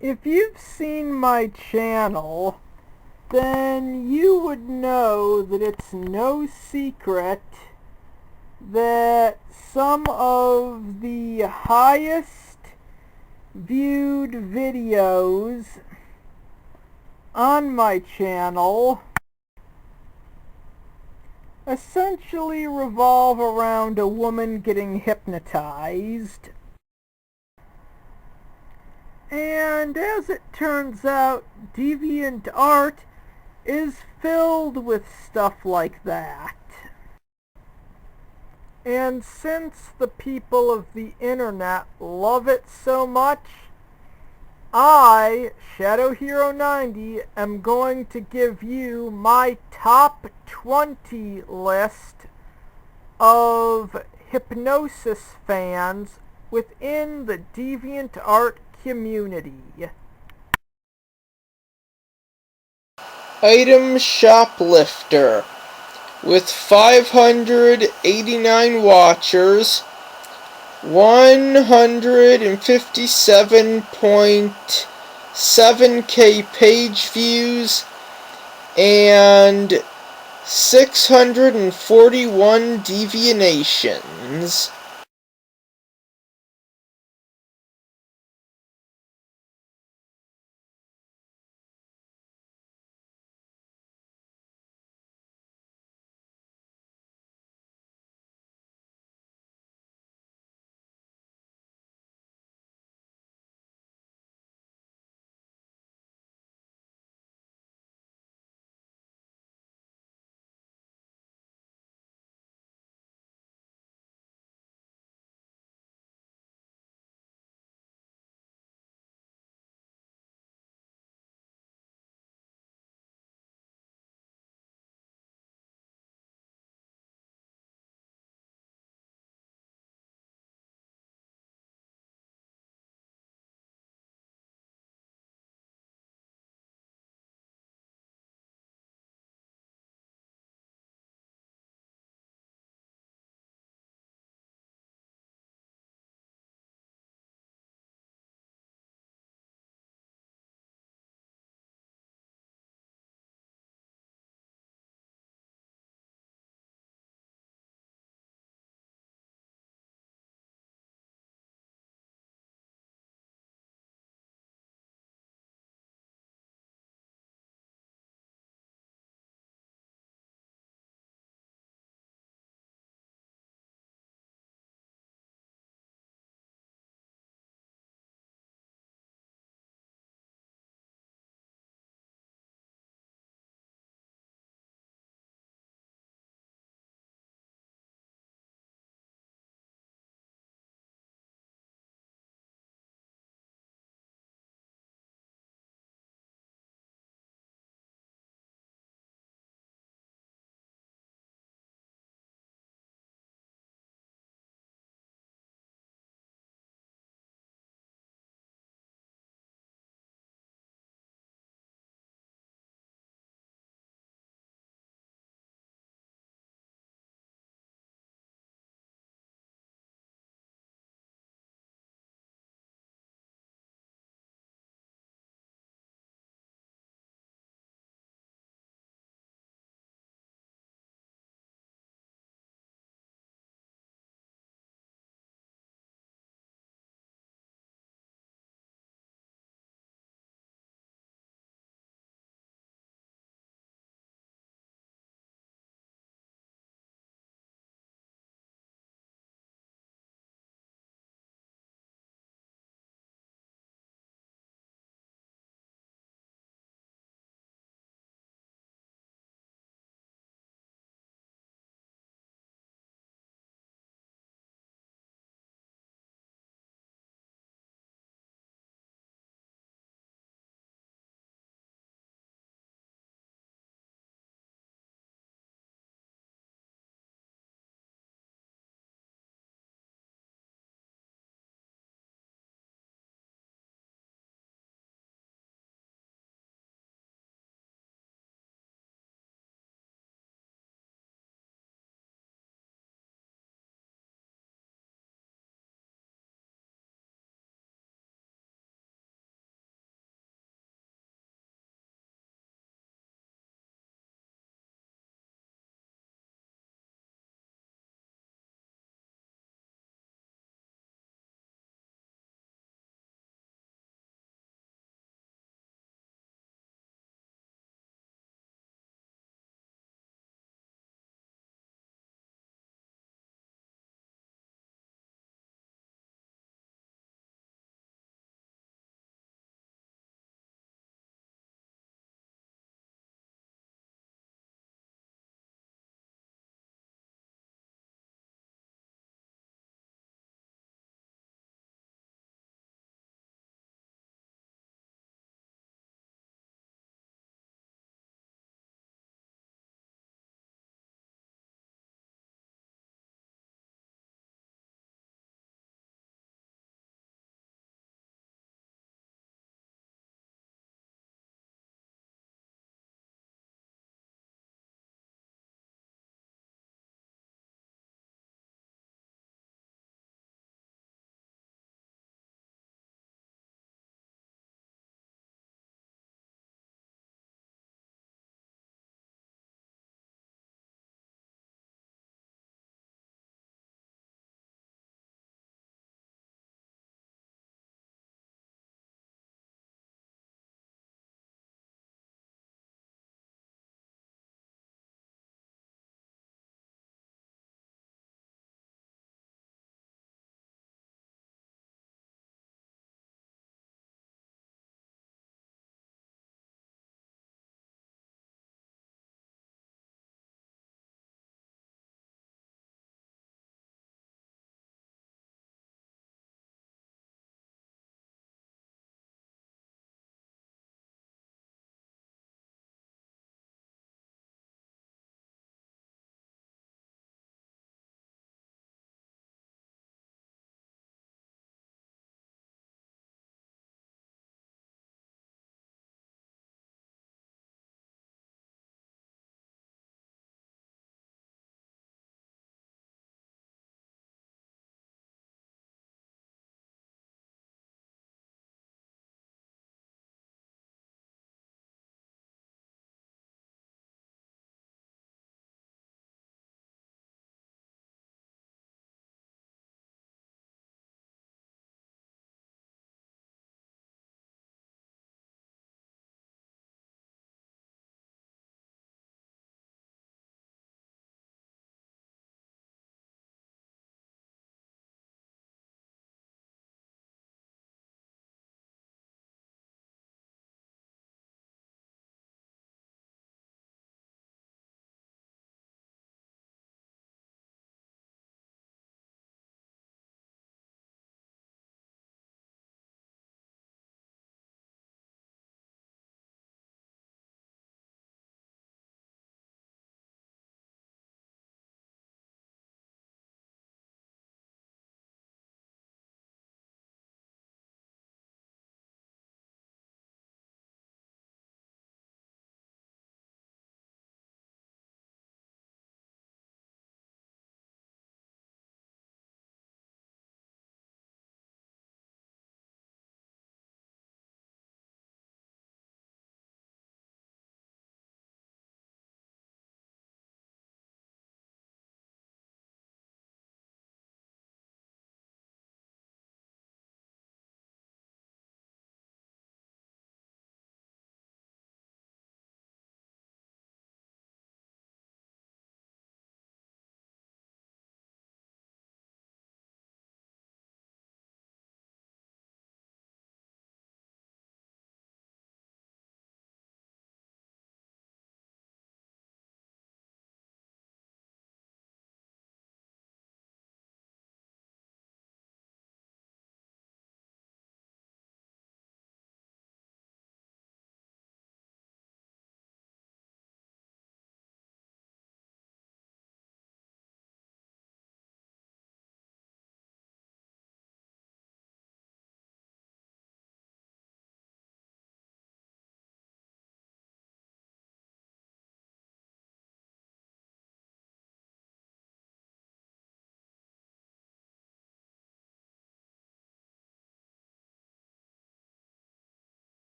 If you've seen my channel, then you would know that it's no secret that some of the highest viewed videos on my channel essentially revolve around a woman getting hypnotized. And as it turns out, DeviantArt is filled with stuff like that. And since the people of the internet love it so much, I, Shadow Hero 90, am going to give you my top 20 list of hypnosis fans within the DeviantArt community. Item Shoplifter with 589 watchers, 157.7k page views, and 641 deviations.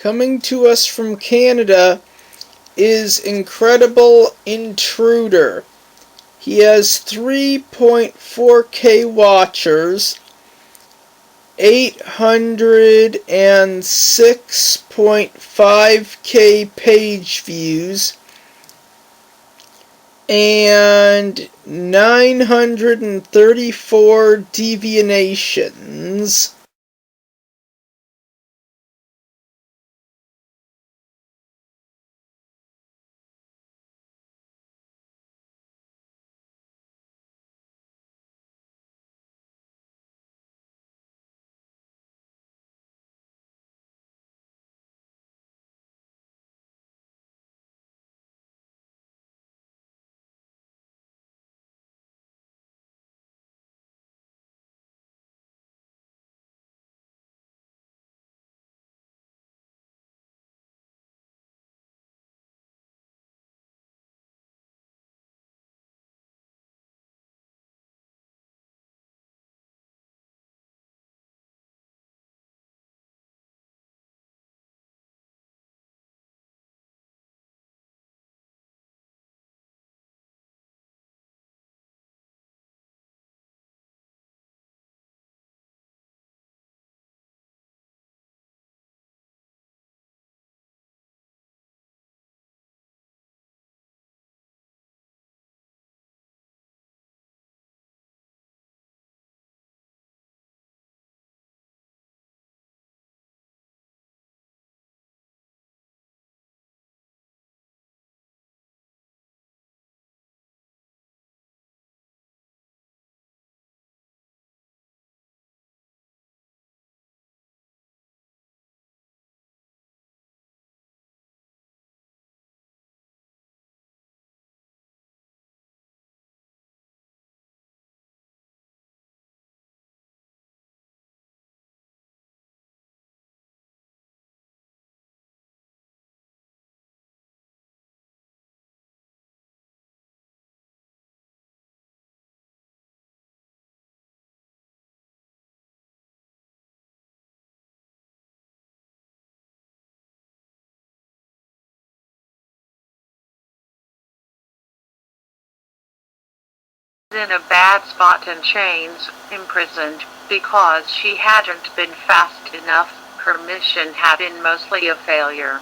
coming to us from Canada, is Incredible Intruder. He has 3.4K watchers, 806.5K page views, and 934 devianations. In a bad spot in chains, imprisoned, because she hadn't been fast enough. Her mission had been mostly a failure.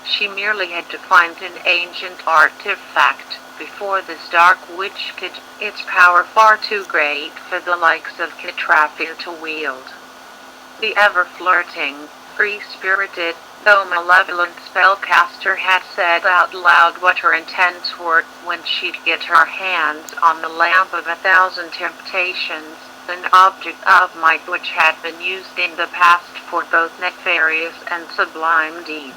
She merely had to find an ancient artifact before this dark witch could, its power far too great for the likes of Catrafia to wield. The ever-flirting, free-spirited, though malevolent spellcaster had said out loud what her intents were when she'd get her hands on the Lamp of 1,000 Temptations, an object of might which had been used in the past for both nefarious and sublime deeds.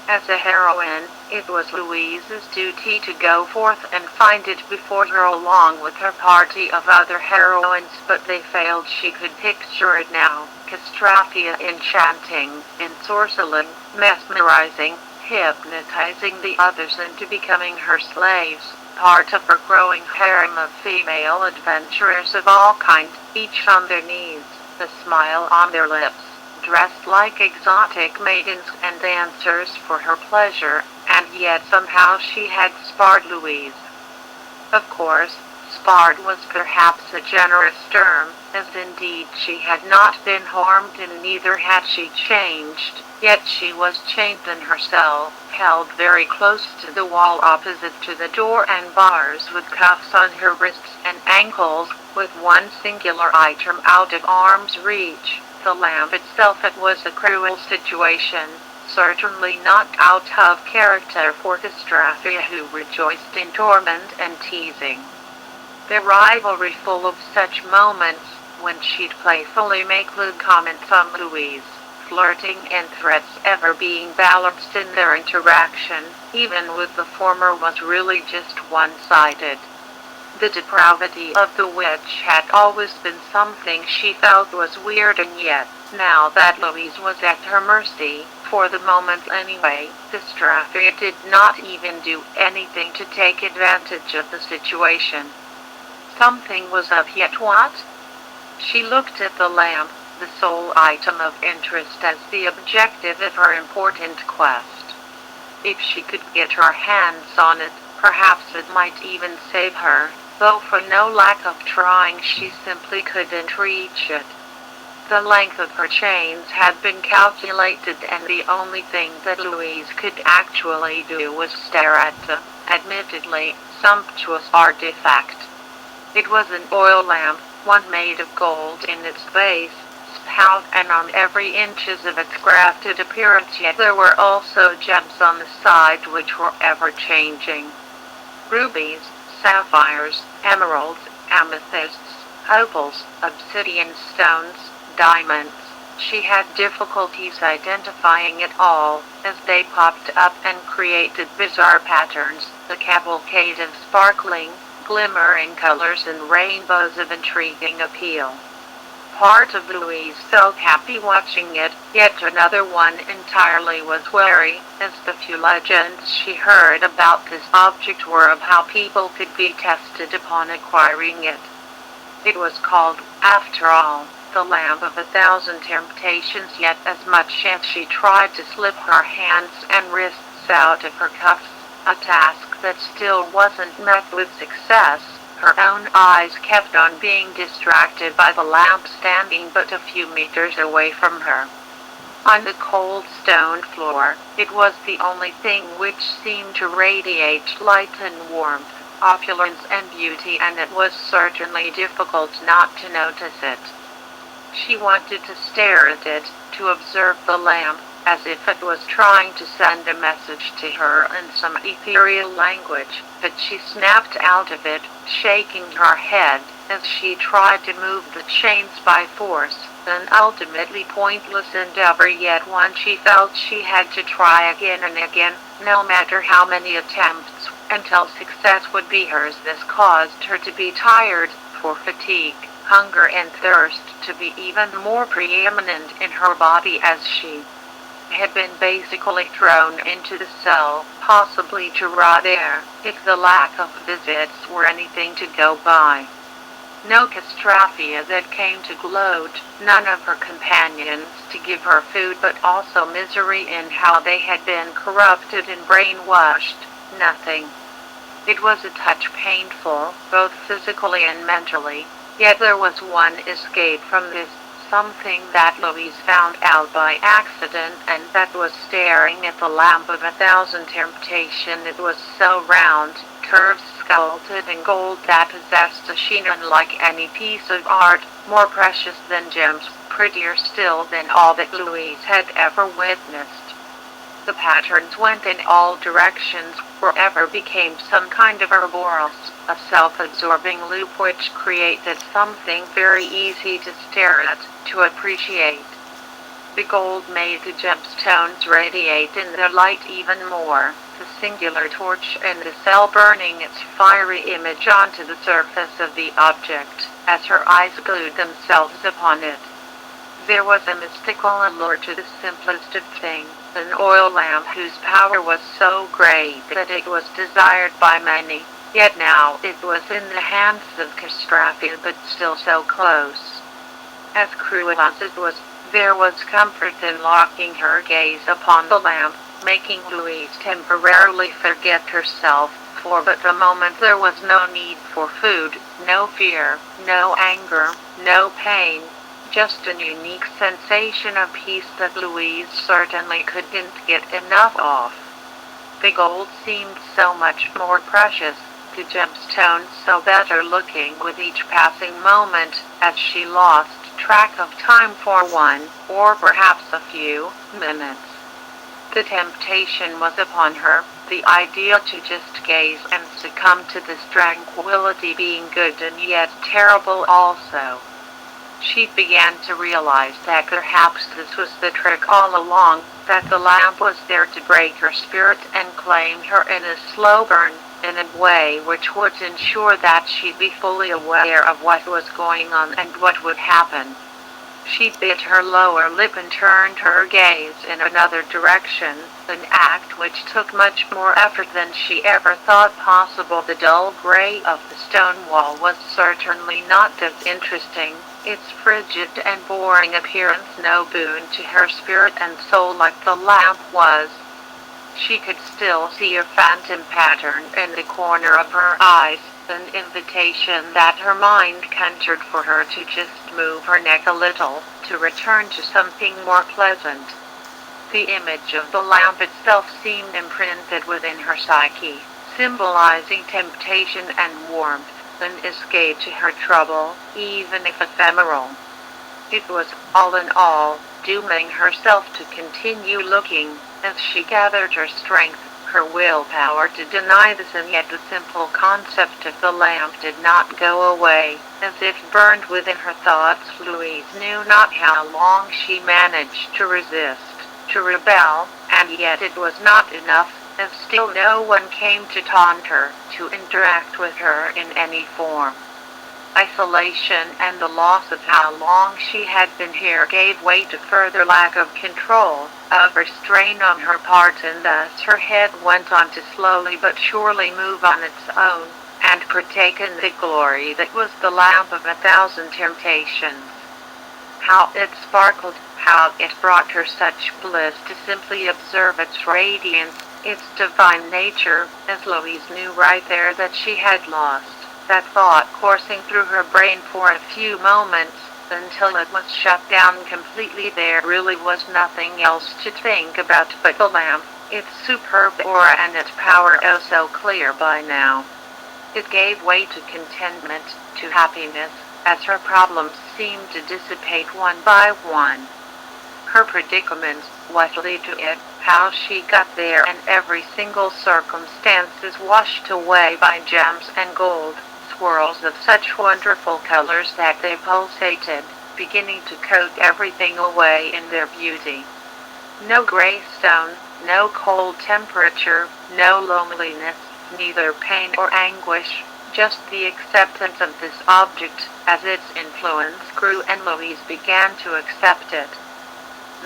As a heroine, it was Louise's duty to go forth and find it before her along with her party of other heroines, but they failed. She could picture it now, Castrafia enchanting, ensorceling, mesmerizing, hypnotizing the others into becoming her slaves, part of her growing harem of female adventurers of all kinds, each on their knees, a smile on their lips, dressed like exotic maidens and dancers for her pleasure, and yet somehow she had sparred Louise. Of course, sparred was perhaps a generous term, as indeed she had not been harmed and neither had she changed, yet she was chained in herself, held very close to the wall opposite to the door and bars with cuffs on her wrists and ankles, with one singular item out of arm's reach. The lamp itself. It was a cruel situation, certainly not out of character for Castrafia, who rejoiced in torment and teasing. Their rivalry full of such moments, when she'd playfully make lewd comments on Louise, flirting and threats ever being balanced in their interaction, even with the former, was really just one-sided. The depravity of the witch had always been something she felt was weird, and yet, now that Louise was at her mercy, for the moment anyway, Castrafia did not even do anything to take advantage of the situation. Something was up, yet what? She looked at the lamp, the sole item of interest as the objective of her important quest. If she could get her hands on it, perhaps it might even save her, though for no lack of trying she simply couldn't reach it. The length of her chains had been calculated, and the only thing that Louise could actually do was stare at the, admittedly, sumptuous artifact. It was an oil lamp, one made of gold in its base, spout, and on every inches of its grafted appearance, yet there were also gems on the side which were ever-changing. Rubies, sapphires, emeralds, amethysts, opals, obsidian stones, diamonds. She had difficulties identifying it all, as they popped up and created bizarre patterns, the cavalcade of sparkling, glimmering colors and rainbows of intriguing appeal. Part of Louise felt happy watching it, yet another one entirely was wary, as the few legends she heard about this object were of how people could be tested upon acquiring it. It was called, after all, the Lamp of 1,000 Temptations, yet as much as she tried to slip her hands and wrists out of her cuffs, a task that still wasn't met with success, her own eyes kept on being distracted by the lamp standing but a few meters away from her. On the cold stone floor, it was the only thing which seemed to radiate light and warmth, opulence and beauty, and it was certainly difficult not to notice it. She wanted to stare at it, to observe the lamp, as if it was trying to send a message to her in some ethereal language, but she snapped out of it, shaking her head, as she tried to move the chains by force, an ultimately pointless endeavor, yet one she felt she had to try again and again, no matter how many attempts, until success would be hers. This caused her to be tired, for fatigue, hunger and thirst to be even more preeminent in her body, as she had been basically thrown into the cell, possibly to rot there, if the lack of visits were anything to go by. No Castraphia that came to gloat, none of her companions to give her food, but also misery in how they had been corrupted and brainwashed, nothing. It was a touch painful, both physically and mentally, yet there was one escape from this, something that Louise found out by accident, and that was staring at the Lamp of 1,000 Temptation. It was so round, curved, sculpted in gold that possessed a sheen unlike any piece of art, more precious than gems, prettier still than all that Louise had ever witnessed. The patterns went in all directions, wherever became some kind of Ouroboros, a self-absorbing loop which created something very easy to stare at, to appreciate. The gold made the gemstones radiate in their light even more, the singular torch in the cell burning its fiery image onto the surface of the object, as her eyes glued themselves upon it. There was a mystical allure to the simplest of things, an oil lamp whose power was so great that it was desired by many, yet now it was in the hands of Castraphia, but still so close. As cruel as it was, there was comfort in locking her gaze upon the lamp, making Louise temporarily forget herself. For but a moment there was no need for food, no fear, no anger, no pain, just an unique sensation of peace that Louise certainly couldn't get enough of. The gold seemed so much more precious, the gemstones so better looking with each passing moment, as she lost track of time for one, or perhaps a few, minutes. The temptation was upon her, the idea to just gaze and succumb to this tranquility being good and yet terrible also. She began to realize that perhaps this was the trick all along, that the lamp was there to break her spirit and claim her in a slow burn, in a way which would ensure that she'd be fully aware of what was going on and what would happen. She bit her lower lip and turned her gaze in another direction, an act which took much more effort than she ever thought possible. The dull gray of the stone wall was certainly not as interesting, its frigid and boring appearance no boon to her spirit and soul like the lamp was. She could still see a phantom pattern in the corner of her eyes, an invitation that her mind conjured for her to just move her neck a little, to return to something more pleasant. The image of the lamp itself seemed imprinted within her psyche, symbolizing temptation and warmth, an escape to her trouble, even if ephemeral. It was, all in all, dooming herself to continue looking, as she gathered her strength, her willpower to deny this, and yet the simple concept of the lamp did not go away. As if burned within her thoughts, Louise knew not how long she managed to resist, to rebel, and yet it was not enough, as still no one came to taunt her, to interact with her in any form. Isolation and the loss of how long she had been here gave way to further lack of control, of restraint on her part, and thus her head went on to slowly but surely move on its own, and partake in the glory that was the lamp of 1,000 temptations. How it sparkled, how it brought her such bliss to simply observe its radiance, its divine nature, as Louise knew right there that she had lost that thought coursing through her brain for a few moments, until it was shut down completely. There really was nothing else to think about but the lamp, its superb aura and its power oh so clear by now. It gave way to contentment, to happiness, as her problems seemed to dissipate one by one. Her predicament, what led to it, how she got there, and every single circumstance is washed away by gems and gold, swirls of such wonderful colors that they pulsated, beginning to coat everything away in their beauty. No gray stone, no cold temperature, no loneliness, neither pain or anguish, just the acceptance of this object, as its influence grew and Louise began to accept it.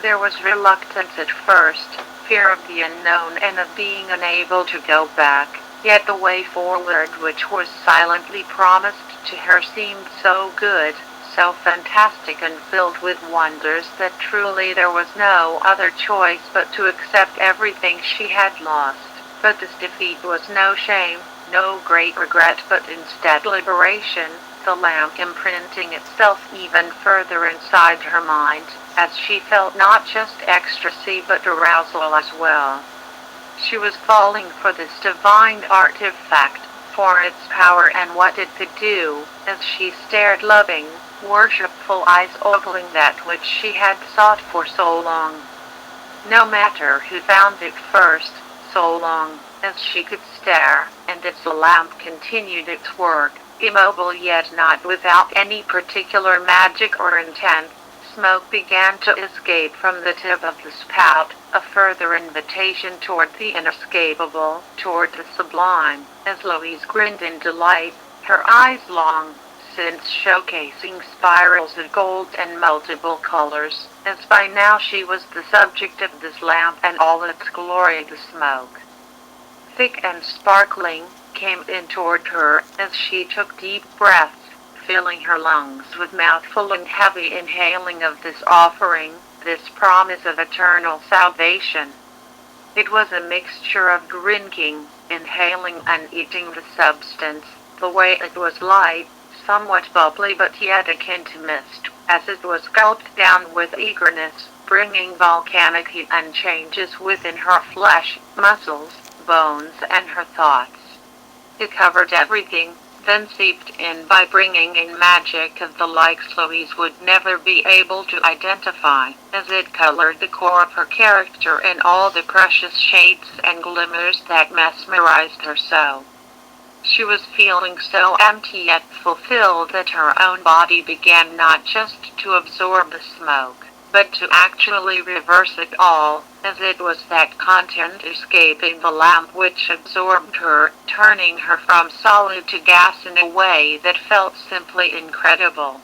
There was reluctance at first, fear of the unknown and of being unable to go back. Yet the way forward which was silently promised to her seemed so good, so fantastic and filled with wonders that truly there was no other choice but to accept everything she had lost. But this defeat was no shame, no great regret, but instead liberation, the lamp imprinting itself even further inside her mind, as she felt not just ecstasy but arousal as well. She was falling for this divine artifact, for its power and what it could do, as she stared loving, worshipful eyes ogling that which she had sought for so long. No matter who found it first, so long as she could stare, and as the lamp continued its work, immobile yet not without any particular magic or intent, smoke began to escape from the tip of the spout, a further invitation toward the inescapable, toward the sublime, as Louise grinned in delight, her eyes long since showcasing spirals of gold and multiple colors, as by now she was the subject of this lamp and all its glory. The smoke, thick and sparkling, came in toward her as she took deep breaths, filling her lungs with mouthful and heavy inhaling of this offering, this promise of eternal salvation. It was a mixture of drinking, inhaling and eating the substance, the way it was light, somewhat bubbly but yet akin to mist, as it was gulped down with eagerness, bringing volcanic heat and changes within her flesh, muscles, bones and her thoughts. It covered everything, then seeped in by bringing in magic of the likes Louise would never be able to identify, as it colored the core of her character in all the precious shades and glimmers that mesmerized her so. She was feeling so empty yet fulfilled that her own body began not just to absorb the smoke, but to actually reverse it all, as it was that content escaping the lamp which absorbed her, turning her from solid to gas in a way that felt simply incredible.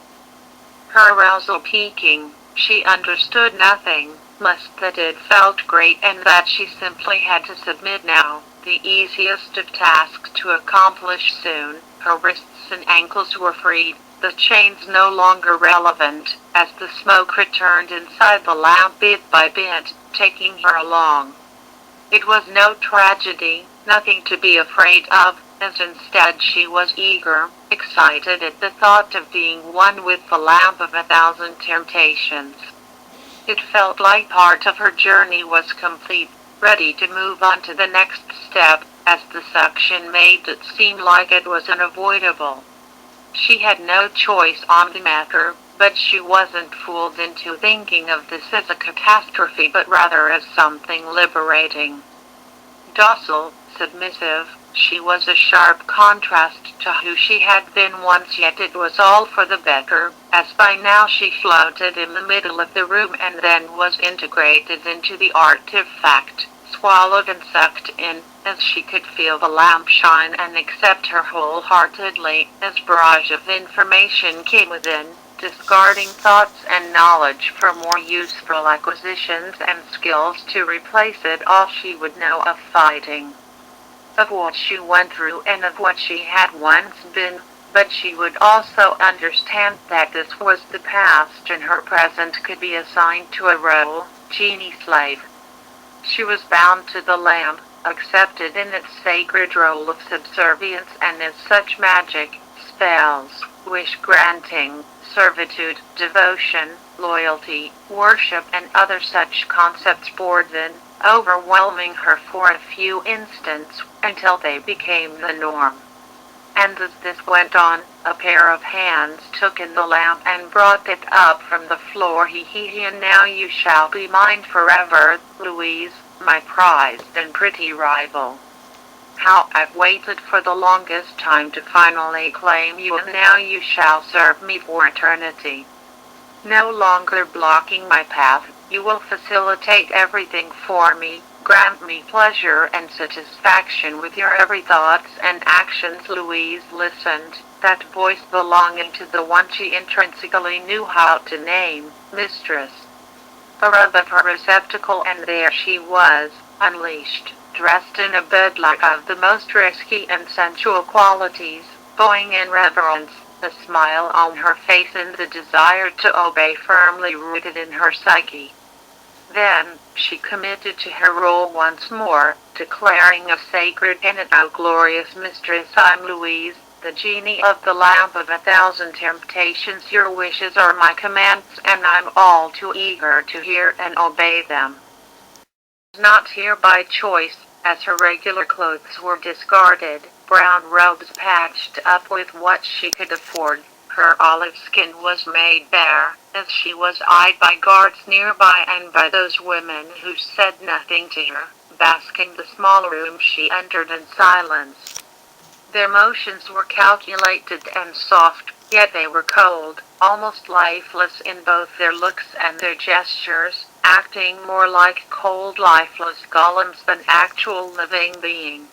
Her arousal peaking, she understood nothing, less that it felt great and that she simply had to submit now, the easiest of tasks to accomplish soon. Her wrists and ankles were freed, the chains no longer relevant, as the smoke returned inside the lamp bit by bit, taking her along. It was no tragedy, nothing to be afraid of, as instead she was eager, excited at the thought of being one with the lamp of 1,000 temptations. It felt like part of her journey was complete, ready to move on to the next step, as the suction made it seem like it was unavoidable. She had no choice on the matter, but she wasn't fooled into thinking of this as a catastrophe but rather as something liberating. Docile, submissive, she was a sharp contrast to who she had been once, yet it was all for the better, as by now she floated in the middle of the room and then was integrated into the artifact, swallowed and sucked in, as she could feel the lamp shine and accept her wholeheartedly, as barrage of information came within, discarding thoughts and knowledge for more useful acquisitions and skills to replace it all she would know of fighting, of what she went through and of what she had once been, but she would also understand that this was the past and her present could be assigned to a role, genie slave. She was bound to the lamp, accepted in its sacred role of subservience, and as such magic, spells, wish-granting, servitude, devotion, loyalty, worship, and other such concepts poured in, overwhelming her for a few instants, until they became the norm. And as this went on, a pair of hands took in the lamp and brought it up from the floor. And now you shall be mine forever, Louise, my prized and pretty rival. How I've waited for the longest time to finally claim you, and now you shall serve me for eternity. No longer blocking my path, you will facilitate everything for me, grant me pleasure and satisfaction with your every thoughts and actions. Louise listened, that voice belonging to the one she intrinsically knew how to name, mistress. A rub of her receptacle, and there she was, unleashed, dressed in a bedlock of the most risky and sensual qualities, bowing in reverence, a smile on her face and the desire to obey firmly rooted in her psyche. Then, she committed to her role once more, declaring a sacred and "O glorious mistress, I'm Louise, the genie of the lamp of 1,000 temptations. Your wishes are my commands, and I'm all too eager to hear and obey them." Not here by choice, as her regular clothes were discarded, brown robes patched up with what she could afford. Her olive skin was made bare, as she was eyed by guards nearby and by those women who said nothing to her, basking the small room she entered in silence. Their motions were calculated and soft, yet they were cold, almost lifeless in both their looks and their gestures, acting more like cold, lifeless golems than actual living beings.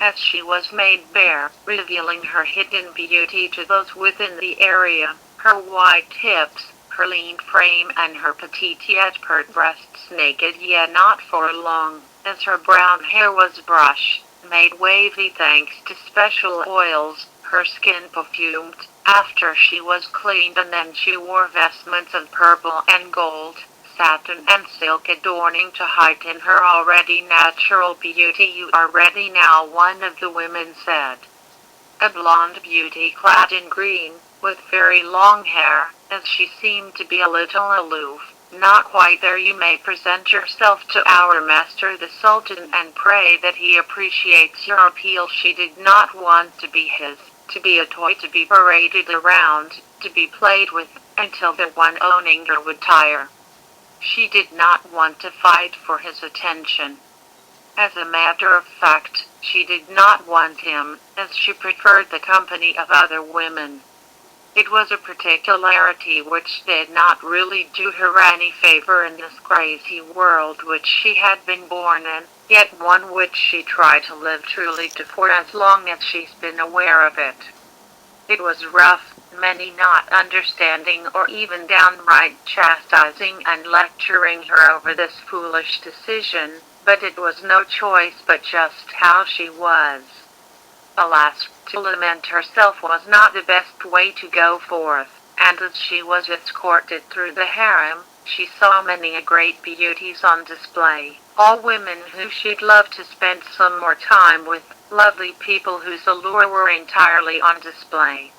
As she was made bare, revealing her hidden beauty to those within the area, her white hips, her lean frame, and her petite yet pert breasts, naked yet not for long, as her brown hair was brushed, made wavy thanks to special oils, her skin perfumed, after she was cleaned, and then she wore vestments of purple and gold, satin and silk, adorning to heighten her already natural beauty. "You are ready now," one of the women said. A blonde beauty clad in green, with very long hair, as she seemed to be a little aloof. "Not quite there. You may present yourself to our master the Sultan and pray that he appreciates your appeal." She did not want to be his, to be a toy to be paraded around, to be played with, until the one owning her would tire. She did not want to fight for his attention. As a matter of fact, she did not want him, as she preferred the company of other women. It was a particularity which did not really do her any favor in this crazy world which she had been born in, yet one which she tried to live truly to for as long as she's been aware of it. It was rough, many not understanding or even downright chastising and lecturing her over this foolish decision, but it was no choice but just how she was. Alas, to lament herself was not the best way to go forth, and as she was escorted through the harem, she saw many great beauties on display, all women who she'd love to spend some more time with, lovely people whose allure were entirely on display.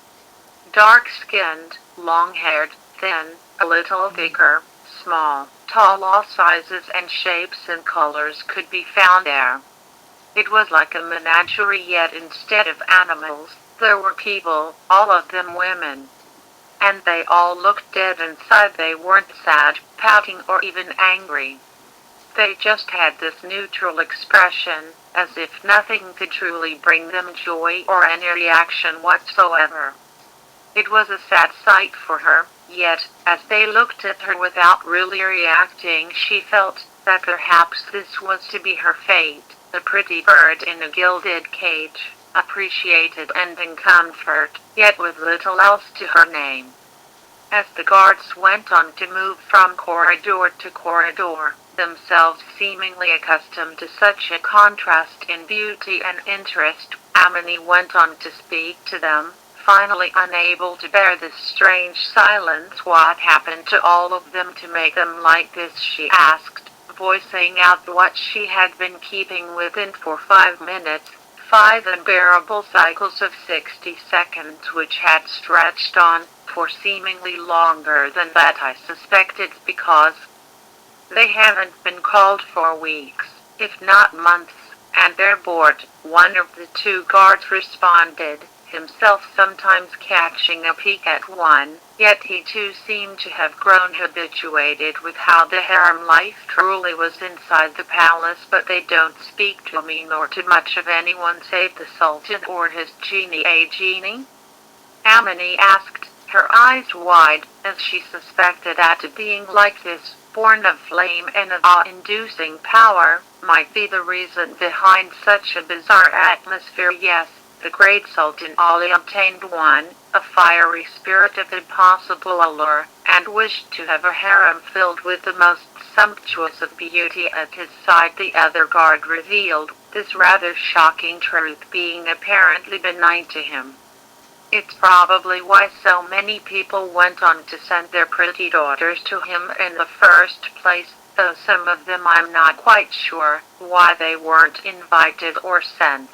Dark-skinned, long-haired, thin, a little thicker, small, tall, all sizes and shapes and colors could be found there. It was like a menagerie, yet instead of animals, there were people, all of them women. And they all looked dead inside. They weren't sad, pouting, or even angry. They just had this neutral expression, as if nothing could truly bring them joy or any reaction whatsoever. It was a sad sight for her, yet, as they looked at her without really reacting, she felt that perhaps this was to be her fate, a pretty bird in a gilded cage, appreciated and in comfort, yet with little else to her name. As the guards went on to move from corridor to corridor, themselves seemingly accustomed to such a contrast in beauty and interest, Amini went on to speak to them. Finally unable to bear this strange silence, what happened to all of them to make them like this, she asked, voicing out what she had been keeping within for 5 minutes, 5 unbearable cycles of 60 seconds which had stretched on for seemingly longer than that. I suspect it's because they haven't been called for weeks, if not months, and they're bored, one of the 2 guards responded, himself sometimes catching a peek at one, yet he too seemed to have grown habituated with how the harem life truly was inside the palace. But they don't speak to me nor to much of anyone save the Sultan or his genie. A genie? Amini asked, her eyes wide, as she suspected that a being like this, born of flame and of awe-inducing power, might be the reason behind such a bizarre atmosphere. Yes, the great Sultan Ali obtained one, a fiery spirit of impossible allure, and wished to have a harem filled with the most sumptuous of beauty at his side. The other guard revealed, this rather shocking truth being apparently benign to him. It's probably why so many people went on to send their pretty daughters to him in the first place, though some of them I'm not quite sure why they weren't invited or sent.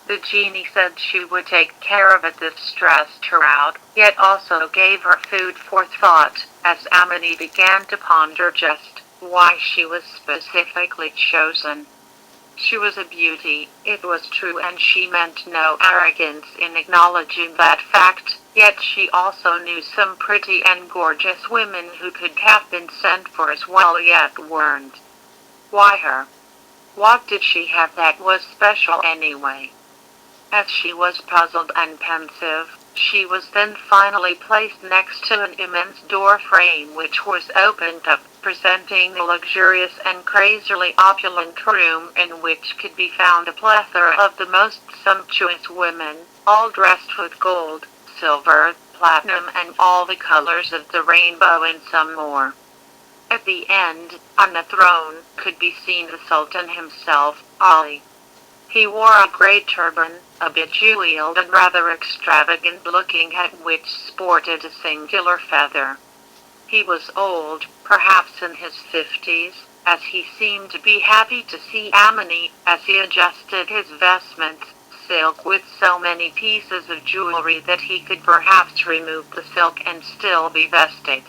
The genie said she would take care of it. This stressed her out, yet also gave her food for thought, as Amini began to ponder just why she was specifically chosen. She was a beauty, it was true, and she meant no arrogance in acknowledging that fact, yet she also knew some pretty and gorgeous women who could have been sent for as well, yet weren't. Why her? What did she have that was special anyway? As she was puzzled and pensive, she was then finally placed next to an immense door frame which was opened up, presenting a luxurious and crazily opulent room in which could be found a plethora of the most sumptuous women, all dressed with gold, silver, platinum, and all the colors of the rainbow and some more. At the end, on the throne, could be seen the Sultan himself, Ali. He wore a great turban, a bejeweled and rather extravagant looking hat which sported a singular feather. He was old, perhaps in his 50s, as he seemed to be happy to see Amini as he adjusted his vestments, silk with so many pieces of jewelry that he could perhaps remove the silk and still be vested.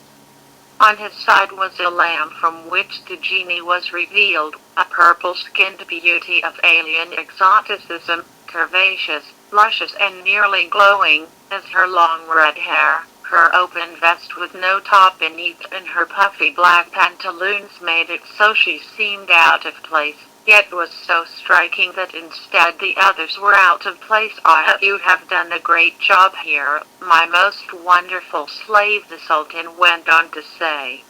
On his side was a lamp from which the genie was revealed, a purple-skinned beauty of alien exoticism, curvaceous, luscious, and nearly glowing, as her long red hair, her open vest with no top beneath, and her puffy black pantaloons made it so she seemed out of place, yet was so striking that instead the others were out of place. "Ah, you have done a great job here, my most wonderful slave," the Sultan went on to say,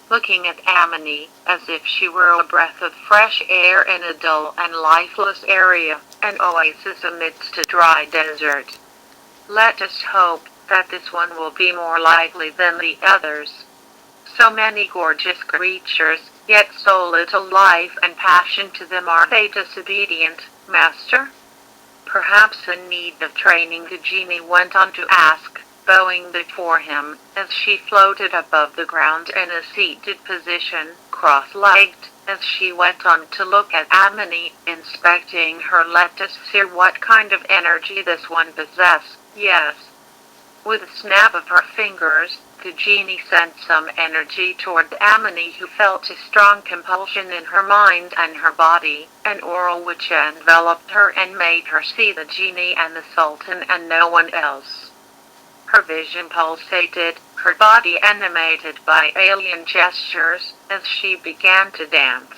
looking at Amini as if she were a breath of fresh air in a dull and lifeless area, an oasis amidst a dry desert. "Let us hope that this one will be more lively than the others. So many gorgeous creatures, yet so little life and passion to them. Are they disobedient, master?" Perhaps in need of training, the genie went on to ask, bowing before him, as she floated above the ground in a seated position, cross-legged, as she went on to look at Amini, inspecting her. Let us see what kind of energy this one possessed. Yes. With a snap of her fingers, the genie sent some energy toward Amini, who felt a strong compulsion in her mind and her body, an aura which enveloped her and made her see the genie and the sultan and no one else. Her vision pulsated, her body animated by alien gestures, as she began to dance.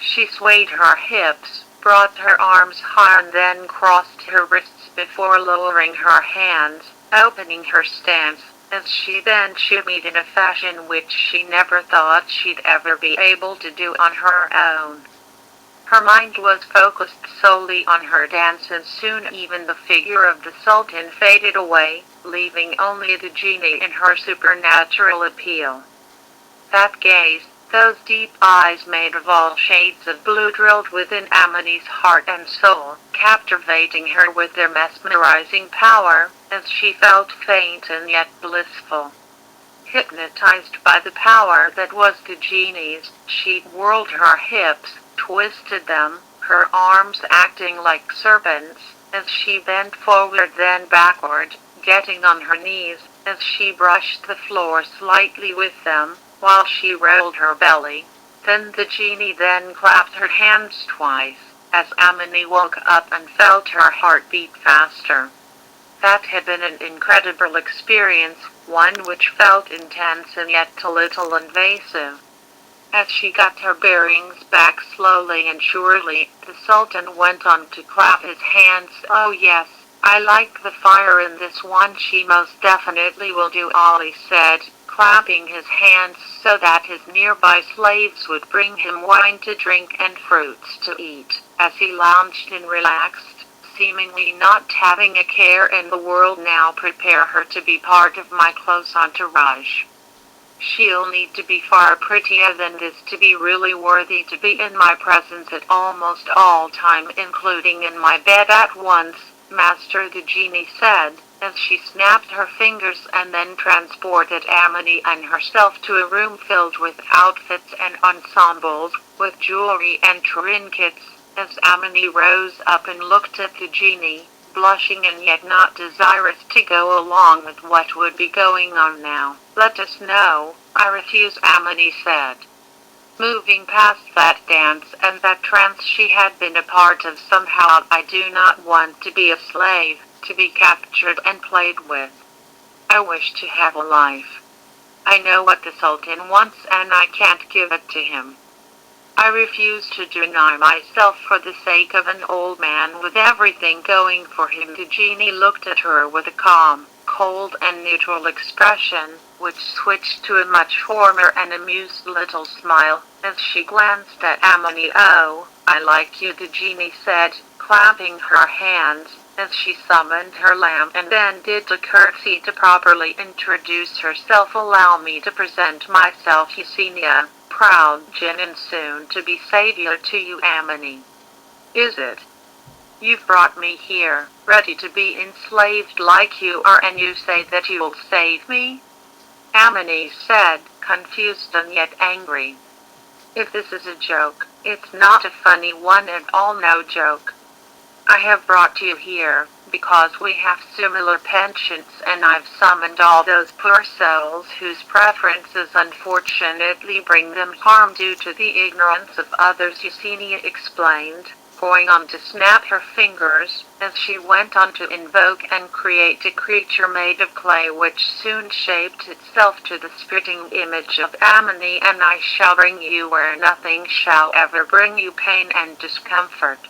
She swayed her hips, brought her arms high and then crossed her wrists before lowering her hands, opening her stance, as she then shimmied in a fashion which she never thought she'd ever be able to do on her own. Her mind was focused solely on her dance, and soon even the figure of the sultan faded away, leaving only the genie in her supernatural appeal. That gaze, those deep eyes made of all shades of blue, drilled within Amini's heart and soul, captivating her with their mesmerizing power, as she felt faint and yet blissful. Hypnotized by the power that was the genie's, she whirled her hips, twisted them, her arms acting like serpents, as she bent forward then backward, getting on her knees, as she brushed the floor slightly with them, while she rolled her belly. Then the genie then clapped her hands twice, as Amini woke up and felt her heart beat faster. That had been an incredible experience, one which felt intense and yet a little invasive. As she got her bearings back slowly and surely, the sultan went on to clap his hands. "Oh yes, I like the fire in this one. She most definitely will do," Ali said, clapping his hands so that his nearby slaves would bring him wine to drink and fruits to eat, as he lounged and relaxed, seemingly not having a care in the world. "Now prepare her to be part of my close entourage. She'll need to be far prettier than this to be really worthy to be in my presence at almost all time, including in my bed at once, Master," the genie said, as she snapped her fingers and then transported Amini and herself to a room filled with outfits and ensembles, with jewelry and trinkets, as Amini rose up and looked at the genie, blushing and yet not desirous to go along with what would be going on now. "Let us know." "I refuse," Amini said. Moving past that dance and that trance she had been a part of somehow, "I do not want to be a slave, to be captured and played with. I wish to have a life. I know what the sultan wants and I can't give it to him. I refuse to deny myself for the sake of an old man with everything going for him." The genie looked at her with a calm, cold and neutral expression, which switched to a much warmer and amused little smile, as she glanced at Amini. "Oh, I like you," the genie said, clapping her hands, as she summoned her lamp and then did a curtsy to properly introduce herself. "Allow me to present myself, Yesenia, proud Jinn and soon to be savior to you." "Amini, is it? You've brought me here, ready to be enslaved like you are, and you say that you'll save me?" Amini said, confused and yet angry. "If this is a joke, it's not a funny one at all. No joke. I have brought you here, because we have similar penchants, and I've summoned all those poor souls whose preferences unfortunately bring them harm due to the ignorance of others," Yesenia explained, going on to snap her fingers, as she went on to invoke and create a creature made of clay which soon shaped itself to the spitting image of Amini. "And I shall bring you where nothing shall ever bring you pain and discomfort.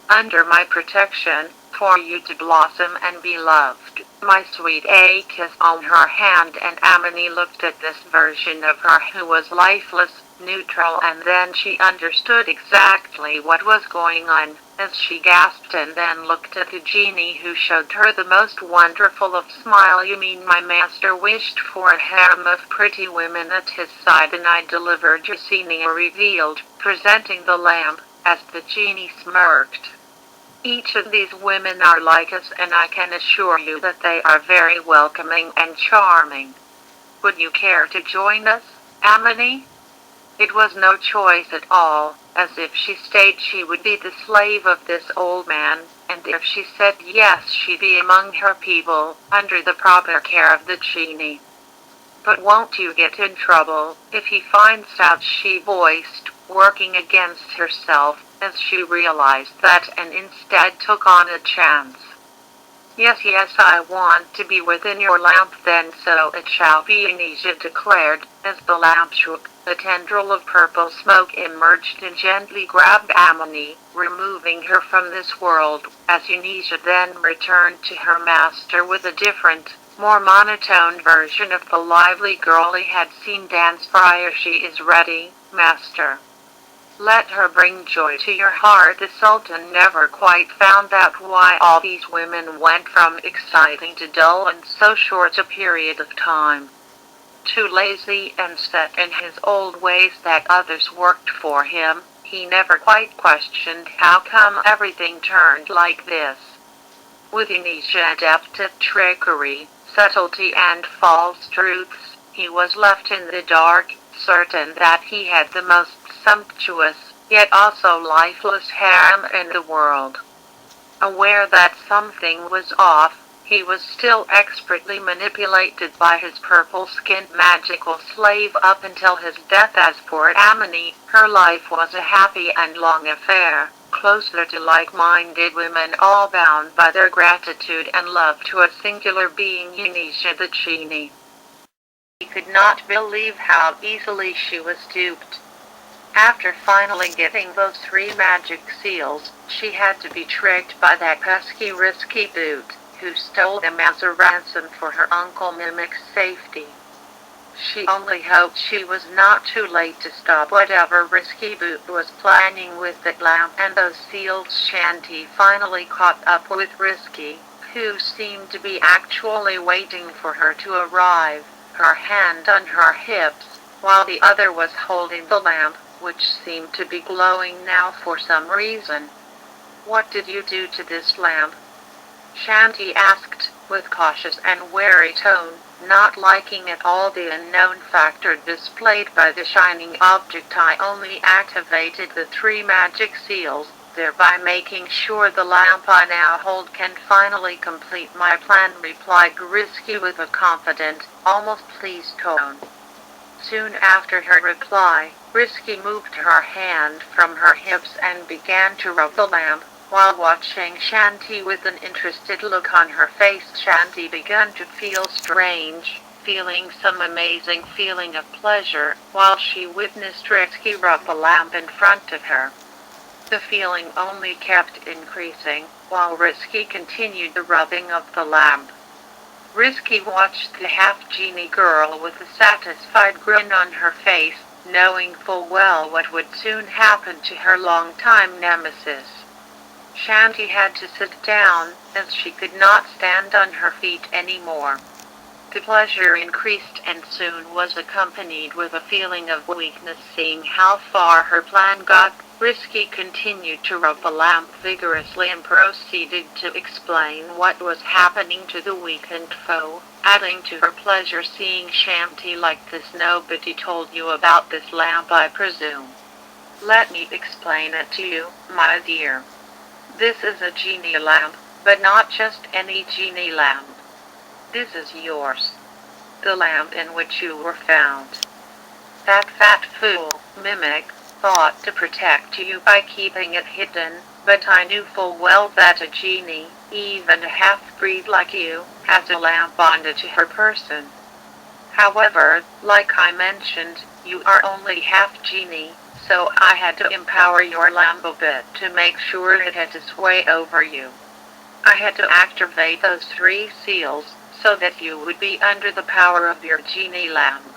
Under my protection, for you to blossom and be loved." My sweet A kissed on her hand, and Amini looked at this version of her who was lifeless, neutral, and then she understood exactly what was going on, as she gasped and then looked at the genie, who showed her the most wonderful of smile. "You mean my master wished for a harem of pretty women at his side, and I delivered," Yesenia revealed, presenting the lamp, as the genie smirked. Each of these women are like us, and I can assure you that they are very welcoming and charming. Would you care to join us, Amini?" It was no choice at all, as if she stayed she would be the slave of this old man, and if she said yes she'd be among her people, under the proper care of the genie. "But won't you get in trouble if he finds out?" she voiced, working against herself, as she realized that and instead took on a chance. Yes, I want to be within your lamp, then so it shall be," Anisha declared, as the lamp shook. A tendril of purple smoke emerged and gently grabbed Amini, removing her from this world, as Anisha then returned to her master with a different, more monotone version of the lively girl he had seen dance prior. "She is ready, master. Let her bring joy to your heart." The Sultan never quite found out why all these women went from exciting to dull in so short a period of time. Too lazy and set in his old ways that others worked for him, he never quite questioned how come everything turned like this. With Anisha adept at trickery, subtlety and false truths, he was left in the dark, certain that he had the most sumptuous, yet also lifeless harem in the world. Aware that something was off, he was still expertly manipulated by his purple-skinned magical slave up until his death. As for Amini, her life was a happy and long affair, closer to like-minded women all bound by their gratitude and love to a singular being, Anisha the genie. He could not believe how easily she was duped. After finally getting those 3 magic seals, she had to be tricked by that pesky Risky Boot, who stole them as a ransom for her Uncle Mimic's safety. She only hoped she was not too late to stop whatever Risky Boot was planning with that lamp and those seals. Shanti finally caught up with Risky, who seemed to be actually waiting for her to arrive, her hand on her hips, while the other was holding the lamp, which seemed to be glowing now for some reason. "What did you do to this lamp?" Shanti asked, with cautious and wary tone, not liking at all the unknown factor displayed by the shining object. "I only activated the 3 magic seals, thereby making sure the lamp I now hold can finally complete my plan," replied Risky with a confident, almost pleased tone. Soon after her reply, Risky moved her hand from her hips and began to rub the lamp, while watching Shanti with an interested look on her face. Shanti began to feel strange, feeling some amazing feeling of pleasure, while she witnessed Risky rub the lamp in front of her. The feeling only kept increasing, while Risky continued the rubbing of the lamp. Risky watched the half-genie girl with a satisfied grin on her face, knowing full well what would soon happen to her long-time nemesis. Shanti had to sit down, as she could not stand on her feet anymore. The pleasure increased and soon was accompanied with a feeling of weakness. Seeing how far her plan got, Risky continued to rub the lamp vigorously and proceeded to explain what was happening to the weakened foe, adding to her pleasure seeing Shanti like this. "Nobody told you about this lamp, I presume. Let me explain it to you, my dear. This is a genie lamp, but not just any genie lamp. This is yours. The lamp in which you were found. That fat fool, Mimic, thought to protect you by keeping it hidden, but I knew full well that a genie, even a half-breed like you, has a lamp bonded to her person. However, like I mentioned, you are only half genie, so I had to empower your lamp a bit to make sure it had its way over you. I had to activate those 3 seals, so that you would be under the power of your genie lamp.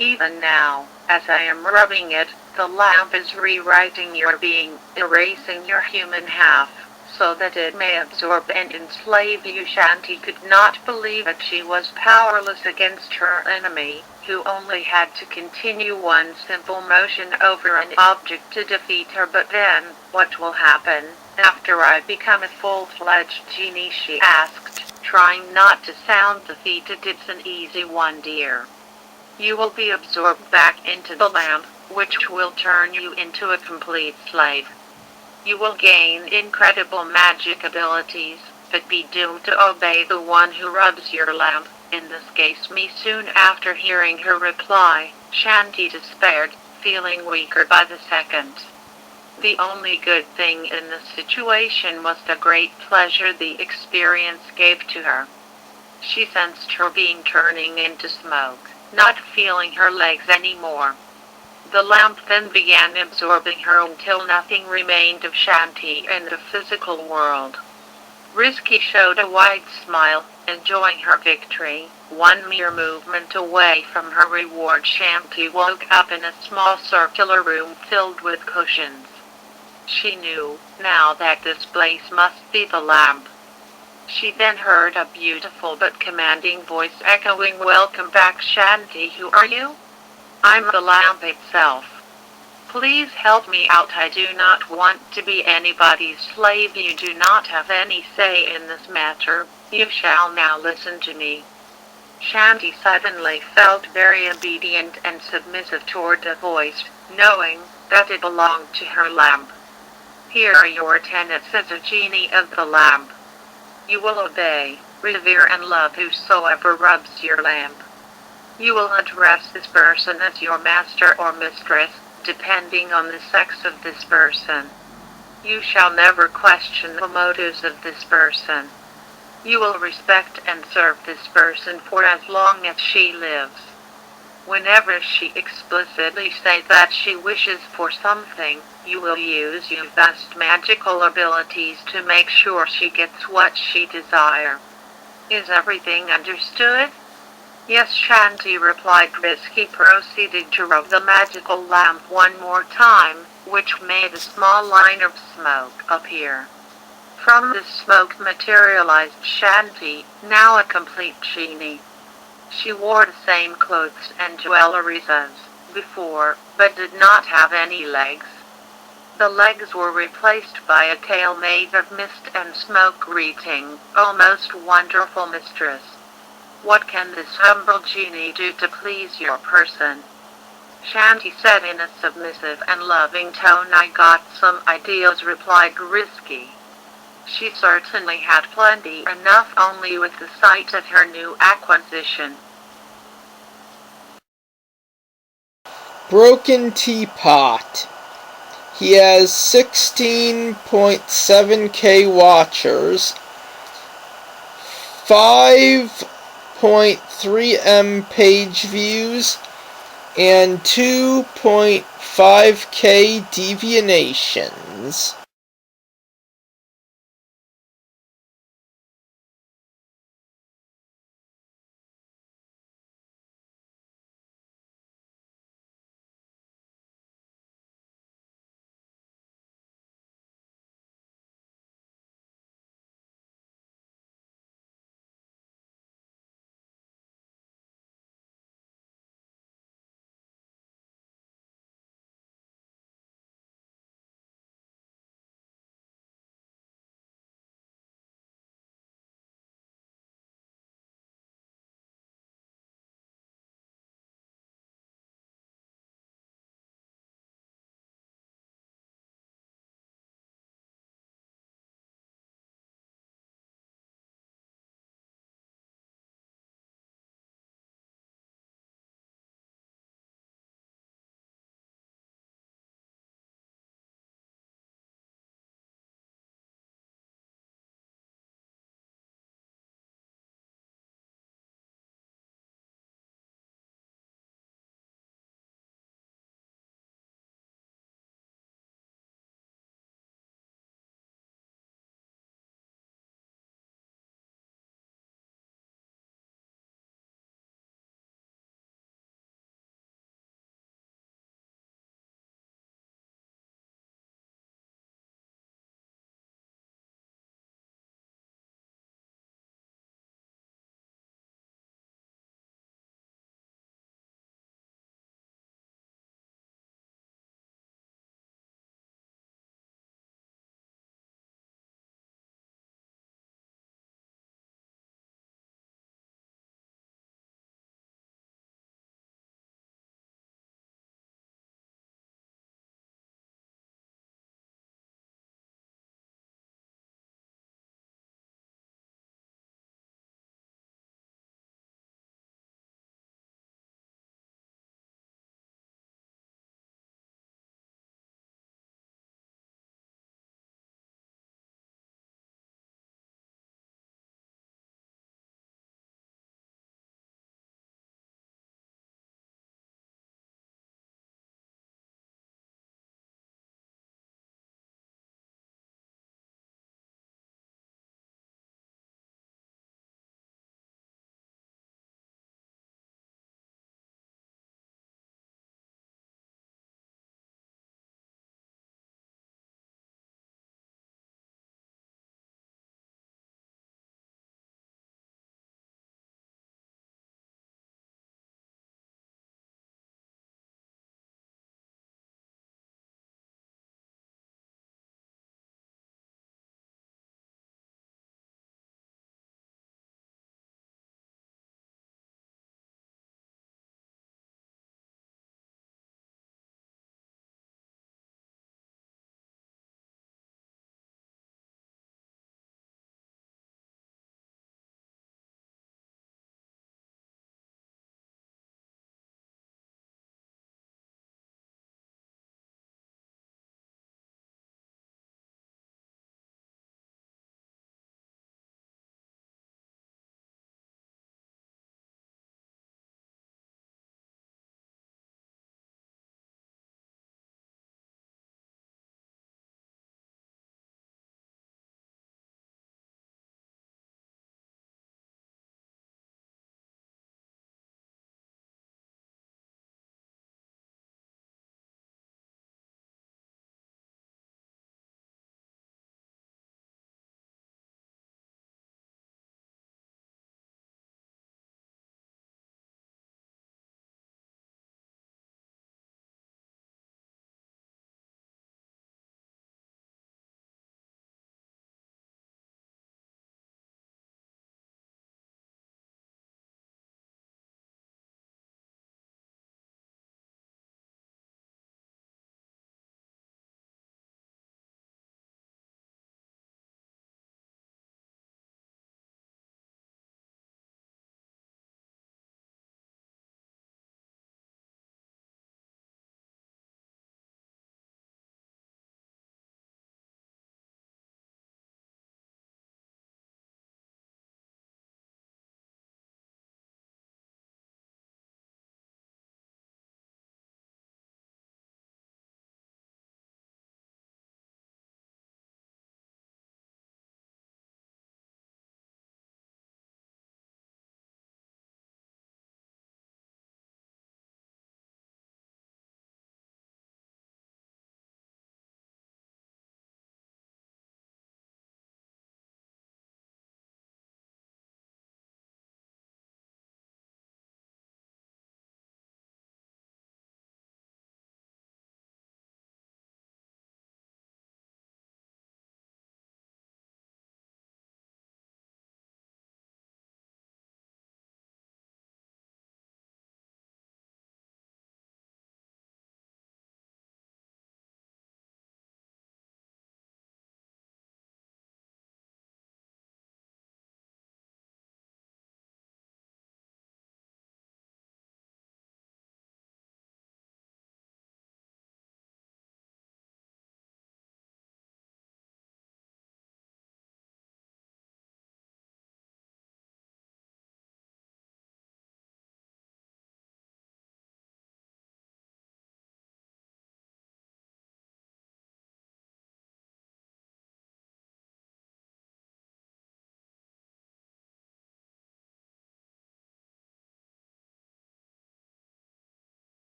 Even now, as I am rubbing it, the lamp is rewriting your being, erasing your human half, so that it may absorb and enslave you." Shanti could not believe that she was powerless against her enemy, who only had to continue one simple motion over an object to defeat her. "But then, what will happen?" After I become a full-fledged genie, she asked, trying not to sound defeated. It's an easy one, dear. You will be absorbed back into the lamp, which will turn you into a complete slave. You will gain incredible magic abilities, but be doomed to obey the one who rubs your lamp, in this case me. Soon after hearing her reply, Shanti despaired, feeling weaker by the second. The only good thing in the situation was the great pleasure the experience gave to her. She sensed her being turning into smoke, not feeling her legs anymore. The lamp then began absorbing her until nothing remained of Shanti in the physical world. Risky showed a wide smile, enjoying her victory. One mere movement away from her reward, Shanti woke up in a small circular room filled with cushions. She knew, now, that this place must be the lamp. She then heard a beautiful but commanding voice echoing, "Welcome back, Shanti. Who are you?" "I'm the lamp itself. Please help me out. I do not want to be anybody's slave. You do not have any say in this matter. You shall now listen to me." Shanti suddenly felt very obedient and submissive toward the voice, knowing that it belonged to her lamp. "Here are your tenets as a genie of the lamp. You will obey, revere and love whosoever rubs your lamp. You will address this person as your master or mistress, depending on the sex of this person. You shall never question the motives of this person. You will respect and serve this person for as long as she lives. Whenever she explicitly says that she wishes for something, you will use your vast magical abilities to make sure she gets what she desires. Is everything understood?" "Yes," Shanti replied. Risky proceeded to rub the magical lamp one more time, which made a small line of smoke appear. From this smoke materialized Shanti, now a complete genie. She wore the same clothes and jewelry as before, but did not have any legs. The legs were replaced by a tail made of mist and smoke, greeting, "Oh, most wonderful mistress. What can this humble genie do to please your person?" Shanti said in a submissive and loving tone. "I got some ideas," replied Risky. She certainly had plenty, enough only with the sight of her new acquisition. Broken Teapot. He has 16.7k watchers, 5.3m page views, and 2.5k deviations.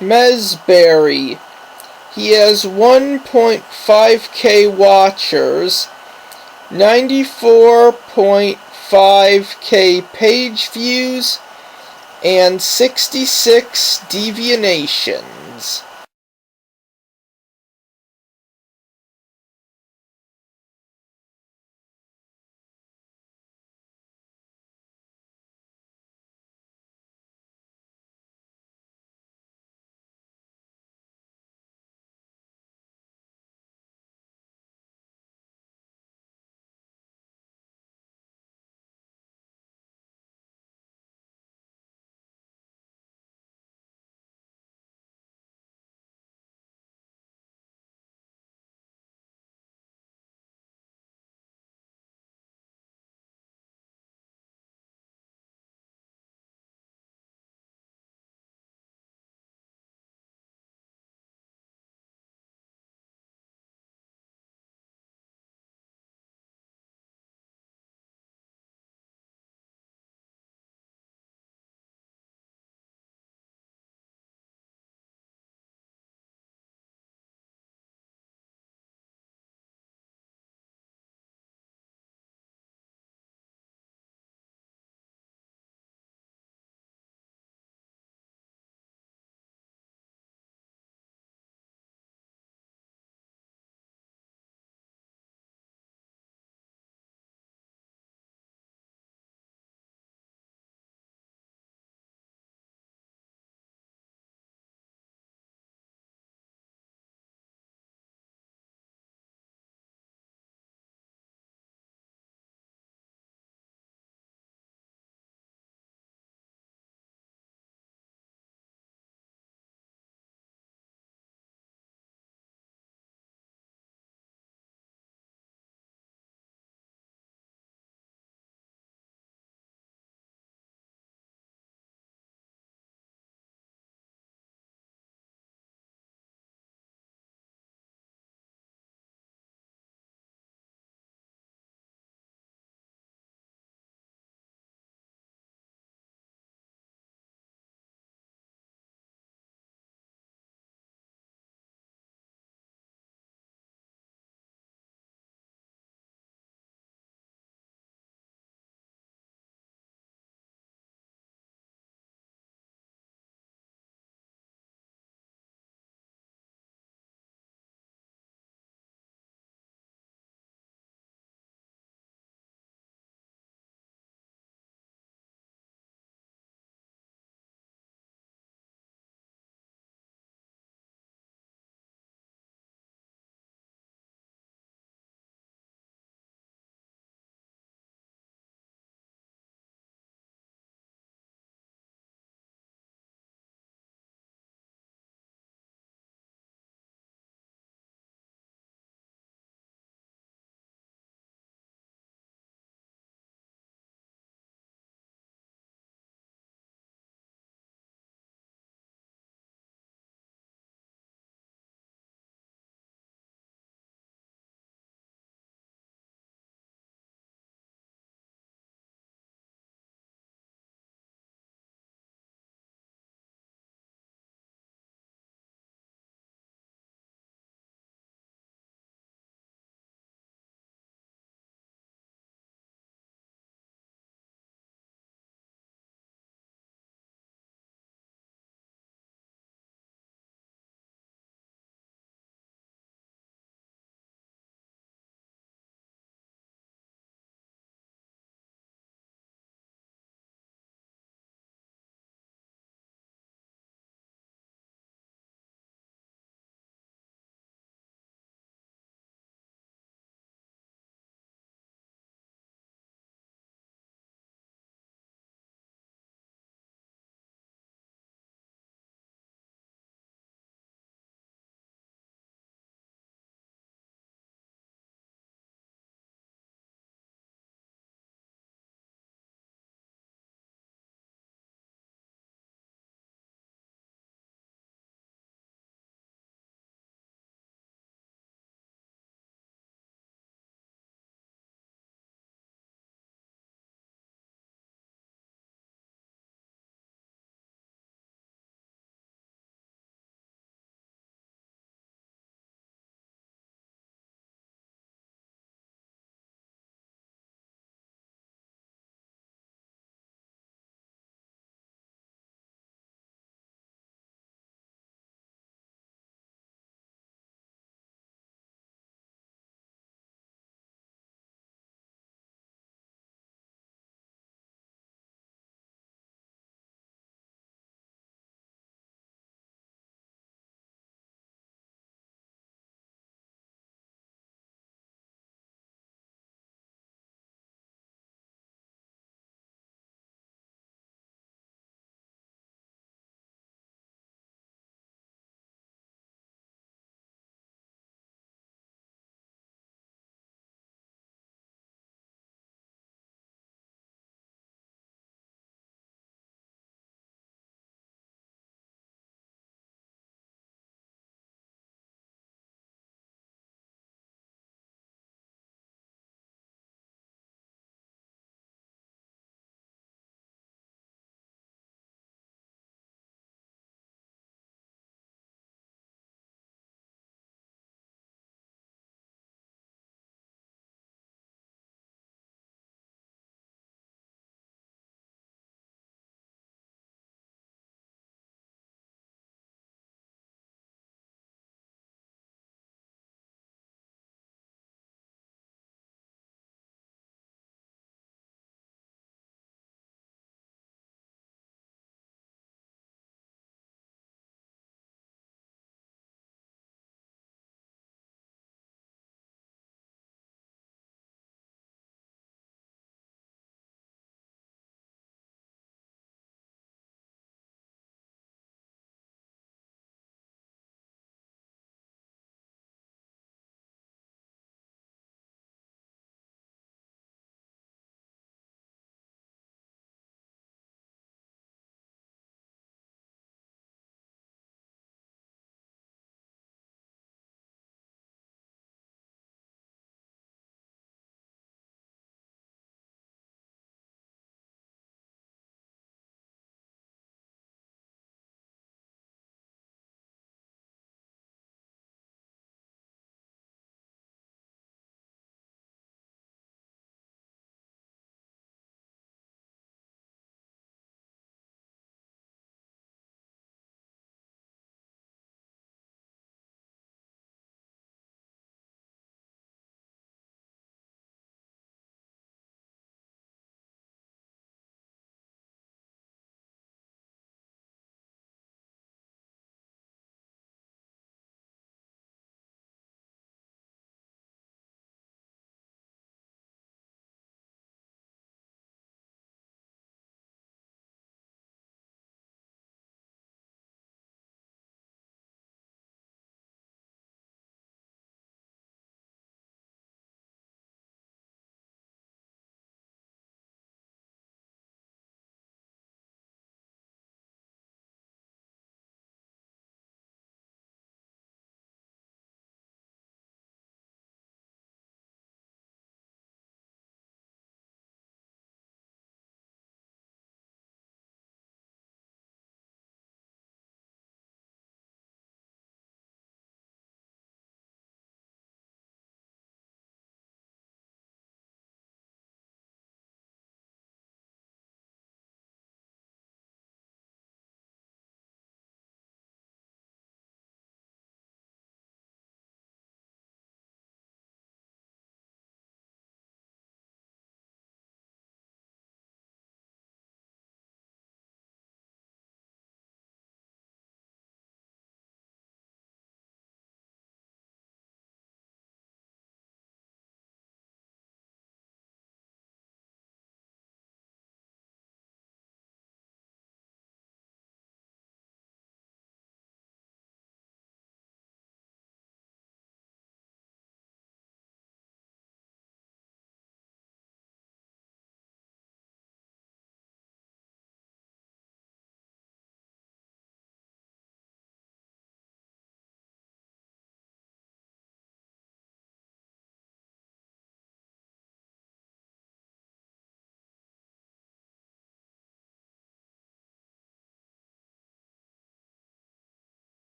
Mesberry. He has 1.5k watchers, 94.5k page views, and 66 deviations.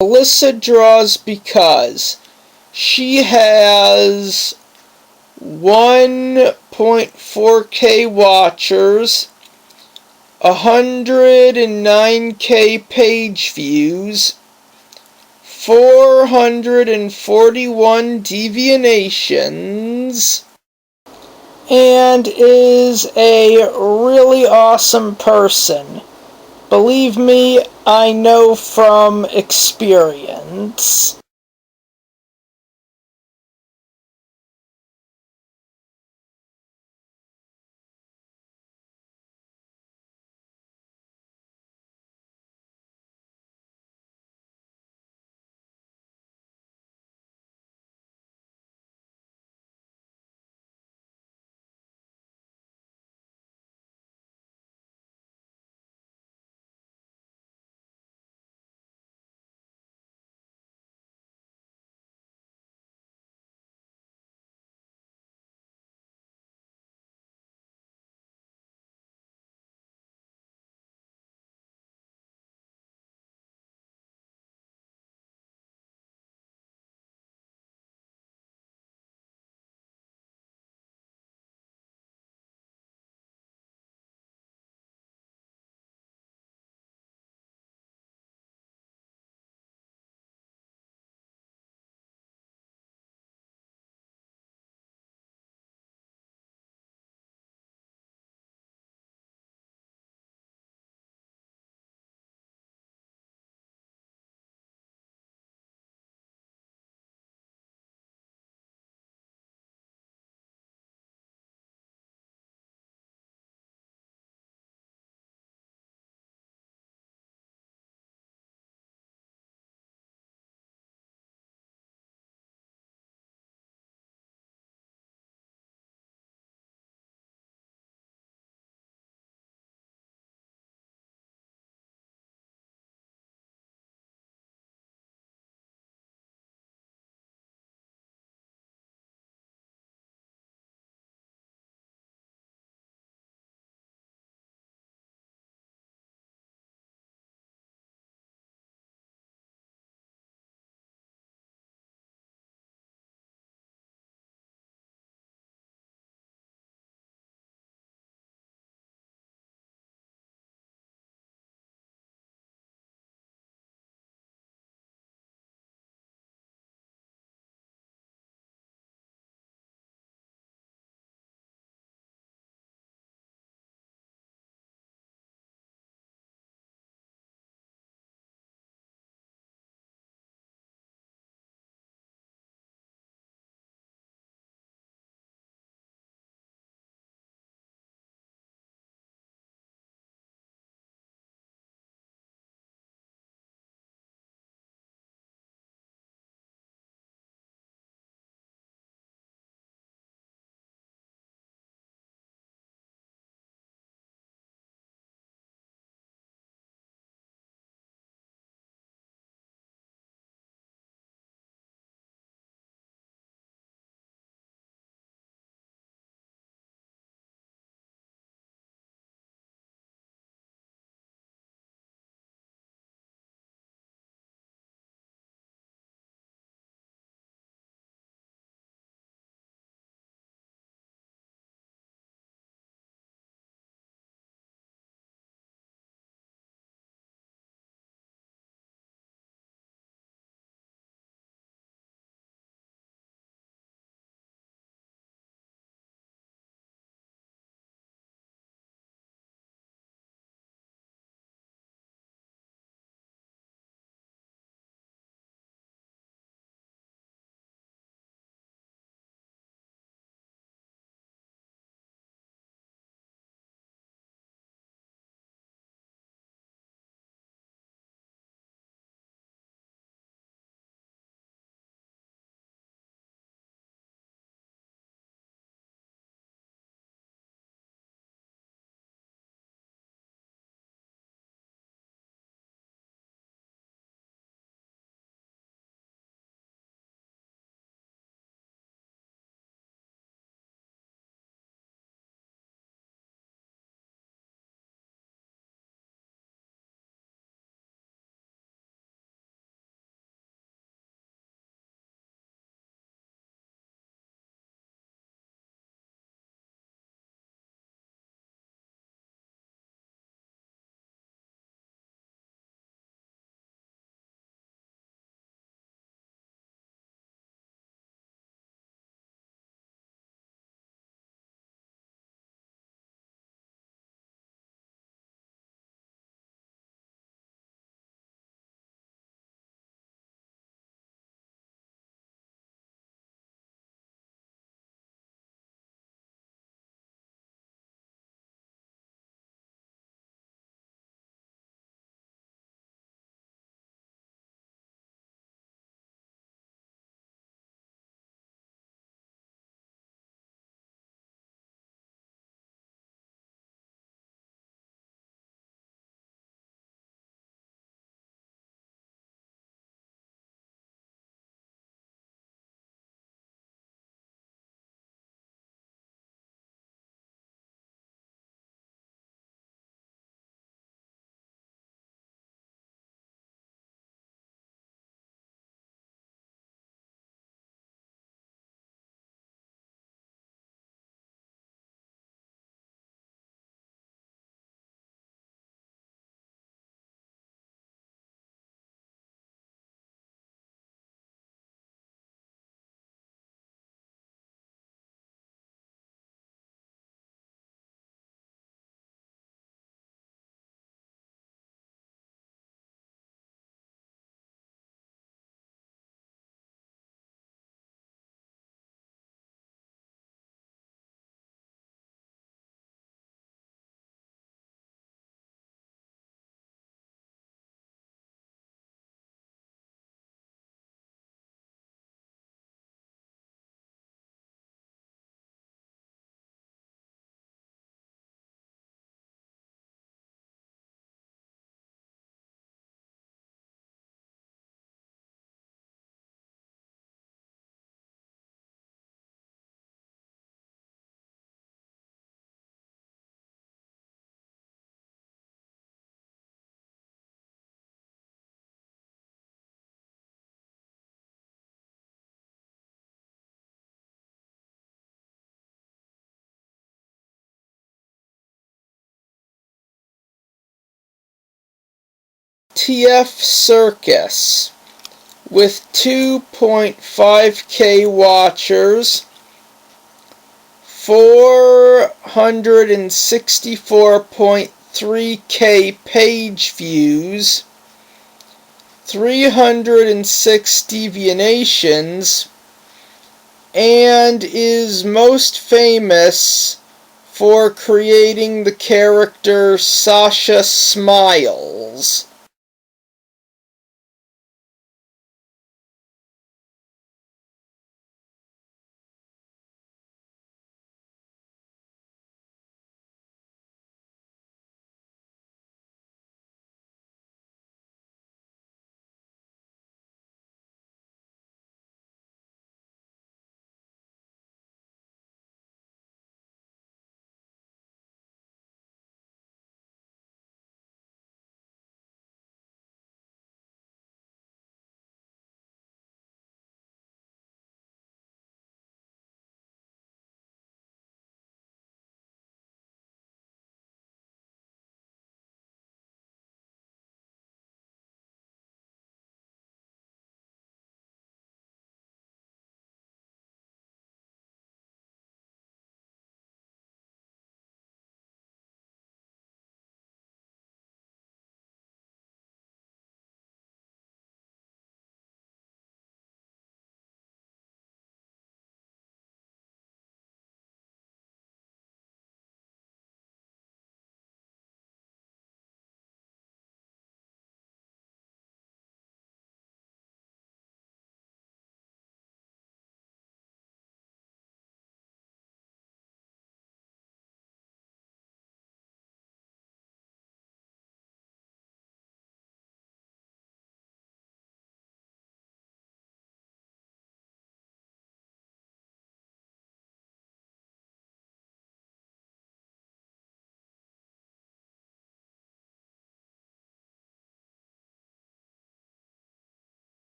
Alyssa draws because she has 1.4K watchers, 109K page views, 441 devianations, and is a really awesome person. Believe me, I know from experience. TF Circus with 2.5k watchers, 464.3k page views, 306 deviations, and is most famous for creating the character Sasha Smiles.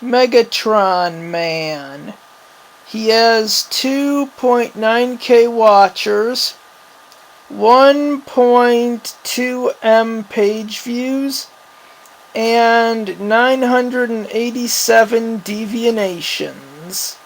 Megatron Man. He has 2.9k watchers, 1.2 M page views, and 987 deviations.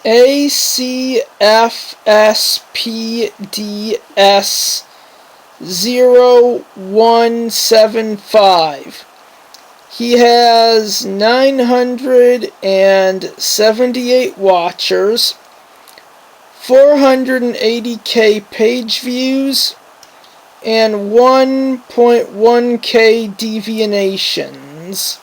ACFSPDS 0175. He has 978 watchers, 480k page views, and 1.1k deviations.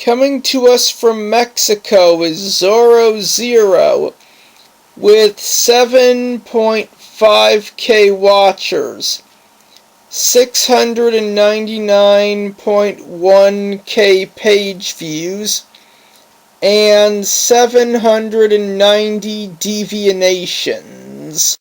Coming to us from Mexico is Zoro Zero with 7.5k watchers, 699.1k page views, and 790 deviations.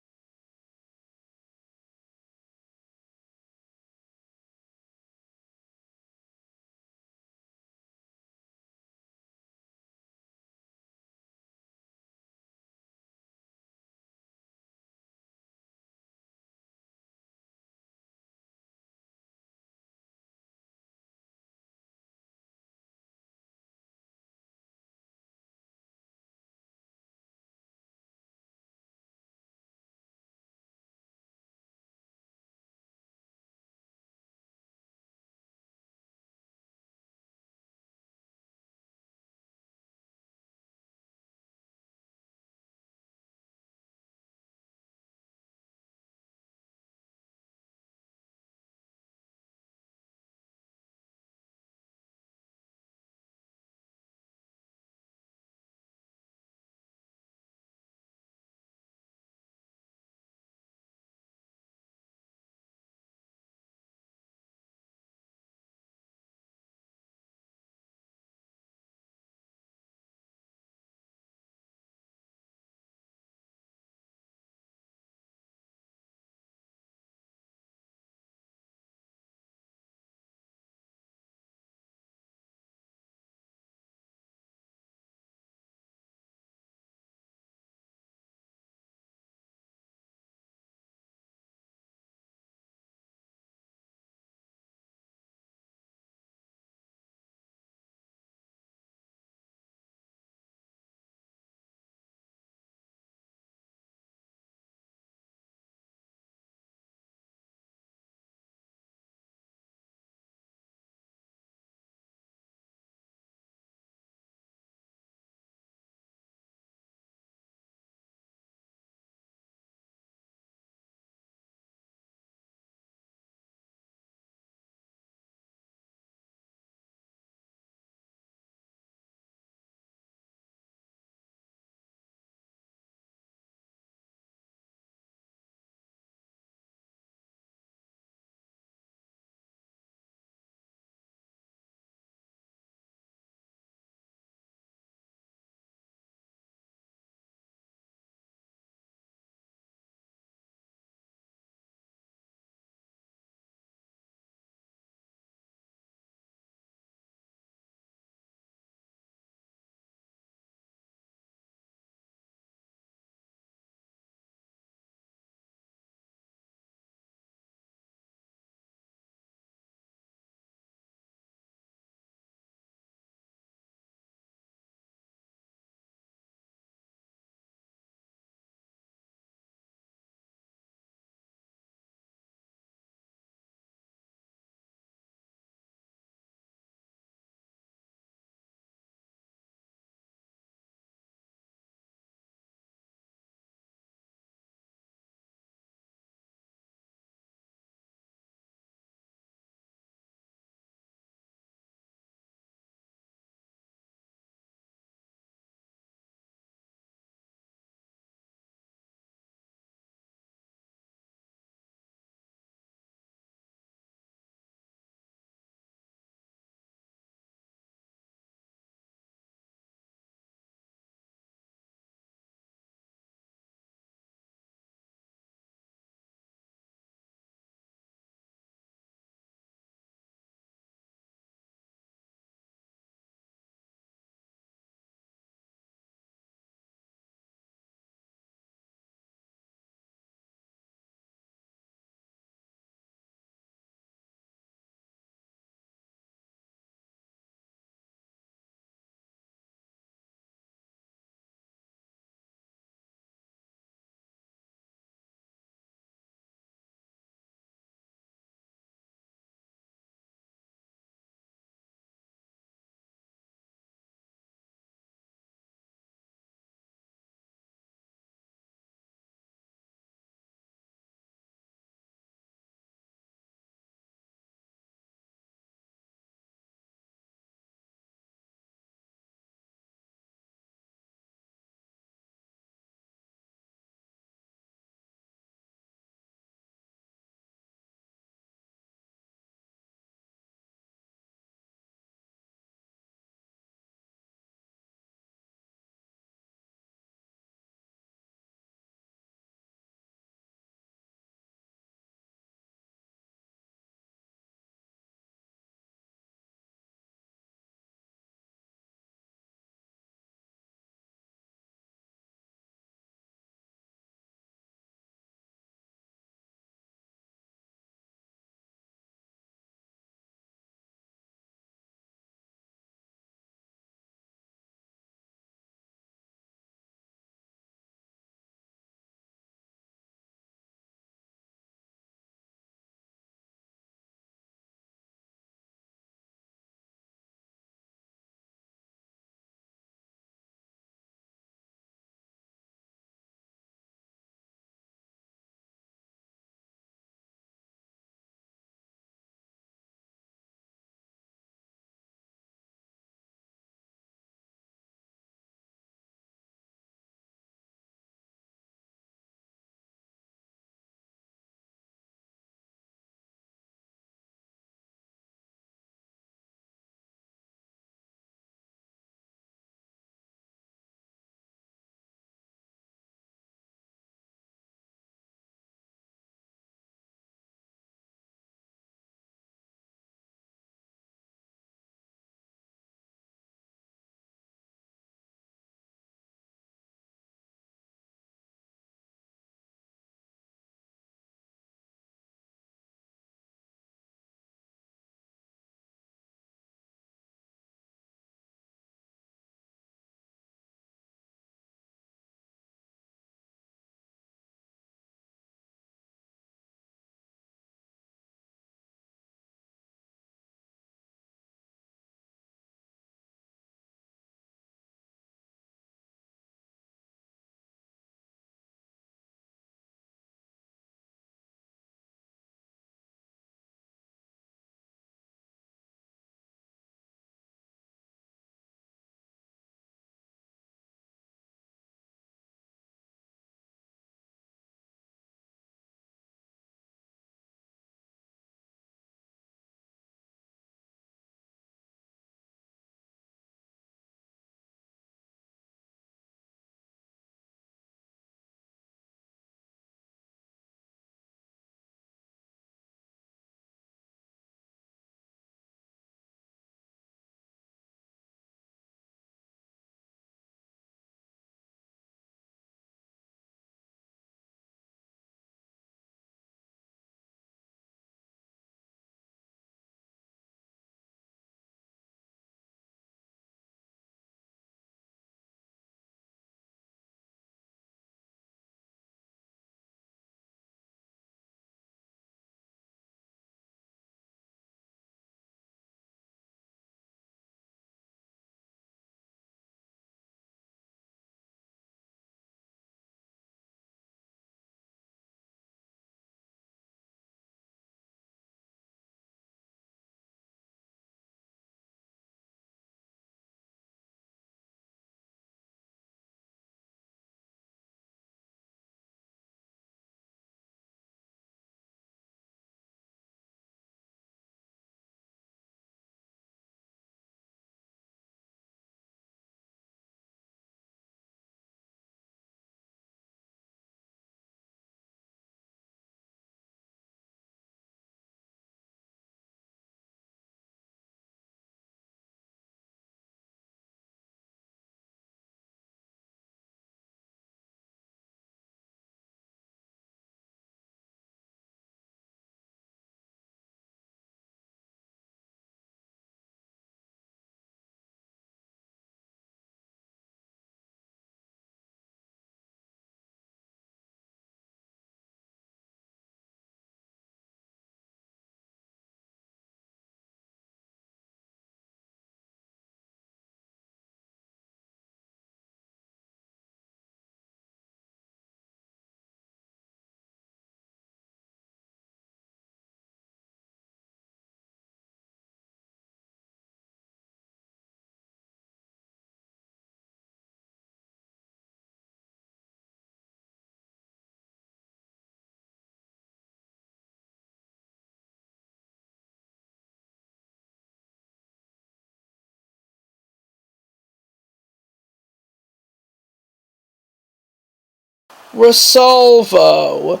Rosalvo.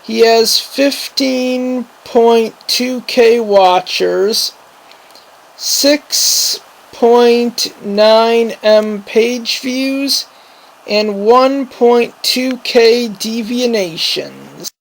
He has 15.2k watchers, 6.9m page views, and 1.2k deviations.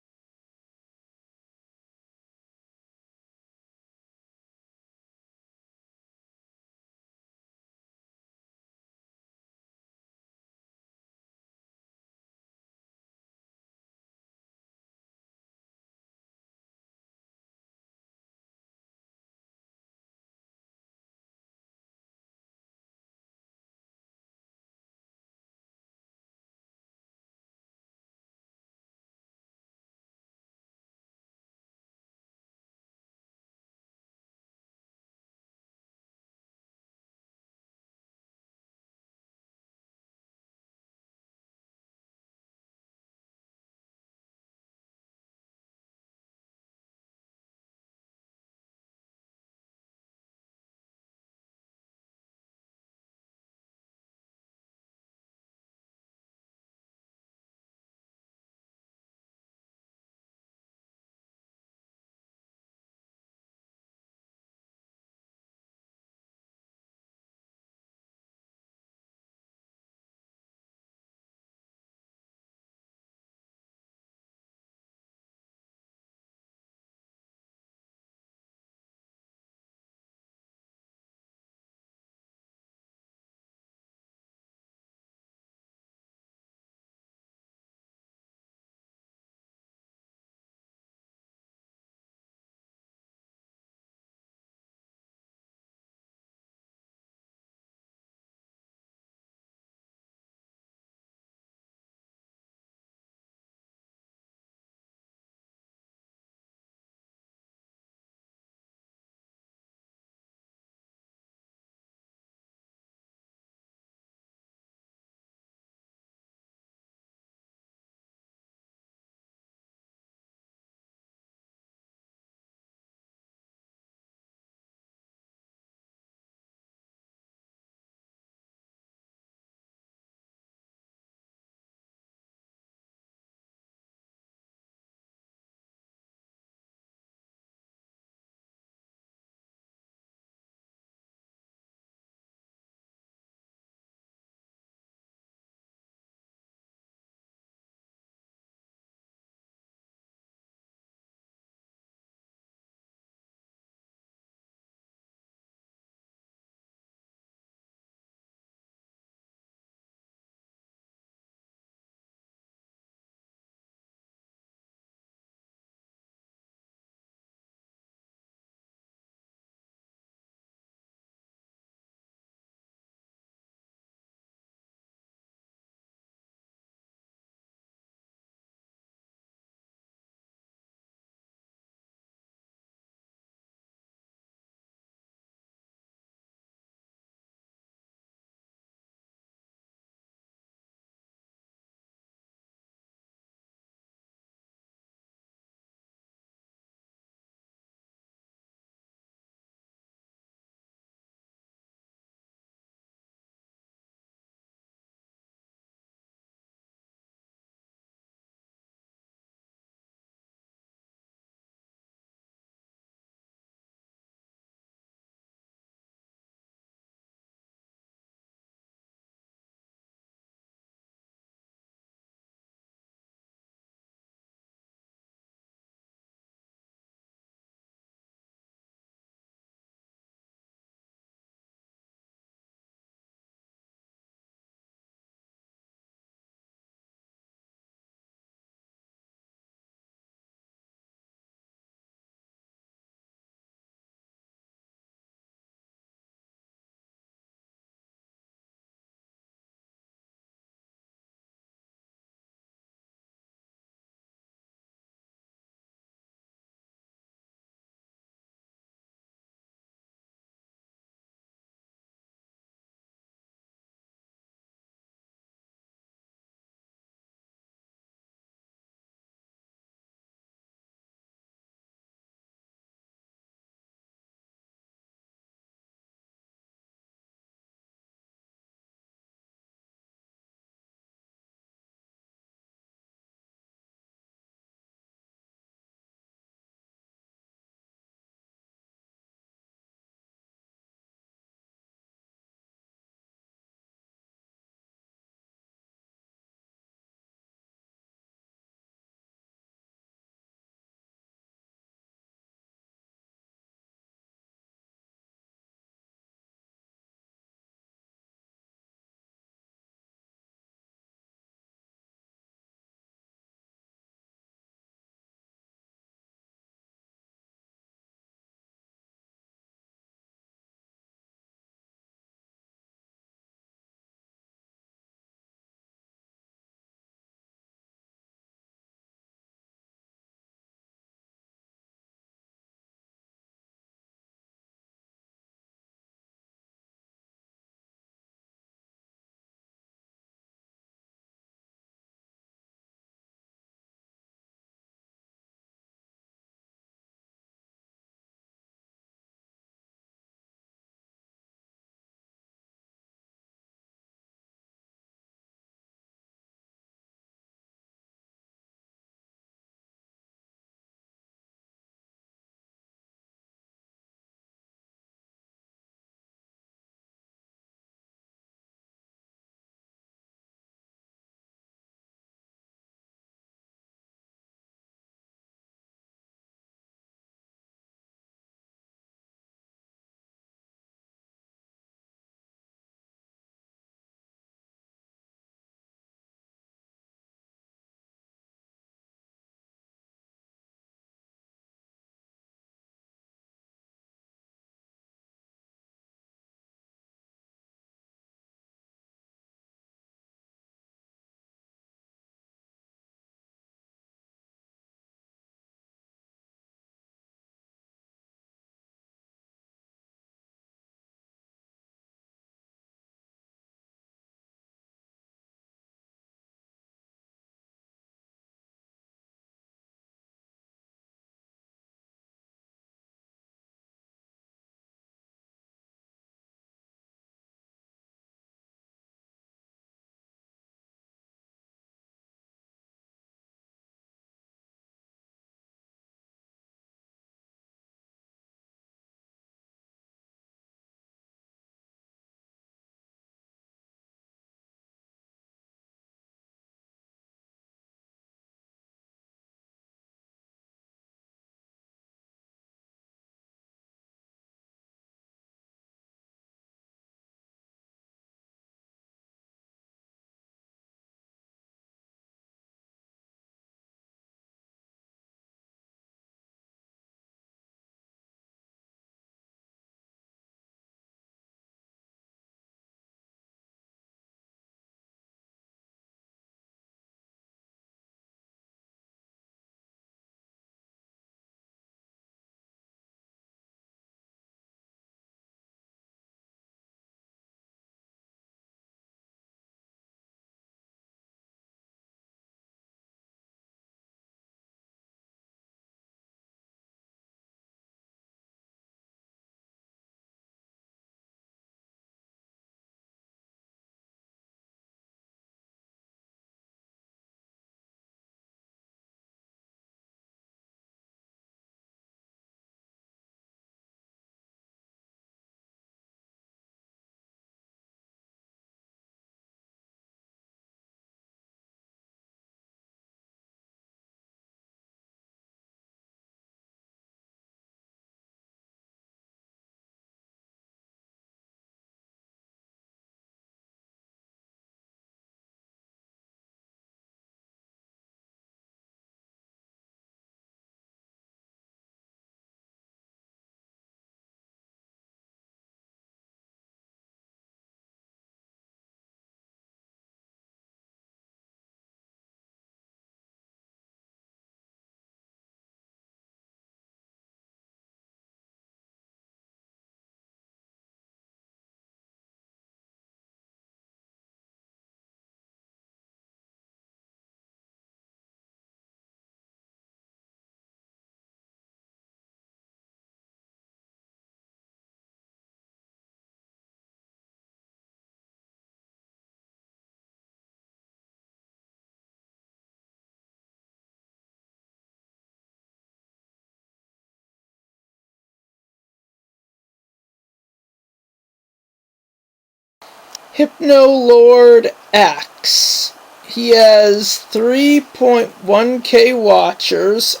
Hypnoloord X. He has 3.1k watchers,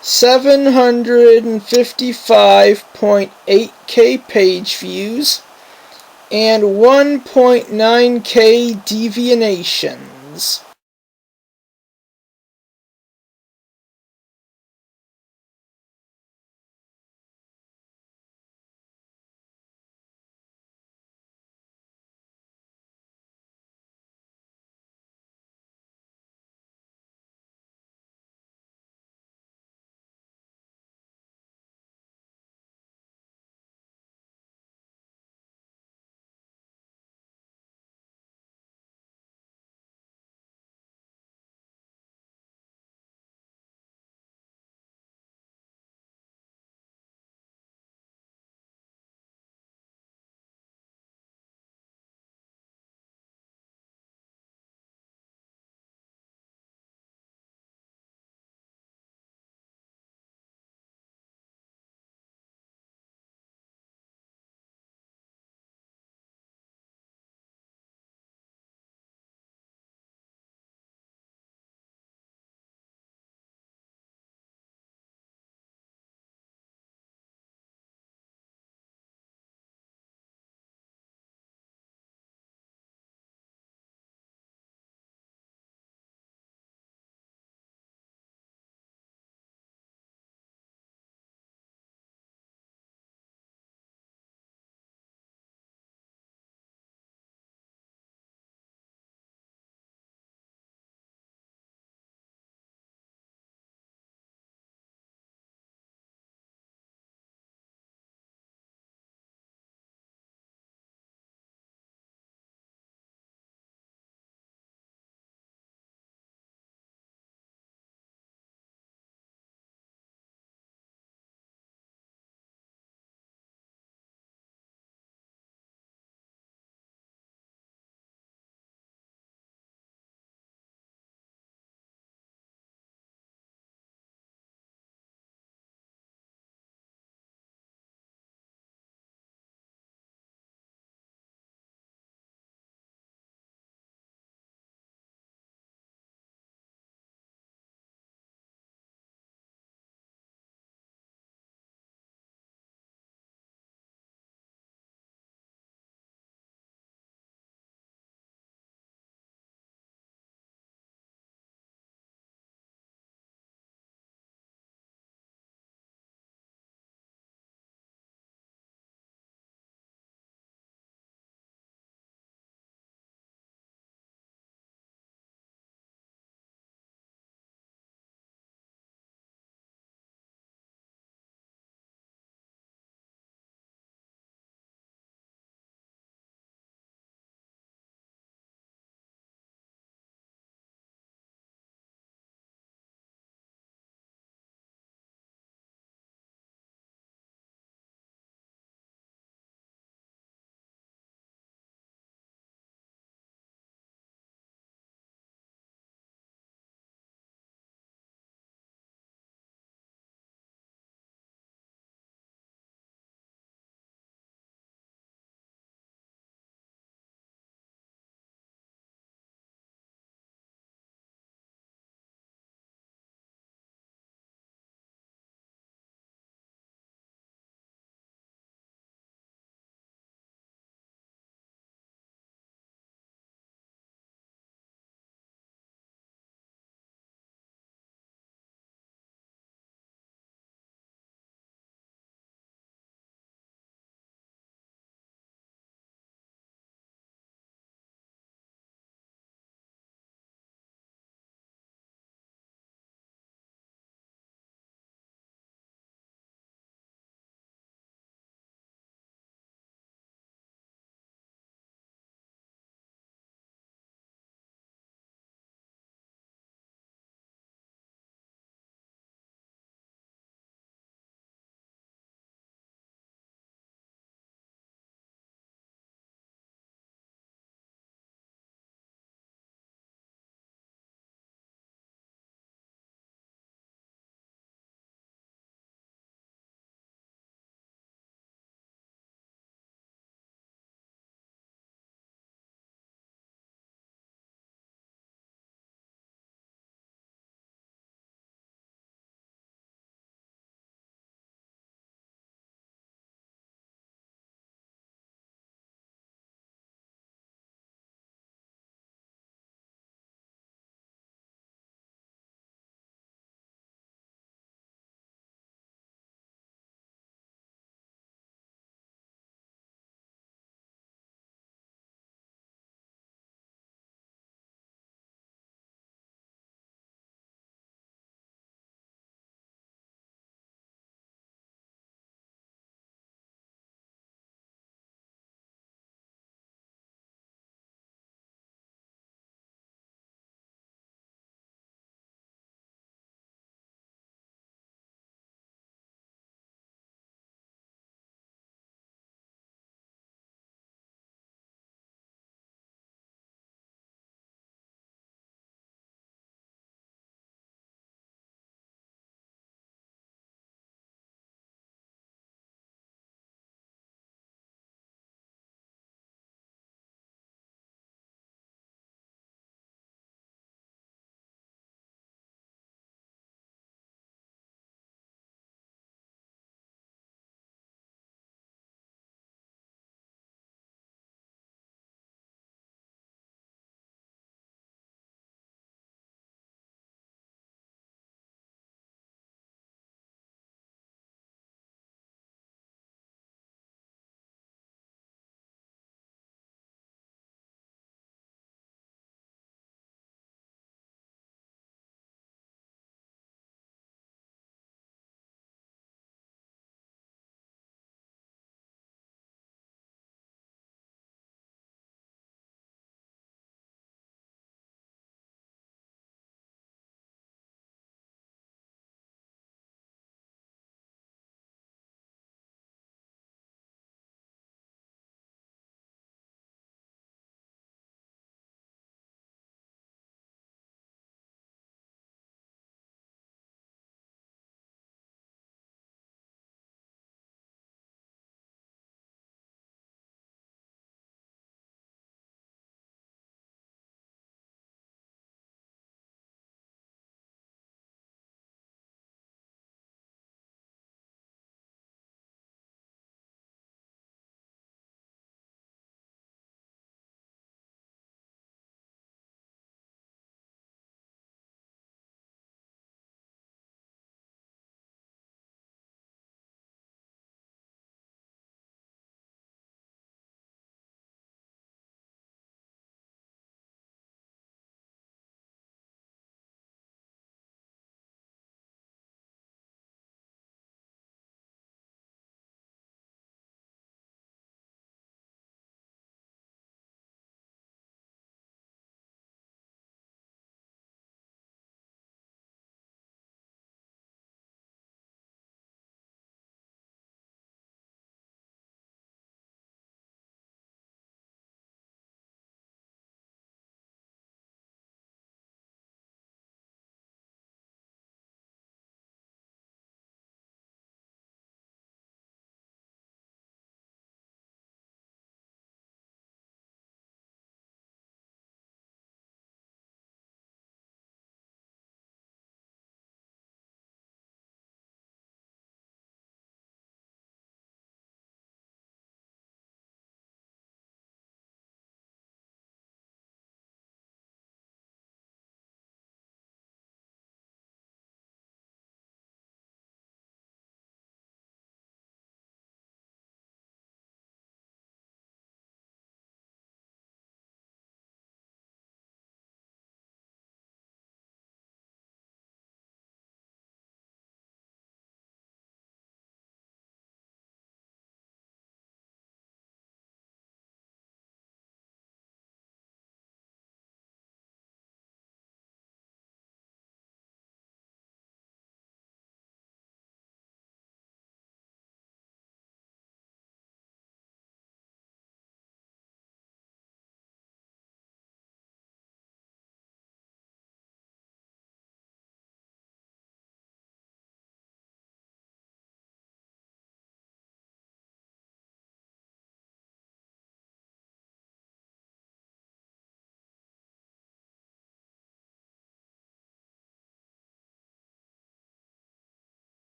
755.8k page views, and 1.9k deviations.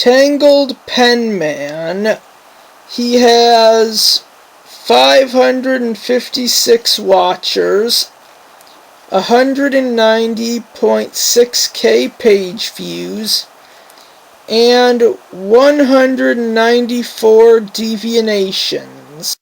Tangled Penman, he has 556 watchers, 190.6k page views, and 194 deviations.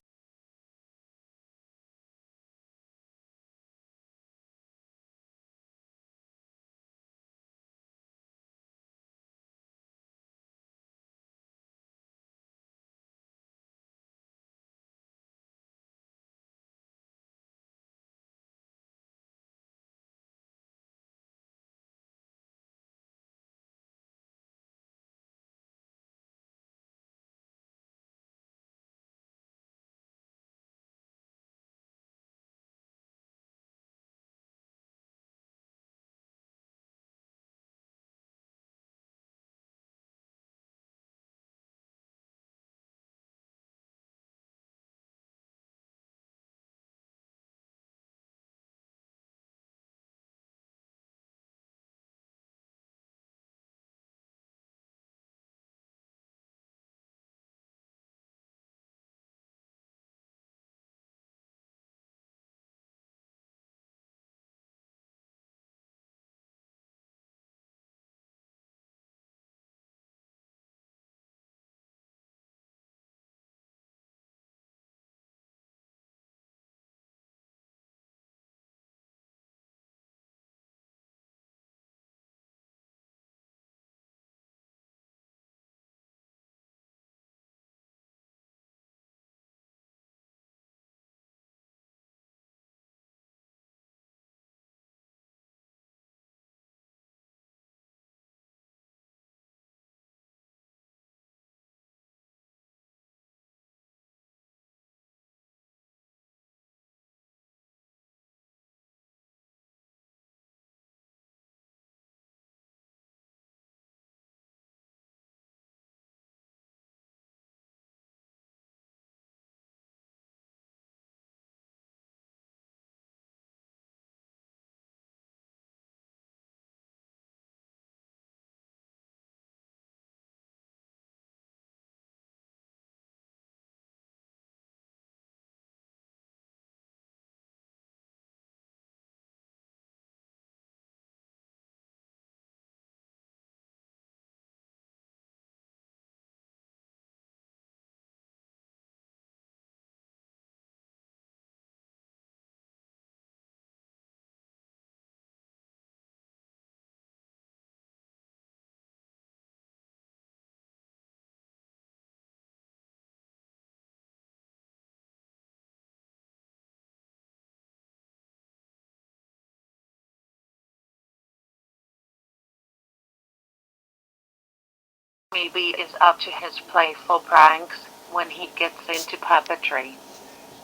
Maybe is up to his playful pranks when he gets into puppetry.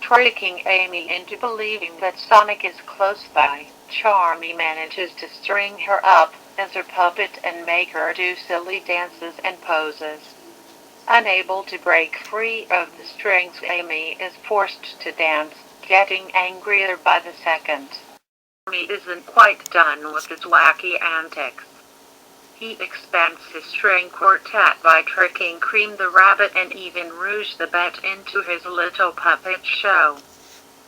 Tricking Amy into believing that Sonic is close by, Charmy manages to string her up as her puppet and make her do silly dances and poses. Unable to break free of the strings, Amy is forced to dance, getting angrier by the second. Charmy isn't quite done with his wacky antics. He expands his string quartet by tricking Cream the Rabbit and even Rouge the Bat into his little puppet show.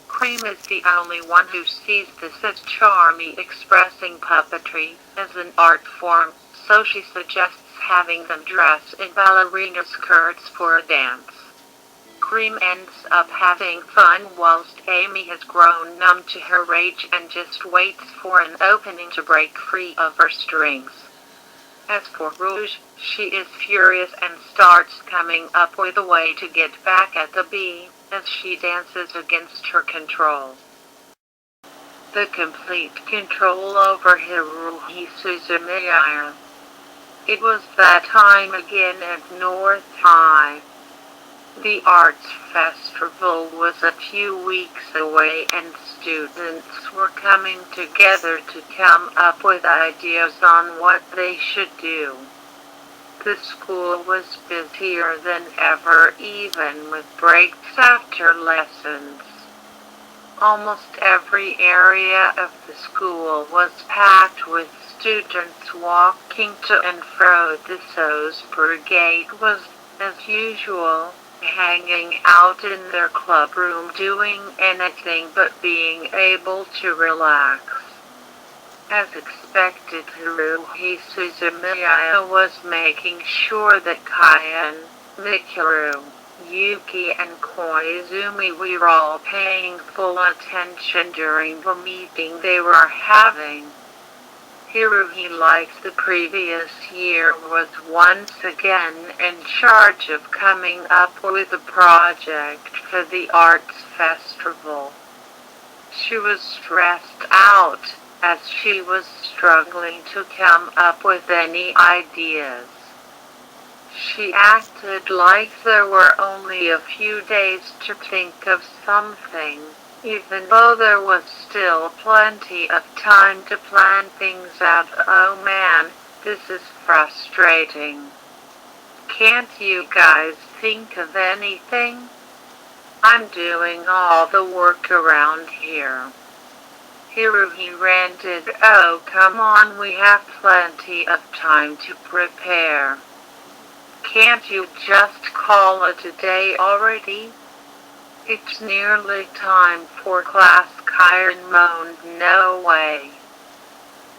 Cream is the only one who sees this as Charmy expressing puppetry as an art form, so she suggests having them dress in ballerina skirts for a dance. Cream ends up having fun whilst Amy has grown numb to her rage and just waits for an opening to break free of her strings. As for Rouge, she is furious and starts coming up with a way to get back at the bee, as she dances against her control. The complete control over Hiruhi Suzumiya. It was that time again at North High. The Arts Festival was a few weeks away and students were coming together to come up with ideas on what they should do. The school was busier than ever, even with breaks after lessons. Almost every area of the school was packed with students walking to and fro. The SOS Brigade was, as usual, hanging out in their club room doing anything but being able to relax. As expected, Haruhi Suzumiya was making sure that Kyan, Mikuru, Yuki and Koizumi were all paying full attention during the meeting they were having. Haruhi, like the previous year, was once again in charge of coming up with a project for the arts festival. She was stressed out, as she was struggling to come up with any ideas. She acted like there were only a few days to think of something, even though there was still plenty of time to plan things out. Oh man, this is frustrating. Can't you guys think of anything? I'm doing all the work around here. Haruhi ranted. Oh come on, we have plenty of time to prepare. Can't you just call it a day already? It's nearly time for class, Kyan moaned. No way.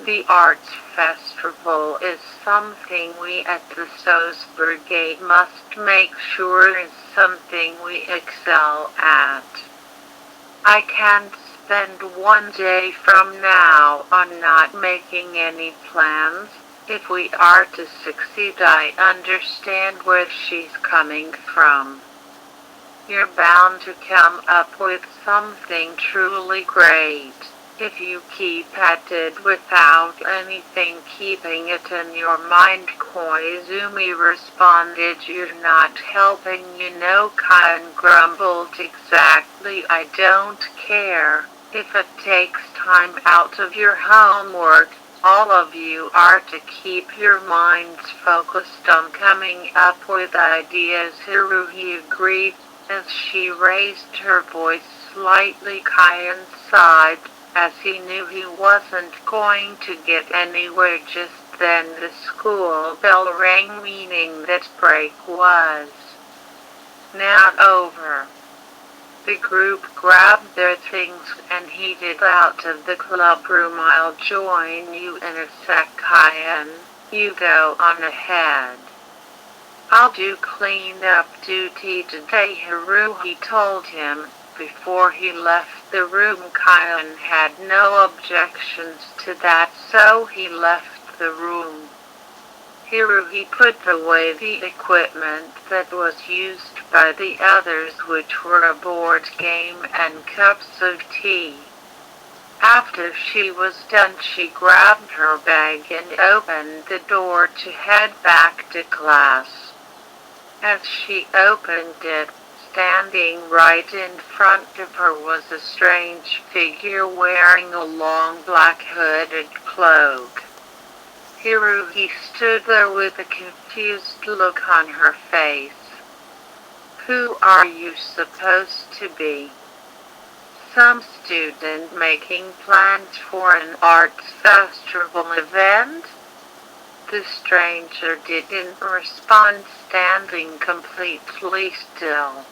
The arts festival is something we at the SOS Brigade must make sure is something we excel at. I can't spend one day from now on not making any plans. If we are to succeed, I understand where she's coming from. You're bound to come up with something truly great. If you keep at it without anything keeping it in your mind, Koizumi responded. You're not helping, you know. Kyan grumbled. Exactly, I don't care. If it takes time out of your homework, all of you are to keep your minds focused on coming up with ideas. Haruhi agreed. As she raised her voice slightly, Kyan sighed, as he knew he wasn't going to get anywhere. Just then the school bell rang, meaning that break was now over. The group grabbed their things and headed out of the club room. I'll join you in a sec, Kyan. You go on ahead. I'll do clean-up duty today, Haruhi told him. Before he left the room, Kyan had no objections to that, so he left the room. Haruhi put away the equipment that was used by the others, which were a board game and cups of tea. After she was done, she grabbed her bag and opened the door to head back to class. As she opened it, standing right in front of her was a strange figure wearing a long black hooded cloak. Haruhi stood there with a confused look on her face. Who are you supposed to be? Some student making plans for an arts festival event? The stranger didn't respond, standing completely still.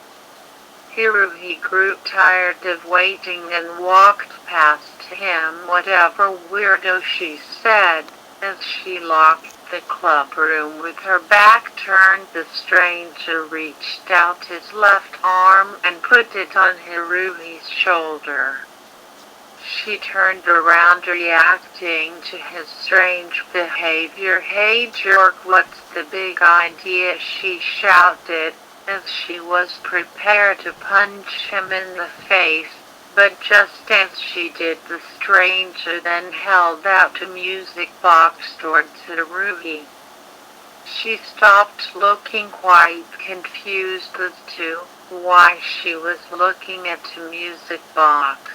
Haruhi grew tired of waiting and walked past him. Whatever, weirdo, she said, as she locked the club room with her back turned. The stranger reached out his left arm and put it on Haruhi's shoulder. She turned around, reacting to his strange behavior. Hey jerk, what's the big idea? She shouted, as she was prepared to punch him in the face. But just as she did, the stranger then held out a music box towards Haruhi. She stopped, looking quite confused as to why she was looking at the music box.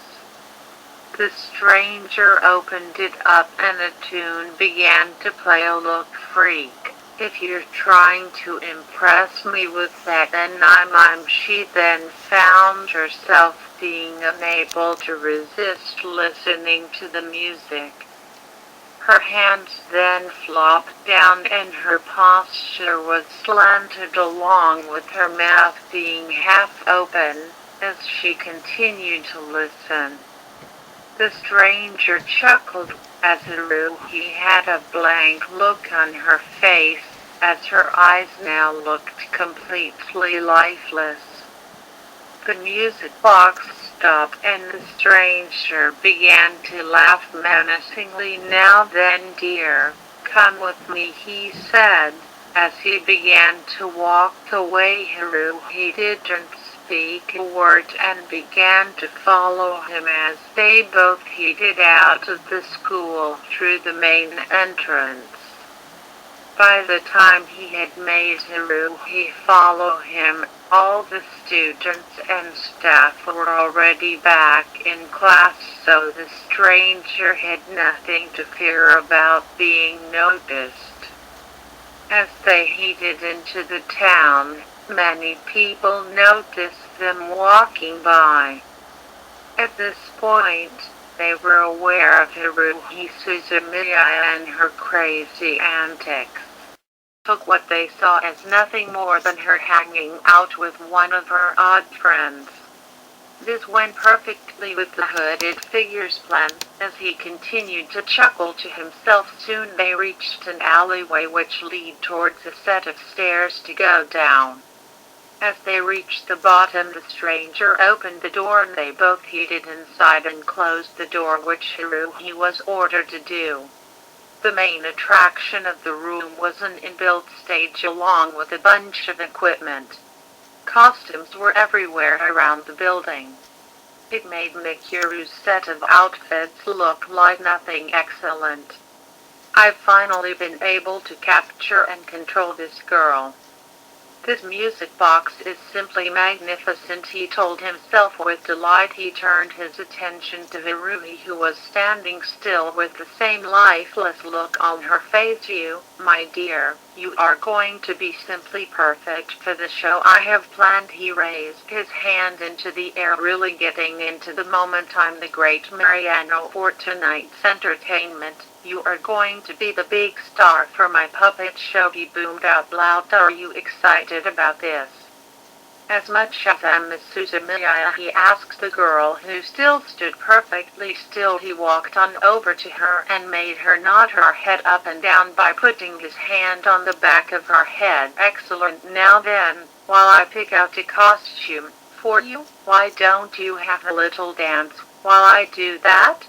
The stranger opened it up and a tune began to play. Oh look, freak, If you're trying to impress me with that, then I'm she then found herself being unable to resist listening to the music. Her hands then flopped down and her posture was slanted along with her mouth being half open as she continued to listen. The stranger chuckled as Haruhi had a blank look on her face, as her eyes now looked completely lifeless. The music box stopped and the stranger began to laugh menacingly. Now then, dear, come with me, he said, as he began to walk away. Haruhi didn't speak a word and began to follow him as they both headed out of the school through the main entrance. By the time he had made Haruhi follow him, all the students and staff were already back in class, so the stranger had nothing to fear about being noticed. As they headed into the town, many people noticed them walking by. At this point, they were aware of Haruhi Suzumiya and her crazy antics. Took what they saw as nothing more than her hanging out with one of her odd friends. This went perfectly with the hooded figure's plan, as he continued to chuckle to himself. Soon they reached an alleyway which led towards a set of stairs to go down. As they reached the bottom, the stranger opened the door and they both headed inside and closed the door, which Haruhi was ordered to do. The main attraction of the room was an inbuilt stage along with a bunch of equipment. Costumes were everywhere around the building. It made Mikuru's set of outfits look like nothing excellent. I've finally been able to capture and control this girl. This music box is simply magnificent, he told himself with delight. He turned his attention to Haruhi, who was standing still with the same lifeless look on her face. You, my dear, you are going to be simply perfect for the show I have planned. He raised his hand into the air, really getting into the moment. I'm the great Mariano for tonight's entertainment. You are going to be the big star for my puppet show, he boomed out loud. Are you excited about this? As much as I'm Miss Suzumiya, he asked the girl, who still stood perfectly still. He walked on over to her and made her nod her head up and down by putting his hand on the back of her head. Excellent. Now then, while I pick out a costume for you, why don't you have a little dance while I do that?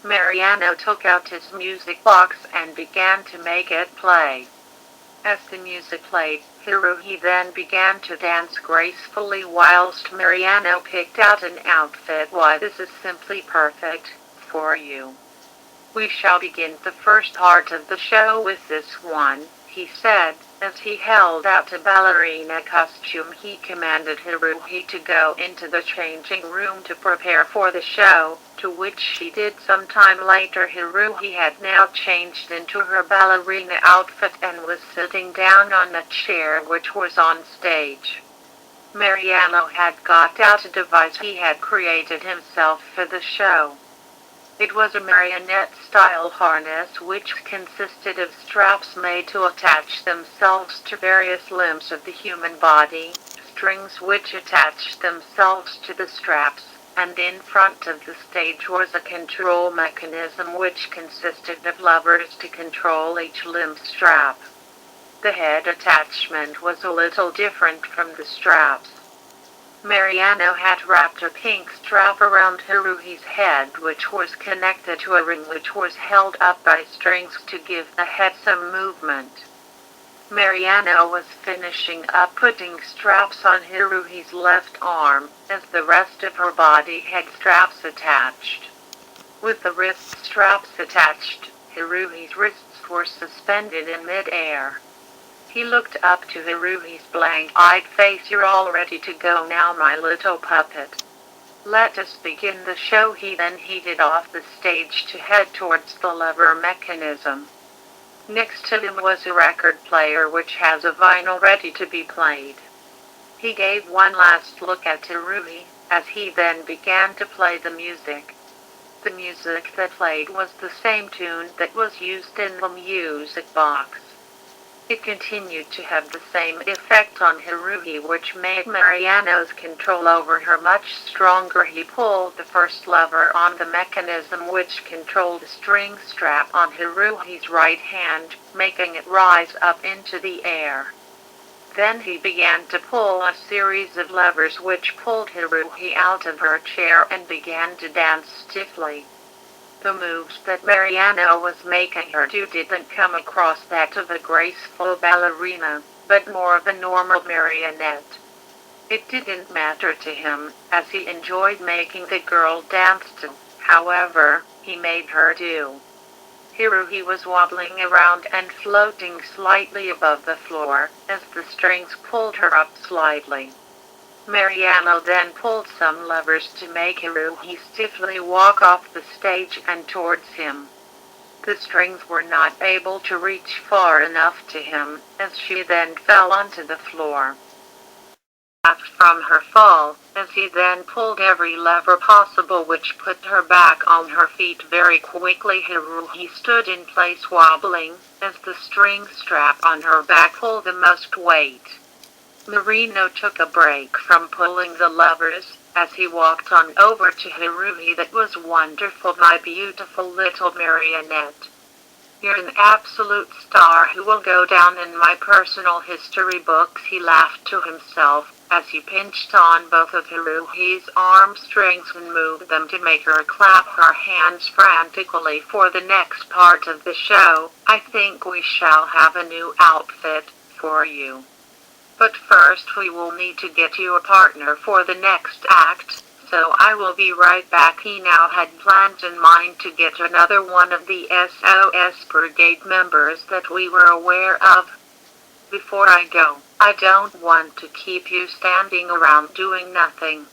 Mariano took out his music box and began to make it play. As the music played, Haruhi then began to dance gracefully whilst Mariano picked out an outfit. Why, this is simply perfect for you. We shall begin the first part of the show with this one, he said, as he held out a ballerina costume. He commanded Haruhi to go into the changing room to prepare for the show, to which she did. Some time later, Haruhi had now changed into her ballerina outfit and was sitting down on a chair which was on stage. Mariano had got out a device he had created himself for the show. It was a marionette-style harness which consisted of straps made to attach themselves to various limbs of the human body, strings which attached themselves to the straps, and in front of the stage was a control mechanism which consisted of levers to control each limb strap. The head attachment was a little different from the straps. Mariano had wrapped a pink strap around Haruhi's head, which was connected to a ring which was held up by strings to give the head some movement. Mariano was finishing up putting straps on Haruhi's left arm, as the rest of her body had straps attached. With the wrist straps attached, Haruhi's wrists were suspended in mid-air. He looked up to Haruhi's blank-eyed face. You're all ready to go now, my little puppet. Let us begin the show. He then headed off the stage to head towards the lever mechanism. Next to him was a record player which has a vinyl ready to be played. He gave one last look at Haruhi, as he then began to play the music. The music that played was the same tune that was used in the music box. It continued to have the same effect on Haruhi, which made Mariano's control over her much stronger. He pulled the first lever on the mechanism which controlled the string strap on Haruhi's right hand, making it rise up into the air. Then he began to pull a series of levers which pulled Haruhi out of her chair and began to dance stiffly. The moves that Mariano was making her do didn't come across that of a graceful ballerina, but more of a normal marionette. It didn't matter to him, as he enjoyed making the girl dance to, however, he made her do. Haruhi was wobbling around and floating slightly above the floor, as the strings pulled her up slightly. Mariano then pulled some levers to make Haruhi stiffly walk off the stage and towards him. The strings were not able to reach far enough to him, as she then fell onto the floor. Laughed from her fall, as he then pulled every lever possible which put her back on her feet very quickly. Haruhi stood in place wobbling, as the string strap on her back pulled the most weight. Marino took a break from pulling the levers, as he walked on over to Haruhi. That was wonderful, my beautiful little marionette. You're an absolute star who will go down in my personal history books, he laughed to himself, as he pinched on both of Haruhi's arm strings and moved them to make her clap her hands frantically. For the next part of the show, I think we shall have a new outfit for you. But first we will need to get you a partner for the next act, so I will be right back. He now had planned in mind to get another one of the SOS Brigade members that we were aware of. Before I go, I don't want to keep you standing around doing nothing.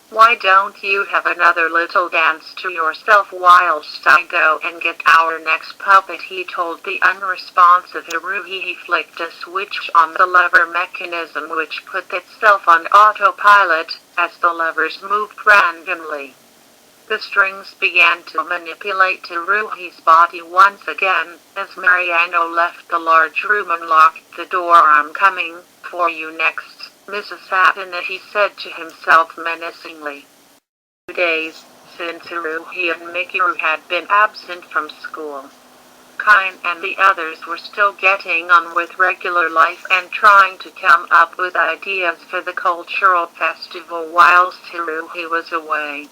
Why don't you have another little dance to yourself whilst I go and get our next puppet, he told the unresponsive Haruhi. He flicked a switch on the lever mechanism which put itself on autopilot, as the levers moved randomly. The strings began to manipulate Haruhi's body once again, as Mariano left the large room and locked the door. I'm coming for you next, Mrs. Satina, he said to himself menacingly. 2 days since Haruhi and Mikiru had been absent from school. Kain and the others were still getting on with regular life and trying to come up with ideas for the cultural festival whilst Haruhi was away.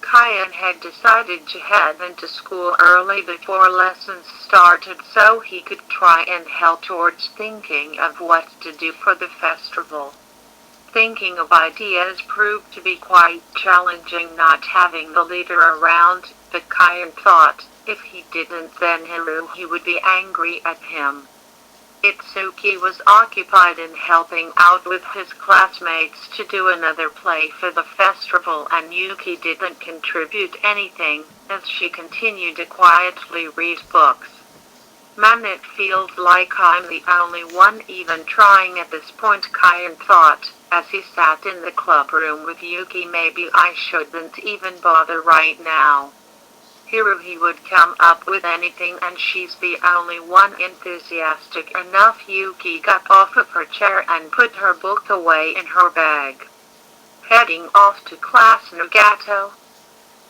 Kain had decided to head into school early before lessons started so he could try and help towards thinking of what to do for the festival. Thinking of ideas proved to be quite challenging, not having the leader around, but Kain thought, if he didn't then Haruhi would be angry at him. Itsuki was occupied in helping out with his classmates to do another play for the festival, and Yuki didn't contribute anything, as she continued to quietly read books. Man, it feels like I'm the only one even trying at this point, Kain thought, as he sat in the club room with Yuki. Maybe I shouldn't even bother right now. Haruhi would come up with anything, and she's the only one enthusiastic enough. Yuki got off of her chair and put her book away in her bag. Heading off to class, Nagato?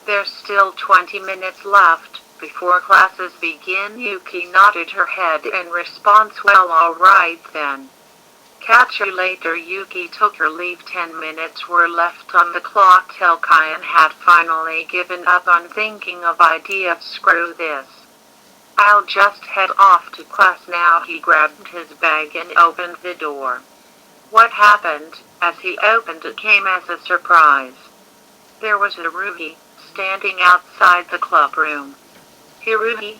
There's still 20 minutes left before classes begin. Yuki nodded her head in response. Well, all right then. Catch you later. Yuki took her leave. 10 minutes were left on the clock till Kain had finally given up on thinking of ideas. Screw this. I'll just head off to class now. He grabbed his bag and opened the door. What happened? As he opened it came as a surprise. There was Haruhi, standing outside the club room. Haruhi?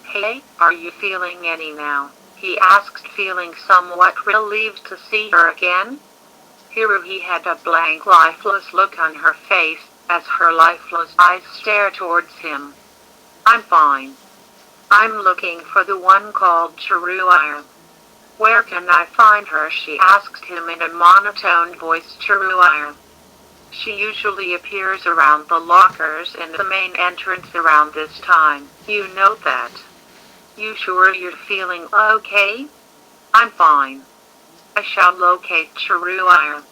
Hey, are you feeling any now? He asked, feeling somewhat relieved to see her again. Haruhi had a blank, lifeless look on her face, as her lifeless eyes stared towards him. I'm fine. I'm looking for the one called Chiruaya. Where can I find her? She asked him in a monotone voice. Chiruaya. She usually appears around the lockers in the main entrance around this time. You know that. You sure you're feeling okay? I'm fine. I shall locate Chiruaya.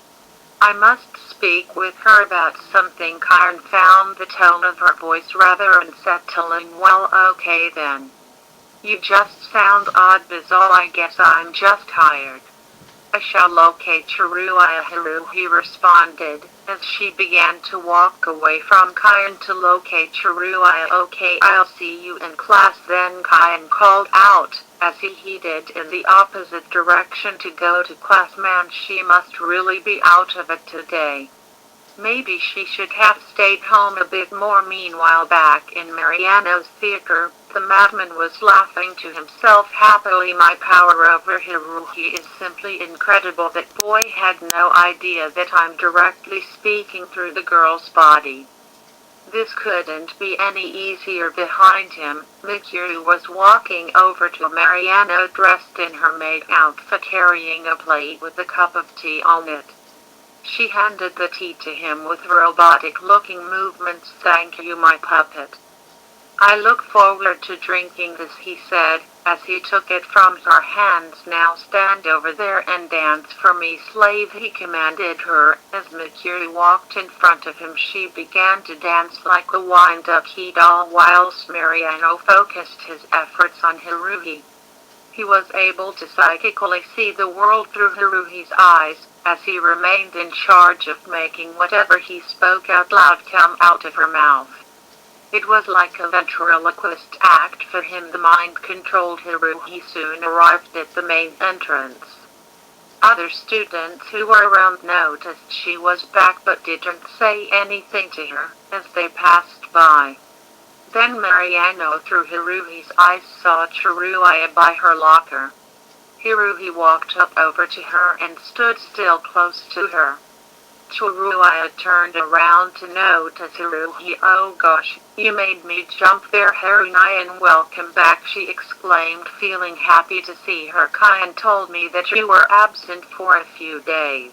I must speak with her about something. Karen found the tone of her voice rather unsettling. Well, okay then. You just sound odd, bizarre. I guess I'm just tired. I shall locate Chiruaya. Haruhi responded, as she began to walk away from Kyan to locate Chiruaya. Okay, I'll see you in class then, Kyan called out, as he headed in the opposite direction to go to class. Man, she must really be out of it today. Maybe she should have stayed home a bit more. Meanwhile, back in Mariano's theater, the madman was laughing to himself happily. My power over Haruhi is simply incredible. That boy had no idea that I'm directly speaking through the girl's body. This couldn't be any easier. Behind him, Mikuru was walking over to Mariano dressed in her maid outfit, carrying a plate with a cup of tea on it. She handed the tea to him with robotic-looking movements. Thank you, my puppet. I look forward to drinking this, he said, as he took it from her hands. Now stand over there and dance for me, slave, he commanded her. As Mikuru walked in front of him, she began to dance like a wind-up doll whilst Mariano focused his efforts on Haruhi. He was able to psychically see the world through Haruhi's eyes, as he remained in charge of making whatever he spoke out loud come out of her mouth. It was like a ventriloquist act for him. The mind-controlled Haruhi soon arrived at the main entrance. Other students who were around noticed she was back but didn't say anything to her as they passed by. Then Mariano, through Haruhi's eyes, saw Chiruaya by her locker. Haruhi walked up over to her and stood still close to her. Chiruaya turned around to notice Haruhi. Oh gosh, you made me jump there, Haruhi, welcome back, she exclaimed, feeling happy to see her. Kyan told me that you were absent for a few days.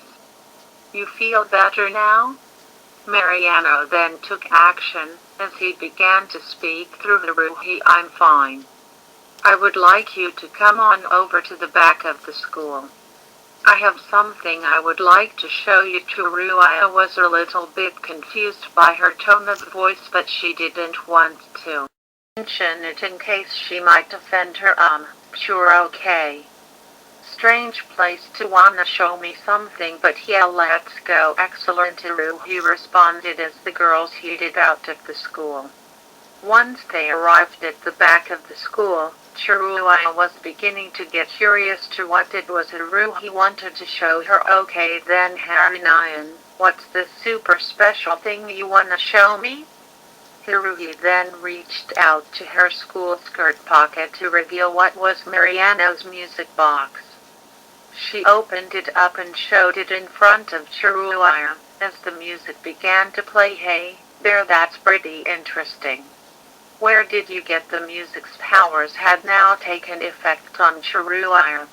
You feel better now? Mariano then took action, as he began to speak through Haruhi. I'm fine. I would like you to come on over to the back of the school. I have something I would like to show you. Chiruaya was a little bit confused by her tone of voice, but she didn't want to mention it in case she might offend her. Sure, okay. Strange place to wanna show me something, but yeah, let's go. Excellent, Haruhi responded as the girls headed out of the school. Once they arrived at the back of the school, Chiruaya was beginning to get curious to what it was Haruhi wanted to show her. Okay then, Haruhi, what's this super special thing you wanna show me? Haruhi then reached out to her school skirt pocket to reveal what was Mariano's music box. She opened it up and showed it in front of Chiruaya, as the music began to play. Hey, there, that's pretty interesting. Where did you get the music's powers had now taken effect on Chiruaya.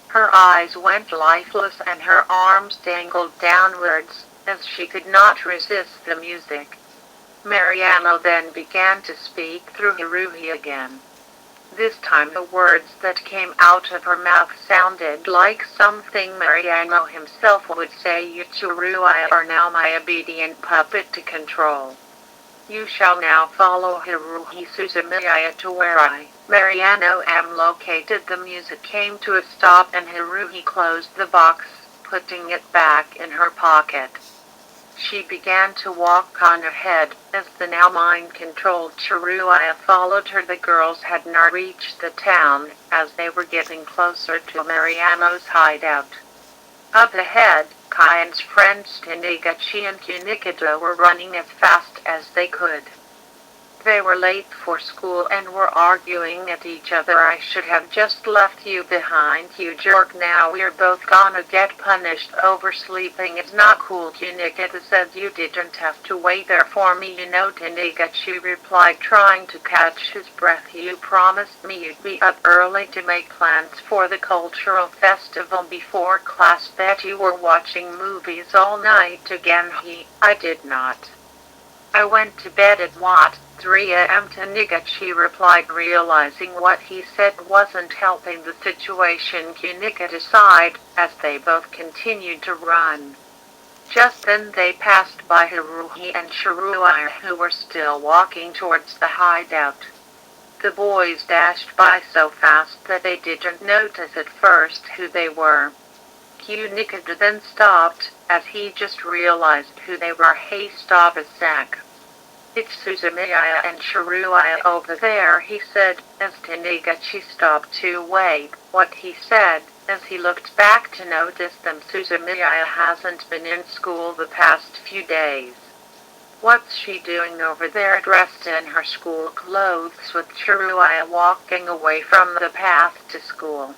Her eyes went lifeless and her arms dangled downwards, as she could not resist the music. Mariano then began to speak through Haruhi again. This time the words that came out of her mouth sounded like something Mariano himself would say. You, Chiruaya, are now my obedient puppet to control. You shall now follow Haruhi Suzumiya to where I, Mariano, am located. The music came to a stop and Haruhi closed the box, putting it back in her pocket. She began to walk on ahead, as the now mind-controlled Chiruaya followed her. The girls had now reached the town, as they were getting closer to Mariano's hideout. Up ahead, Kyan's friends Tanigachi and Kunikado were running as fast as they could. They were late for school and were arguing at each other. I should have just left you behind, you jerk. Now we're both gonna get punished. Oversleeping is not cool. Nikita said you didn't have to wait there for me, you know, Taniguchi replied, trying to catch his breath. You promised me you'd be up early to make plans for the cultural festival before class. Bet you were watching movies all night again. I did not. I went to bed at 3 a.m. Taniguchi replied, realizing what he said wasn't helping the situation. Nikita sighed as they both continued to run. Just then they passed by Haruhi and Shiruya, who were still walking towards the hideout. The boys dashed by so fast that they didn't notice at first who they were. Nikita then stopped, as he just realized who they were. Hey, stop a sec. It's Suzumiya and Shiruya over there, he said, as Taniguchi stopped to wait. What he said, as he looked back to notice them. Suzumiya hasn't been in school the past few days. What's she doing over there dressed in her school clothes with Shiruya walking away from the path to school?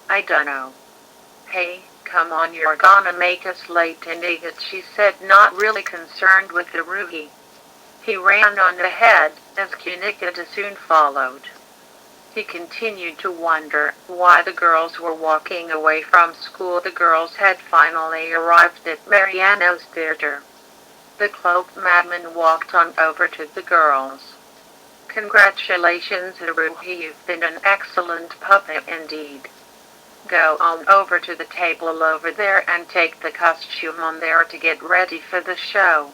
I dunno. Hey, come on, you're gonna make us late, Taniguchi said, not really concerned with Haruhi. He ran on ahead, as Nikita soon followed. He continued to wonder why the girls were walking away from school. The girls had finally arrived at Mariano's theater. The cloaked madman walked on over to the girls. Congratulations, Haruhi, you've been an excellent puppet indeed. Go on over to the table over there and take the costume on there to get ready for the show.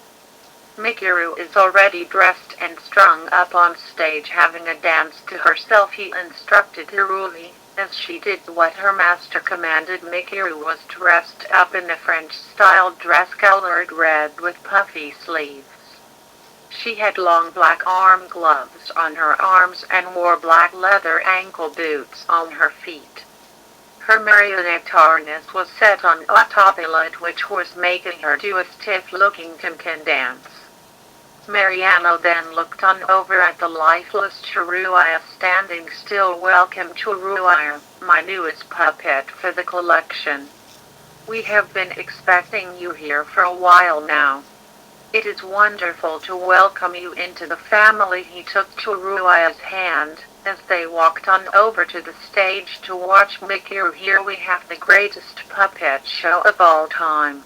Mikuru is already dressed and strung up on stage having a dance to herself, he instructed Haruhi, as she did what her master commanded. Mikuru was dressed up in a French-style dress colored red with puffy sleeves. She had long black arm gloves on her arms and wore black leather ankle boots on her feet. Her marionette harness was set on autopilot, which was making her do a stiff-looking can dance. Mariano then looked on over at the lifeless Shiruya standing still. Welcome, Shiruya, my newest puppet for the collection. We have been expecting you here for a while now. It is wonderful to welcome you into the family. He took Shiruya's hand as they walked on over to the stage to watch Mikuru. Here we have the greatest puppet show of all time.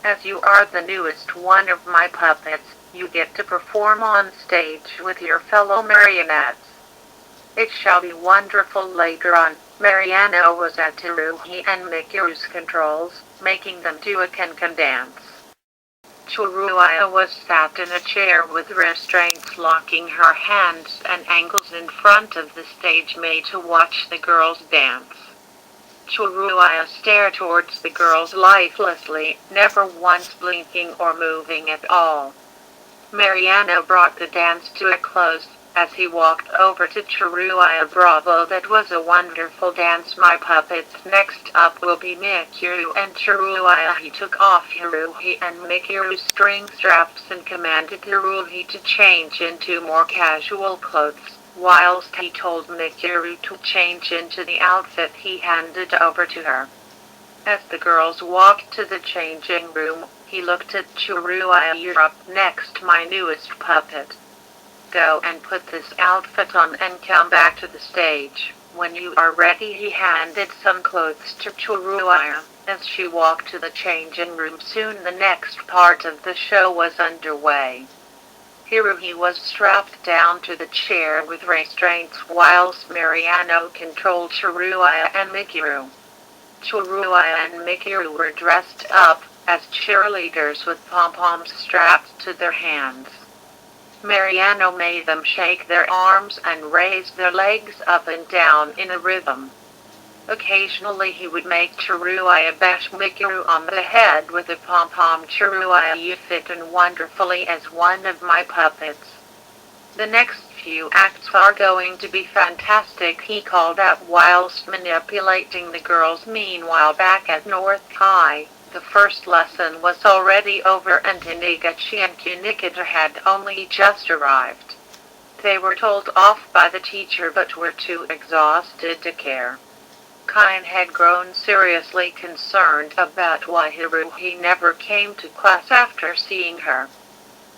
As you are the newest one of my puppets, you get to perform on stage with your fellow marionettes. It shall be wonderful. Later on, Mariano was at Haruhi and Mikuru's controls, making them do a can dance. Shiruya was sat in a chair with restraints locking her hands and ankles in front of the stage made to watch the girls dance. Shiruya stared towards the girls lifelessly, never once blinking or moving at all. Mariano brought the dance to a close, as he walked over to Shiruya. Bravo, that was a wonderful dance, my puppets. Next up will be Mikuru and Shiruya. He took off Haruhi and Mikuru's string straps and commanded Haruhi to change into more casual clothes, whilst he told Mikuru to change into the outfit he handed over to her. As the girls walked to the changing room, he looked at Shiruya. You're up next, my newest puppet. Go and put this outfit on and come back to the stage. When you are ready, he handed some clothes to Shiruya, as she walked to the changing room. Soon the next part of the show was underway. Haruhi was strapped down to the chair with restraints whilst Mariano controlled Shiruya and Mikuru. Shiruya and Mikuru were dressed up as cheerleaders with pom-poms strapped to their hands. Mariano made them shake their arms and raise their legs up and down in a rhythm. Occasionally he would make Shiruya bash Mikuru on the head with a pom-pom. Shiruya, you fit in wonderfully as one of my puppets. The next few acts are going to be fantastic, he called out whilst manipulating the girls. Meanwhile, back at North High, the first lesson was already over and Taniguchi and Nikita had only just arrived. They were told off by the teacher but were too exhausted to care. Kyan had grown seriously concerned about why Haruhi never came to class after seeing her.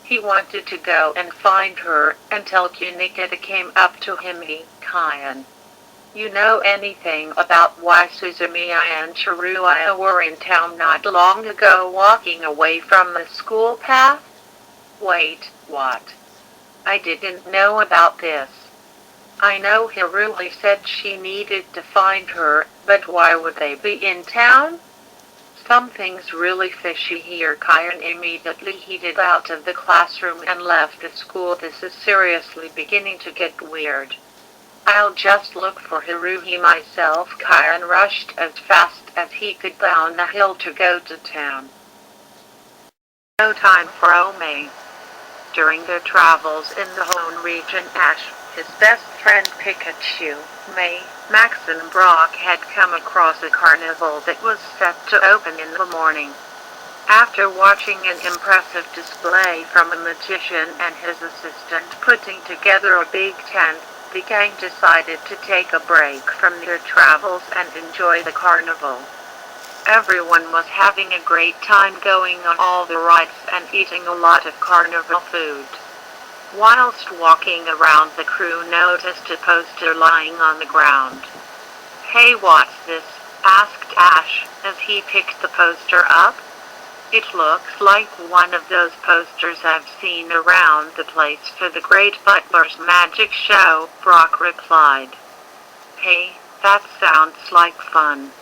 He wanted to go and find her until Kunikata came up to him. Kyan, you know anything about why Suzumiya and Shiruya were in town not long ago walking away from the school path? Wait, what? I didn't know about this. I know Haruhi said she needed to find her, but why would they be in town? Something's really fishy here. Kyan immediately headed out of the classroom and left the school. This is seriously beginning to get weird. I'll just look for Haruhi myself. Kyan rushed as fast as he could down the hill to go to town. No time for Ome. During their travels in the Hone region, Ash, his best friend Pikachu, May, Max and Brock had come across a carnival that was set to open in the morning. After watching an impressive display from a magician and his assistant putting together a big tent, the gang decided to take a break from their travels and enjoy the carnival. Everyone was having a great time going on all the rides and eating a lot of carnival food. Whilst walking around, the crew noticed a poster lying on the ground. "Hey, what's this?" asked Ash as he picked the poster up. "It looks like one of those posters I've seen around the place for the Great Butler's Magic Show," Brock replied. "Hey, that sounds like fun.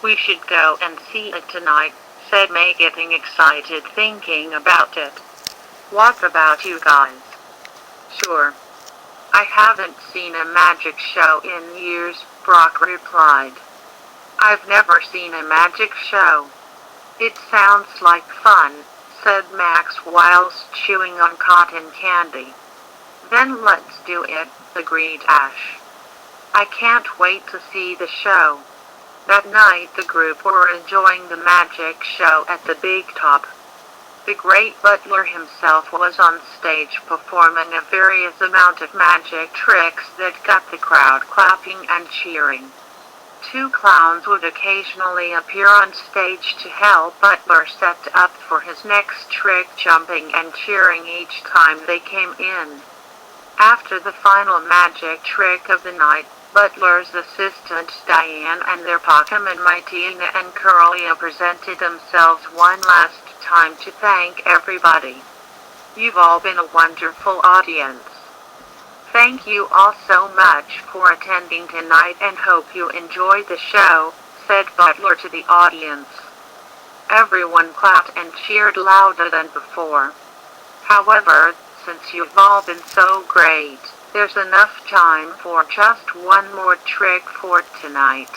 We should go and see it tonight," said May, getting excited thinking about it. "What about you guys?" "Sure. I haven't seen a magic show in years," Brock replied. "I've never seen a magic show." "It sounds like fun," said Max whilst chewing on cotton candy. "Then let's do it," agreed Ash. "I can't wait to see the show." That night the group were enjoying the magic show at the Big Top. The Great Butler himself was on stage performing a various amount of magic tricks that got the crowd clapping and cheering. Two clowns would occasionally appear on stage to help Butler set up for his next trick, jumping and cheering each time they came in. After the final magic trick of the night, Butler's assistant Diane and their Pokemon Mightyena and Curlia presented themselves one last time to thank everybody. "You've all been a wonderful audience. Thank you all so much for attending tonight and hope you enjoyed the show," said Butler to the audience. Everyone clapped and cheered louder than before. "However, since you've all been so great, there's enough time for just one more trick for tonight.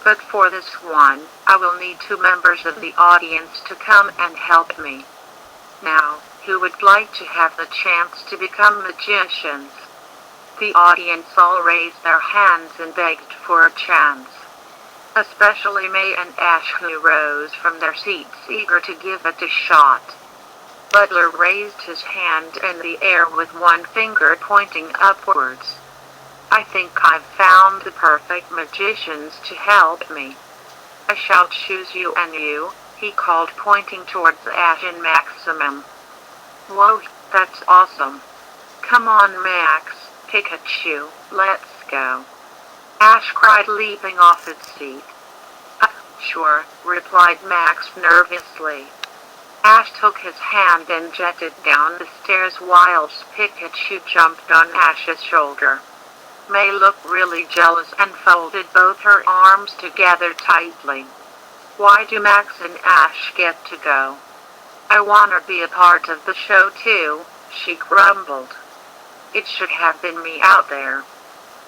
But for this one, I will need 2 members of the audience to come and help me. Now, who would like to have the chance to become magicians?" The audience all raised their hands and begged for a chance. Especially May and Ash, who rose from their seats eager to give it a shot. Butler raised his hand in the air with one finger pointing upwards. "I think I've found the perfect magicians to help me. I shall choose you and you," he called, pointing towards Ash and Maximum. "Whoa, that's awesome. Come on, Max, Pikachu, let's go," Ash cried, leaping off his seat. "Sure," replied Max nervously. Ash took his hand and jetted down the stairs whilst Pikachu jumped on Ash's shoulder. May looked really jealous and folded both her arms together tightly. "Why do Max and Ash get to go? I want to be a part of the show too," she grumbled. "It should have been me out there.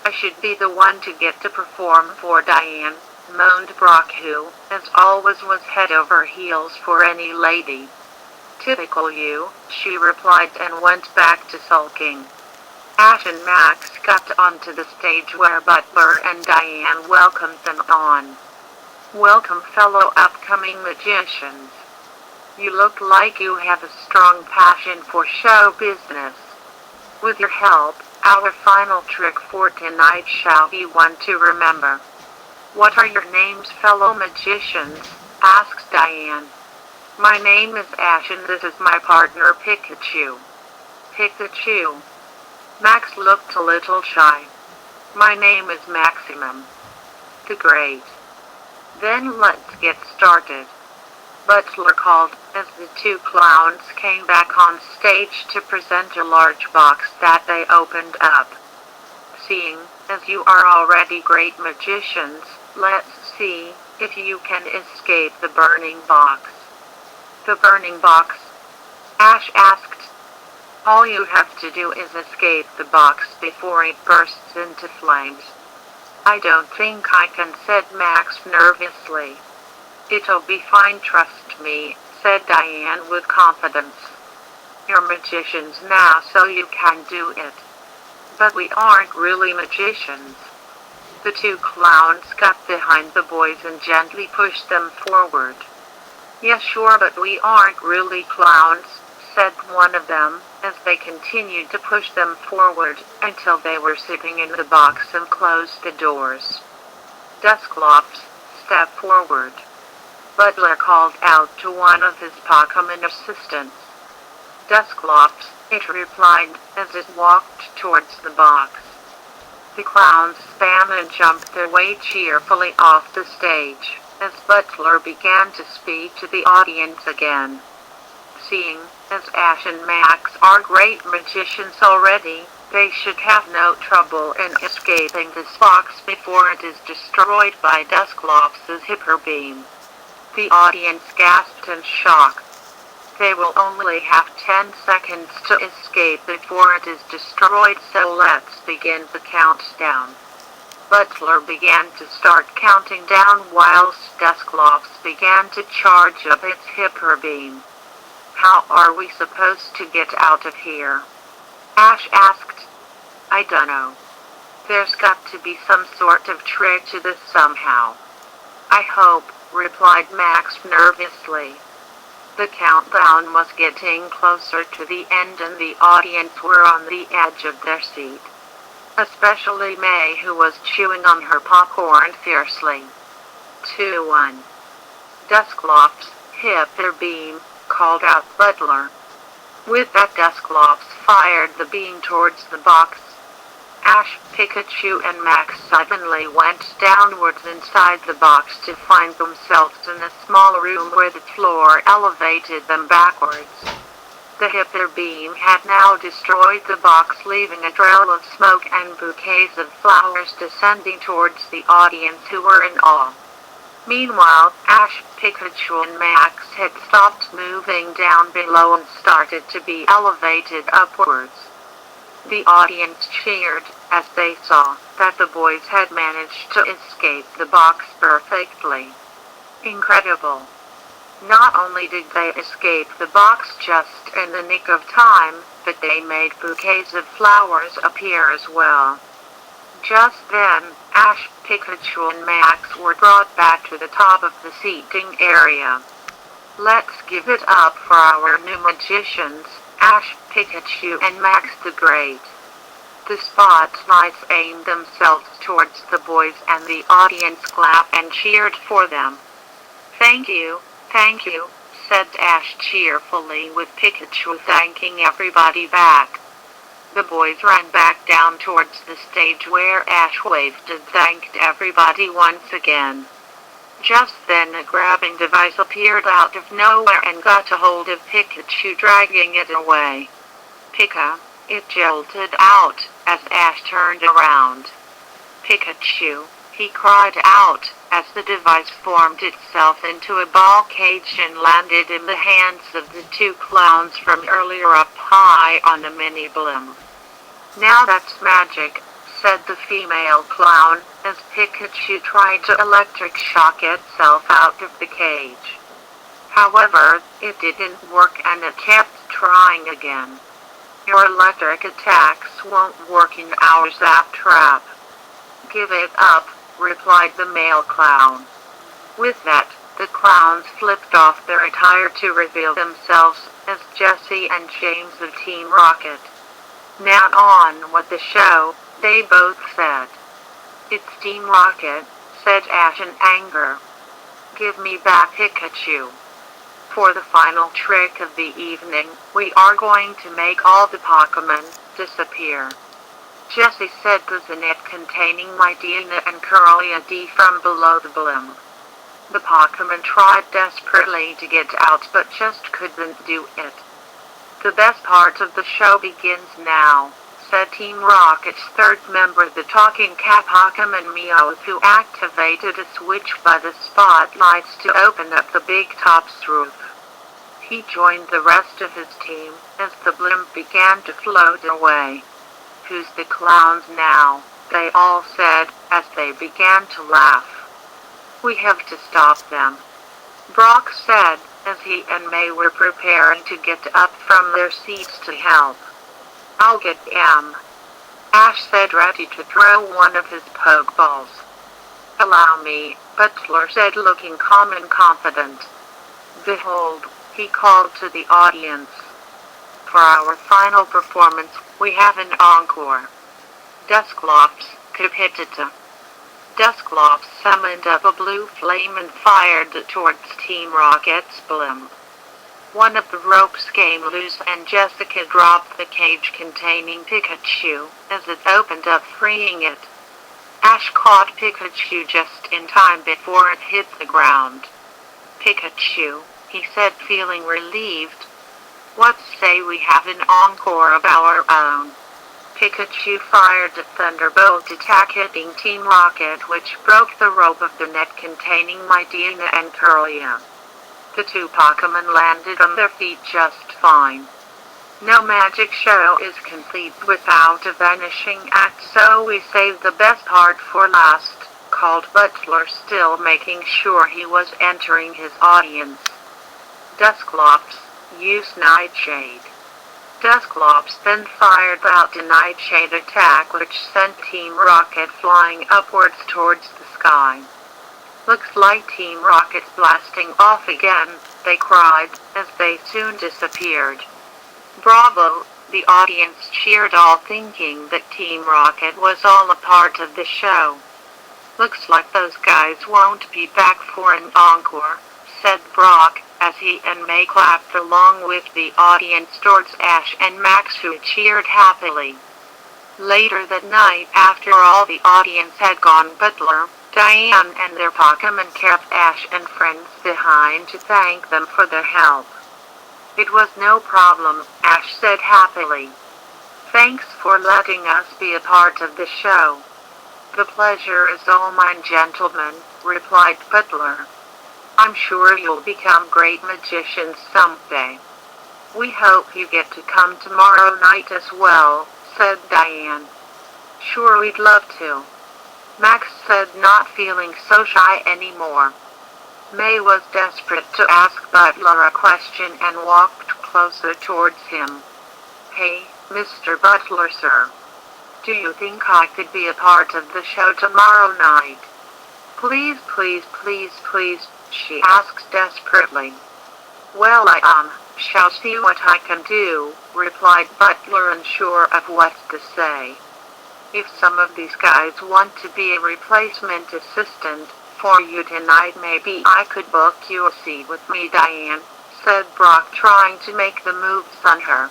I should be the one to get to perform for Diane," moaned Brock, who, as always, was head over heels for any lady. "Typical you," she replied and went back to sulking. Ash and Max got onto the stage where Butler and Diane welcomed them on. "Welcome, fellow upcoming magicians. You look like you have a strong passion for show business. With your help, our final trick for tonight shall be one to remember. What are your names, fellow magicians? Asks Diane. My name is Ash and this is my partner Pikachu. Pikachu. Max looked a little shy. My name is Maximum. The Great. Then let's get started. Butler called as the two clowns came back on stage to present a large box that they opened up. Seeing as you are already great magicians, let's see if you can escape the burning box. The burning box? Ash asked. All you have to do is escape the box before it bursts into flames. I don't think I can, said Max nervously. It'll be fine, trust me, said Diane with confidence. You're magicians now, so you can do it. But we aren't really magicians. The two clowns got behind the boys and gently pushed them forward. Yeah, sure, but we aren't really clowns, said one of them, as they continued to push them forward until they were sitting in the box and closed the doors. Dusclops, step forward. Butler called out to one of his Pokemon assistants. Dusclops, it replied as it walked towards the box. The clowns spun and jumped their way cheerfully off the stage as Butler began to speak to the audience again. Seeing as Ash and Max are great magicians already, they should have no trouble in escaping this box before it is destroyed by Dusclops' hyper beam. The audience gasped in shock. They will only have 10 seconds to escape before it is destroyed, so let's begin the countdown. Butler began to start counting down whilst Dusclops began to charge up its hyper beam. How are we supposed to get out of here? Ash asked. I dunno. There's got to be some sort of trick to this somehow. I hope, replied Max nervously. The countdown was getting closer to the end and the audience were on the edge of their seat. Especially May, who was chewing on her popcorn fiercely. 2-1. Dusclops, hyper beam, called out Butler. With that, Dusclops fired the beam towards the box. Ash, Pikachu and Max suddenly went downwards inside the box to find themselves in a small room where the floor elevated them backwards. The hyper beam had now destroyed the box, leaving a trail of smoke and bouquets of flowers descending towards the audience, who were in awe. Meanwhile, Ash, Pikachu and Max had stopped moving down below and started to be elevated upwards. The audience cheered as they saw that the boys had managed to escape the box perfectly. Incredible. Not only did they escape the box just in the nick of time, but they made bouquets of flowers appear as well. Just then, Ash, Pikachu and Max were brought back to the top of the seating area. Let's give it up for our new magicians, Ash, Pikachu and Max the Great. The spotlights aimed themselves towards the boys and the audience clapped and cheered for them. Thank you, said Ash cheerfully, with Pikachu thanking everybody back. The boys ran back down towards the stage where Ash waved and thanked everybody once again. Just then a grabbing device appeared out of nowhere and got a hold of Pikachu, dragging it away. Pika, it jolted out as Ash turned around. Pikachu, he cried out as the device formed itself into a ball cage and landed in the hands of the two clowns from earlier up high on a mini blimp. Now that's magic, said the female clown, as Pikachu tried to electric shock itself out of the cage. However, it didn't work and it kept trying again. Your electric attacks won't work in our zap trap. Give it up, replied the male clown. With that, the clowns flipped off their attire to reveal themselves as Jesse and James of Team Rocket. Now on with the show, they both said. It's Team Rocket, said Ash in anger. Give me back Pikachu. For the final trick of the evening, we are going to make all the Pokemon disappear. Jessie said there's a net containing my DNA and Curlia D from below the blimp. The Pokemon tried desperately to get out but just couldn't do it. The best part of the show begins now, said Team Rocket's third member, the talking cat Pokemon Meowth, who activated a switch by the spotlights to open up the big top's roof. He joined the rest of his team as the blimp began to float away. Who's the clowns now? They all said as they began to laugh. We have to stop them, Brock said as he and May were preparing to get up from their seats to help. I'll get M. Ash said, ready to throw one of his Pokeballs. Allow me, Butler said, looking calm and confident. Behold, he called to the audience. For our final performance, we have an encore. Dusclops, Capitata. Dusclops summoned up a blue flame and fired it towards Team Rocket's blimp. One of the ropes came loose and Jessica dropped the cage containing Pikachu as it opened up, freeing it. Ash caught Pikachu just in time before it hit the ground. Pikachu, he said, feeling relieved. What say we have an encore of our own? Pikachu fired a thunderbolt attack hitting Team Rocket, which broke the rope of the net containing Medina and Curlia. The two Pokemon landed on their feet just fine. No magic show is complete without a vanishing act, so we saved the best part for last, called Butler, still making sure he was entering his audience. Dusclops, use Nightshade. Dusclops then fired out a Nightshade attack which sent Team Rocket flying upwards towards the sky. Looks like Team Rocket's blasting off again, they cried, as they soon disappeared. Bravo, the audience cheered, all thinking that Team Rocket was all a part of the show. Looks like those guys won't be back for an encore, said Brock, as he and May clapped along with the audience towards Ash and Max, who cheered happily. Later that night, after all the audience had gone, Butler, Diane and their Pokemon kept Ash and friends behind to thank them for their help. It was no problem, Ash said happily. Thanks for letting us be a part of the show. The pleasure is all mine, gentlemen, replied Butler. I'm sure you'll become great magicians someday. We hope you get to come tomorrow night as well, said Diane. Sure, we'd love to, Max said, not feeling so shy anymore. May was desperate to ask Butler a question and walked closer towards him. Hey, Mr. Butler, sir. Do you think I could be a part of the show tomorrow night? Please, please, please, please, she asked desperately. Well, I shall see what I can do, replied Butler, unsure of what to say. If some of these guys want to be a replacement assistant for you tonight, maybe I could book you a seat with me, Diane, said Brock, trying to make the moves on her.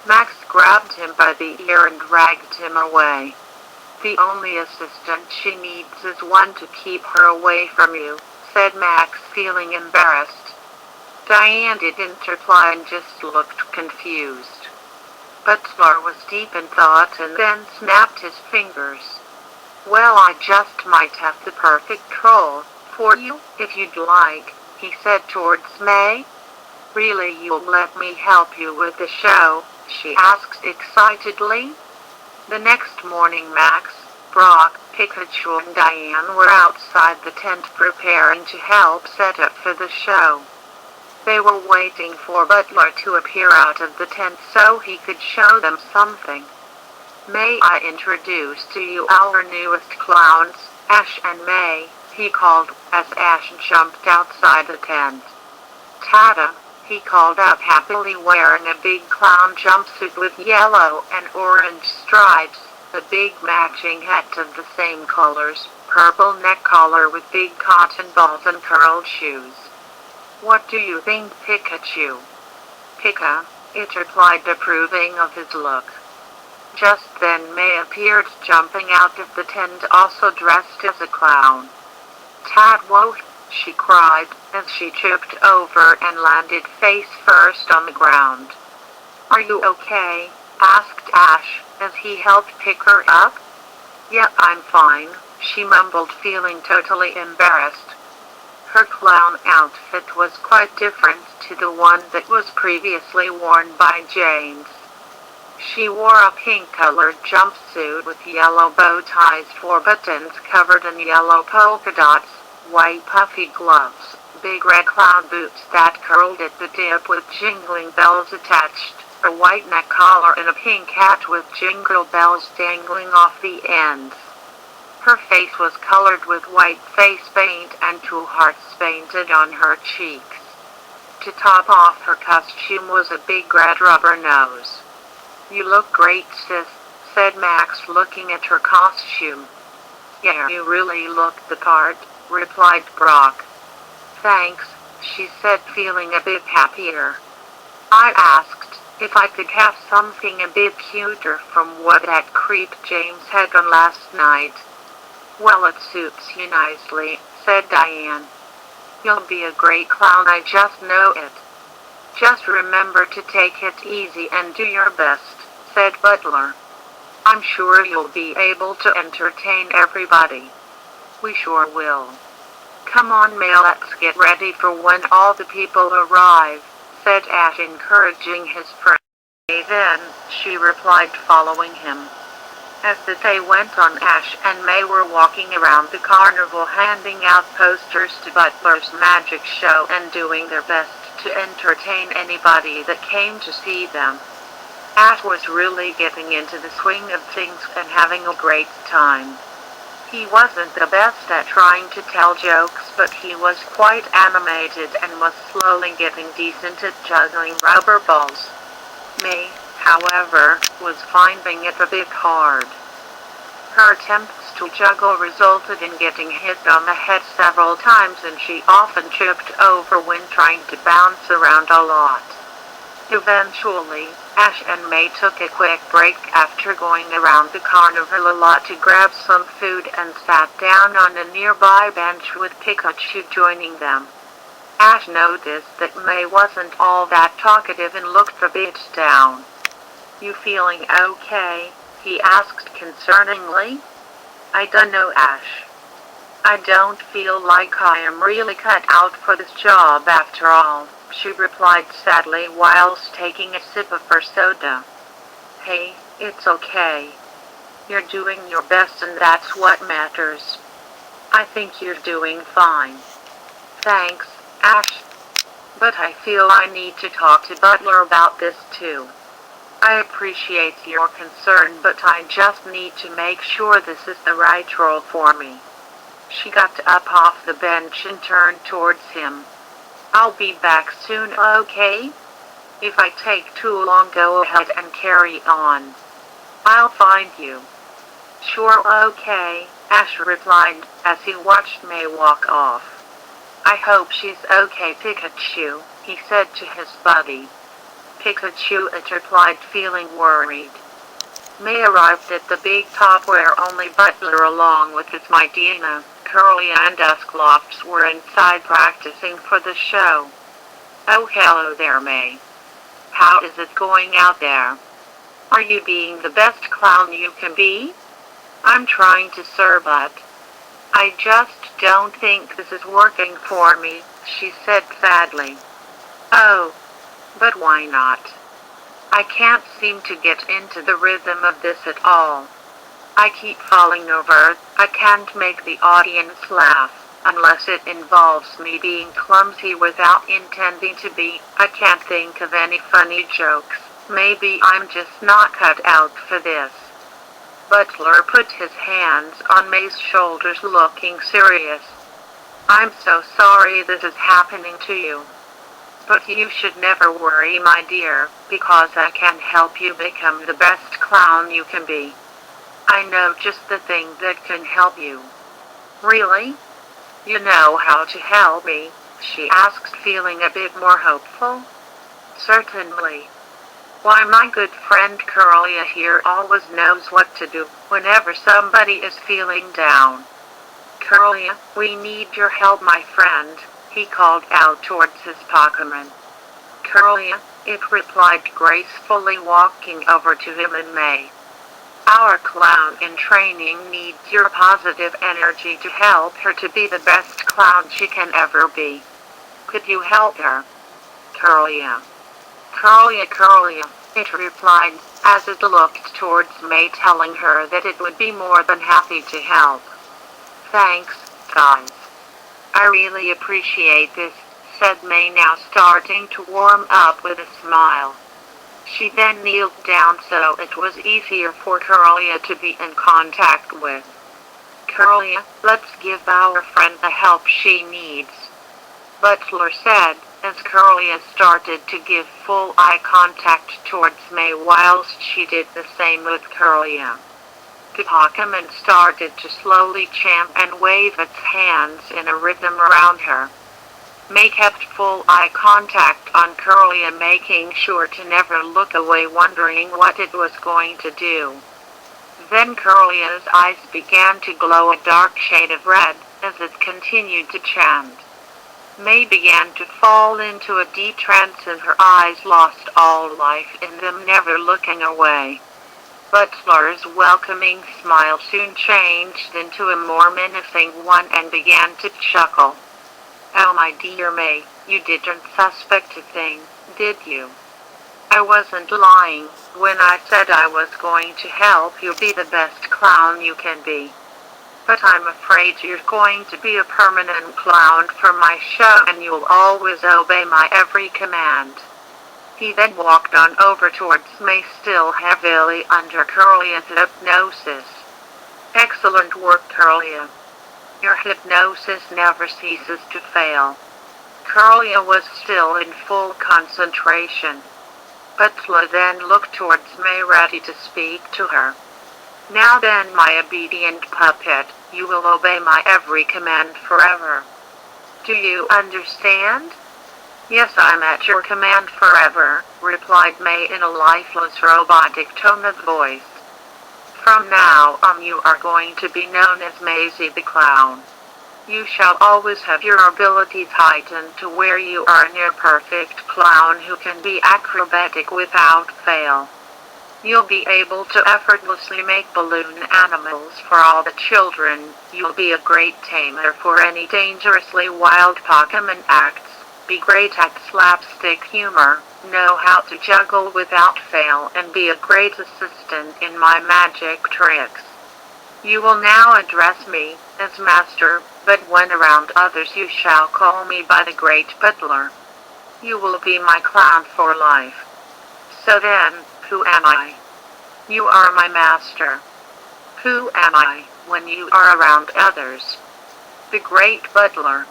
Max grabbed him by the ear and dragged him away. The only assistant she needs is one to keep her away from you, said Max, feeling embarrassed. Diane didn't reply and just looked confused. Butler was deep in thought and then snapped his fingers. Well, I just might have the perfect troll for you, if you'd like, he said towards May. Really, you'll let me help you with the show? She asked excitedly. The next morning, Max, Brock, Pikachu and Diane were outside the tent preparing to help set up for the show. They were waiting for Butler to appear out of the tent so he could show them something. May I introduce to you our newest clowns, Ash and May, he called, as Ash jumped outside the tent. Tada, he called out happily, wearing a big clown jumpsuit with yellow and orange stripes, a big matching hat of the same colors, purple neck collar with big cotton balls and curled shoes. "What do you think, Pikachu?" "Pika," it replied, approving of his look. Just then May appeared, jumping out of the tent, also dressed as a clown. "Tadwo!" she cried, as she tripped over and landed face first on the ground. "Are you okay?" asked Ash, as he helped pick her up. "Yeah, I'm fine," she mumbled, feeling totally embarrassed. Her clown outfit was quite different to the one that was previously worn by James. She wore a pink-colored jumpsuit with yellow bow ties, 4 buttons covered in yellow polka dots, white puffy gloves, big red clown boots that curled at the tip with jingling bells attached, a white neck collar, and a pink hat with jingle bells dangling off the ends. Her face was colored with white face paint and 2 hearts painted on her cheeks. To top off her costume was a big red rubber nose. "You look great, sis," said Max, looking at her costume. "Yeah, you really look the part," replied Brock. "Thanks," she said, feeling a bit happier. "I asked if I could have something a bit cuter from what that creep James had on last night." "Well, it suits you nicely," said Diane. "You'll be a great clown, I just know it." "Just remember to take it easy and do your best," said Butler. "I'm sure you'll be able to entertain everybody." "We sure will." "Come on, May, let's get ready for when all the people arrive," said Ash, encouraging his friend. "Then," she replied, following him. As the day went on, Ash and May were walking around the carnival, handing out posters to Butler's magic show and doing their best to entertain anybody that came to see them. Ash was really getting into the swing of things and having a great time. He wasn't the best at trying to tell jokes, but he was quite animated and was slowly getting decent at juggling rubber balls. May, however, was finding it a bit hard. Her attempts to juggle resulted in getting hit on the head several times, and she often tripped over when trying to bounce around a lot. Eventually, Ash and May took a quick break after going around the carnival a lot to grab some food and sat down on a nearby bench with Pikachu joining them. Ash noticed that May wasn't all that talkative and looked a bit down. "You feeling okay?" he asked concerningly. "I dunno, Ash. I don't feel like I am really cut out for this job after all," she replied sadly whilst taking a sip of her soda. "Hey, it's okay. You're doing your best and that's what matters. I think you're doing fine." "Thanks, Ash. But I feel I need to talk to Butler about this too. I appreciate your concern, but I just need to make sure this is the right role for me." She got up off the bench and turned towards him. "I'll be back soon, okay? If I take too long, go ahead and carry on. I'll find you." "Sure, okay," Ash replied, as he watched May walk off. "I hope she's okay, Pikachu," he said to his buddy. "Pikachu," it replied, feeling worried. May arrived at the big top where only Butler, along with his Medina, Curly, and Dusclops were inside practicing for the show. "Oh, hello there, May. How is it going out there? Are you being the best clown you can be?" "I'm trying to, sir, but I just don't think this is working for me," she said sadly. "Oh, but why not? I can't seem to get into the rhythm of this at all. I keep falling over. I can't make the audience laugh, unless it involves me being clumsy without intending to be. I can't think of any funny jokes. Maybe I'm just not cut out for this." Butler put his hands on May's shoulders, looking serious. "I'm so sorry this is happening to you. But you should never worry, my dear, because I can help you become the best clown you can be. I know just the thing that can help you. Really? You know how to help me? She asked, feeling a bit more hopeful. Certainly. Why, my good friend Curlia here always knows what to do whenever somebody is feeling down. Curlia, we need your help, my friend, he called out towards his Pokemon. Curlia, it replied gracefully, walking over to him and May. Our clown in training needs your positive energy to help her to be the best clown she can ever be. Could you help her? Curlia. Curlia, it replied, as it looked towards May, telling her that it would be more than happy to help. Thanks, guys. I really appreciate this, said May, now starting to warm up with a smile. She then kneeled down so it was easier for Curlia to be in contact with. Curlia, let's give our friend the help she needs, Butler said, as Curlia started to give full eye contact towards May whilst she did the same with Curlia. The Pokemon started to slowly chant and wave its hands in a rhythm around her. May kept full eye contact on Curlia, making sure to never look away, wondering what it was going to do. Then Curlia's eyes began to glow a dark shade of red as it continued to chant. May began to fall into a deep trance and her eyes lost all life in them, never looking away. Butler's welcoming smile soon changed into a more menacing one and began to chuckle. Oh, my dear May, you didn't suspect a thing, did you? I wasn't lying when I said I was going to help you be the best clown you can be. But I'm afraid you're going to be a permanent clown for my show and you'll always obey my every command. He then walked on over towards May, still heavily under Curlia's hypnosis. Excellent work, Curlia. Your hypnosis never ceases to fail. Curlia was still in full concentration. Butler then looked towards May, ready to speak to her. Now then, my obedient puppet, you will obey my every command forever. Do you understand? Yes, I'm at your command forever, replied May in a lifeless robotic tone of voice. From now on you are going to be known as Maisie the Clown. You shall always have your abilities heightened to where you are a near-perfect clown who can be acrobatic without fail. You'll be able to effortlessly make balloon animals for all the children. You'll be a great tamer for any dangerously wild Pokemon acts, be great at slapstick humor, know how to juggle without fail, and be a great assistant in my magic tricks. You will now address me as Master, but when around others you shall call me by the Great Butler. You will be my clown for life. So then, who am I? You are my master. Who am I when you are around others? The Great Butler.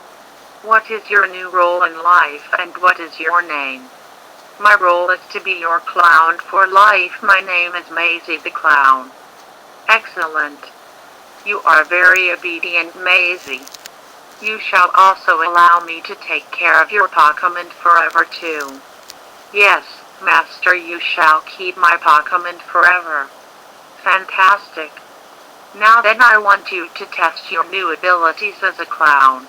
What is your new role in life and what is your name? My role is to be your clown for life. My name is Maisie the Clown. Excellent. You are very obedient, Maisie. You shall also allow me to take care of your Pokemon forever too. Yes, Master, you shall keep my Pokemon forever. Fantastic. Now then, I want you to test your new abilities as a clown.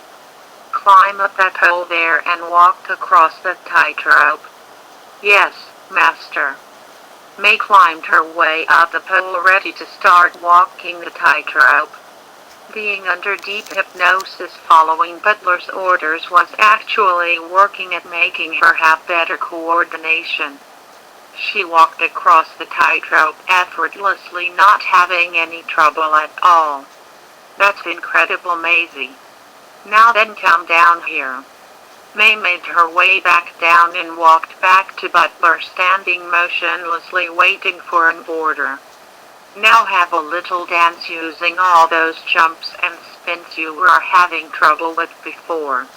Climb up that pole there and walk across the tightrope. Yes, Master. May climbed her way up the pole, ready to start walking the tightrope. Being under deep hypnosis, following Butler's orders was actually working at making her have better coordination. She walked across the tightrope effortlessly, not having any trouble at all. That's incredible, Maisie. Now then, come down here. May made her way back down and walked back to Butler, standing motionlessly waiting for an order. Now have a little dance using all those jumps and spins you were having trouble with before.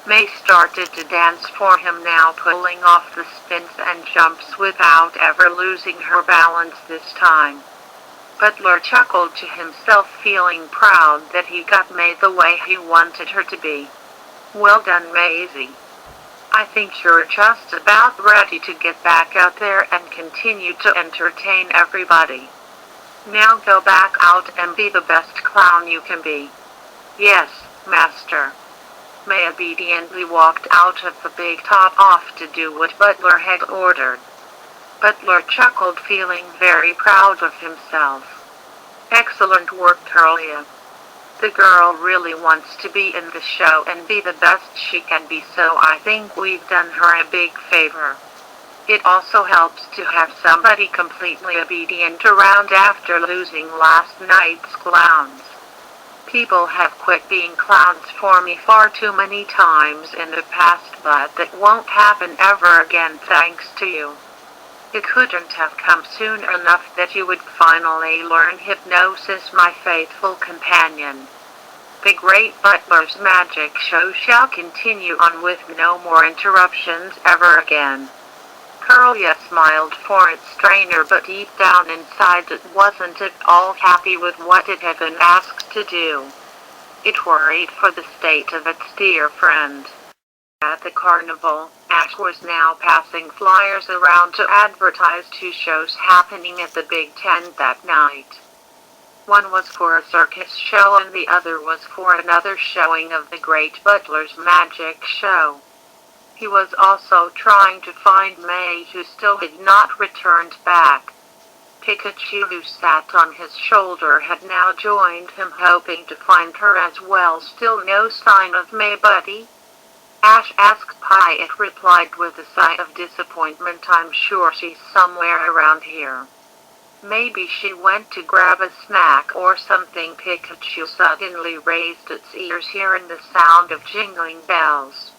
May started to dance for him now, pulling off the spins and jumps without ever losing her balance this time. Butler chuckled to himself, feeling proud that he got May the way he wanted her to be. Well done, Maisie. I think you're just about ready to get back out there and continue to entertain everybody. Now go back out and be the best clown you can be. Yes, Master. May obediently walked out of the big top off to do what Butler had ordered. Butler chuckled, feeling very proud of himself. Excellent work, Curlia. The girl really wants to be in the show and be the best she can be, so I think we've done her a big favor. It also helps to have somebody completely obedient around after losing last night's clowns. People have quit being clowns for me far too many times in the past, but that won't happen ever again thanks to you. It couldn't have come soon enough that you would finally learn hypnosis, my faithful companion. The great Butler's magic show shall continue on with no more interruptions ever again. Curlia smiled for its trainer, but deep down inside it wasn't at all happy with what it had been asked to do. It worried for the state of its dear friend. At the carnival, Ash was now passing flyers around to advertise 2 shows happening at the Big Tent that night. One was for a circus show and the other was for another showing of the great Butler's magic show. He was also trying to find May, who still had not returned back. Pikachu, who sat on his shoulder, had now joined him, hoping to find her as well. Still no sign of May, buddy? Ash asked. It replied with a sigh of disappointment. I'm sure she's somewhere around here. Maybe she went to grab a snack or something. Pikachu suddenly raised its ears, hearing the sound of jingling bells.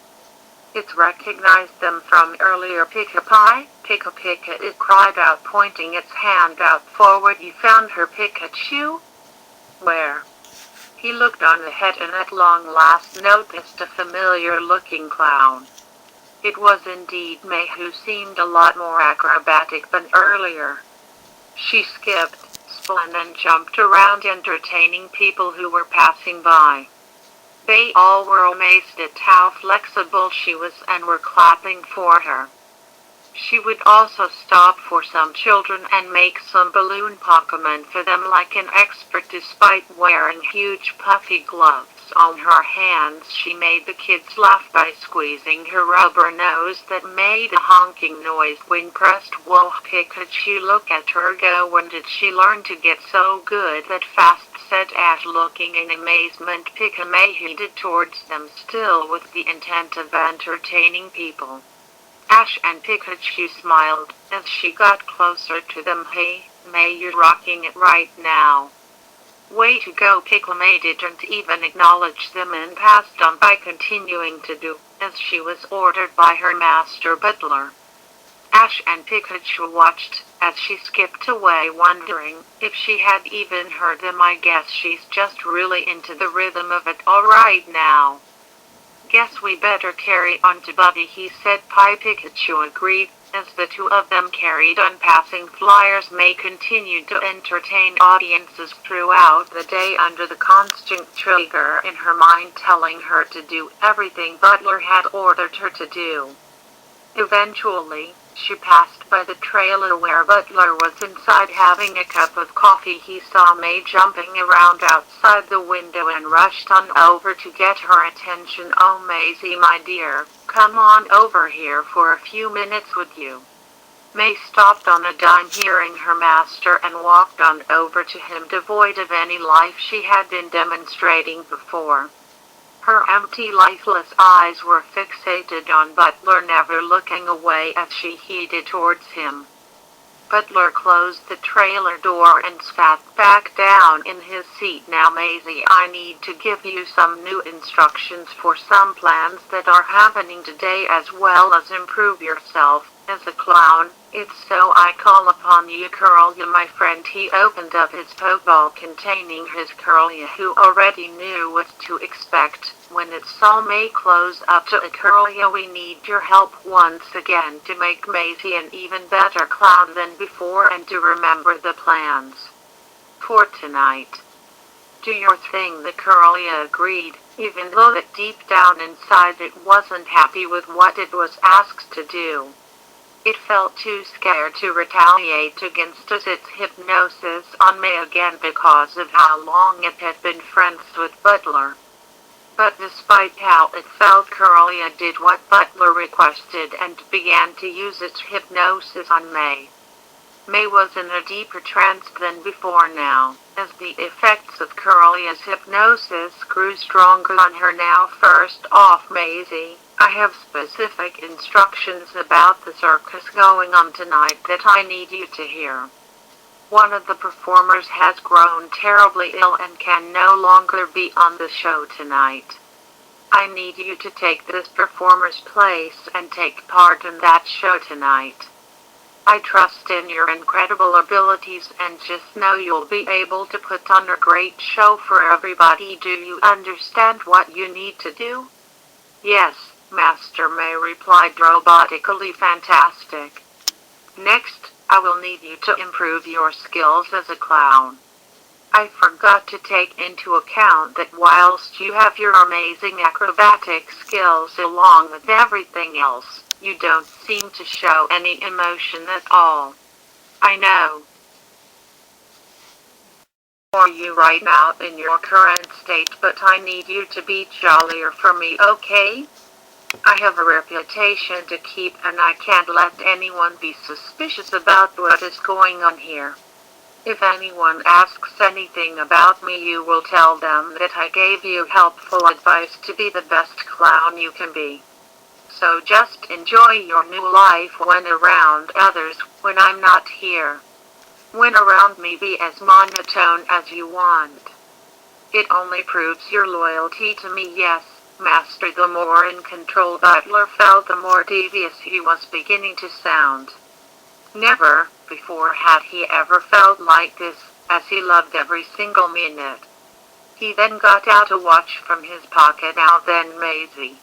It recognized them from earlier. Pika-Pie, Pika-Pika, it cried out, pointing its hand out forward. You found her, Pikachu? Where? He looked on ahead and at long last noticed a familiar-looking clown. It was indeed May, who seemed a lot more acrobatic than earlier. She skipped, spun and jumped around, entertaining people who were passing by. They all were amazed at how flexible she was and were clapping for her. She would also stop for some children and make some balloon Pokemon for them like an expert. Despite wearing huge puffy gloves on her hands, she made the kids laugh by squeezing her rubber nose that made a honking noise when pressed. Whoa, Pikachu, look at her go. When did she learn to get so good that fast? Said Ash, looking in amazement. Pika-May headed towards them, still with the intent of entertaining people. Ash and Pikachu smiled as she got closer to them. Hey, May, you're rocking it right now. Way to go. Pika-May didn't even acknowledge them and passed on by continuing to do as she was ordered by her master Butler. Ash and Pikachu watched as she skipped away, wondering if she had even heard them. I guess she's just really into the rhythm of it all right now. Guess we better carry on to Buddy, he said. Pikachu agreed, as the two of them carried on, passing flyers. May continued to entertain audiences throughout the day under the constant trigger in her mind telling her to do everything Butler had ordered her to do. Eventually, she passed by the trailer where Butler was inside having a cup of coffee. He saw May jumping around outside the window and rushed on over to get her attention. Oh, Maisie, my dear, come on over here for a few minutes, would you? May stopped on a dime, hearing her master, and walked on over to him, devoid of any life she had been demonstrating before. Her empty, lifeless eyes were fixated on Butler, never looking away as she headed towards him. Butler closed the trailer door and sat back down in his seat. Now, Maisie, I need to give you some new instructions for some plans that are happening today, as well as improve yourself as a clown. It's so I call upon you, Curlia, my friend. He opened up his pokeball containing his Curlia, who already knew what to expect. When it saw May close up to a Curlia, we need your help once again to make Maisie an even better clown than before and to remember the plans for tonight. Do your thing, the Curlia agreed, even though that deep down inside it wasn't happy with what it was asked to do. It felt too scared to retaliate against its hypnosis on May again because of how long it had been friends with Butler. But despite how it felt, Curlia did what Butler requested and began to use its hypnosis on May. May was in a deeper trance than before now, as the effects of Curlia's hypnosis grew stronger on her now. First off, Maisie, I have specific instructions about the circus going on tonight that I need you to hear. One of the performers has grown terribly ill and can no longer be on the show tonight. I need you to take this performer's place and take part in that show tonight. I trust in your incredible abilities and just know you'll be able to put on a great show for everybody. Do you understand what you need to do? Yes, Master, May replied robotically. Fantastic. Next, I will need you to improve your skills as a clown. I forgot to take into account that whilst you have your amazing acrobatic skills along with everything else, you don't seem to show any emotion at all. I know. For you right now in your current state, but I need you to be jollier for me, okay? I have a reputation to keep and I can't let anyone be suspicious about what is going on here. If anyone asks anything about me, you will tell them that I gave you helpful advice to be the best clown you can be. So just enjoy your new life when around others, when I'm not here. When around me, be as monotone as you want. It only proves your loyalty to me. Yes, Master. The more in control Butler felt, the more devious he was beginning to sound. Never before had he ever felt like this, as he loved every single minute. He then got out a watch from his pocket. Now then, Maisie,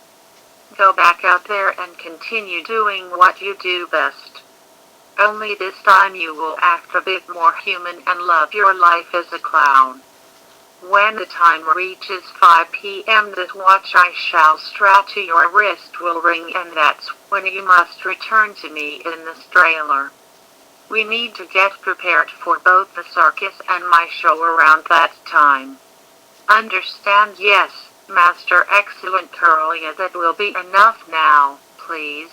go back out there and continue doing what you do best. Only this time you will act a bit more human and love your life as a clown. When the time reaches 5 p.m. this watch I shall strap to your wrist will ring, and that's when you must return to me in this trailer. We need to get prepared for both the circus and my show around that time. Understand? Yes, Master. Excellent, Curlia. That will be enough now, please.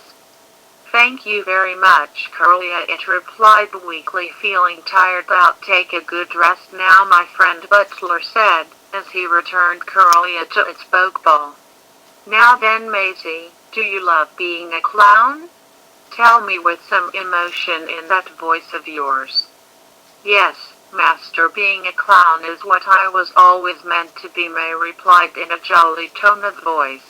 Thank you very much, Curlia, it replied weakly, feeling tired. I'll take a good rest now, my friend, Butler said, as he returned Curlia to its pokeball. Now then, Maisie, do you love being a clown? Tell me with some emotion in that voice of yours. Yes, Master, being a clown is what I was always meant to be, May replied in a jolly tone of voice.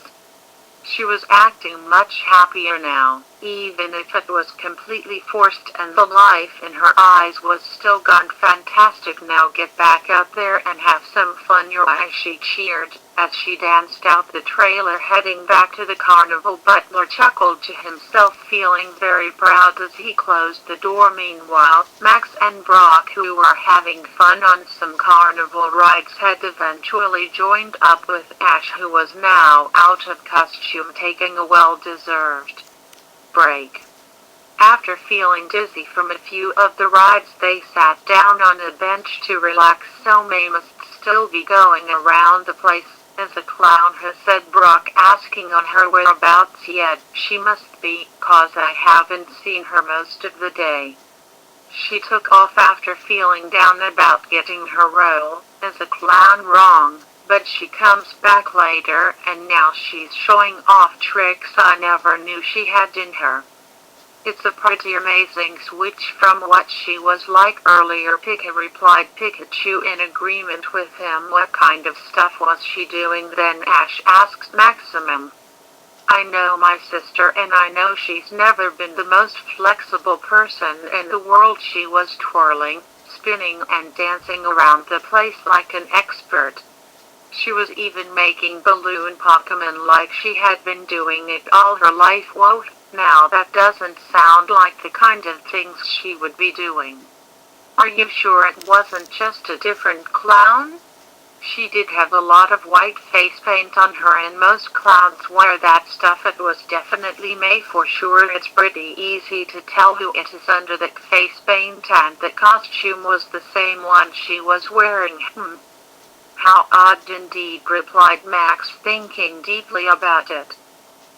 She was acting much happier now, even if it was completely forced and the life in her eyes was still gone. Fantastic, now get back out there and have some fun, your eye, she cheered, as she danced out the trailer heading back to the carnival. Butler chuckled to himself, feeling very proud as he closed the door. Meanwhile, Max and Brock, who were having fun on some carnival rides, had eventually joined up with Ash, who was now out of costume, taking a well-deserved break. After feeling dizzy from a few of the rides, they sat down on a bench to relax. So May must still be going around the place as a clown, has said Brock, asking on her whereabouts yet. She must be, 'cause I haven't seen her most of the day. She took off after feeling down about getting her role as a clown wrong, but she comes back later and now she's showing off tricks I never knew she had in her. It's a pretty amazing switch from what she was like earlier, Pika replied Pikachu in agreement with him. What kind of stuff was she doing then? Ash asked Maximum. I know my sister, and I know she's never been the most flexible person in the world. She was twirling, spinning, and dancing around the place like an expert. She was even making balloon Pokemon like she had been doing it all her life. Whoa, now that doesn't sound like the kind of things she would be doing. Are you sure it wasn't just a different clown? She did have a lot of white face paint on her, and most clowns wear that stuff. It was definitely May for sure. It's pretty easy to tell who it is under the face paint, and the costume was the same one she was wearing. How odd indeed, replied Max, thinking deeply about it.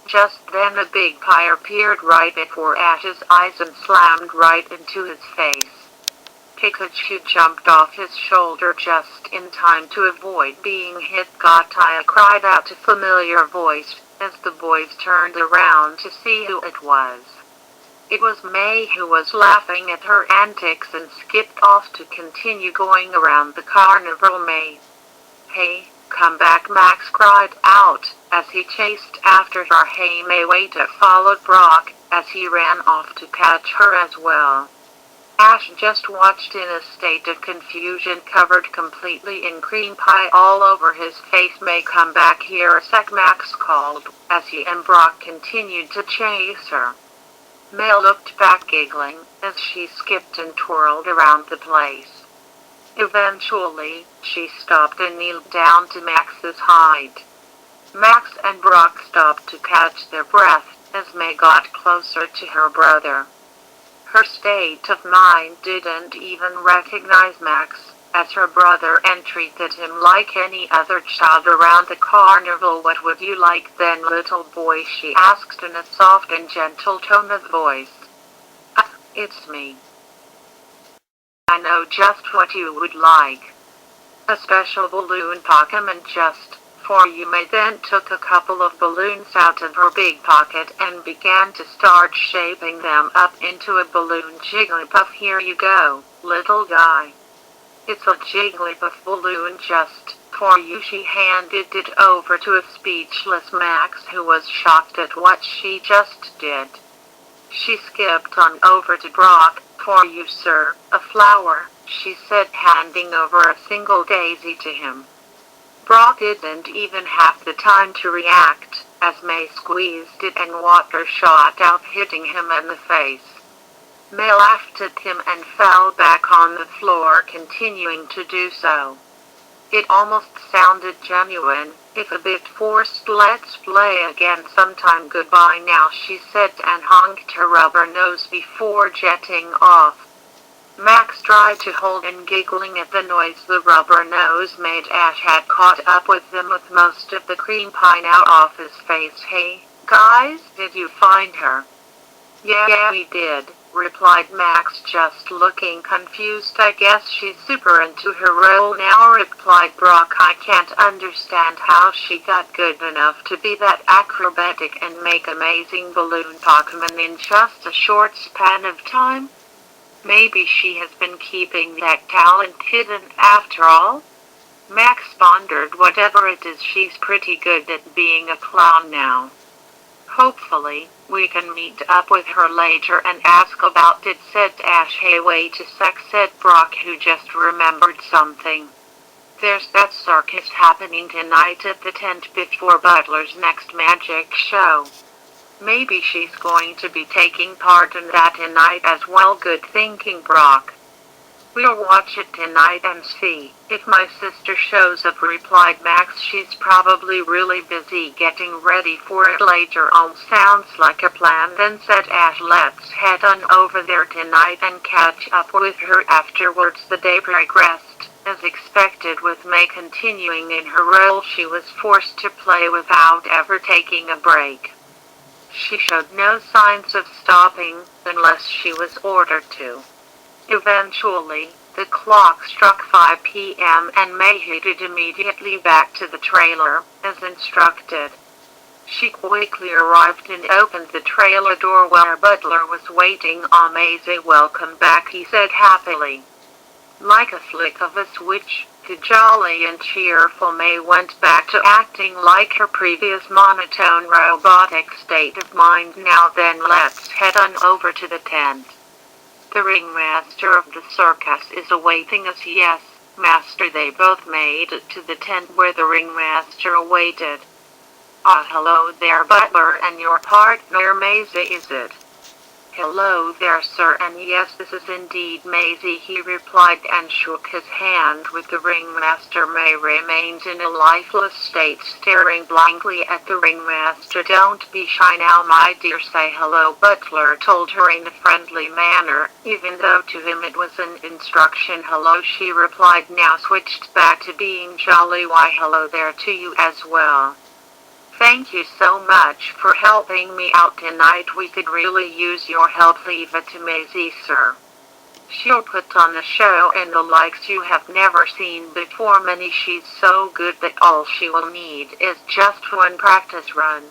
Just then a big pie appeared right before Ash's eyes and slammed right into his face. Pikachu jumped off his shoulder just in time to avoid being hit. Gaia cried out a familiar voice as the boys turned around to see who it was. It was May, who was laughing at her antics and skipped off to continue going around the carnival maze. Hey, come back, Max cried out as he chased after her. Hey May, wait! Followed Brock as he ran off to catch her as well. Ash just watched in a state of confusion, covered completely in cream pie all over his face. May, come back here a sec, Max called as he and Brock continued to chase her. May looked back, giggling as she skipped and twirled around the place. Eventually, she stopped and kneeled down to Max's height. Max and Brock stopped to catch their breath as May got closer to her brother. Her state of mind didn't even recognize Max as her brother and treated him like any other child around the carnival. What would you like then, little boy? She asked in a soft and gentle tone of voice. It's me. I know just what you would like. A special balloon Pokemon just for you. May then took a couple of balloons out of her big pocket and began to start shaping them up into a balloon. Jigglypuff, here you go, little guy. It's a Jigglypuff balloon just for you. She handed it over to a speechless Max, who was shocked at what she just did. She skipped on over to Brock. For you, sir, a flower, she said, handing over a single daisy to him. Brock didn't even have the time to react, as May squeezed it and water shot out, hitting him in the face. May laughed at him and fell back on the floor, continuing to do so. It almost sounded genuine, if a bit forced. Let's play again sometime. Goodbye now, she said, and honked her rubber nose before jetting off. Max tried to hold in, giggling at the noise the rubber nose made. Ash had caught up with them with most of the cream pie now off his face. Hey, guys, did you find her? Yeah, we did, replied Max, just looking confused. I guess she's super into her role now, replied Brock. I can't understand how she got good enough to be that acrobatic and make amazing balloon Pokemon in just a short span of time. Maybe she has been keeping that talent hidden after all. Max pondered. Whatever it is, she's pretty good at being a clown now. Hopefully, we can meet up with her later and ask about it, said Ash. Hey, wait a sec, said Brock, who just remembered something. There's that circus happening tonight at the tent before Butler's next magic show. Maybe she's going to be taking part in that tonight as well. Good thinking, Brock. We'll watch it tonight and see if my sister shows up, replied Max. She's probably really busy getting ready for it later on. Sounds like a plan then, said Ash. Let's head on over there tonight and catch up with her afterwards. The day progressed as expected, with May continuing in her role she was forced to play without ever taking a break. She showed no signs of stopping unless she was ordered to. Eventually, the clock struck 5 p.m. and May headed immediately back to the trailer, as instructed. She quickly arrived and opened the trailer door where Butler was waiting. Amazing, welcome back, he said happily. Like a flick of a switch, The jolly and cheerful May went back to acting like her previous monotone robotic state of mind. Now then, let's head on over to the tent. The ringmaster of the circus is awaiting us. Yes, master. They both made it to the tent where the ringmaster awaited. Ah, hello there, butler, and your partner Maisie, is it? Hello there, sir, and yes, this is indeed Maisie, he replied and shook his hand with the ringmaster. May remained in a lifeless state, staring blankly at the ringmaster. Don't be shy now, my dear, say hello, butler told her in a friendly manner, even though to him it was an instruction. Hello, she replied, now switched back to being jolly. Why, hello there to you as well. Thank you so much for helping me out tonight. We could really use your help. Leave it to Maisie, sir. She'll put on a show and the likes you have never seen before. Many, she's so good that all she will need is just one practice run.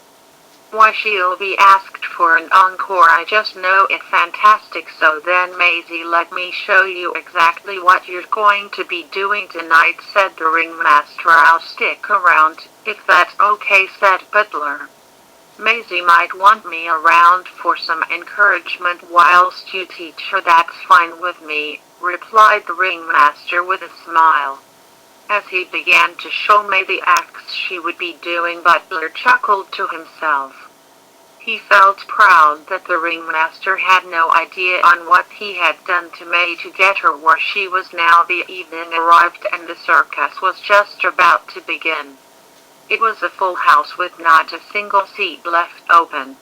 Why, she'll be asked for an encore. I just know it. Fantastic. So then, Maisie, let me show you exactly what you're going to be doing tonight, said the ringmaster. I'll stick around, if that's okay, said butler. Maisie might want me around for some encouragement whilst you teach her. That's fine with me, replied the ringmaster with a smile. As he began to show May the acts she would be doing, butler chuckled to himself. He felt proud that the ringmaster had no idea on what he had done to May to get her where she was now. The evening arrived and the circus was just about to begin. It was a full house with not a single seat left open.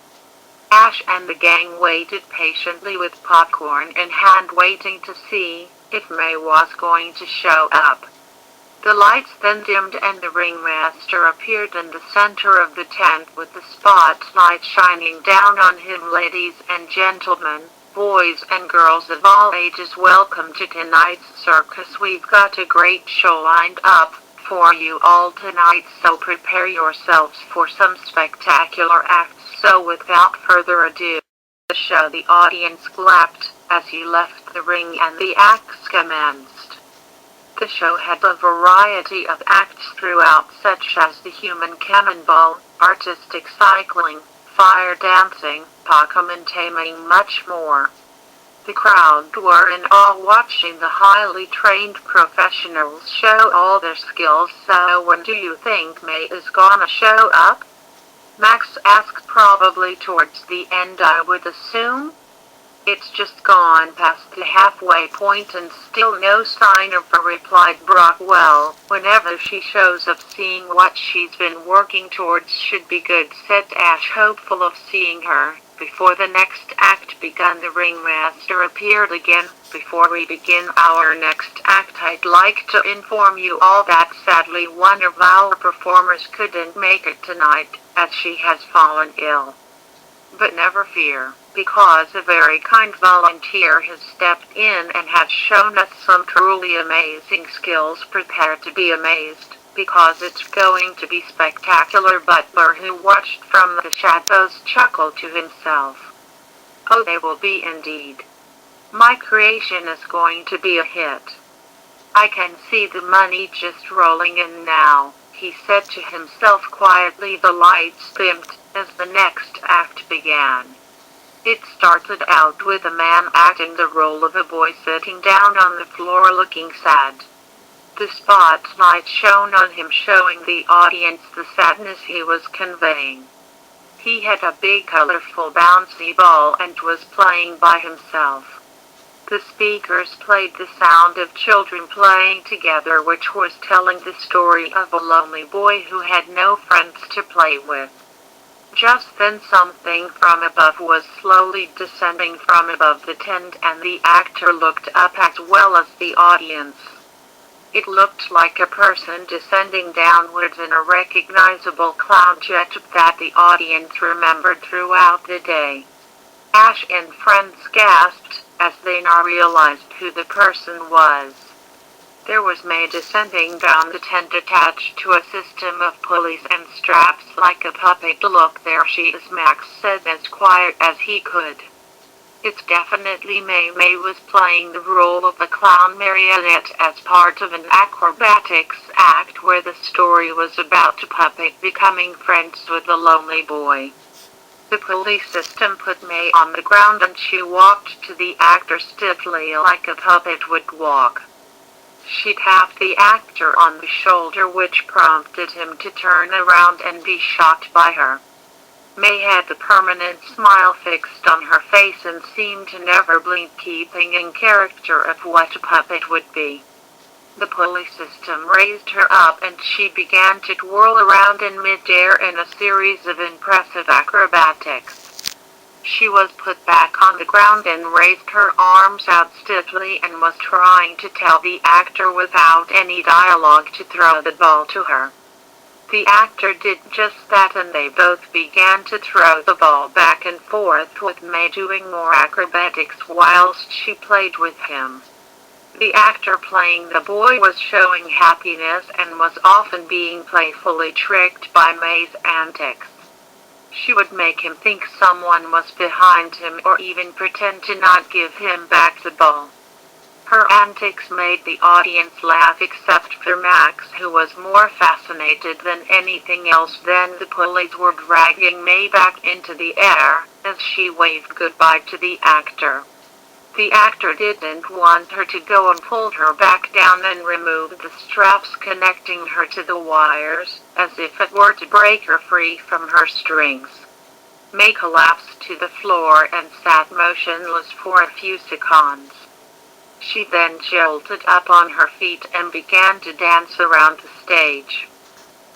Ash and the gang waited patiently with popcorn in hand, waiting to see if May was going to show up. The lights then dimmed and the ringmaster appeared in the center of the tent with the spotlight shining down on him. Ladies and gentlemen, boys and girls of all ages, welcome to tonight's circus. We've got a great show lined up for you all tonight, so prepare yourselves for some spectacular acts. So without further ado, the show, the audience clapped as he left the ring and the acts commenced. The show had a variety of acts throughout, such as the human cannonball, artistic cycling, fire dancing, Pokemon taming, much more. The crowd were in awe watching the highly trained professionals show all their skills. So when do you think May is gonna show up? Max asked. Probably towards the end, I would assume. It's just gone past the halfway point and still no sign of her, replied Brock. Well, whenever she shows up, seeing what she's been working towards should be good, said Ash, hopeful of seeing her. Before the next act began, the ringmaster appeared again. Before we begin our next act, I'd like to inform you all that sadly one of our performers couldn't make it tonight, as she has fallen ill. But never fear, because a very kind volunteer has stepped in and has shown us some truly amazing skills. Prepare to be amazed, because it's going to be spectacular. Butler, who watched from the shadows, chuckled to himself. Oh, they will be indeed. My creation is going to be a hit. I can see the money just rolling in now, he said to himself quietly. The lights dimmed as the next act began. It started out with a man acting the role of a boy sitting down on the floor looking sad. The spotlight shone on him, showing the audience the sadness he was conveying. He had a big colorful bouncy ball and was playing by himself. The speakers played the sound of children playing together, which was telling the story of a lonely boy who had no friends to play with. Just then something from above was slowly descending from above the tent, and the actor looked up as well as the audience. It looked like a person descending downwards in a recognizable cloud jet that the audience remembered throughout the day. Ash and friends gasped as they now realized who the person was. There was May descending down the tent, attached to a system of pulleys and straps like a puppet. Look, there she is, Max said as quiet as he could. It's definitely May. May was playing the role of a clown marionette as part of an acrobatics act where the story was about a puppet becoming friends with a lonely boy. The pulley system put May on the ground and she walked to the actor stiffly like a puppet would walk. She tapped the actor on the shoulder, which prompted him to turn around and be shocked by her. May had the permanent smile fixed on her face and seemed to never blink, keeping in character of what a puppet would be. The pulley system raised her up and she began to twirl around in midair in a series of impressive acrobatics. She was put back on the ground and raised her arms out stiffly and was trying to tell the actor without any dialogue to throw the ball to her. The actor did just that and they both began to throw the ball back and forth, with May doing more acrobatics whilst she played with him. The actor playing the boy was showing happiness and was often being playfully tricked by May's antics. She would make him think someone was behind him or even pretend to not give him back the ball. Her antics made the audience laugh except for Max, who was more fascinated than anything else. Then the pulleys were dragging May back into the air as she waved goodbye to the actor. The actor didn't want her to go and pulled her back down and removed the straps connecting her to the wires, as if it were to break her free from her strings. May collapsed to the floor and sat motionless for a few seconds. She then jolted up on her feet and began to dance around the stage.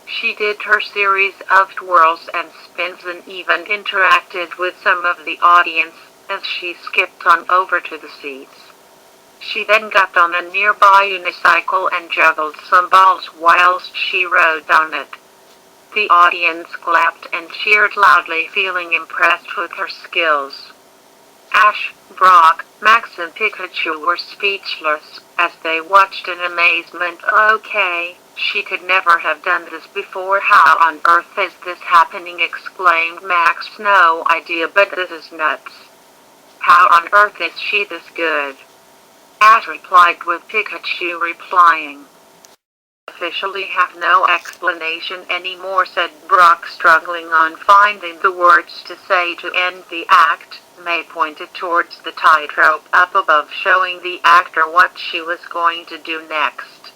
She did her series of twirls and spins and even interacted with some of the audience as she skipped on over to the seats. She then got on a nearby unicycle and juggled some balls whilst she rode on it. The audience clapped and cheered loudly, feeling impressed with her skills. Ash, Brock, Max and Pikachu were speechless as they watched in amazement. "Okay, she could never have done this before. How on earth is this happening?" exclaimed Max. "No idea, but this is nuts. How on earth is she this good?" Ash replied, with Pikachu replying, "Officially have no explanation anymore," said Brock, struggling on finding the words to say to end the act. May pointed towards the tightrope up above, showing the actor what she was going to do next.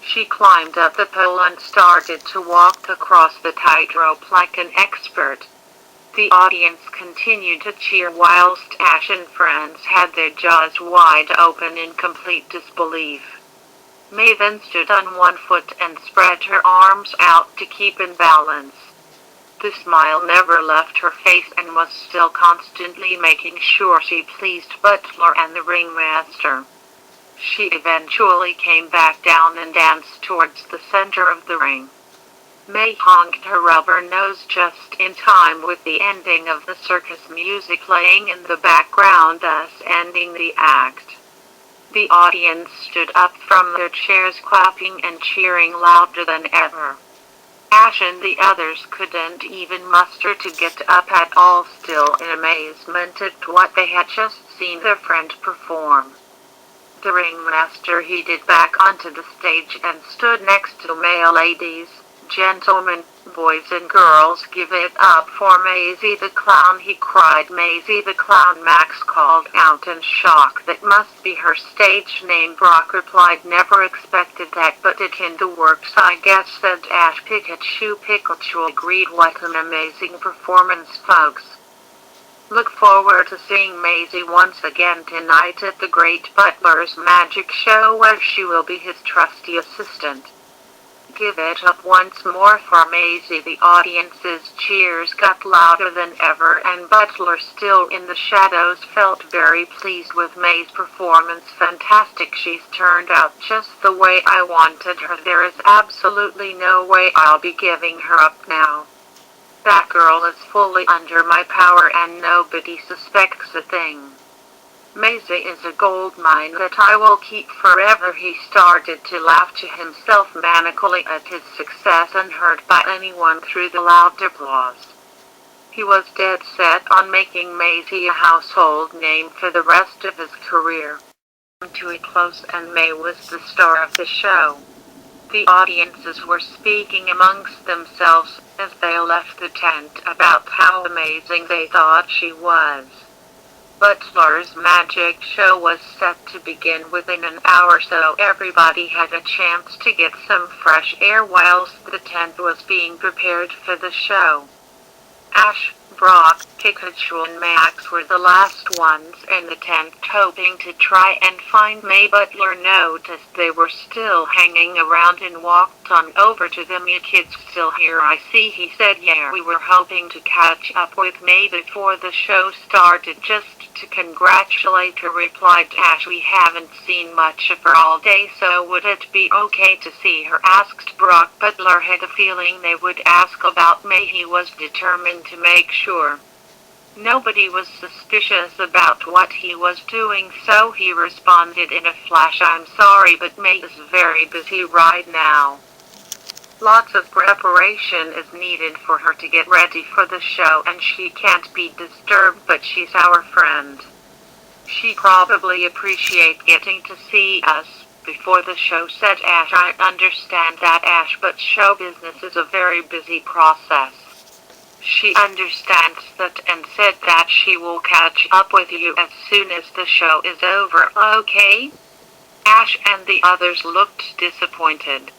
She climbed up the pole and started to walk across the tightrope like an expert. The audience continued to cheer whilst Ash and friends had their jaws wide open in complete disbelief. May then stood on one foot and spread her arms out to keep in balance. The smile never left her face and was still constantly making sure she pleased Butler and the ringmaster. She eventually came back down and danced towards the center of the ring. May honked her rubber nose just in time, with the ending of the circus music playing in the background, thus ending the act. The audience stood up from their chairs, clapping and cheering louder than ever. Ash and the others couldn't even muster to get up at all, still in amazement at what they had just seen their friend perform. The ringmaster headed back onto the stage and stood next to May. "Ladies, gentlemen, boys and girls, give it up for Maisie the Clown," he cried. "Maisie the Clown," Max called out in shock. "That must be her stage name," Brock replied. "Never expected that, but it in the works, I guess," said Ash. Pikachu agreed. "What an amazing performance, folks. Look forward to seeing Maisie once again tonight at the Great Butler's Magic Show, where she will be his trusty assistant. Give it up once more for Maisie." The audience's cheers got louder than ever, and Butler, still in the shadows, felt very pleased with May's performance. "Fantastic. She's turned out just the way I wanted her. There is absolutely no way I'll be giving her up now. That girl is fully under my power and nobody suspects a thing. Maisie is a gold mine that I will keep forever." He started to laugh to himself manically at his success, unheard by anyone through the loud applause. He was dead set on making Maisie a household name for the rest of his career. To a close, and May was the star of the show. The audiences were speaking amongst themselves as they left the tent about how amazing they thought she was. Butler's magic show was set to begin within an hour, so everybody had a chance to get some fresh air whilst the tent was being prepared for the show. Ash, Brock, Pikachu and Max were the last ones in the tent, hoping to try and find May. Butler noticed they were still hanging around and walked on over to them. "You kids still here, I see," he said. "Yeah, we were hoping to catch up with May before the show started, just to congratulate her," replied Ash. "We haven't seen much of her all day, so would it be okay to see her?" asked Brock. Butler had a feeling they would ask about May. He was determined to make sure nobody was suspicious about what he was doing, so he responded in a flash, "I'm sorry, but May is very busy right now. Lots of preparation is needed for her to get ready for the show, and she can't be disturbed, but she's our friend. She probably appreciate getting to see us before the show," said Ash. "I understand that, Ash, but show business is a very busy process." She understands that and said that she will catch up with you as soon as the show is over. "Okay?" Ash and the others looked disappointed.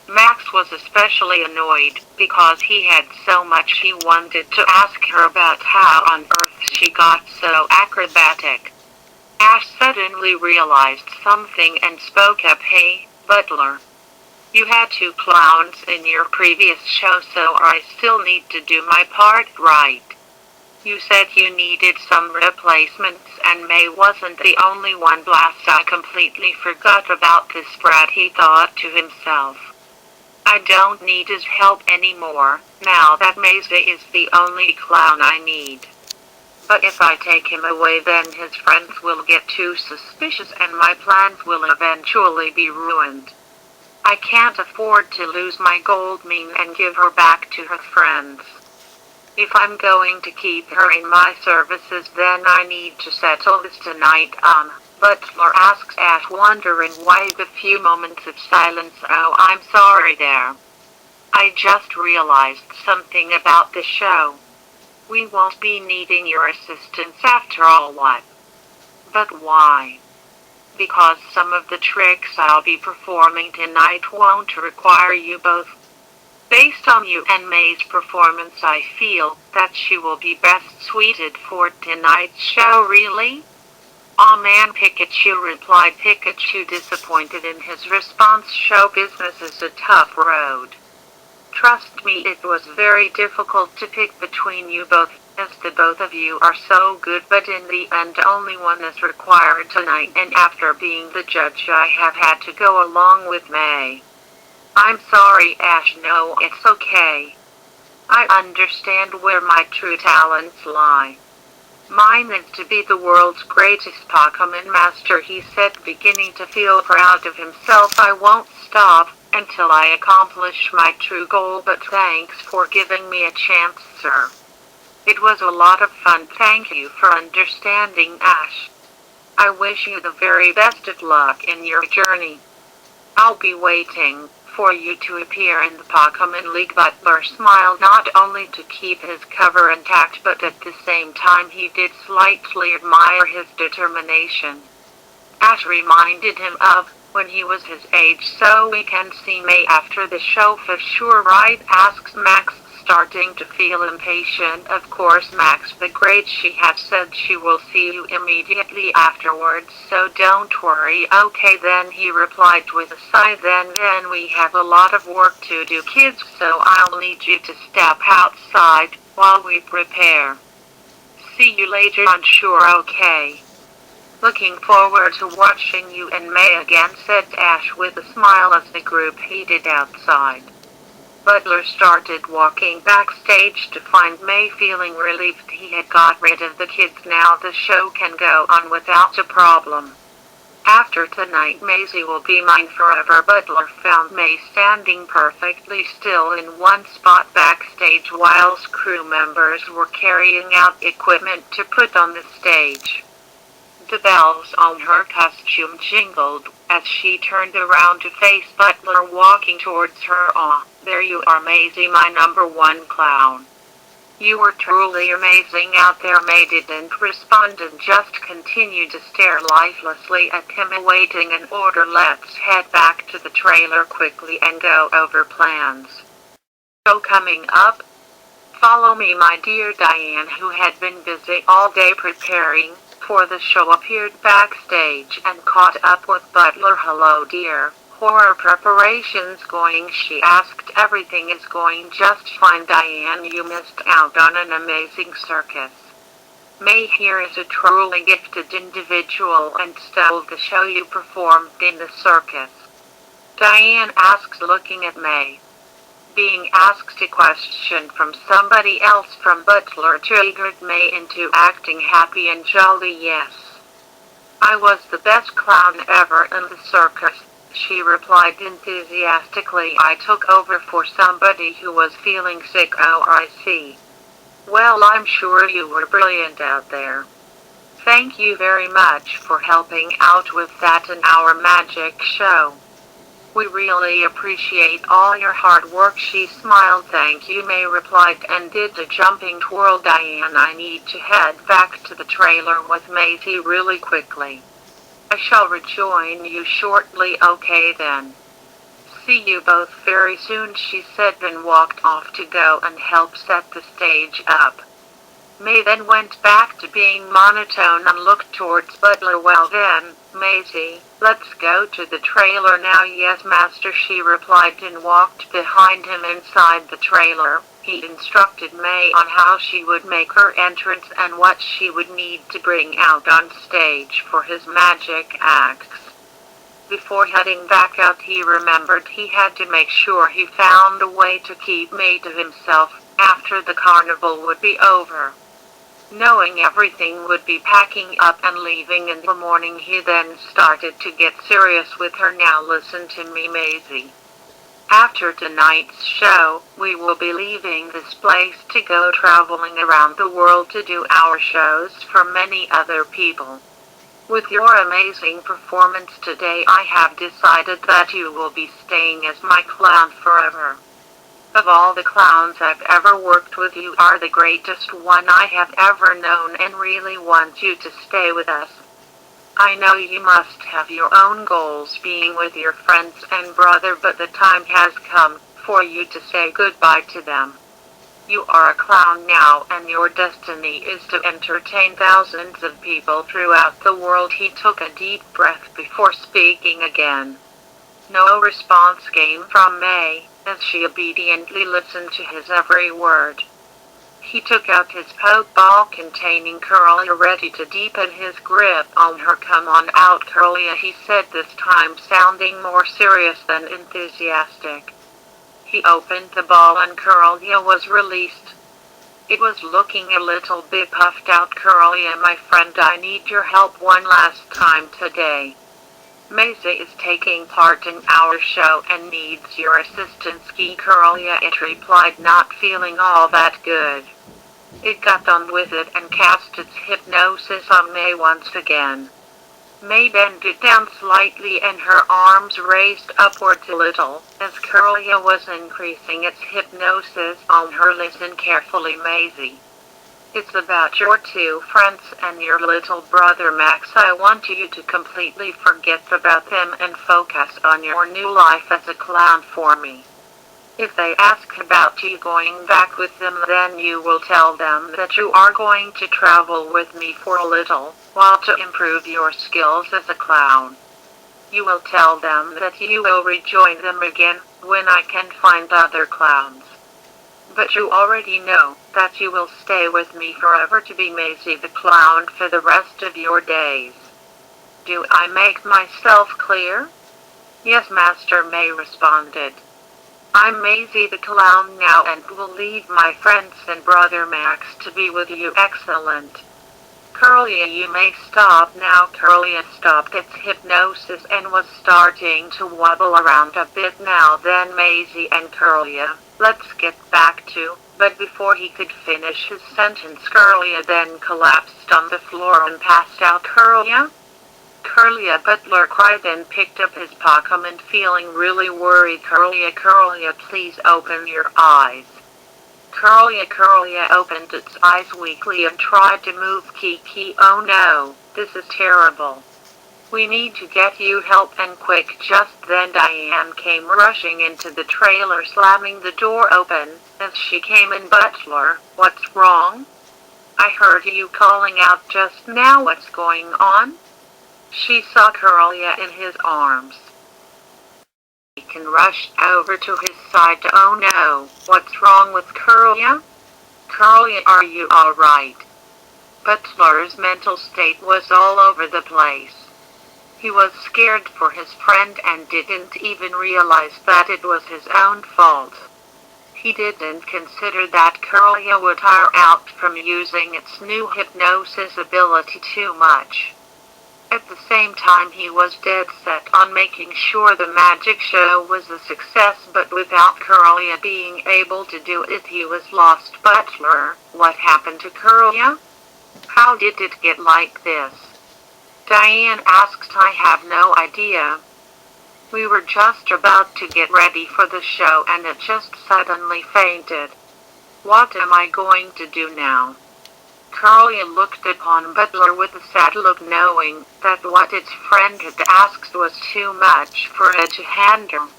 Max was especially annoyed because he had so much he wanted to ask her about how on earth she got so acrobatic. Ash suddenly realized something and spoke up. "Hey, Butler. You had 2 clowns in your previous show, so I still need to do my part, right? You said you needed some replacements, and May wasn't the only one. Blast, I completely forgot about this brat," he thought to himself. "I don't need his help anymore, now that Maisie is the only clown I need. But if I take him away, then his friends will get too suspicious and my plans will eventually be ruined. I can't afford to lose my gold mine and give her back to her friends. If I'm going to keep her in my services, then I need to settle this tonight." Butler asked Ash, wondering why the few moments of silence. "Oh, I'm sorry there. I just realized something about the show. We won't be needing your assistance after all." "What? But why?" "Because some of the tricks I'll be performing tonight won't require you both. Based on you and May's performance, I feel that she will be best suited for tonight's show." "Really?" "Aw man, Pikachu," replied Pikachu, disappointed in his response. "Show business is a tough road. Trust me, it was very difficult to pick between you both, as the both of you are so good, but in the end only one is required tonight, and after being the judge I have had to go along with May." "I'm sorry, Ash." "No, it's okay. I understand where my true talents lie. Mine is to be the world's greatest Pokemon master," he said, beginning to feel proud of himself. "I won't stop until I accomplish my true goal, but thanks for giving me a chance, sir. It was a lot of fun." "Thank you for understanding, Ash. I wish you the very best of luck in your journey. I'll be waiting for you to appear in the Pokemon League." Butler smiled, not only to keep his cover intact, but at the same time he did slightly admire his determination. Ash reminded him of when he was his age. "So we can see May after the show for sure, right?" asked Max, starting to feel impatient. "Of course, Max the Great. She has said she will see you immediately afterwards, so don't worry." "Okay then," he replied with a sigh. Then we have a lot of work to do, kids, so I'll need you to step outside while we prepare. See you later on." "Sure, okay. Looking forward to watching you and May again," said Ash with a smile as the group headed outside. Butler started walking backstage to find May, feeling relieved he had got rid of the kids. Now the show can go on without a problem. After tonight, Maisie will be mine forever. Butler found May standing perfectly still in one spot backstage whilst crew members were carrying out equipment to put on the stage. The bells on her costume jingled as she turned around to face Butler walking towards her. "Aw, there you are, Maisie, my number one clown. You were truly amazing out there." May didn't respond and just continued to stare lifelessly at him, awaiting an order. "Let's head back to the trailer quickly and go over plans. Show coming up? Follow me, my dear." Diane, who had been busy all day preparing for the show, appeared backstage and caught up with Butler. "Hello, dear. Horror preparations going?" she asked. "Everything is going just fine, Diane. You missed out on an amazing circus. May here is a truly gifted individual and stole the show you performed in the circus." Diane asked, looking at May. Being asked a question from somebody else from Butler triggered May into acting happy and jolly. "Yes. I was the best clown ever in the circus," she replied enthusiastically. "I took over for somebody who was feeling sick." "Oh, I see. Well, I'm sure you were brilliant out there. Thank you very much for helping out with that in our magic show. We really appreciate all your hard work." She smiled. "Thank you," May replied and did a jumping twirl. "Diane, I need to head back to the trailer with Maisie really quickly. I shall rejoin you shortly." "Okay then. See you both very soon," she said, then walked off to go and help set the stage up. May then went back to being monotone and looked towards Butler. "Well then, Maisie, let's go to the trailer now." "Yes, master," she replied and walked behind him inside the trailer. He instructed May on how she would make her entrance and what she would need to bring out on stage for his magic acts. Before heading back out, he remembered he had to make sure he found a way to keep May to himself after the carnival would be over. Knowing everything would be packing up and leaving in the morning, he then started to get serious with her. "Now listen to me, Maisie. After tonight's show, we will be leaving this place to go traveling around the world to do our shows for many other people. With your amazing performance today, I have decided that you will be staying as my clown forever. Of all the clowns I've ever worked with, you are the greatest one I have ever known and really want you to stay with us. I know you must have your own goals being with your friends and brother, but the time has come for you to say goodbye to them. You are a clown now, and your destiny is to entertain thousands of people throughout the world." He took a deep breath before speaking again. No response came from May, as she obediently listened to his every word. He took out his poke ball containing Curlia, ready to deepen his grip on her. "Come on out, Curlia," he said, this time sounding more serious than enthusiastic. He opened the ball and Curlia was released. It was looking a little bit puffed out. "Curlia, my friend, I need your help one last time today. Maisie is taking part in our show and needs your assistance." Curlia, it replied, not feeling all that good. It got on with it and cast its hypnosis on May once again. May bended down slightly and her arms raised upwards a little, as Curlia was increasing its hypnosis on her. "Listen carefully, Maisie. It's about your two friends and your little brother Max. I want you to completely forget about them and focus on your new life as a clown for me. If they ask about you going back with them, then you will tell them that you are going to travel with me for a little while to improve your skills as a clown. You will tell them that you will rejoin them again when I can find other clowns. But you already know that you will stay with me forever to be Maisie the clown for the rest of your days. Do I make myself clear?" "Yes, Master," May responded. "I'm Maisie the clown now and will leave my friends and brother Max to be with you." "Excellent. Curlia, you may stop now. Curlia stopped its hypnosis and was starting to wobble around a bit. Now then, Maisie and Curlia, let's get back to, but before he could finish his sentence, Curlia then collapsed on the floor and passed out. Curlia, Butler cried and picked up his Pokemon, feeling really worried. Curlia, please open your eyes. Curlia opened its eyes weakly and tried to move. Kiki, oh no, this is terrible. We need to get you help, and quick. Just then Diane came rushing into the trailer, slamming the door open. As she came in, Butler, what's wrong? I heard you calling out just now. What's going on? She saw Curlia in his arms. Deacon rushed over to his side. Oh no, what's wrong with Curlia? Curlia, are you alright? Butler's mental state was all over the place. He was scared for his friend and didn't even realize that it was his own fault. He didn't consider that Curlia would tire out from using its new hypnosis ability too much. At the same time, he was dead set on making sure the magic show was a success, but without Curlia being able to do it, he was lost. Butler, what happened to Curlia? How did it get like this? Diane asked. I have no idea. We were just about to get ready for the show and it just suddenly fainted. What am I going to do now? Curlia looked upon Butler with a sad look, knowing that what its friend had asked was too much for it to handle.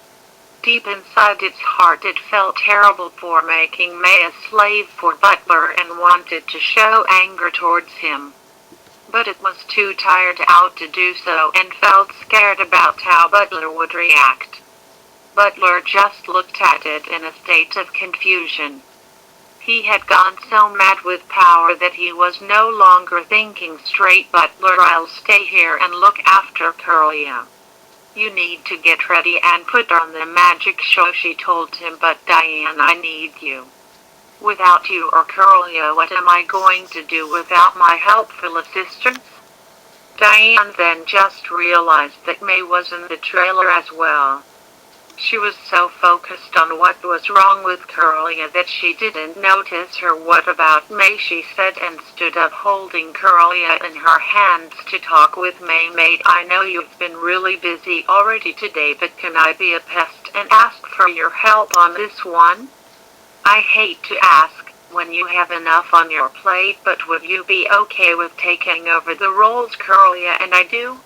Deep inside its heart, it felt terrible for making May a slave for Butler and wanted to show anger towards him. But it was too tired out to do so and felt scared about how Butler would react. Butler just looked at it in a state of confusion. He had gone so mad with power that he was no longer thinking straight. Butler, I'll stay here and look after Curlia. You need to get ready and put on the magic show, she told him. But Diane, I need you. Without you or Curlia, what am I going to do without my helpful assistance? Diane then just realized that May was in the trailer as well. She was so focused on what was wrong with Curlia that she didn't notice her. What about May? She said, and stood up, holding Curlia in her hands to talk with May. May, I know you've been really busy already today, but can I be a pest and ask for your help on this one? I hate to ask when you have enough on your plate, but would you be okay with taking over the roles Curlia and I do?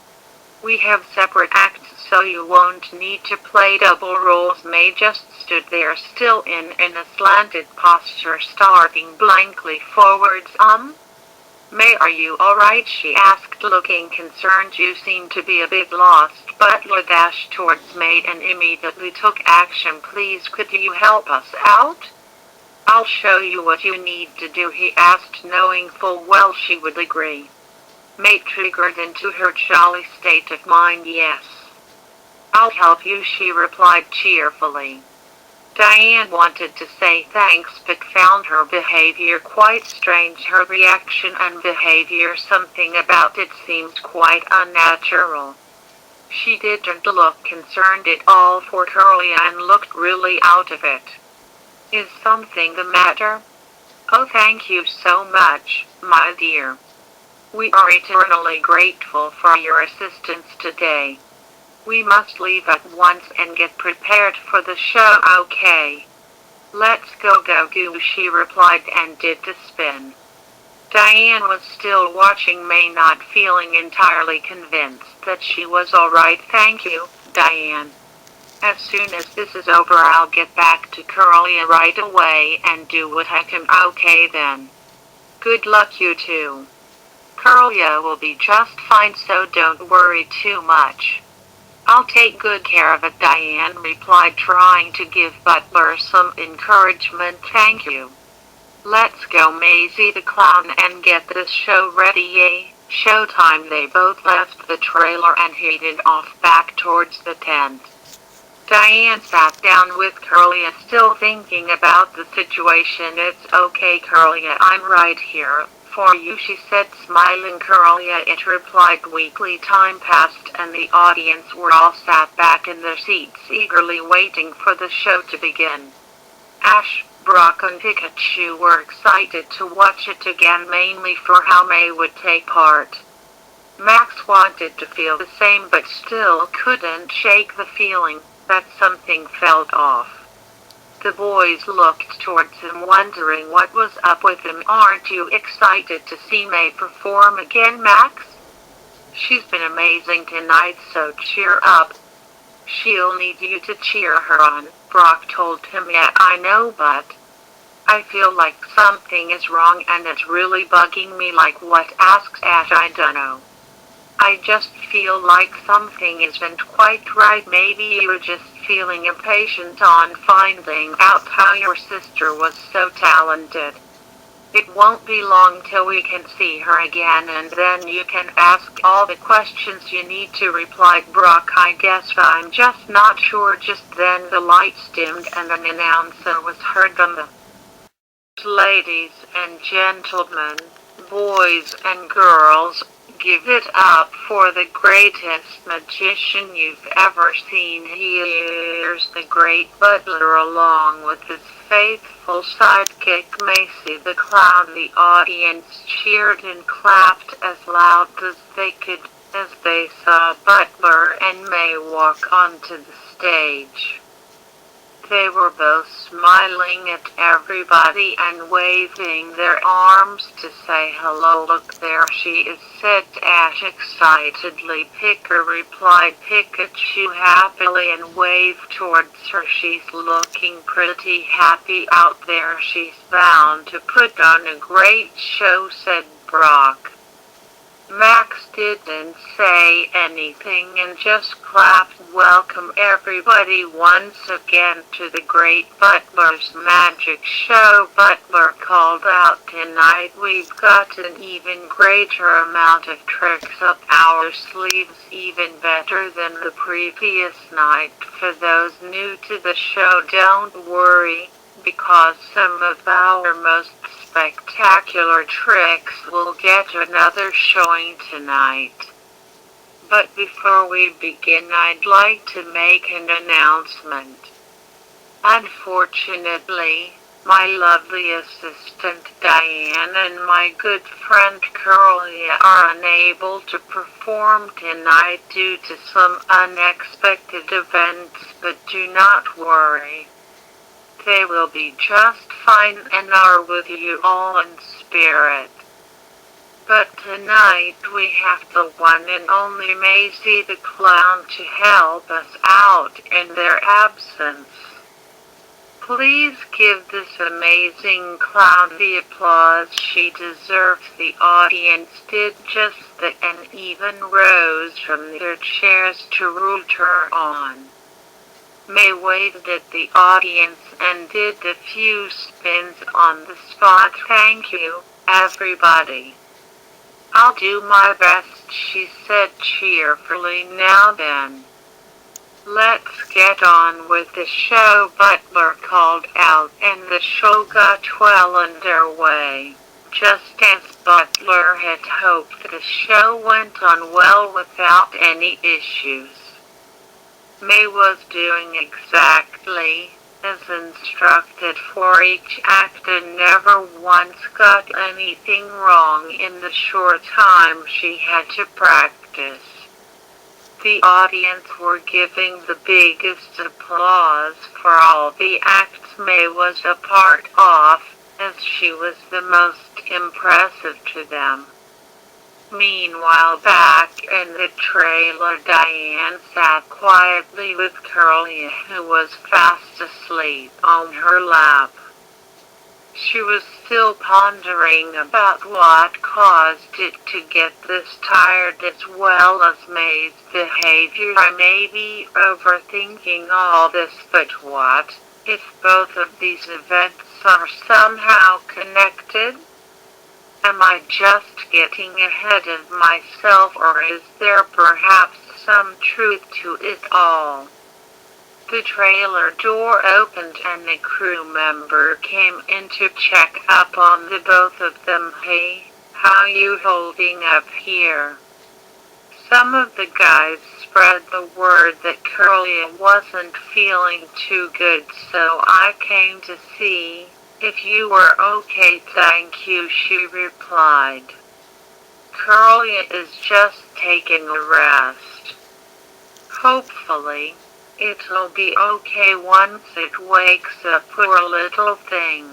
We have separate acts, so you won't need to play double roles. May just stood there, still in a slanted posture, staring blankly forwards. May, are you alright? She asked, looking concerned. You seem to be a bit lost. Butler dashed towards May and immediately took action. Please, could you help us out? I'll show you what you need to do, he asked, knowing full well she would agree. May triggered into her jolly state of mind. Yes. I'll help you, she replied cheerfully. Diane wanted to say thanks, but found her behavior quite strange. Her reaction and behavior, something about it seemed quite unnatural. She didn't look concerned at all for Curlia and looked really out of it. Is something the matter? Oh, thank you so much, my dear. We are eternally grateful for your assistance today. We must leave at once and get prepared for the show. Okay. Let's go, she replied and did the spin. Diane was still watching May, not feeling entirely convinced that she was alright. Thank you, Diane. As soon as this is over, I'll get back to Curlia right away and do what I can. Okay then. Good luck, you two. Curlia will be just fine, so don't worry too much. I'll take good care of it, Diane replied, trying to give Butler some encouragement. Thank you. Let's go, Maisie the clown, and get this show ready. Yay, showtime. They both left the trailer and headed off back towards the tent. Diane sat down with Curlia, still thinking about the situation. It's okay, Curlia, I'm right here. For you, she said, smiling. Curlia, it replied weakly. Time passed and the audience were all sat back in their seats, eagerly waiting for the show to begin. Ash, Brock and Pikachu were excited to watch it again, mainly for how May would take part. Max wanted to feel the same but still couldn't shake the feeling that something felt off. The boys looked towards him, wondering what was up with him. Aren't you excited to see May perform again, Max? She's been amazing tonight, so cheer up. She'll need you to cheer her on, Brock told him. Yeah, I know, but I feel like something is wrong and it's really bugging me. Like what? Asks Ash. I dunno. I just feel like something isn't quite right. Maybe you're just feeling impatient on finding out how your sister was so talented. It won't be long till we can see her again, and then you can ask all the questions you need to, replied Brock. I guess I'm just not sure. Just then the lights dimmed and an announcer was heard on the Ladies and gentlemen, boys and girls, give it up for the greatest magician you've ever seen. Here's the great butler along with his faithful sidekick Macy the clown. The audience cheered and clapped as loud as they could as they saw Butler and May walk onto the stage. They were both smiling at everybody and waving their arms to say hello. Look, there she is, said Ash excitedly. Pika, replied Pikachu happily and waved towards her. She's looking pretty happy out there. She's bound to put on a great show, said Brock. Max didn't say anything and just clapped. Welcome everybody once again to the great Butler's Magic Show. Butler called out, tonight we've got an even greater amount of tricks up our sleeves, even better than the previous night. For those new to the show, don't worry, because some of our most spectacular tricks will get another showing tonight. But before we begin, I'd like to make an announcement. Unfortunately, my lovely assistant Diane and my good friend Curlia are unable to perform tonight due to some unexpected events, but do not worry. They will be just fine and are with you all in spirit. But tonight we have the one and only Maisie the Clown to help us out in their absence. Please give this amazing clown the applause she deserves. The audience did just that and even rose from their chairs to root her on. May waved at the audience and did a few spins on the spot. Thank you, everybody. I'll do my best, she said cheerfully. Now then, let's get on with the show, Butler called out, and the show got well underway. Just as Butler had hoped, the show went on well without any issues. May was doing exactly as instructed for each act and never once got anything wrong in the short time she had to practice. The audience were giving the biggest applause for all the acts May was a part of, as she was the most impressive to them. Meanwhile, back in the trailer, Diane sat quietly with Curlia, who was fast asleep on her lap. She was still pondering about what caused it to get this tired, as well as May's behavior. I may be overthinking all this, but what if both of these events are somehow connected? Am I just getting ahead of myself, or is there perhaps some truth to it all? The trailer door opened and a crew member came in to check up on the both of them. Hey, How you holding up here? Some of the guys spread the word that Curly wasn't feeling too good, so I came to see if you were okay. Thank you, she replied. Curly is just taking a rest. Hopefully, it'll be okay once it wakes up, poor little thing.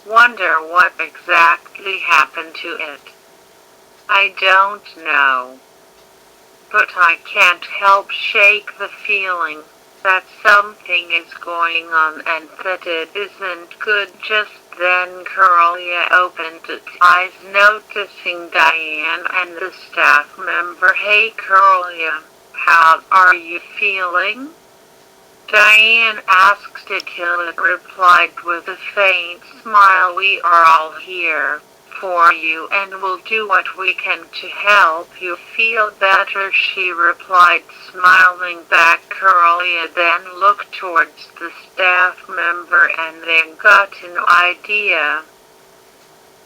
Wonder what exactly happened to it. I don't know. But I can't help shake the feeling that something is going on and that it isn't good. Just then Curly opened its eyes, noticing Diane and the staff member. Hey Curly, how are you feeling? Diane asked it till it replied with a faint smile. We are all here for you and will do what we can to help you feel better, she replied, smiling back. Curly then looked towards the staff member and then got an idea.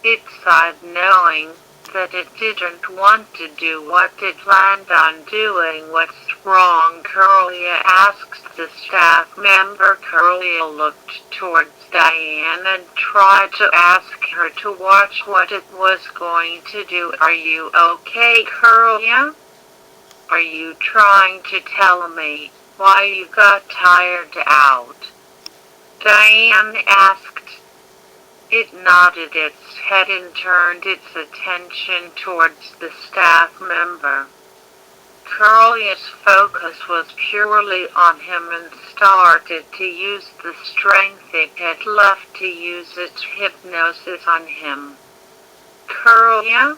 It sighed, knowing that it didn't want to do what it planned on doing. What's wrong? Curly asked the staff member. Curly looked towards Diane and tried to ask her to watch what it was going to do. Are you okay, Curly? Are you trying to tell me why you got tired out? Diane asked. It nodded its head and turned its attention towards the staff member. Curly's focus was purely on him and started to use the strength it had left to use its hypnosis on him. Curly?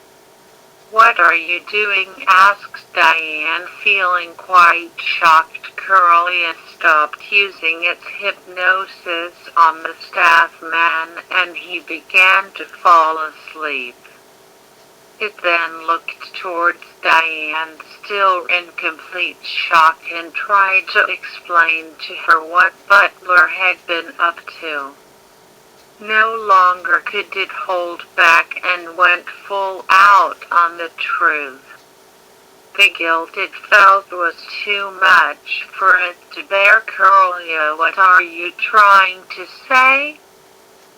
What are you doing? Asked Diane, feeling quite shocked. Curly stopped using its hypnosis on the staff man and he began to fall asleep. It then looked towards Diane, still in complete shock, and tried to explain to her what Butler had been up to. No longer could it hold back and went full out on the truth. The guilt it felt was too much for it to bear. Curly, what are you trying to say?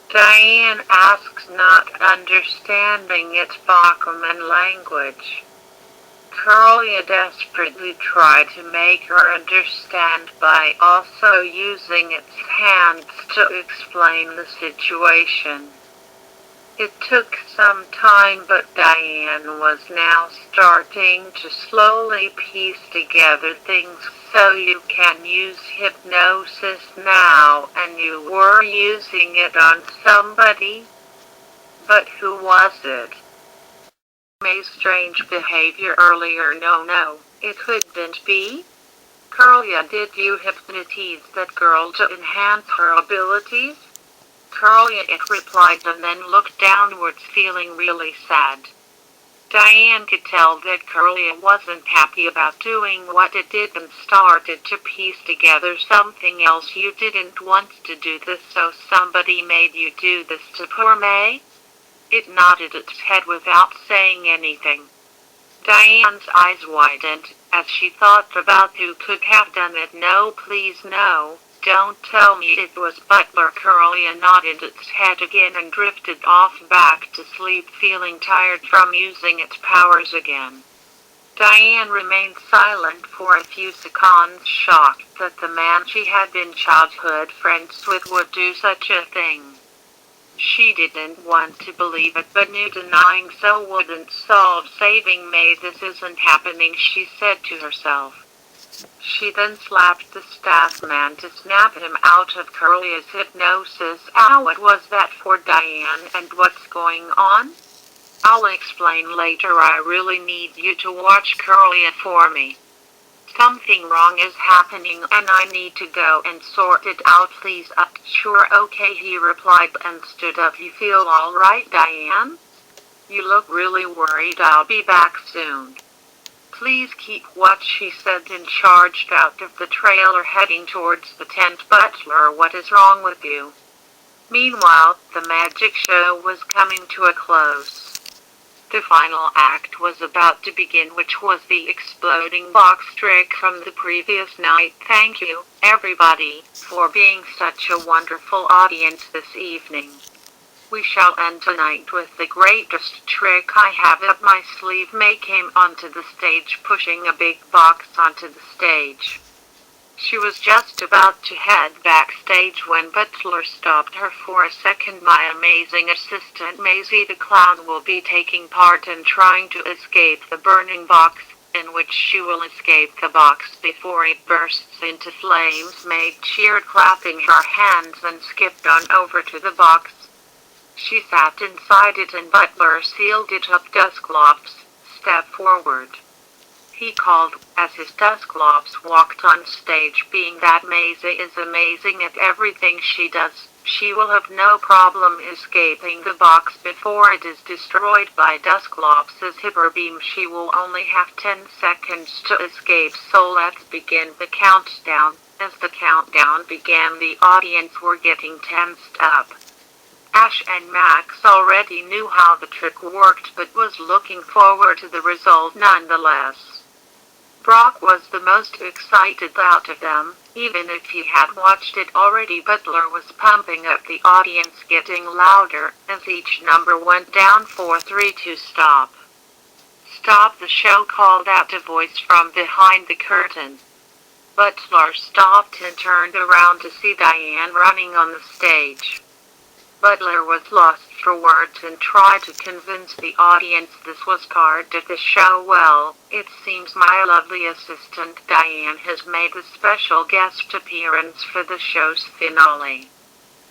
Diane asked, not understanding its Bachman language. Curly desperately tried to make her understand by also using its hands to explain the situation. It took some time, but Diane was now starting to slowly piece together things. So you can use hypnosis now, and you were using it on somebody? But who was it? A strange behavior earlier. No, it couldn't be. Curly, did you hypnotize that girl to enhance her abilities? Curly, it replied, and then looked downwards, feeling really sad. Diane could tell that Curly wasn't happy about doing what it did and started to piece together something else. You didn't want to do this, so somebody made you do this to poor May? It nodded its head without saying anything. Diane's eyes widened as she thought about who could have done it. No, please, no. Don't tell me it was Butler. Curly nodded its head again and drifted off back to sleep, feeling tired from using its powers again. Diane remained silent for a few seconds, shocked that the man she had been childhood friends with would do such a thing. She didn't want to believe it, but knew denying so wouldn't solve saving May. This isn't happening, she said to herself. She then slapped the staff man to snap him out of Curly's hypnosis. What was that for, Diane, and what's going on? I'll explain later. I really need you to watch Curly for me. Something wrong is happening and I need to go and sort it out, please. Sure, okay, he replied and stood up. You feel all right, Diane? You look really worried. I'll be back soon. Please keep watch, she said, and charged out of the trailer, heading towards the tent. Butler, what is wrong with you? Meanwhile, the magic show was coming to a close. The final act was about to begin, which was the exploding box trick from the previous night. Thank you, everybody, for being such a wonderful audience this evening. We shall end tonight with the greatest trick I have up my sleeve. May came onto the stage pushing a big box onto the stage. She was just about to head backstage when Butler stopped her for a second. My amazing assistant Maisie the Clown will be taking part in trying to escape the burning box, in which she will escape the box before it bursts into flames. May cheered, clapping her hands, and skipped on over to the box. She sat inside it and Butler sealed it up. Dusclops, step forward, he called, as his Dusclops walked on stage. Being that Maisie is amazing at everything she does, she will have no problem escaping the box before it is destroyed by Dusclops' hyper beam. She will only have 10 seconds to escape, so let's begin the countdown. As the countdown began, the audience were getting tensed up. Ash and Max already knew how the trick worked but was looking forward to the result nonetheless. Brock was the most excited out of them, even if he had watched it already. Butler was pumping up the audience, getting louder as each number went down. 4, 3, 2, stop. Stop, the show called out a voice from behind the curtain. Butler stopped and turned around to see Diane running on the stage. Butler was lost for words and tried to convince the audience this was part of the show. Well, it seems my lovely assistant Diane has made a special guest appearance for the show's finale.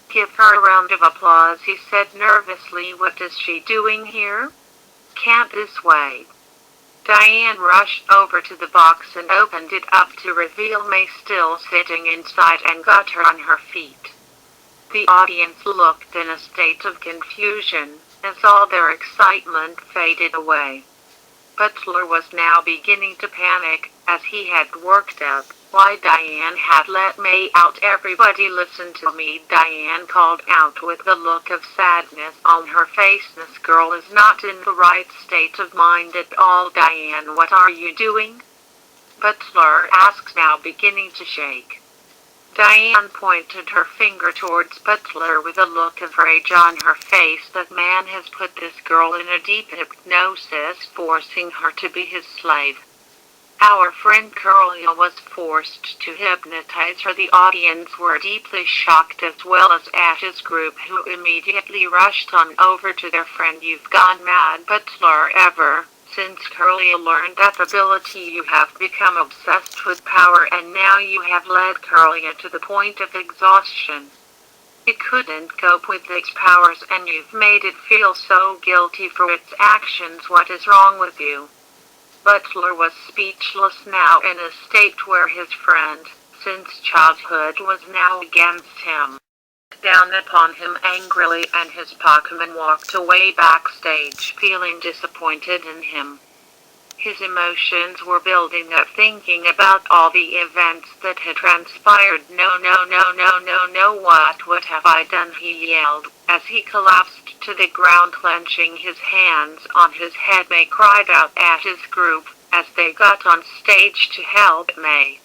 Give her a round of applause, he said nervously. What is she doing here? Can't this wait? Diane rushed over to the box and opened it up to reveal May still sitting inside and got her on her feet. The audience looked in a state of confusion, as all their excitement faded away. Butler was now beginning to panic, as he had worked out why Diane had let May out. Everybody listen to me, Diane called out with a look of sadness on her face. This girl is not in the right state of mind at all. Diane, what are you doing? Butler asked, now beginning to shake. Diane pointed her finger towards Butler with a look of rage on her face. That man has put this girl in a deep hypnosis, forcing her to be his slave. Our friend Curly was forced to hypnotize her. The audience were deeply shocked, as well as Ash's group, who immediately rushed on over to their friend. You've gone mad, Butler. Ever since Curly learned that ability, you have become obsessed with power, and now you have led Curly to the point of exhaustion. It couldn't cope with its powers, and you've made it feel so guilty for its actions. What is wrong with you? Butler was speechless now, in a state where his friend, since childhood, was now against him. Down upon him angrily, and his Pokemon walked away backstage, feeling disappointed in him. His emotions were building up, thinking about all the events that had transpired. No, what have I done? He yelled, as he collapsed to the ground, clenching his hands on his head. May cried out at his group, as they got on stage to help May.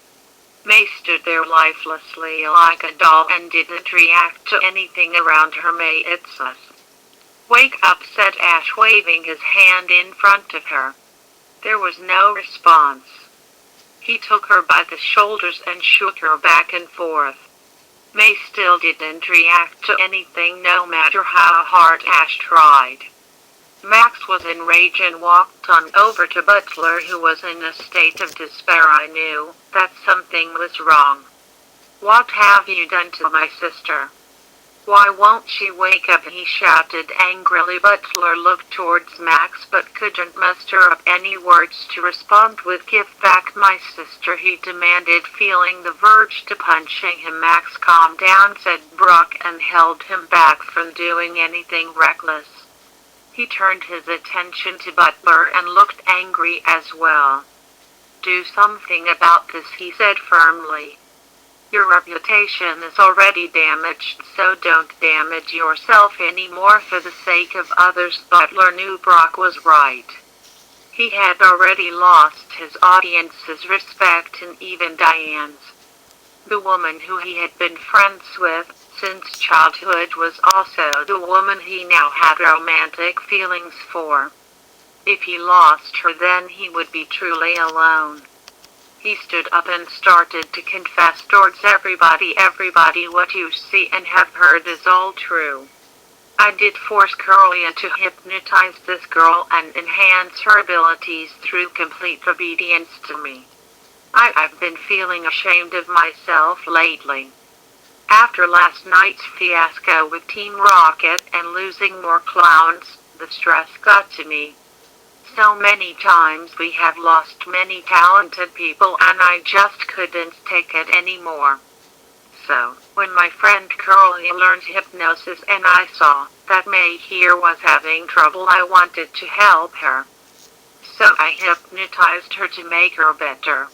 May stood there lifelessly like a doll and didn't react to anything around her. May, it's us. Wake up, said Ash, waving his hand in front of her. There was no response. He took her by the shoulders and shook her back and forth. May still didn't react to anything, no matter how hard Ash tried. Max was enraged and walked on over to Butler, who was in a state of despair. I knew that something was wrong. What have you done to my sister? Why won't she wake up? He shouted angrily. Butler looked towards Max but couldn't muster up any words to respond with. Give back my sister, he demanded, feeling the verge to punching him. Max, calm down, said Brock, and held him back from doing anything reckless. He turned his attention to Butler and looked angry as well. Do something about this, he said firmly. Your reputation is already damaged, so don't damage yourself anymore for the sake of others. Butler knew Brock was right. He had already lost his audience's respect and even Diane's. The woman who he had been friends with since childhood was also the woman he now had romantic feelings for. If he lost her, then he would be truly alone. He stood up and started to confess towards everybody, what you see and have heard is all true. I did force Curlia to hypnotize this girl and enhance her abilities through complete obedience to me. I've been feeling ashamed of myself lately. After last night's fiasco with Team Rocket and losing more clowns, the stress got to me. So many times we have lost many talented people and I just couldn't take it anymore. So, when my friend Curly learned hypnosis and I saw that May here was having trouble, I wanted to help her. So I hypnotized her to make her better.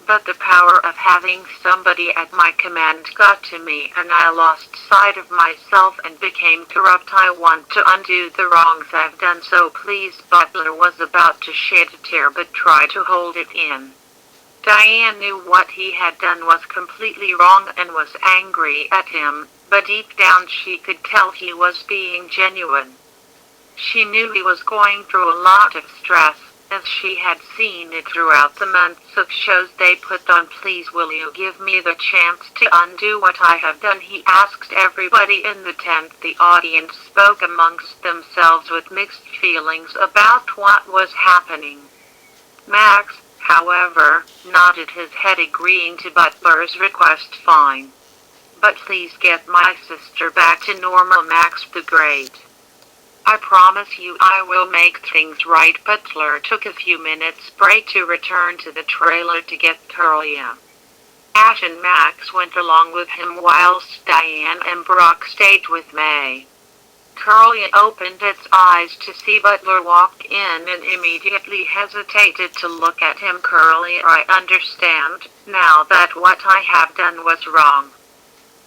But the power of having somebody at my command got to me and I lost sight of myself and became corrupt. I want to undo the wrongs I've done, so please. Butler was about to shed a tear but tried to hold it in. Diane knew what he had done was completely wrong and was angry at him, but deep down she could tell he was being genuine. She knew he was going through a lot of stress, as she had seen it throughout the months of shows they put on. Please, will you give me the chance to undo what I have done? He asked everybody in the tent. The audience spoke amongst themselves with mixed feelings about what was happening. Max, however, nodded his head, agreeing to Butler's request. Fine. But please get my sister back to normal, Max the Great. I promise you I will make things right. Butler took a few minutes break to return to the trailer to get Curlia. Ash and Max went along with him whilst Diane and Brock stayed with May. Curlia opened its eyes to see Butler walk in and immediately hesitated to look at him. Curlia, I understand now that what I have done was wrong.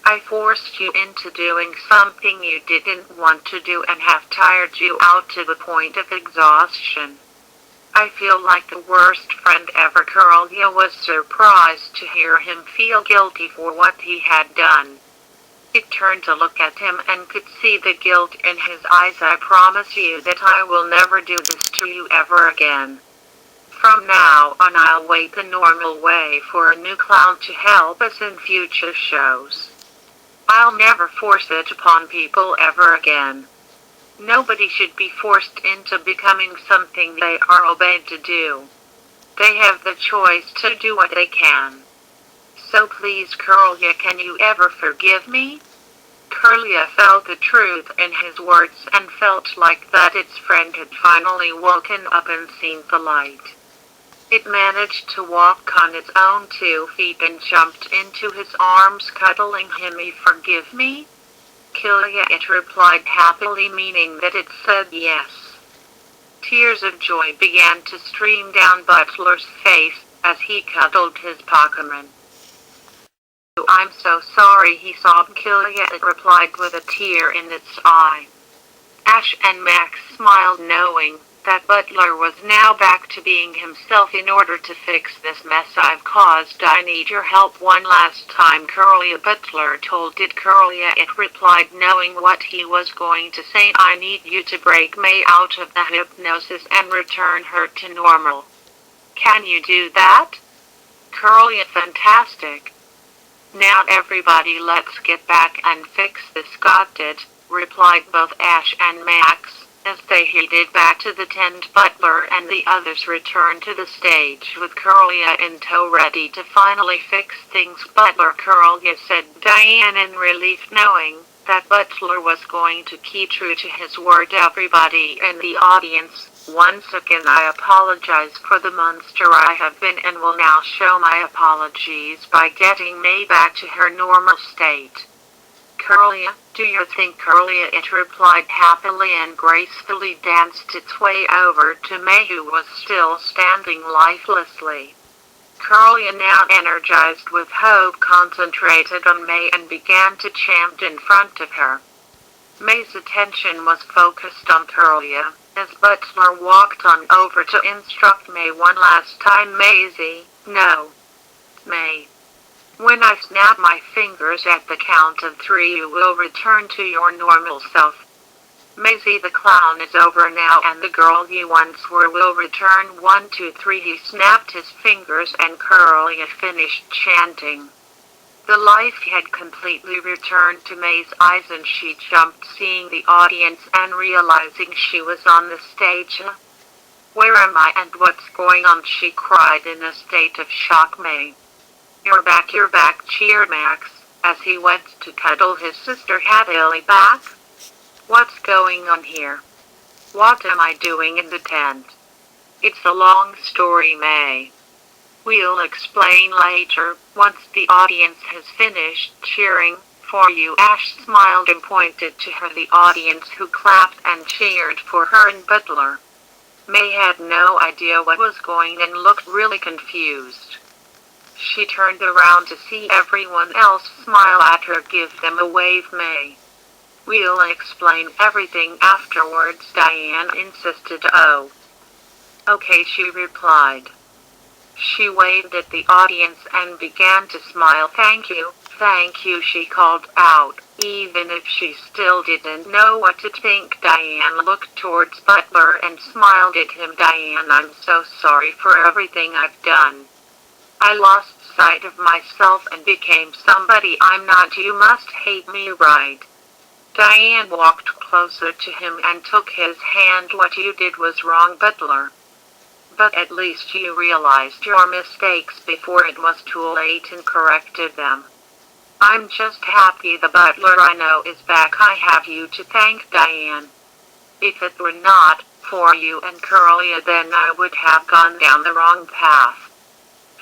I forced you into doing something you didn't want to do and have tired you out to the point of exhaustion. I feel like the worst friend ever. Curlia was surprised to hear him feel guilty for what he had done. It turned to look at him and could see the guilt in his eyes. I promise you that I will never do this to you ever again. From now on I'll wait the normal way for a new clown to help us in future shows. I'll never force it upon people ever again. Nobody should be forced into becoming something they are obeyed to do. They have the choice to do what they can. So please, Curlia, can you ever forgive me? Curlia felt the truth in his words and felt like that its friend had finally woken up and seen the light. It managed to walk on its own 2 feet and jumped into his arms, cuddling him. You forgive me? Curlia, it replied happily, meaning that it said yes. Tears of joy began to stream down Butler's face as he cuddled his Pokemon. I'm so sorry, he sobbed. Curlia, it replied with a tear in its eye. Ash and Max smiled, knowing that Butler was now back to being himself. In order to fix this mess I've caused, I need your help one last time. Curlia, Butler told it. Curlia, it replied, knowing what he was going to say. I need you to break May out of the hypnosis and return her to normal. Can you do that? Curlia, fantastic. Now everybody, let's get back and fix this. Got it, replied both Ash and Max. As they headed back to the tent, Butler and the others returned to the stage with Curlia in tow, ready to finally fix things. Butler, Curlia, said Diane in relief, knowing that Butler was going to keep true to his word. Everybody in the audience, once again I apologize for the monster I have been and will now show my apologies by getting May back to her normal state. Curlia, do you think? Curlia, it replied happily and gracefully danced its way over to May, who was still standing lifelessly. Curly, now energized with hope, concentrated on May and began to chant in front of her. May's attention was focused on Curly as Butler walked on over to instruct May one last time. Maisie, no. May. When I snap my fingers at the count of 3, you will return to your normal self. Maisie, the clown is over now, and the girl you once were will return. 1, 2, 3. He snapped his fingers and Curly finished chanting. The life had completely returned to May's eyes, and she jumped, seeing the audience and realizing she was on the stage. Where am I and what's going on? She cried in a state of shock. May. You're back, cheered Max, as he went to cuddle his sister happily back. What's going on here? What am I doing in the tent? It's a long story, May. We'll explain later, once the audience has finished cheering for you. Ash smiled and pointed to her, the audience, who clapped and cheered for her and Butler. May had no idea what was going on and looked really confused. She turned around to see everyone else smile at her, give them a wave. May. We'll explain everything afterwards, Diane insisted. Oh. Okay, she replied. She waved at the audience and began to smile. Thank you, she called out, even if she still didn't know what to think. Diane looked towards Butler and smiled at him. Diane, I'm so sorry for everything I've done. I lost sight of myself and became somebody I'm not. You must hate me, right? Diane walked closer to him and took his hand. What you did was wrong, Butler. But at least you realized your mistakes before it was too late and corrected them. I'm just happy the Butler I know is back. I have you to thank, Diane. If it were not for you and Curly, then I would have gone down the wrong path.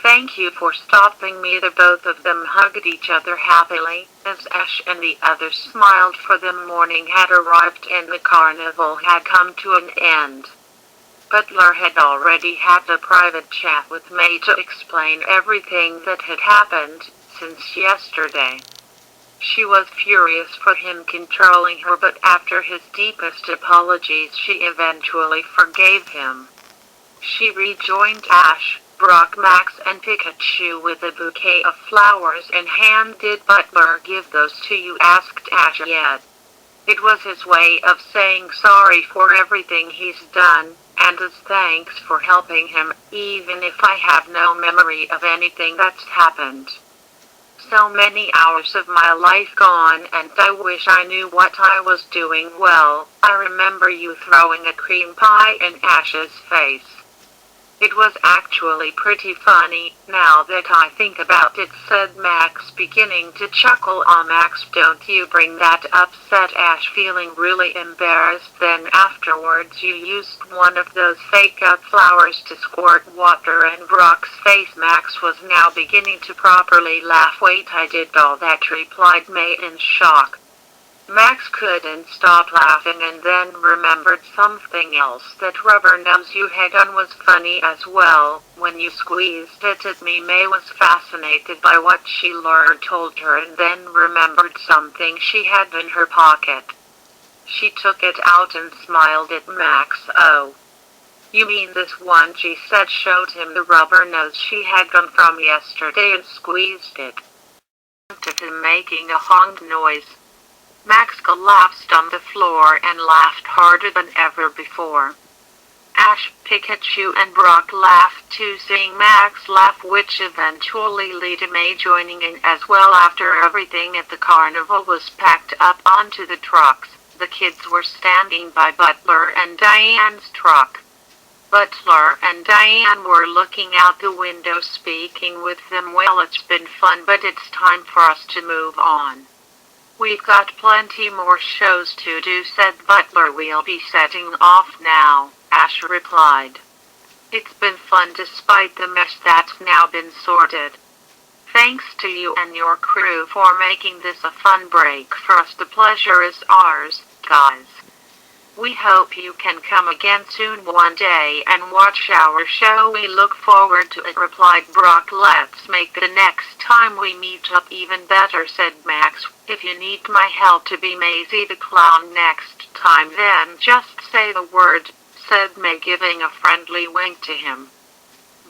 Thank you for stopping me. The both of them hugged each other happily, as Ash and the others smiled, for the morning had arrived and the carnival had come to an end. Butler had already had a private chat with May to explain everything that had happened since yesterday. She was furious for him controlling her, but after his deepest apologies she eventually forgave him. She rejoined Ash, Brock, Max, and Pikachu with a bouquet of flowers in hand. Did Butler give those to you? Asked Ash. Yet. It was his way of saying sorry for everything he's done, and as thanks for helping him, even if I have no memory of anything that's happened. So many hours of my life gone, and I wish I knew what I was doing. Well, I remember you throwing a cream pie in Ash's face. It was actually pretty funny, now that I think about it, said Max, beginning to chuckle. Oh, Max, don't you bring that up, said Ash, feeling really embarrassed. Then afterwards you used one of those fake flowers to squirt water in Brock's face. Max was now beginning to properly laugh. Wait, I did all that, replied May in shock. Max couldn't stop laughing and then remembered something else. That rubber nose you had on was funny as well. When you squeezed it at me. May was fascinated by what she told her, and then remembered something she had in her pocket. She took it out and smiled at Max. Oh. You mean this one? She said, showed him the rubber nose she had gone from yesterday and squeezed it. To him making a honk noise. Max collapsed on the floor and laughed harder than ever before. Ash, Pikachu, and Brock laughed too, seeing Max laugh, which eventually led to May joining in as well. After everything at the carnival was packed up onto the trucks, the kids were standing by Butler and Diane's truck. Butler and Diane were looking out the window, speaking with them. Well, it's been fun, but it's time for us to move on. We've got plenty more shows to do, said Butler. We'll be setting off now, Ash replied. It's been fun despite the mess that's now been sorted. Thanks to you and your crew for making this a fun break for us. The pleasure is ours, guys. We hope you can come again soon one day and watch our show. We look forward to it, replied Brock. Let's make the next time we meet up even better, said Max. If you need my help to be Maisie the Clown next time, then just say the word, said May, giving a friendly wink to him.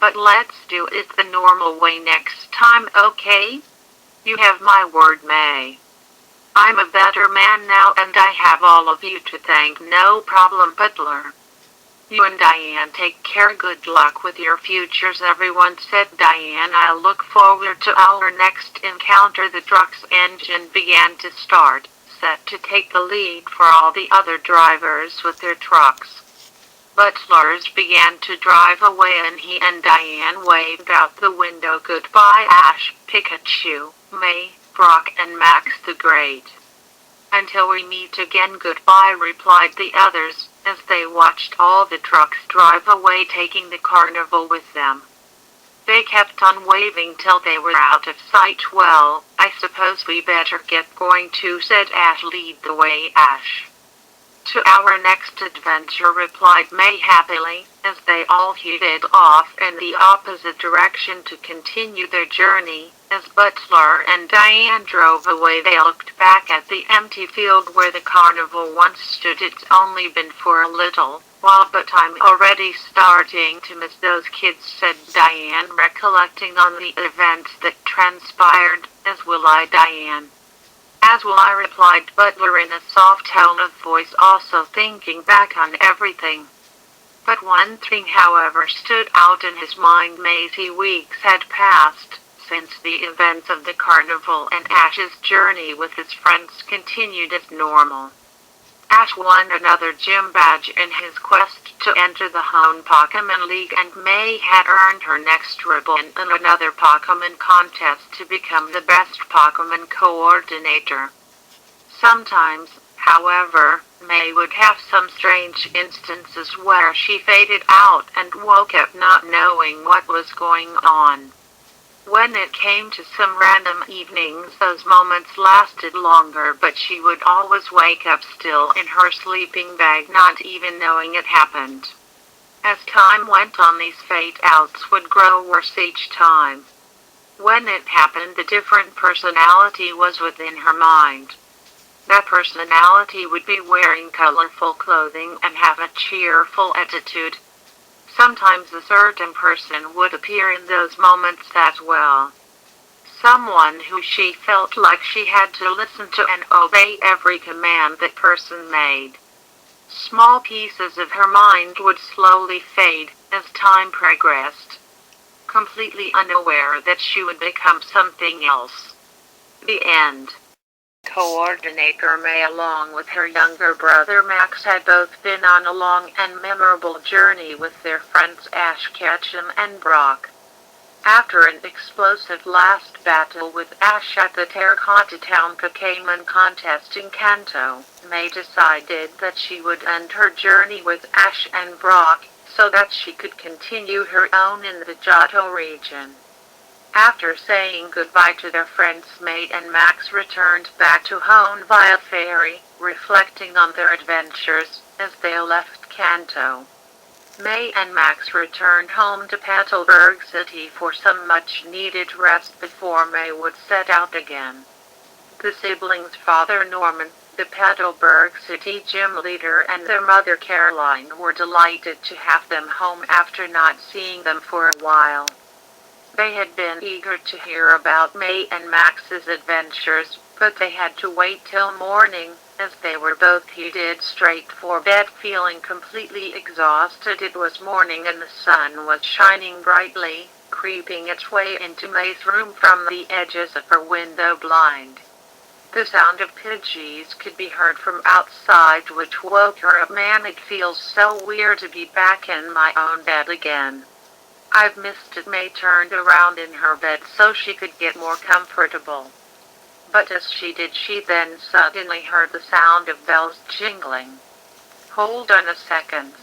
But let's do it the normal way next time, okay? You have my word, May. I'm a better man now and I have all of you to thank. No problem, Butler. You and Diane take care. Good luck with your futures, everyone, said Diane. I'll look forward to our next encounter. The truck's engine began to start, set to take the lead for all the other drivers with their trucks. Butlers began to drive away and he and Diane waved out the window. Goodbye, Ash, Pikachu, May, Brock and Max the Great. Until we meet again, goodbye, replied the others, as they watched all the trucks drive away, taking the carnival with them. They kept on waving till they were out of sight. Well, I suppose we better get going too, said Ash. Lead the way, Ash. To our next adventure, replied May happily, as they all headed off in the opposite direction to continue their journey. As Butler and Diane drove away, they looked back at the empty field where the carnival once stood. It's only been for a little while, but I'm already starting to miss those kids, said Diane, recollecting on the events that transpired. As will I, Diane. As will I, replied Butler in a soft tone of voice, also thinking back on everything. But one thing, however, stood out in his mind. Maisie. Weeks had passed since the events of the carnival, and Ash's journey with his friends continued as normal. Ash won another gym badge in his quest to enter the Hone Pokemon League, and May had earned her next ribbon in another Pokemon contest to become the best Pokemon coordinator. Sometimes, however, May would have some strange instances where she faded out and woke up not knowing what was going on. When it came to some random evenings, those moments lasted longer, but she would always wake up still in her sleeping bag, not even knowing it happened. As time went on, these fade-outs would grow worse each time. When it happened, a different personality was within her mind. That personality would be wearing colorful clothing and have a cheerful attitude. Sometimes a certain person would appear in those moments as well. Someone who she felt like she had to listen to and obey every command that person made. Small pieces of her mind would slowly fade as time progressed, completely unaware that she would become something else. The end. Coordinator May, along with her younger brother Max, had both been on a long and memorable journey with their friends Ash Ketchum and Brock. After an explosive last battle with Ash at the Terracotta Town Pokemon contest in Kanto, May decided that she would end her journey with Ash and Brock, so that she could continue her own in the Johto region. After saying goodbye to their friends, May and Max returned back to Hone via ferry, reflecting on their adventures as they left Kanto. May and Max returned home to Petalburg City for some much-needed rest before May would set out again. The siblings' father Norman, the Petalburg City gym leader, and their mother Caroline were delighted to have them home after not seeing them for a while. They had been eager to hear about May and Max's adventures, but they had to wait till morning, as they were both headed straight for bed feeling completely exhausted. It was morning and the sun was shining brightly, creeping its way into May's room from the edges of her window blind. The sound of Pidgeys could be heard from outside, which woke her up. Man, it feels so weird to be back in my own bed again. I've missed it. May turned around in her bed so she could get more comfortable. But as she did, she then suddenly heard the sound of bells jingling. Hold on a second.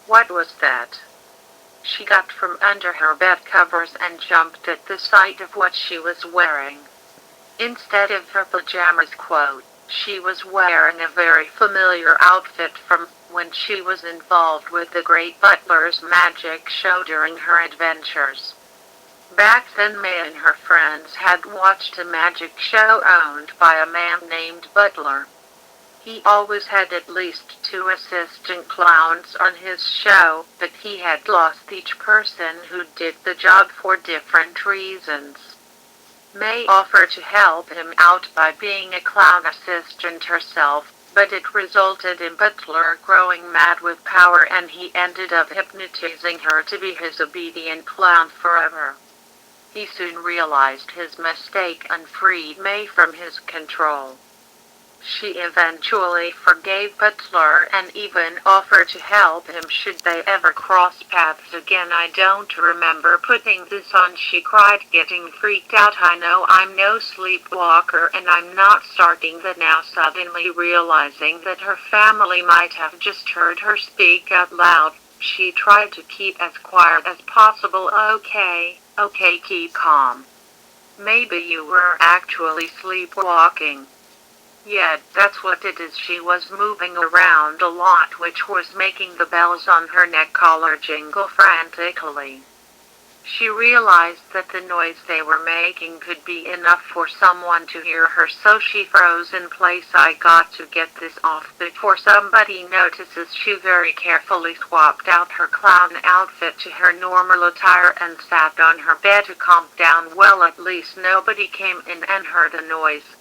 What was that? She got from under her bed covers and jumped at the sight of what she was wearing. Instead of her pajamas, quote, She was wearing a very familiar outfit from when she was involved with the Great Butler's magic show during her adventures. Back then May and her friends had watched a magic show owned by a man named Butler. He always had at least 2 assistant clowns on his show, but he had lost each person who did the job for different reasons. May offered to help him out by being a clown assistant herself, but it resulted in Butler growing mad with power and he ended up hypnotizing her to be his obedient clown forever. He soon realized his mistake and freed May from his control. She eventually forgave Butler and even offered to help him should they ever cross paths again. I don't remember putting this on, she cried, getting freaked out. I know I'm no sleepwalker and I'm not starting the now, suddenly realizing that her family might have just heard her speak out loud. She tried to keep as quiet as possible. Okay, keep calm. Maybe you were actually sleepwalking. Yeah, that's what it is. She was moving around a lot, which was making the bells on her neck collar jingle frantically. She realized that the noise they were making could be enough for someone to hear her, so she froze in place. I got to get this off before somebody notices. She very carefully swapped out her clown outfit to her normal attire and sat on her bed to calm down. Well, at least nobody came in and heard the noise.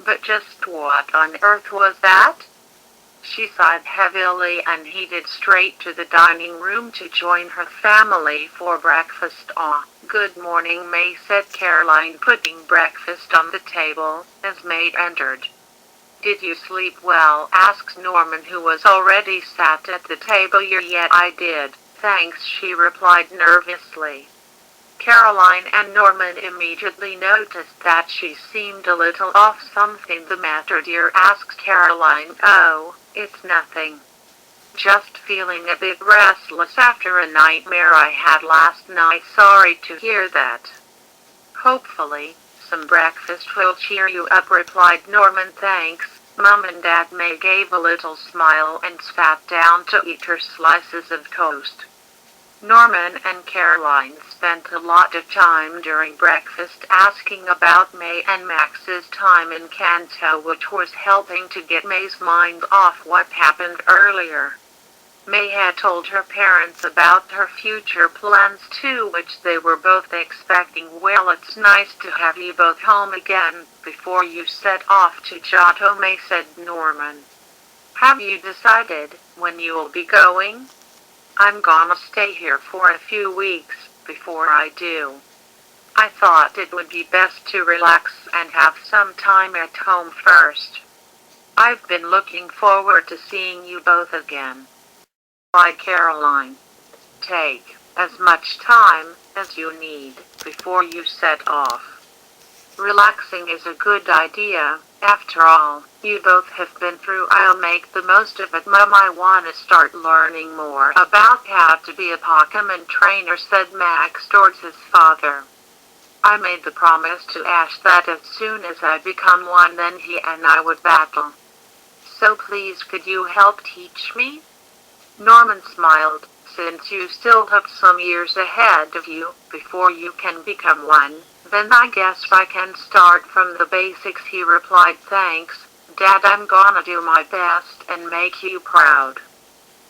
But just what on earth was that? She sighed heavily and headed straight to the dining room to join her family for breakfast. Good morning, May, said Caroline, putting breakfast on the table as May entered. Did you sleep well? Asked Norman, who was already sat at the table. Yeah, I did, thanks, she replied nervously. Caroline and Norman immediately noticed that she seemed a little off. Something the matter, dear? Asked Caroline. Oh, it's nothing. Just feeling a bit restless after a nightmare I had last night. Sorry to hear that. Hopefully, some breakfast will cheer you up, replied Norman. Thanks, Mum and Dad. May gave a little smile and sat down to eat her slices of toast. Norman and Caroline spent a lot of time during breakfast asking about May and Max's time in Kanto, which was helping to get May's mind off what happened earlier. May had told her parents about her future plans too, which they were both expecting. Well, it's nice to have you both home again before you set off to Johto, May, said Norman. Have you decided when you'll be going? I'm gonna stay here for a few weeks before I do. I thought it would be best to relax and have some time at home first. I've been looking forward to seeing you both again. By Caroline. Take as much time as you need before you set off. Relaxing is a good idea. After all, you both have been through. I'll make the most of it, Mum. I want to start learning more about how to be a Pokemon trainer, said Max towards his father. I made the promise to Ash that as soon as I become one, then he and I would battle. So please, could you help teach me? Norman smiled. Since you still have some years ahead of you before you can become one, then I guess I can start from the basics, he replied. Thanks, Dad. I'm gonna do my best and make you proud.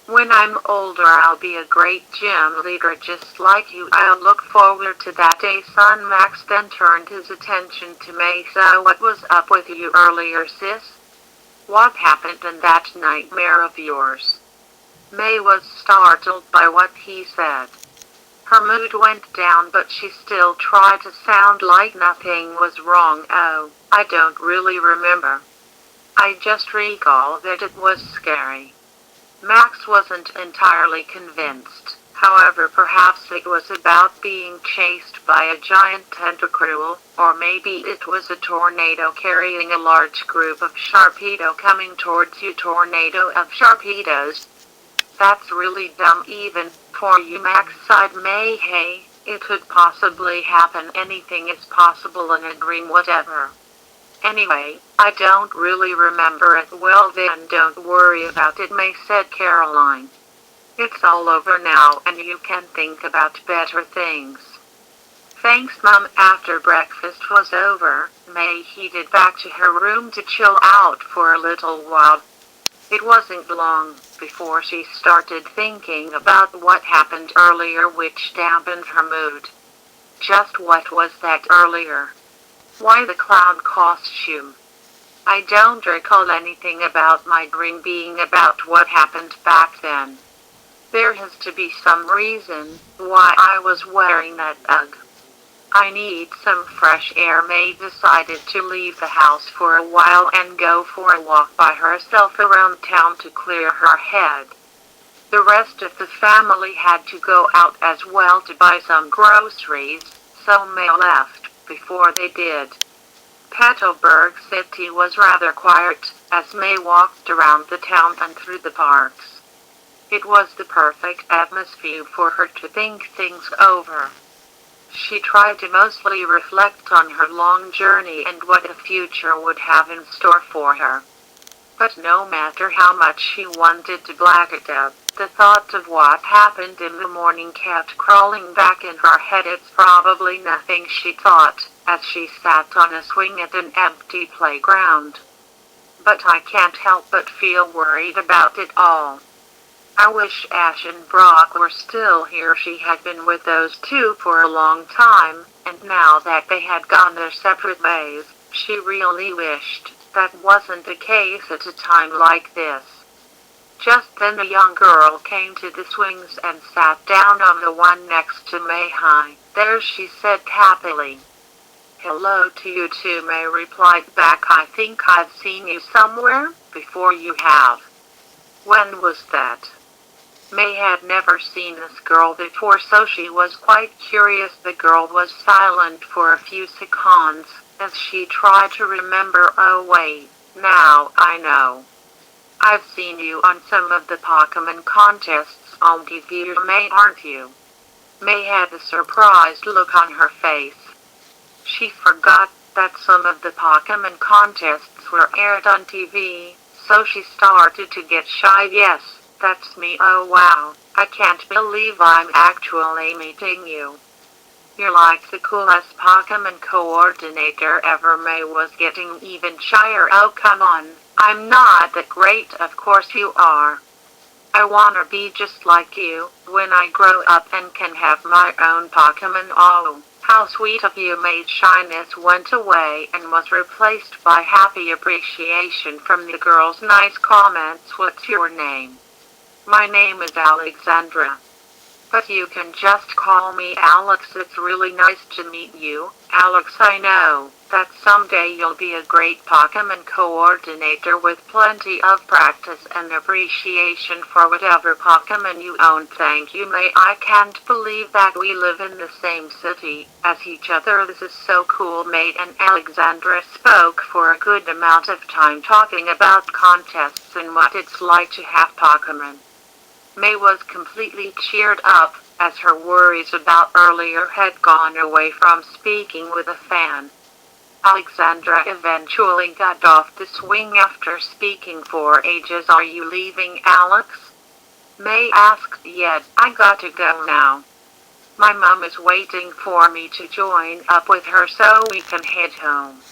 When I'm older, I'll be a great gym leader just like you. I'll look forward to that day, son. Max then turned his attention to May. So what was up with you earlier, sis? What happened in that nightmare of yours? May was startled by what he said. Her mood went down, but she still tried to sound like nothing was wrong. Oh, I don't really remember. I just recall that it was scary. Max wasn't entirely convinced. However, perhaps it was about being chased by a giant tentacruel, or maybe it was a tornado carrying a large group of Sharpedo coming towards you. Tornado of Sharpedos? That's really dumb even for you, Max, sighed May. Hey, it could possibly happen. Anything is possible in a dream, whatever. Anyway, I don't really remember it well then. Don't worry about it, May said Caroline. It's all over now and you can think about better things. Thanks, Mom. After breakfast was over, May headed back to her room to chill out for a little while. It wasn't long before she started thinking about what happened earlier, which dampened her mood. Just what was that earlier? Why the clown costume? I don't recall anything about my dream being about what happened back then. There has to be some reason why I was wearing that UGG. I need some fresh air. May decided to leave the house for a while and go for a walk by herself around town to clear her head. The rest of the family had to go out as well to buy some groceries, so May left before they did. Petalburg City was rather quiet as May walked around the town and through the parks. It was the perfect atmosphere for her to think things over. She tried to mostly reflect on her long journey and what the future would have in store for her. But no matter how much she wanted to black it out, the thought of what happened in the morning kept crawling back in her head. It's probably nothing, she thought, as she sat on a swing at an empty playground. But I can't help but feel worried about it all. I wish Ash and Brock were still here. She had been with those two for a long time, and now that they had gone their separate ways, she really wished that wasn't the case at a time like this. Just then a young girl came to the swings and sat down on the one next to May. "Hi there," she said happily. "Hello to you too," May replied back. "I think I've seen you somewhere before. You have? When was that?" May had never seen this girl before, so she was quite curious. The girl was silent for a few seconds as she tried to remember. "Oh wait, now I know. I've seen you on some of the Pokemon contests on TV, May, aren't you?" May had a surprised look on her face. She forgot that some of the Pokemon contests were aired on TV, so she started to get shy. "Yes, that's me. Oh wow, I can't believe I'm actually meeting you. You're like the coolest Pokemon coordinator ever." May was getting even shyer. "Oh come on, I'm not that great." "Of course you are. I wanna be just like you when I grow up and can have my own Pokemon." "Oh, how sweet of you." May's shyness went away and was replaced by happy appreciation from the girl's nice comments. "What's your name?" "My name is Alexandra. But you can just call me Alex." "It's really nice to meet you, Alex. I know that someday you'll be a great Pokemon coordinator with plenty of practice and appreciation for whatever Pokemon you own." "Thank you, May. I can't believe that we live in the same city as each other. This is so cool." May and Alexandra spoke for a good amount of time talking about contests and what it's like to have Pokemon. May was completely cheered up as her worries about earlier had gone away from speaking with a fan. Alexandra eventually got off the swing after speaking for ages. "Are you leaving, Alex?" May asked. "Yeah, I gotta go now. My mom is waiting for me to join up with her so we can head home."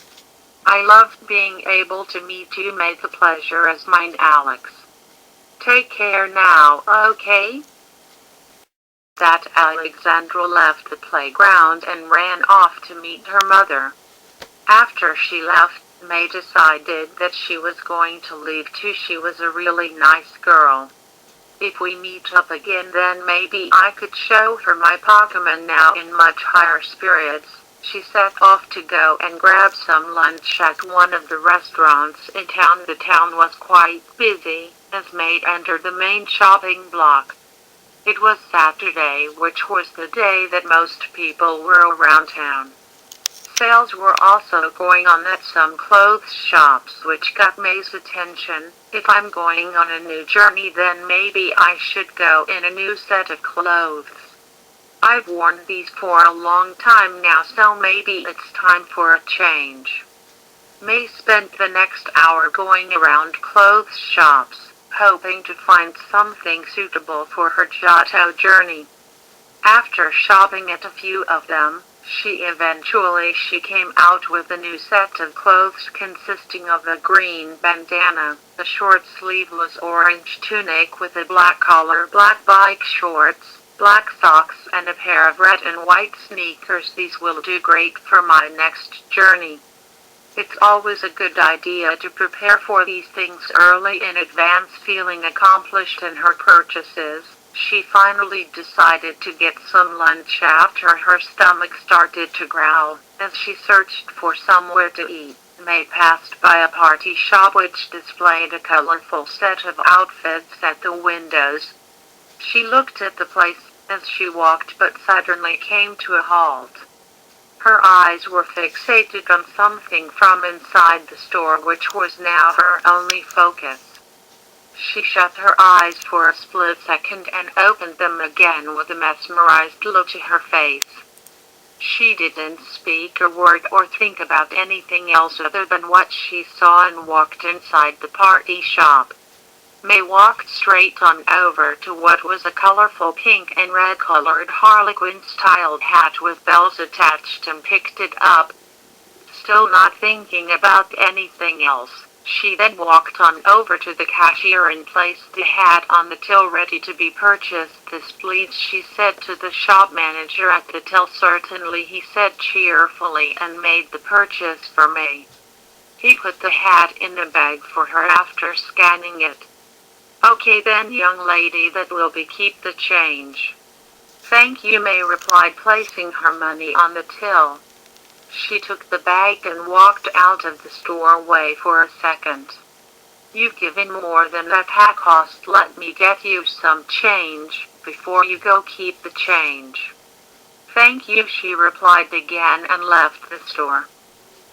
"I loved being able to meet you, May. The pleasure is mine, Alex. Take care now, okay?" That Alexandra left the playground and ran off to meet her mother. After she left, May decided that she was going to leave too. She was a really nice girl. "If we meet up again, then maybe I could show her my Pokemon." Now in much higher spirits, she set off to go and grab some lunch at one of the restaurants in town. The town was quite busy as May entered the main shopping block. It was Saturday, which was the day that most people were around town. Sales were also going on at some clothes shops, which got May's attention. "If I'm going on a new journey, then maybe I should go in a new set of clothes. I've worn these for a long time now, so maybe it's time for a change." May spent the next hour going around clothes shops, hoping to find something suitable for her Giotto journey. After shopping at a few of them, she came out with a new set of clothes consisting of a green bandana, a short sleeveless orange tunic with a black collar, black bike shorts, black socks, and a pair of red and white sneakers. These will do great for my next journey. It's always a good idea to prepare for these things early in advance. Feeling accomplished in her purchases, she finally decided to get some lunch after her stomach started to growl. As she searched for somewhere to eat, May passed by a party shop which displayed a colorful set of outfits at the windows. She looked at the place as she walked but suddenly came to a halt. Her eyes were fixated on something from inside the store, which was now her only focus. She shut her eyes for a split second and opened them again with a mesmerized look to her face. She didn't speak a word or think about anything else other than what she saw and walked inside the party shop. May walked straight on over to what was a colorful pink and red colored harlequin-styled hat with bells attached and picked it up. Still not thinking about anything else, she then walked on over to the cashier and placed the hat on the till ready to be purchased. "This please," she said to the shop manager at the till. "Certainly," he said cheerfully, and made the purchase for May. He put the hat in a bag for her after scanning it. "Okay then, young lady, that will be keep the change." "Thank you," May replied, placing her money on the till. She took the bag and walked out of the store. "Wait for a second. You've given more than that hat cost. Let me get you some change. Before you go, keep the change." "Thank you," she replied again and left the store.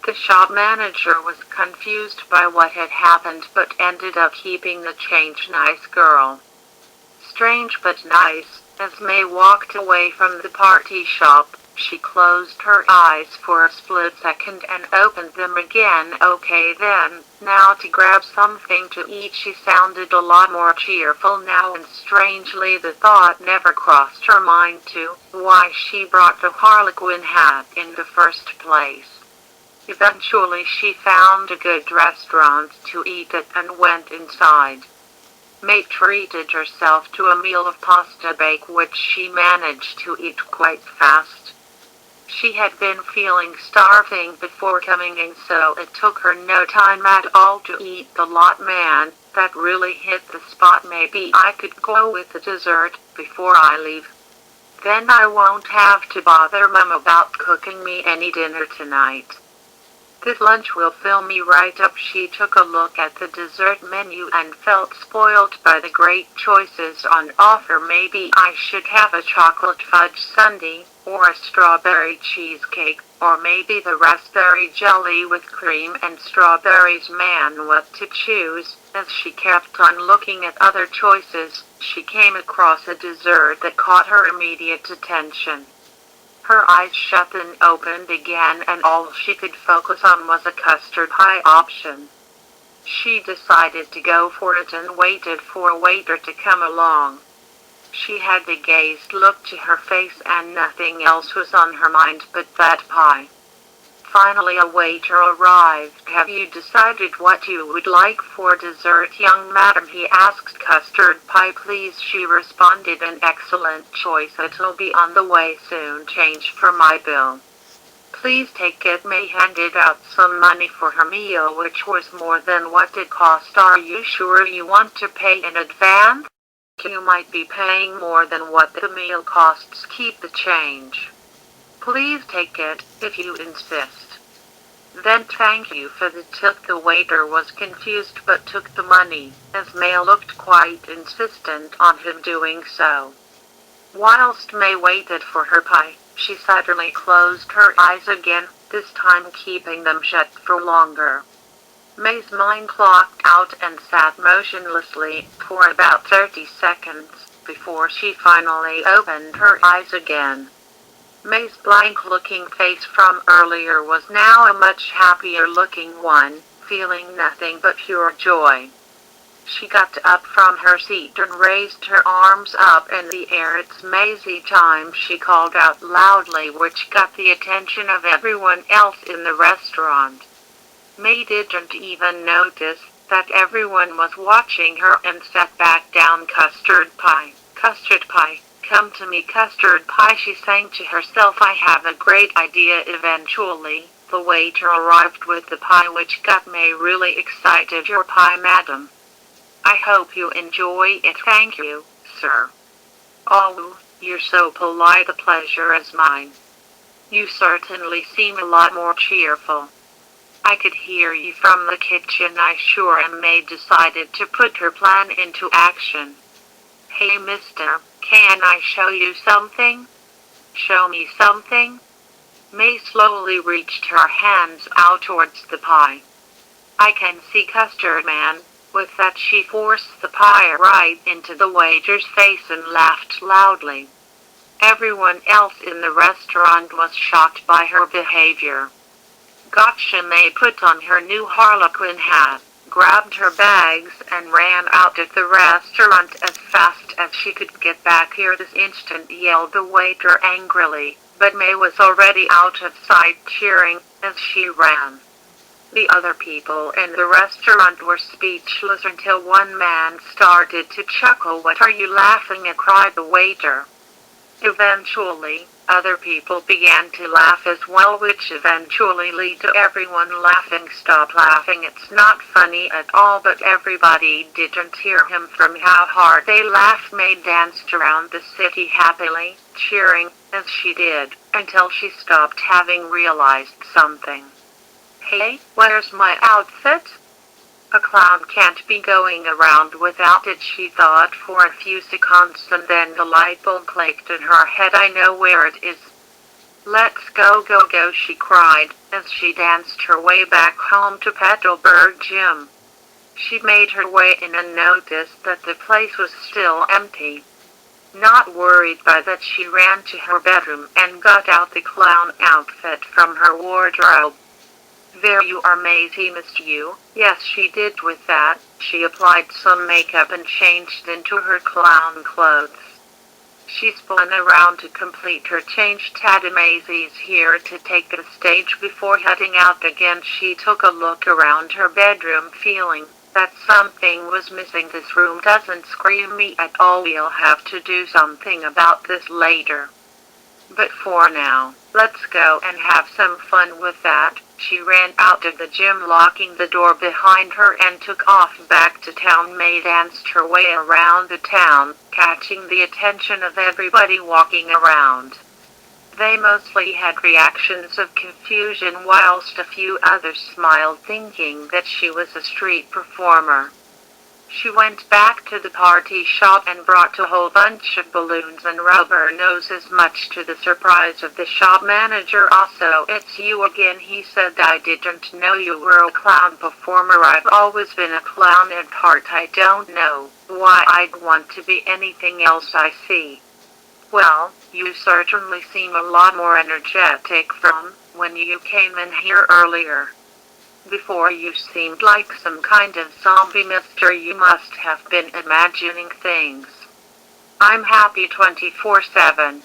The shop manager was confused by what had happened but ended up keeping the change. Nice girl. Strange but nice. As May walked away from the party shop, she closed her eyes for a split second and opened them again. "Okay then, now to grab something to eat." She sounded a lot more cheerful now, and strangely the thought never crossed her mind to why she brought the harlequin hat in the first place. Eventually she found a good restaurant to eat at and went inside. May treated herself to a meal of pasta bake which she managed to eat quite fast. She had been feeling starving before coming in, so it took her no time at all to eat the lot. "Man, that really hit the spot. Maybe I could go with the dessert before I leave. Then I won't have to bother Mom about cooking me any dinner tonight. This lunch will fill me right up." She took a look at the dessert menu and felt spoiled by the great choices on offer. "Maybe I should have a chocolate fudge sundae, or a strawberry cheesecake, or maybe the raspberry jelly with cream and strawberries." Man, what to choose? As she kept on looking at other choices, she came across a dessert that caught her immediate attention. Her eyes shut and opened again, and all she could focus on was a custard pie option. She decided to go for it and waited for a waiter to come along. She had a dazed look to her face and nothing else was on her mind but that pie. Finally a waiter arrived. "Have you decided what you would like for dessert, young madam?" he asked. "Custard pie, please," she responded. "An excellent choice. It'll be on the way soon. Change for my bill." "Please take it." May handed out some money for her meal, which was more than what it cost. "Are you sure you want to pay in advance? You might be paying more than what the meal costs." "Keep the change." "Please take it, if you insist." "Then thank you for the tip." The waiter was confused but took the money, as May looked quite insistent on him doing so. Whilst May waited for her pie, she suddenly closed her eyes again, this time keeping them shut for longer. May's mind clocked out and sat motionlessly for about 30 seconds, before she finally opened her eyes again. May's blank-looking face from earlier was now a much happier-looking one, feeling nothing but pure joy. She got up from her seat and raised her arms up in the air. "It's Maisie time," she called out loudly, which got the attention of everyone else in the restaurant. May didn't even notice that everyone was watching her and sat back down. "Custard pie, custard pie, come to me, custard pie," she sang to herself. "I have a great idea." Eventually, the waiter arrived with the pie, which got May really excited. "Your pie, madam. I hope you enjoy it." "Thank you, sir." "Oh, you're so polite. The pleasure is mine. You certainly seem a lot more cheerful. I could hear you from the kitchen, I sure am." May decided to put her plan into action. "Hey mister, can I show you something?" "Show me something?" May slowly reached her hands out towards the pie. "I can see custard, man." With that, she forced the pie right into the waiter's face and laughed loudly. Everyone else in the restaurant was shocked by her behavior. Gotcha. May put on her new harlequin hat, grabbed her bags, and ran out of the restaurant as fast as she could get back here this instant, yelled the waiter angrily, but May was already out of sight, cheering as she ran. The other people in the restaurant were speechless until one man started to chuckle. "What are you laughing at?" cried the waiter. Eventually, other people began to laugh as well, which eventually led to everyone laughing. "Stop laughing, it's not funny at all." But everybody didn't hear him from how hard they laughed. May danced around the city happily, cheering as she did, until she stopped, having realized something. "Hey, where's my outfit? A clown can't be going around without it," she thought for a few seconds, and then the light bulb clicked in her head. "I know where it is. Let's go, go, go," she cried, as she danced her way back home to Petalburg Gym. She made her way in and noticed that the place was still empty. Not worried by that, she ran to her bedroom and got out the clown outfit from her wardrobe. "There you are, Maisie. Missed you." Yes, she did. With that, she applied some makeup and changed into her clown clothes. She spun around to complete her change. Maisie's here to take the stage. Before heading out again, she took a look around her bedroom, feeling that something was missing. "This room doesn't scream me at all. We'll have to do something about this later. But for now, let's go and have some fun." With that, she ran out of the gym, locking the door behind her, and took off back to town. May danced her way around the town, catching the attention of everybody walking around. They mostly had reactions of confusion, whilst a few others smiled, thinking that she was a street performer. She went back to the party shop and brought a whole bunch of balloons and rubber noses, much to the surprise of the shop manager. "Also, it's you again," he said. "I didn't know you were a clown performer. I've always been a clown at heart. I don't know why I'd want to be anything else. I see. Well, you certainly seem a lot more energetic from when you came in here earlier. Before you seemed like some kind of zombie, mister. You must have been imagining things. I'm happy 24/7.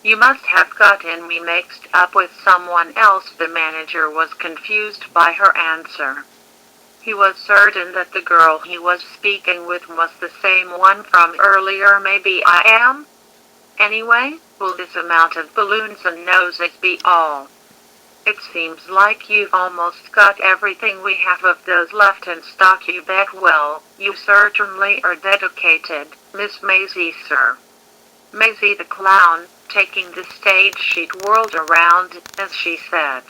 You must have gotten me mixed up with someone else." The manager was confused by her answer. He was certain that the girl he was speaking with was the same one from earlier. "Maybe I am? Anyway, will this amount of balloons and noses be all? It seems like you've almost got everything. We have of those left in stock, you bet." "Well, you certainly are dedicated, Miss Maisie, sir." Maisie the clown, taking the stage, she whirled around as she said.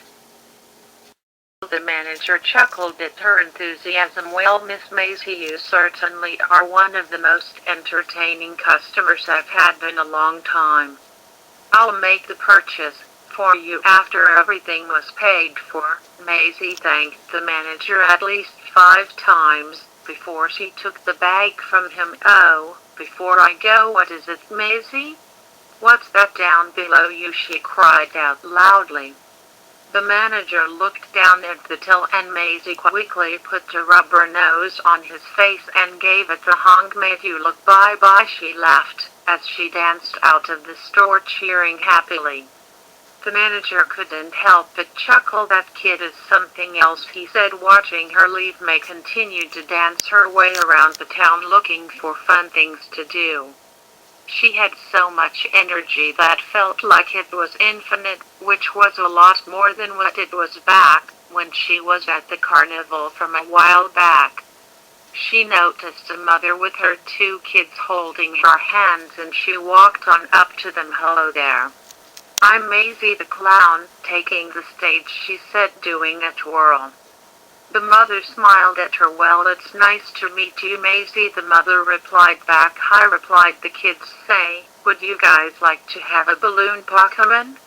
The manager chuckled at her enthusiasm. "Well, Miss Maisie, you certainly are one of the most entertaining customers I've had in a long time. I'll make the purchase for you after everything was paid for." Maisie thanked the manager at least 5 times before she took the bag from him. "Oh, before I go, what is it, Maisie?" "What's that down below you?" she cried out loudly. The manager looked down at the till and Maisie quickly put a rubber nose on his face and gave it the honk. "Made you look, bye-bye," she laughed, as she danced out of the store cheering happily. The manager couldn't help but chuckle. "That kid is something else," he said, watching her leave. May continued to dance her way around the town looking for fun things to do. She had so much energy that felt like it was infinite, which was a lot more than what it was back when she was at the carnival from a while back. She noticed a mother with her 2 kids holding her hands, and she walked on up to them. "Hello there. I'm Maisie the clown, taking the stage," she said, doing a twirl. The mother smiled at her. "Well, it's nice to meet you, Maisie," the mother replied back. "Hi," replied the kids. "Say, would you guys like to have a balloon Pokemon?"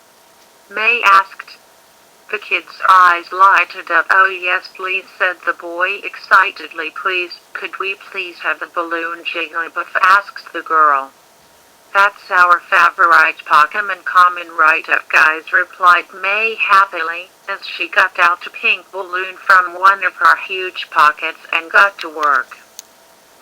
May asked. The kids' eyes lighted up. "Oh yes, please," said the boy excitedly. "Please, could we please have a balloon Jigglypuff?" asked the girl. "That's our favorite Pokemon. Common right up, guys," replied May happily, as she got out a pink balloon from one of her huge pockets and got to work.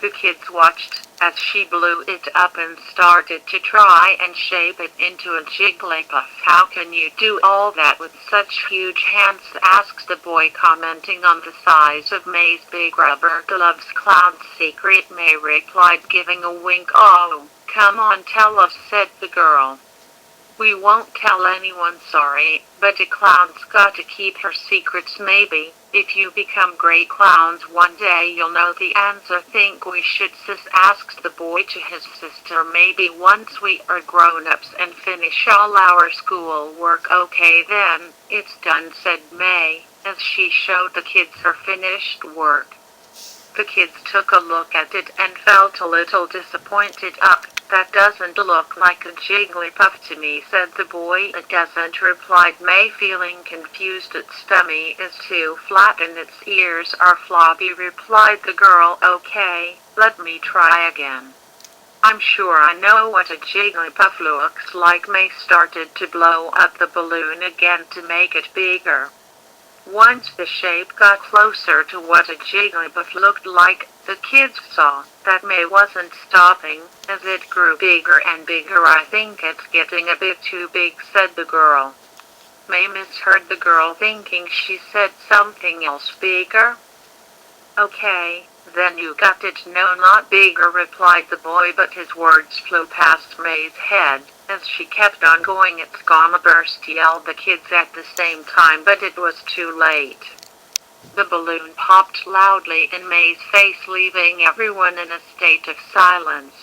The kids watched as she blew it up and started to try and shape it into a Jigglypuff. "How can you do all that with such huge hands?" asked the boy, commenting on the size of May's big rubber gloves. "Clown's secret," May replied, giving a wink. "Oh, come on, tell us," said the girl. "We won't tell anyone, sorry, but a clown's got to keep her secrets. Maybe, if you become great clowns one day, you'll know the answer." "Think we should, sis?" asked the boy to his sister. "Maybe once we are grown-ups and finish all our school work." "Okay then, it's done," said May, as she showed the kids her finished work. The kids took a look at it and felt a little disappointed. "That doesn't look like a Jigglypuff to me," said the boy. "It doesn't," replied May, feeling confused. "Its tummy is too flat and its ears are floppy," replied the girl. "Okay, let me try again. I'm sure I know what a Jigglypuff looks like." May started to blow up the balloon again to make it bigger. Once the shape got closer to what a Jigglypuff looked like, the kids saw that May wasn't stopping, as it grew bigger and bigger. "I think it's getting a bit too big," said the girl. May misheard the girl, thinking she said something else. "Bigger? Okay, then you got it." "No, not bigger," replied the boy, but his words flew past May's head as she kept on going. "It's gonna burst," yelled the kids at the same time, but it was too late. The balloon popped loudly in May's face, leaving everyone in a state of silence.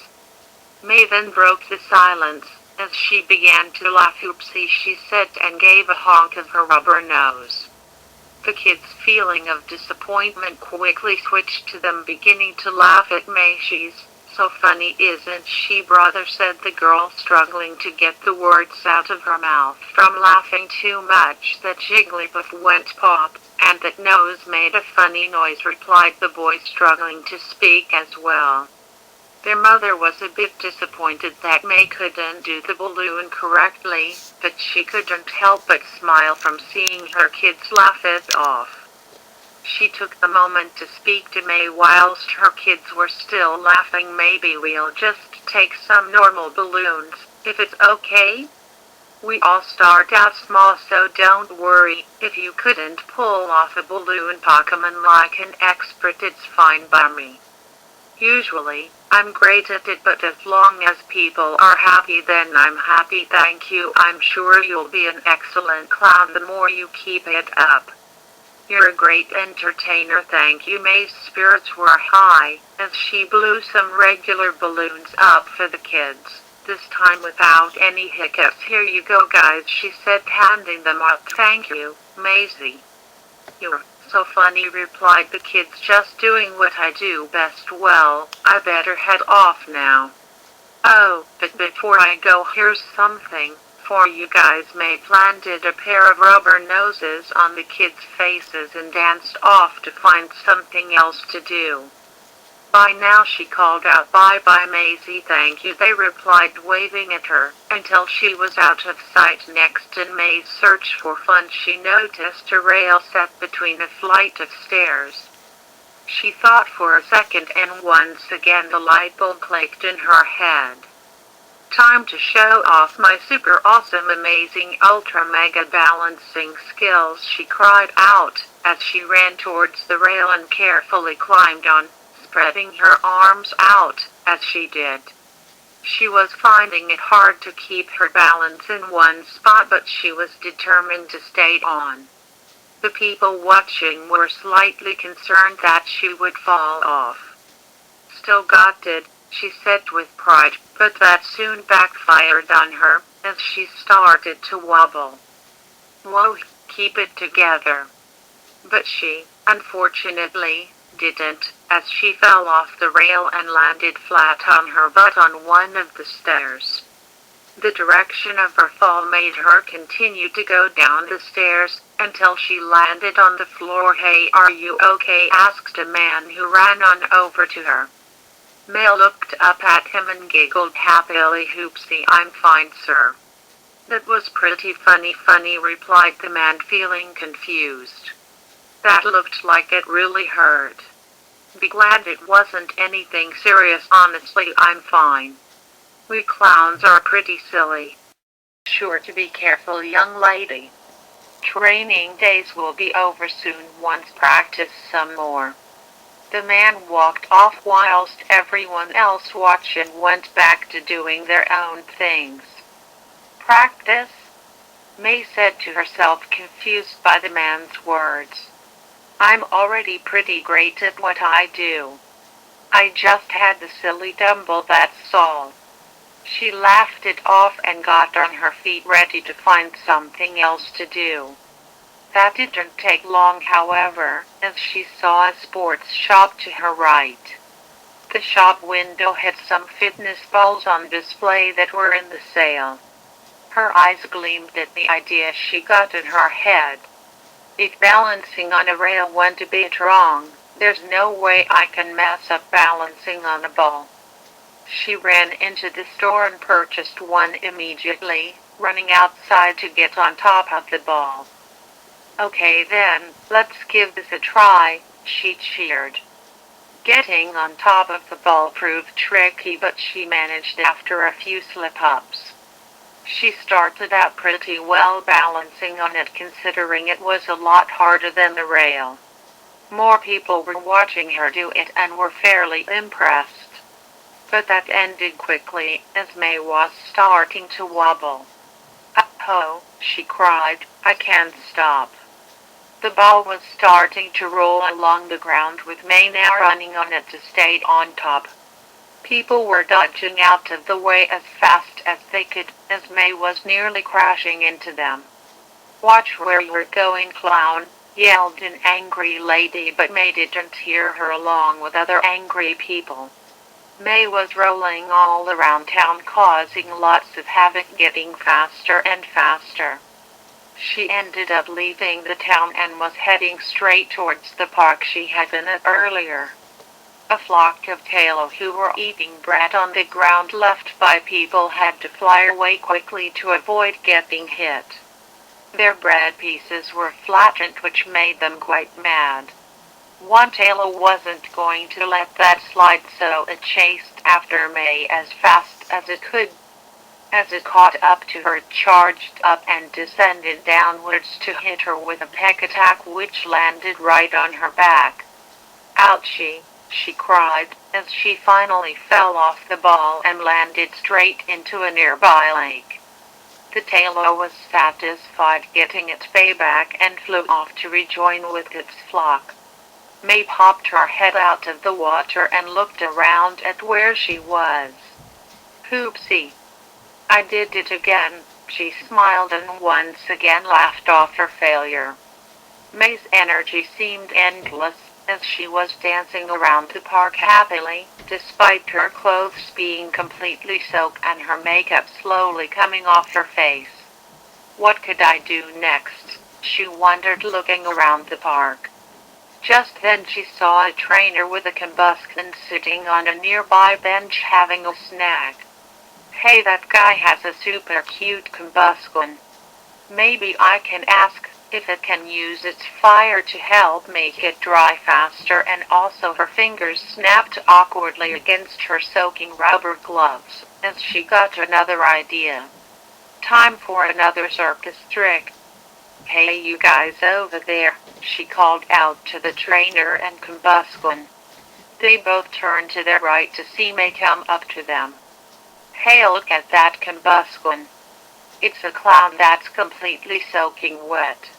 May then broke the silence, as she began to laugh. "Oopsie," she said, and gave a honk of her rubber nose. The kids' feeling of disappointment quickly switched to them beginning to laugh at May. "She's so funny, isn't she, brother?" said the girl, struggling to get the words out of her mouth from laughing too much. "That Jigglypuff went pop, and that nose made a funny noise," replied the boy, struggling to speak as well. Their mother was a bit disappointed that May couldn't do the balloon correctly, but she couldn't help but smile from seeing her kids laugh it off. She took the moment to speak to May whilst her kids were still laughing. "Maybe we'll just take some normal balloons, if it's okay? We all start out small, so don't worry. If you couldn't pull off a balloon Pokemon like an expert, it's fine by me. Usually, I'm great at it, but as long as people are happy, then I'm happy." "Thank you. I'm sure you'll be an excellent clown the more you keep it up. You're a great entertainer." "Thank you." May's spirits were high as she blew some regular balloons up for the kids, this time without any hiccups. "Here you go, guys," she said, handing them up. "Thank you, Maisie. You're so funny," replied the kids, "just doing what I do best." "Well, I better head off now. Oh, but before I go, here's something for you guys." May planted a pair of rubber noses on the kids' faces and danced off to find something else to do. By now she called out, "Bye-bye, Maisie, thank you," they replied, waving at her, until she was out of sight. Next, in May's search for fun, she noticed a rail set between a flight of stairs. She thought for a second, and once again the light bulb clicked in her head. "Time to show off my super awesome amazing ultra mega balancing skills," she cried out, as she ran towards the rail and carefully climbed on, spreading her arms out as she did. She was finding it hard to keep her balance in one spot, but she was determined to stay on. The people watching were slightly concerned that she would fall off. "Still got it," she said with pride, but that soon backfired on her, as she started to wobble. "Whoa, keep it together." But she, unfortunately, didn't, as she fell off the rail and landed flat on her butt on one of the stairs. The direction of her fall made her continue to go down the stairs, until she landed on the floor. "Hey, are you okay?" asked a man who ran on over to her. May looked up at him and giggled happily. "Hoopsie, I'm fine, sir." "That was pretty funny," replied the man, feeling confused. "That looked like it really hurt." "Be glad it wasn't anything serious. Honestly, I'm fine." "We clowns are pretty silly." "Sure to be careful, young lady. Training days will be over soon once practice some more." The man walked off whilst everyone else watched and went back to doing their own things. "Practice?" May said to herself, confused by the man's words. "I'm already pretty great at what I do. I just had the silly tumble, that's all." She laughed it off and got on her feet, ready to find something else to do. That didn't take long, however, as she saw a sports shop to her right. The shop window had some fitness balls on display that were in the sale. Her eyes gleamed at the idea she got in her head. "If balancing on a rail went a bit wrong, there's no way I can mess up balancing on a ball." She ran into the store and purchased one immediately, running outside to get on top of the ball. "Okay then, let's give this a try," she cheered. Getting on top of the ball proved tricky, but she managed after a few slip-ups. She started out pretty well balancing on it, considering it was a lot harder than the rail. More people were watching her do it and were fairly impressed. But that ended quickly, as May was starting to wobble. "Oh," she cried, "I can't stop." The ball was starting to roll along the ground, with May now running on it to stay on top. People were dodging out of the way as fast as they could, as May was nearly crashing into them. "Watch where you're going, clown," yelled an angry lady, but May didn't hear her along with other angry people. May was rolling all around town, causing lots of havoc, getting faster and faster. She ended up leaving the town and was heading straight towards the park she had been at earlier. A flock of talos who were eating bread on the ground left by people had to fly away quickly to avoid getting hit. Their bread pieces were flattened, which made them quite mad. One talo wasn't going to let that slide, so it chased after May as fast as it could. As it caught up to her, it charged up and descended downwards to hit her with a peck attack, which landed right on her back. "Ouchie," she cried, as she finally fell off the ball and landed straight into a nearby lake. The talo was satisfied getting its payback and flew off to rejoin with its flock. May popped her head out of the water and looked around at where she was. "Hoopsie. I did it again," she smiled and once again laughed off her failure. May's energy seemed endless, as she was dancing around the park happily, despite her clothes being completely soaked and her makeup slowly coming off her face. What could I do next? She wondered, looking around the park. Just then she saw a trainer with a combustion sitting on a nearby bench having a snack. Hey, that guy has a super cute combustion. Maybe I can ask if it can use its fire to help make it dry faster, and also her fingers snapped awkwardly against her soaking rubber gloves as she got another idea. Time for another circus trick. Hey, you guys over there, she called out to the trainer and combustion. They both turned to their right to see May come up to them. Hey, look at that combustion. It's a clown that's completely soaking wet.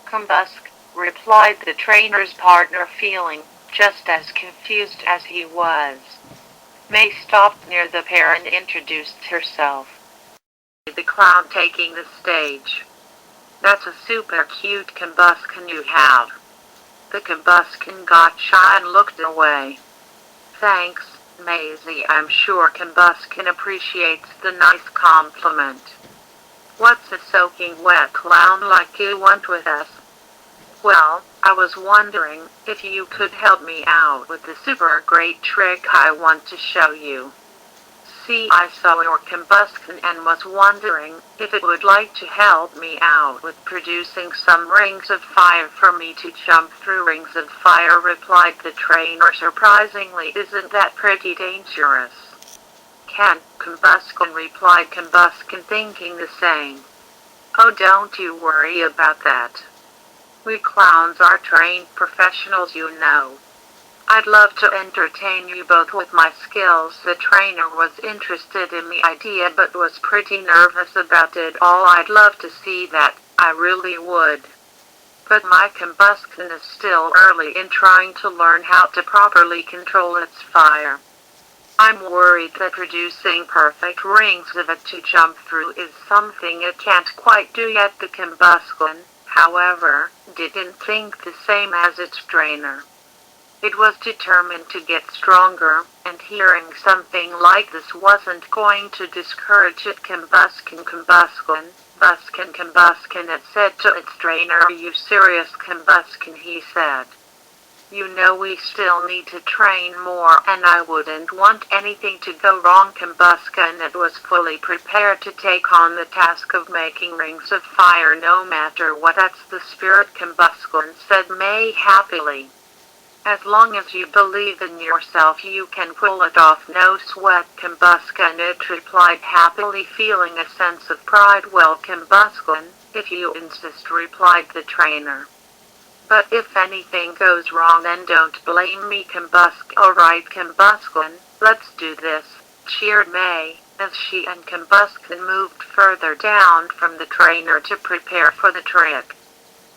Combusk, replied the trainer's partner, feeling just as confused as he was. May stopped near the pair and introduced herself. The clown taking the stage. That's a super cute combustion you have. The combustion got shy and looked away. Thanks, Maisie. I'm sure combustion appreciates the nice compliment. What's a soaking wet clown like you want with us? Well, I was wondering if you could help me out with the super great trick I want to show you. See, I saw your combustion and was wondering if it would like to help me out with producing some rings of fire for me to jump through. Rings of fire, replied the trainer. Surprisingly, isn't that pretty dangerous? Can combustion, replied combustion, thinking the same. Oh, don't you worry about that. We clowns are trained professionals, you know. I'd love to entertain you both with my skills. The trainer was interested in the idea but was pretty nervous about it all. I'd love to see that, I really would. But my combustion is still early in trying to learn how to properly control its fire. I'm worried that producing perfect rings of it to jump through is something it can't quite do yet. The combustion, however, didn't think the same as its trainer. It was determined to get stronger, and hearing something like this wasn't going to discourage it. Combustion, it said to its trainer. Are you serious, combustion? He said. You know we still need to train more, and I wouldn't want anything to go wrong. Combustion, it was fully prepared to take on the task of making rings of fire no matter what. That's the spirit, combustion, said May happily. As long as you believe in yourself you can pull it off, no sweat, combustion, it replied happily, feeling a sense of pride. Well, combustion, if you insist, replied the trainer. But if anything goes wrong then don't blame me, combustion. Alright, combustion, let's do this, cheered May, as she and combustion moved further down from the trainer to prepare for the trick.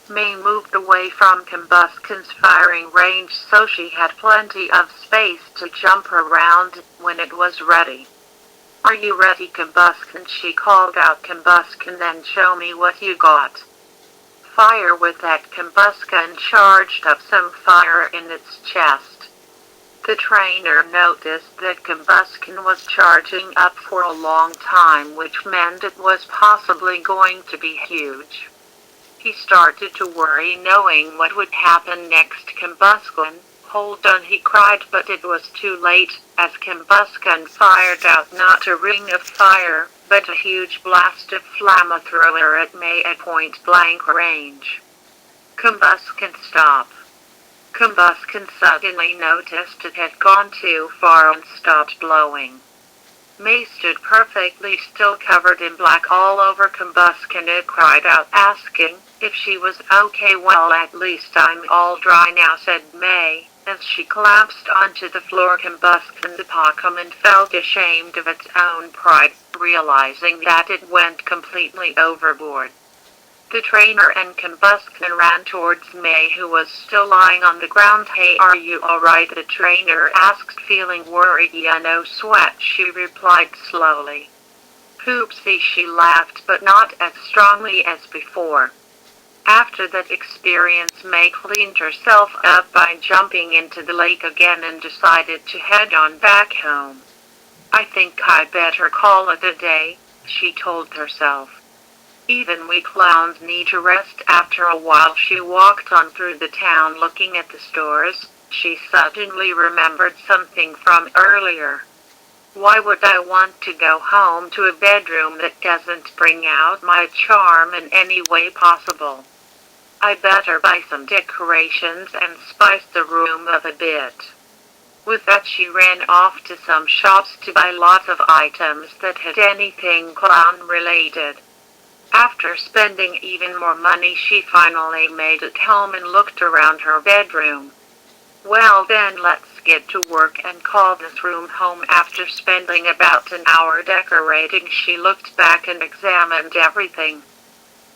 May moved away from combustion's firing range so she had plenty of space to jump around when it was ready. Are you ready, combustion? She called out. Combustion, then show me what you got. Fire. With that, combustion charged up some fire in its chest. The trainer noticed that combustion was charging up for a long time, which meant it was possibly going to be huge. He started to worry, knowing what would happen next. Combustion, hold on, he cried, but it was too late, as combustion fired out not a ring of fire, but a huge blast of flamethrower at May at point-blank range. Combustion, stop. Combustion suddenly noticed it had gone too far and stopped blowing. May stood perfectly still, covered in black all over. Combustion, it cried out, asking if she was okay. Well, at least I'm all dry now, said May, as she collapsed onto the floor. Combustion, the Pokemon, felt ashamed of its own pride, realizing that it went completely overboard. The trainer and combustion ran towards May, who was still lying on the ground. Hey, are you alright? The trainer asked, feeling worried. Yeah, no sweat, she replied slowly. Poopsie, she laughed, but not as strongly as before. After that experience, May cleaned herself up by jumping into the lake again and decided to head on back home. I think I better call it a day, she told herself. Even we clowns need to rest. After a while she walked on through the town looking at the stores. She suddenly remembered something from earlier. Why would I want to go home to a bedroom that doesn't bring out my charm in any way possible? I better buy some decorations and spice the room up a bit. With that she ran off to some shops to buy lots of items that had anything clown related. After spending even more money she finally made it home and looked around her bedroom. Well then, let's get to work and call this room home. After spending about an hour decorating she looked back and examined everything.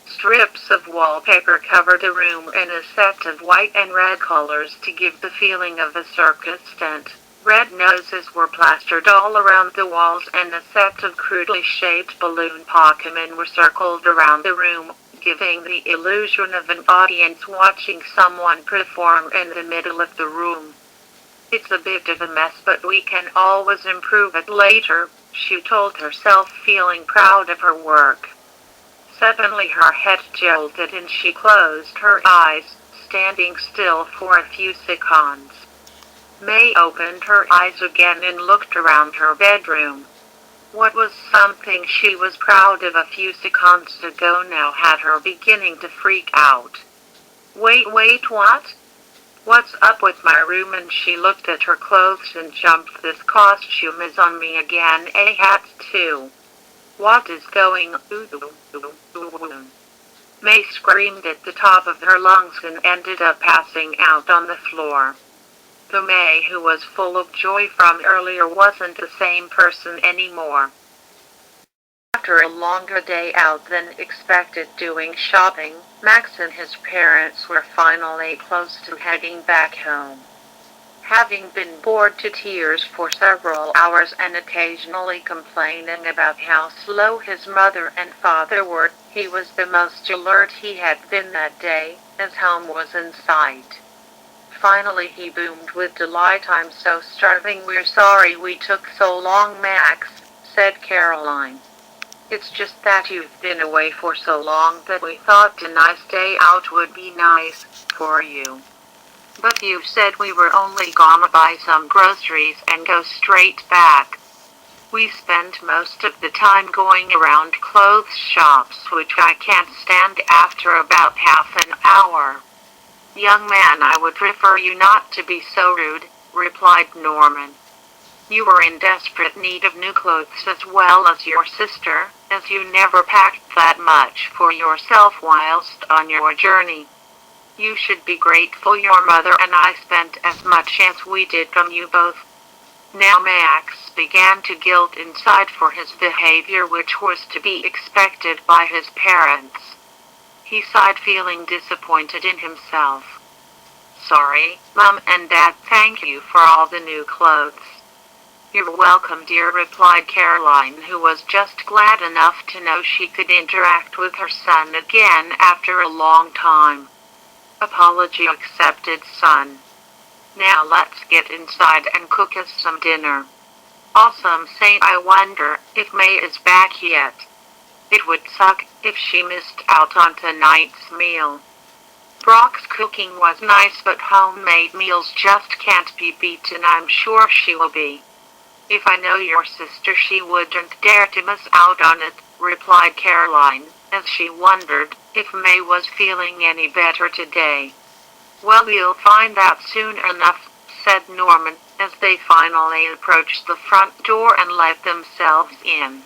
Strips of wallpaper covered the room in a set of white and red colors to give the feeling of a circus tent. Red noses were plastered all around the walls and a set of crudely shaped balloon Pokemon were circled around the room, giving the illusion of an audience watching someone perform in the middle of the room. It's a bit of a mess, but we can always improve it later, she told herself, feeling proud of her work. Suddenly her head jolted and she closed her eyes, standing still for a few seconds. May opened her eyes again and looked around her bedroom. What was something she was proud of a few seconds ago now had her beginning to freak out. Wait, what? What's up with my room? And she looked at her clothes and jumped. This costume is on me again, a hat too. What is going on? May screamed at the top of her lungs and ended up passing out on the floor. The May who was full of joy from earlier wasn't the same person anymore. After a longer day out than expected doing shopping, Max and his parents were finally close to heading back home. Having been bored to tears for several hours and occasionally complaining about how slow his mother and father were, he was the most alert he had been that day, as home was in sight. Finally he boomed with delight. I'm so starving. We're sorry we took so long, Max, said Caroline. It's just that you've been away for so long that we thought a nice day out would be nice for you. But you said we were only gonna buy some groceries and go straight back. We spent most of the time going around clothes shops, which I can't stand after about half an hour. Young man, I would prefer you not to be so rude, replied Norman. You were in desperate need of new clothes as well as your sister, as you never packed that much for yourself whilst on your journey. You should be grateful your mother and I spent as much as we did on you both. Now Max began to guilt inside for his behavior, which was to be expected by his parents. He sighed, feeling disappointed in himself. Sorry, Mom and Dad, thank you for all the new clothes. You're welcome, dear, replied Caroline, who was just glad enough to know she could interact with her son again after a long time. Apology accepted, son. Now let's get inside and cook us some dinner. Awesome, say, I wonder if May is back yet. It would suck if she missed out on tonight's meal. Brock's cooking was nice, but homemade meals just can't be beaten. I'm sure she will be. If I know your sister, she wouldn't dare to miss out on it, replied Caroline, as she wondered if May was feeling any better today. Well, we'll find out soon enough, said Norman, as they finally approached the front door and let themselves in.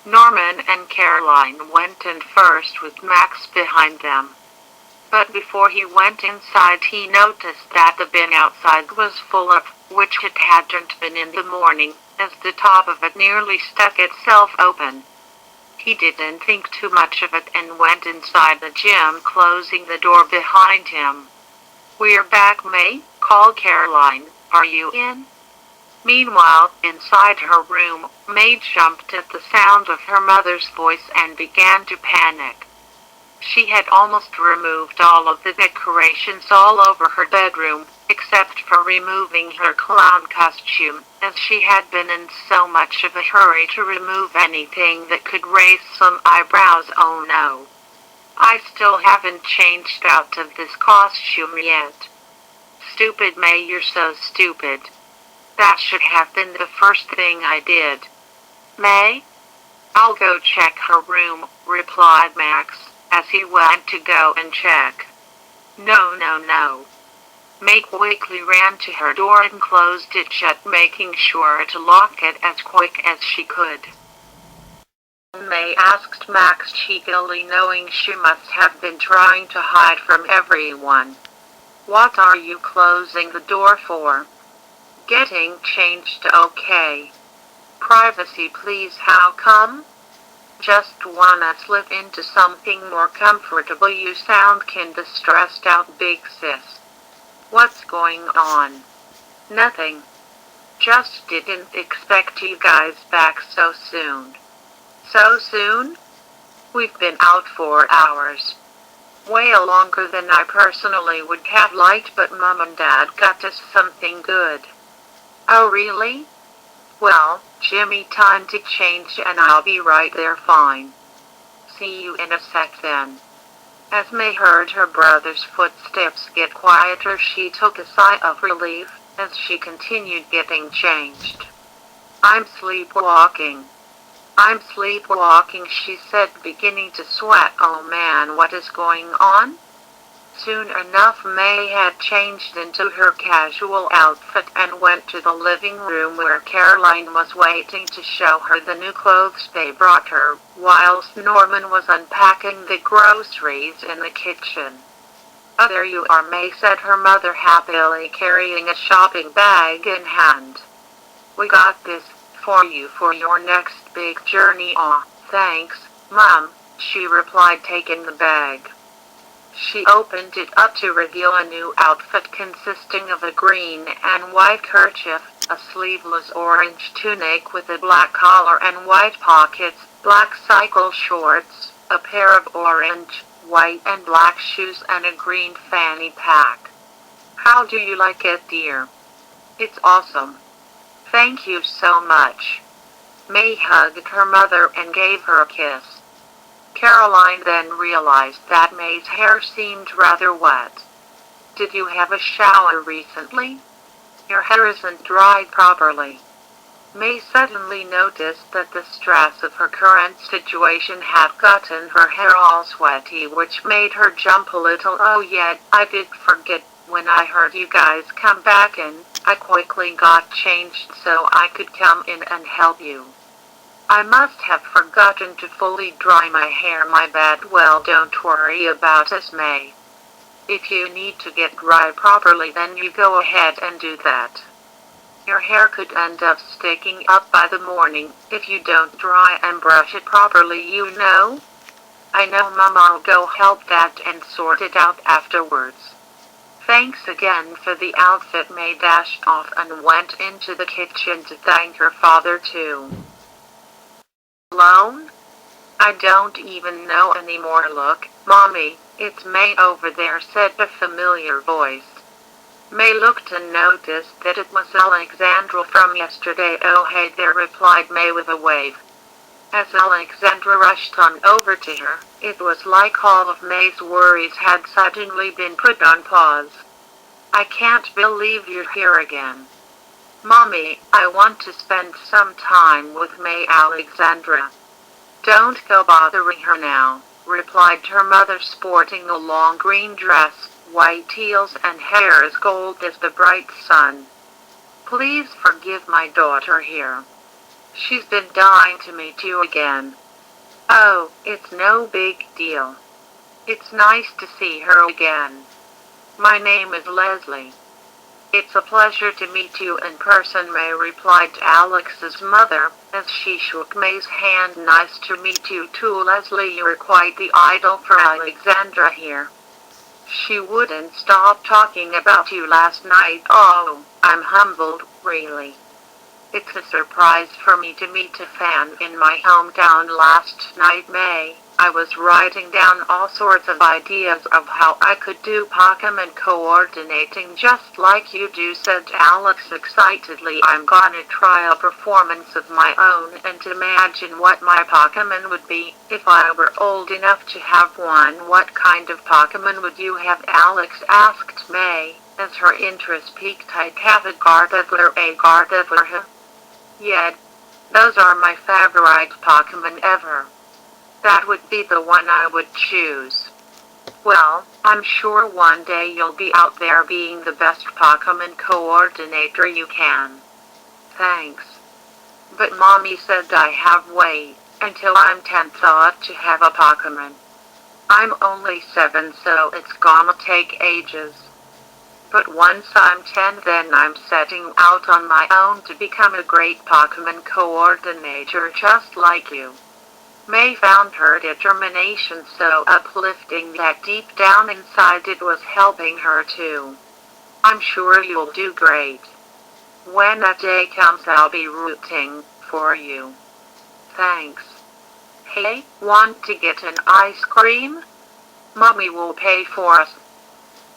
Norman and Caroline went in first with Max behind them. But before he went inside he noticed that the bin outside was full of, which it hadn't been in the morning, as the top of it nearly stuck itself open. He didn't think too much of it and went inside the gym, closing the door behind him. We're back, May, called Caroline. Are you in? Meanwhile, inside her room, May jumped at the sound of her mother's voice and began to panic. She had almost removed all of the decorations all over her bedroom, except for removing her clown costume, as she had been in so much of a hurry to remove anything that could raise some eyebrows. Oh no. I still haven't changed out of this costume yet. Stupid May, you're so stupid. That should have been the first thing I did. May? I'll go check her room, replied Max, as he went to go and check. No, no, no. May quickly ran to her door and closed it shut, making sure to lock it as quick as she could. May asked Max cheekily, knowing she must have been trying to hide from everyone. What are you closing the door for? Getting changed, okay. Privacy please, how come? Just wanna slip into something more comfortable. You sound kinda stressed out, big sis. What's going on? Nothing. Just didn't expect you guys back so soon. So soon? We've been out for hours. Way longer than I personally would have liked, but Mom and Dad got us something good. Oh really? Well, Jimmy, time to change and I'll be right there. Fine. See you in a sec then. As May heard her brother's footsteps get quieter, she took a sigh of relief as she continued getting changed. I'm sleepwalking, she said, beginning to sweat. Oh man, what is going on? Soon enough, May had changed into her casual outfit and went to the living room where Caroline was waiting to show her the new clothes they brought her, whilst Norman was unpacking the groceries in the kitchen. Oh, there you are, May said her mother happily, carrying a shopping bag in hand. We got this for you for your next big journey. Aw, thanks, Mom, she replied, taking the bag. She opened it up to reveal a new outfit consisting of a green and white kerchief, a sleeveless orange tunic with a black collar and white pockets, black cycle shorts, a pair of orange, white and black shoes, and a green fanny pack. How do you like it, dear? It's awesome. Thank you so much. May hugged her mother and gave her a kiss. Caroline then realized that May's hair seemed rather wet. Did you have a shower recently? Your hair isn't dried properly. May suddenly noticed that the stress of her current situation had gotten her hair all sweaty, which made her jump a little. Oh yeah, I did forget. When I heard you guys come back in, I quickly got changed so I could come in and help you. I must have forgotten to fully dry my hair, my bad. Well, don't worry about it, May. If you need to get dry properly, then you go ahead and do that. Your hair could end up sticking up by the morning if you don't dry and brush it properly, you know. I know, Mom, I'll go help Dad and sort it out afterwards. Thanks again for the outfit. May dashed off and went into the kitchen to thank her father too. Alone? I don't even know anymore. Look, Mommy, it's May over there, said a familiar voice. May looked and noticed that it was Alexandra from yesterday. Oh hey there, replied May with a wave. As Alexandra rushed on over to her, it was like all of May's worries had suddenly been put on pause. I can't believe you're here again. Mommy, I want to spend some time with May. Alexandra. Don't go bothering her now, replied her mother, sporting a long green dress, white heels, and hair as gold as the bright sun. Please forgive my daughter here. She's been dying to meet you again. Oh, it's no big deal. It's nice to see her again. My name is Leslie. It's a pleasure to meet you in person, May replied to Alex's mother, as she shook May's hand. Nice to meet you too, Leslie. You're quite the idol for Alexandra here. She wouldn't stop talking about you last night. Oh, I'm humbled, really. It's a surprise for me to meet a fan in my hometown last night, May. I was writing down all sorts of ideas of how I could do Pokemon coordinating just like you do, said Alex excitedly. I'm gonna try a performance of my own and imagine what my Pokemon would be if I were old enough to have one. What kind of Pokemon would you have? Alex asked May, as her interest peaked. I'd have a Gardevoir, a Gardevoir. Yeah, those are my favorite Pokemon ever. That would be the one I would choose. Well, I'm sure one day you'll be out there being the best Pokemon coordinator you can. Thanks. But Mommy said I have wait until I'm 10 thought to have a Pokemon. I'm only 7, so it's gonna take ages. But once I'm 10, then I'm setting out on my own to become a great Pokemon coordinator just like you. May found her determination so uplifting that deep down inside it was helping her too. I'm sure you'll do great. When that day comes, I'll be rooting for you. Thanks. Hey, want to get an ice cream? Mommy will pay for us.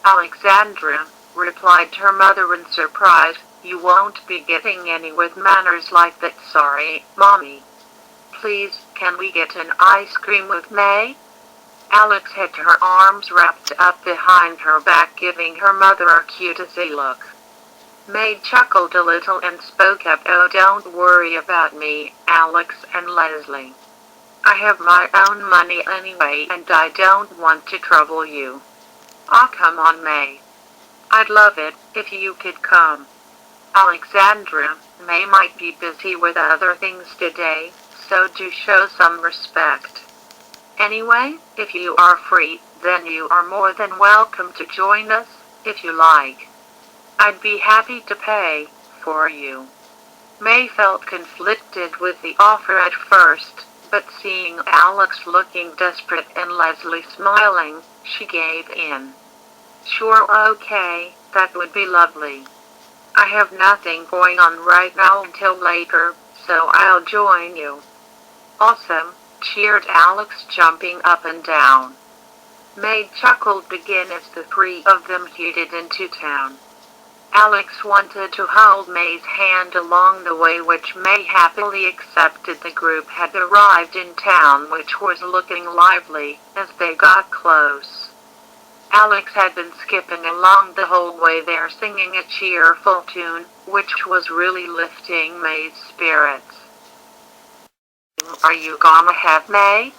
Alexandra, replied her mother in surprise, you won't be getting any with manners like that. Sorry, Mommy. Please, can we get an ice cream with May? Alex had her arms wrapped up behind her back, giving her mother a cutesy look. May chuckled a little and spoke up. Oh, don't worry about me, Alex and Leslie. I have my own money anyway and I don't want to trouble you. Aw, come on, May. I'd love it if you could come. Alexandra, May might be busy with other things today, so do show some respect. Anyway, if you are free, then you are more than welcome to join us, if you like. I'd be happy to pay for you. May felt conflicted with the offer at first, but seeing Alex looking desperate and Leslie smiling, she gave in. Sure, okay, that would be lovely. I have nothing going on right now until later, so I'll join you. Awesome, cheered Alex, jumping up and down. May chuckled again as the three of them headed into town. Alex wanted to hold May's hand along the way, which May happily accepted. The group had arrived in town, which was looking lively as they got close. Alex had been skipping along the whole way there, singing a cheerful tune, which was really lifting May's spirits. Are you gonna have May?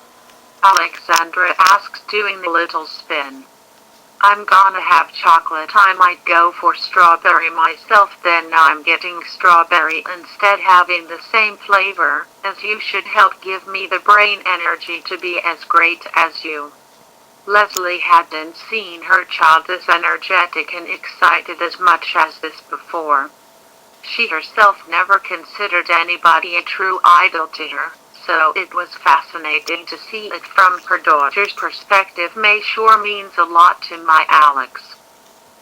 Alexandra asked, doing the little spin. I'm gonna have chocolate. I might go for strawberry myself. Then I'm getting strawberry instead, having the same flavor as you should help give me the brain energy to be as great as you. Leslie hadn't seen her child this energetic and excited as much as this before. She herself never considered anybody a true idol to her, so it was fascinating to see it from her daughter's perspective. May sure means a lot to my Alex.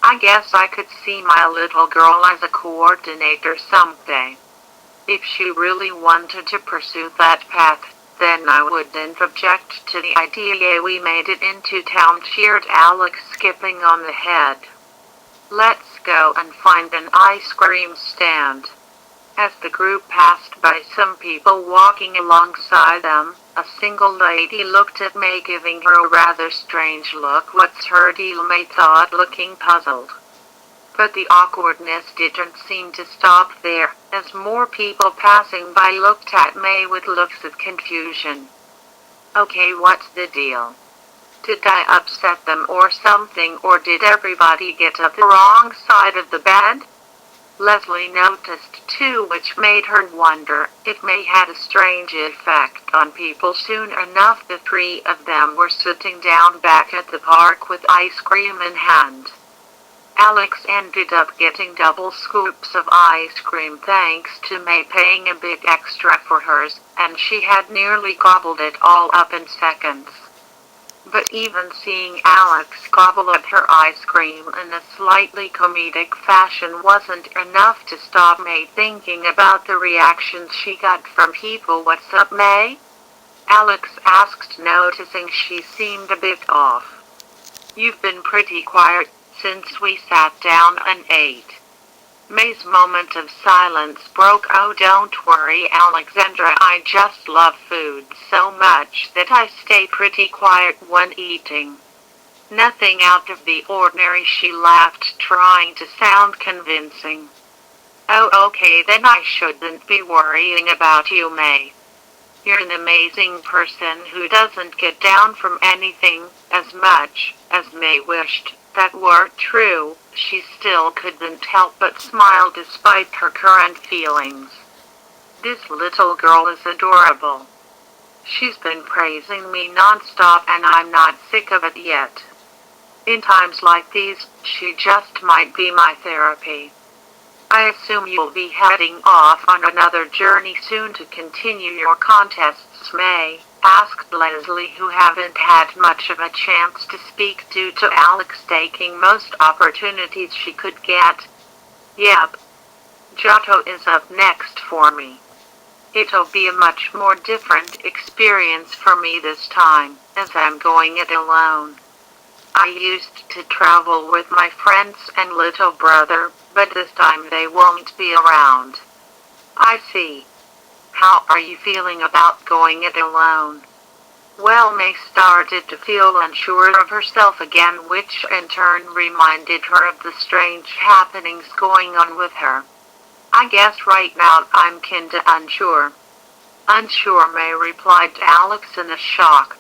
I guess I could see my little girl as a coordinator someday. If she really wanted to pursue that path, then I wouldn't object to the idea. Yeah, we made it into town, cheered Alex, skipping on ahead. Let's go and find an ice cream stand. As the group passed by some people walking alongside them, a single lady looked at May, giving her a rather strange look. What's her deal? May thought, looking puzzled. But the awkwardness didn't seem to stop there, as more people passing by looked at May with looks of confusion. Okay, what's the deal? Did I upset them or something, or did everybody get up the wrong side of the bed? Leslie noticed too, which made her wonder if May had a strange effect on people. Soon enough, the three of them were sitting down back at the park with ice cream in hand. Alex ended up getting double scoops of ice cream thanks to May paying a bit extra for hers, and she had nearly gobbled it all up in seconds. But even seeing Alex gobble up her ice cream in a slightly comedic fashion wasn't enough to stop May thinking about the reactions she got from people. What's up, May? Alex asked, noticing she seemed a bit off. You've been pretty quiet since we sat down and ate. May's moment of silence broke. Oh, don't worry, Alexandra, I just love food so much that I stay pretty quiet when eating. Nothing out of the ordinary, she laughed, trying to sound convincing. Oh, okay, then I shouldn't be worrying about you, May. You're an amazing person who doesn't get down from anything. As much as May wished that were true, she still couldn't help but smile despite her current feelings. This little girl is adorable. She's been praising me non-stop and I'm not sick of it yet. In times like these, she just might be my therapy. I assume you'll be heading off on another journey soon to continue your contests, May? Asked Leslie, who hadn't had much of a chance to speak due to Alex taking most opportunities she could get. Yep. Giotto is up next for me. It'll be a much more different experience for me this time, as I'm going it alone. I used to travel with my friends and little brother, but this time they won't be around. I see. How are you feeling about going it alone? Well, May started to feel unsure of herself again, which in turn reminded her of the strange happenings going on with her. I guess right now I'm kinda unsure. Unsure, May replied to Alex in a shock.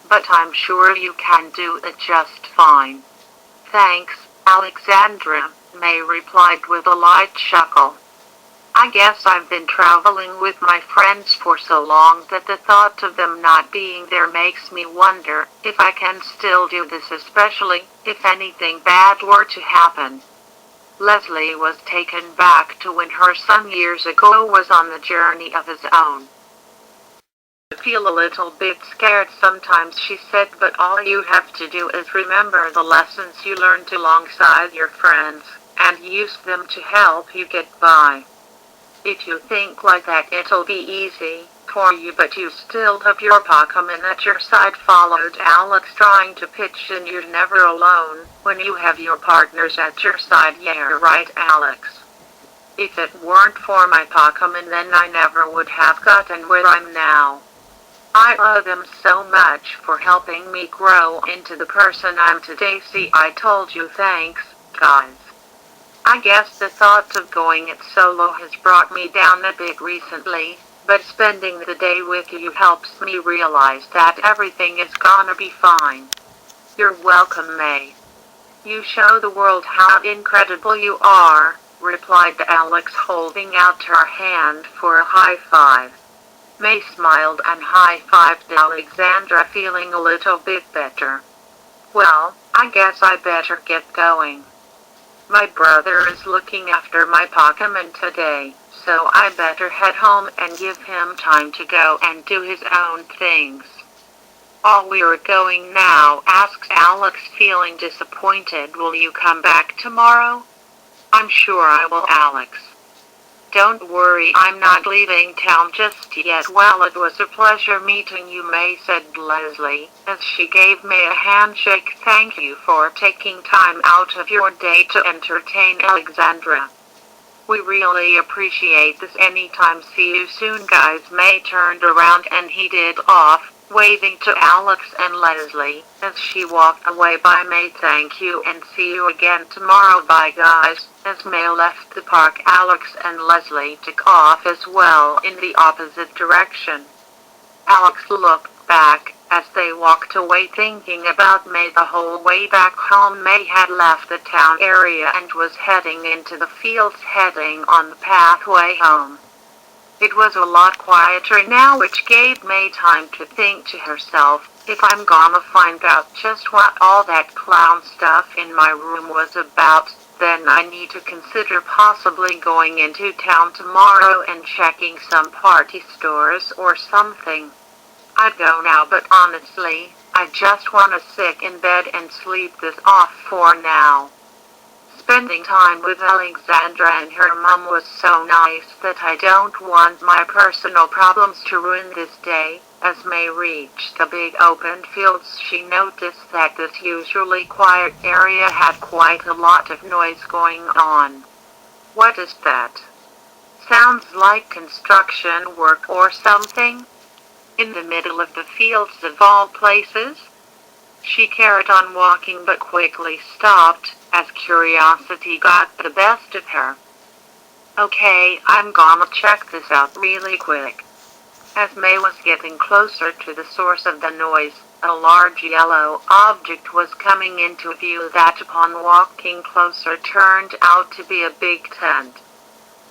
But I'm sure you can do it just fine. Thanks, Alexandra, May replied with a light chuckle. I guess I've been traveling with my friends for so long that the thought of them not being there makes me wonder if I can still do this, especially if anything bad were to happen. Leslie was taken back to when her son years ago was on the journey of his own. I feel a little bit scared sometimes, she said, but all you have to do is remember the lessons you learned alongside your friends, and use them to help you get by. If you think like that, it'll be easy for you, but you still have your Pokemon at your side, followed Alex, trying to pitch in. You're never alone when you have your partners at your side. Yeah, right, Alex. If it weren't for my Pokemon, then I never would have gotten where I'm now. I owe them so much for helping me grow into the person I'm today. See, I told you. Thanks, guys. I guess the thought of going it solo has brought me down a bit recently, but spending the day with you helps me realize that everything is gonna be fine. You're welcome, May. You show the world how incredible you are, replied Alex, holding out her hand for a high five. May smiled and high-fived Alexandra, feeling a little bit better. Well, I guess I better get going. My brother is looking after my Pokemon today, so I better head home and give him time to go and do his own things. Oh, we're going now? Asked Alex, feeling disappointed. Will you come back tomorrow? I'm sure I will, Alex. Don't worry, I'm not leaving town just yet. Well, it was a pleasure meeting you, May, said Leslie, as she gave May a handshake. Thank you for taking time out of your day to entertain Alexandra. We really appreciate this. Anytime. See you soon, guys. May turned around and headed off, waving to Alex and Leslie as she walked away. Bye, May. Thank you and see you again tomorrow. Bye, guys. As May left the park, Alex and Leslie took off as well in the opposite direction. Alex looked back as they walked away, thinking about May the whole way back home. May had left the town area and was heading into the fields, heading on the pathway home. It was a lot quieter now, which gave May time to think to herself, if I'm gonna find out just what all that clown stuff in my room was about, then I need to consider possibly going into town tomorrow and checking some party stores or something. I'd go now, but honestly, I just wanna sit in bed and sleep this off for now. Spending time with Alexandra and her mom was so nice that I don't want my personal problems to ruin this day. As May reached the big open fields, she noticed that this usually quiet area had quite a lot of noise going on. What is that? Sounds like construction work or something. In the middle of the fields of all places? She carried on walking but quickly stopped, as curiosity got the best of her. Okay, I'm gonna check this out really quick. As May was getting closer to the source of the noise, a large yellow object was coming into view that upon walking closer turned out to be a big tent.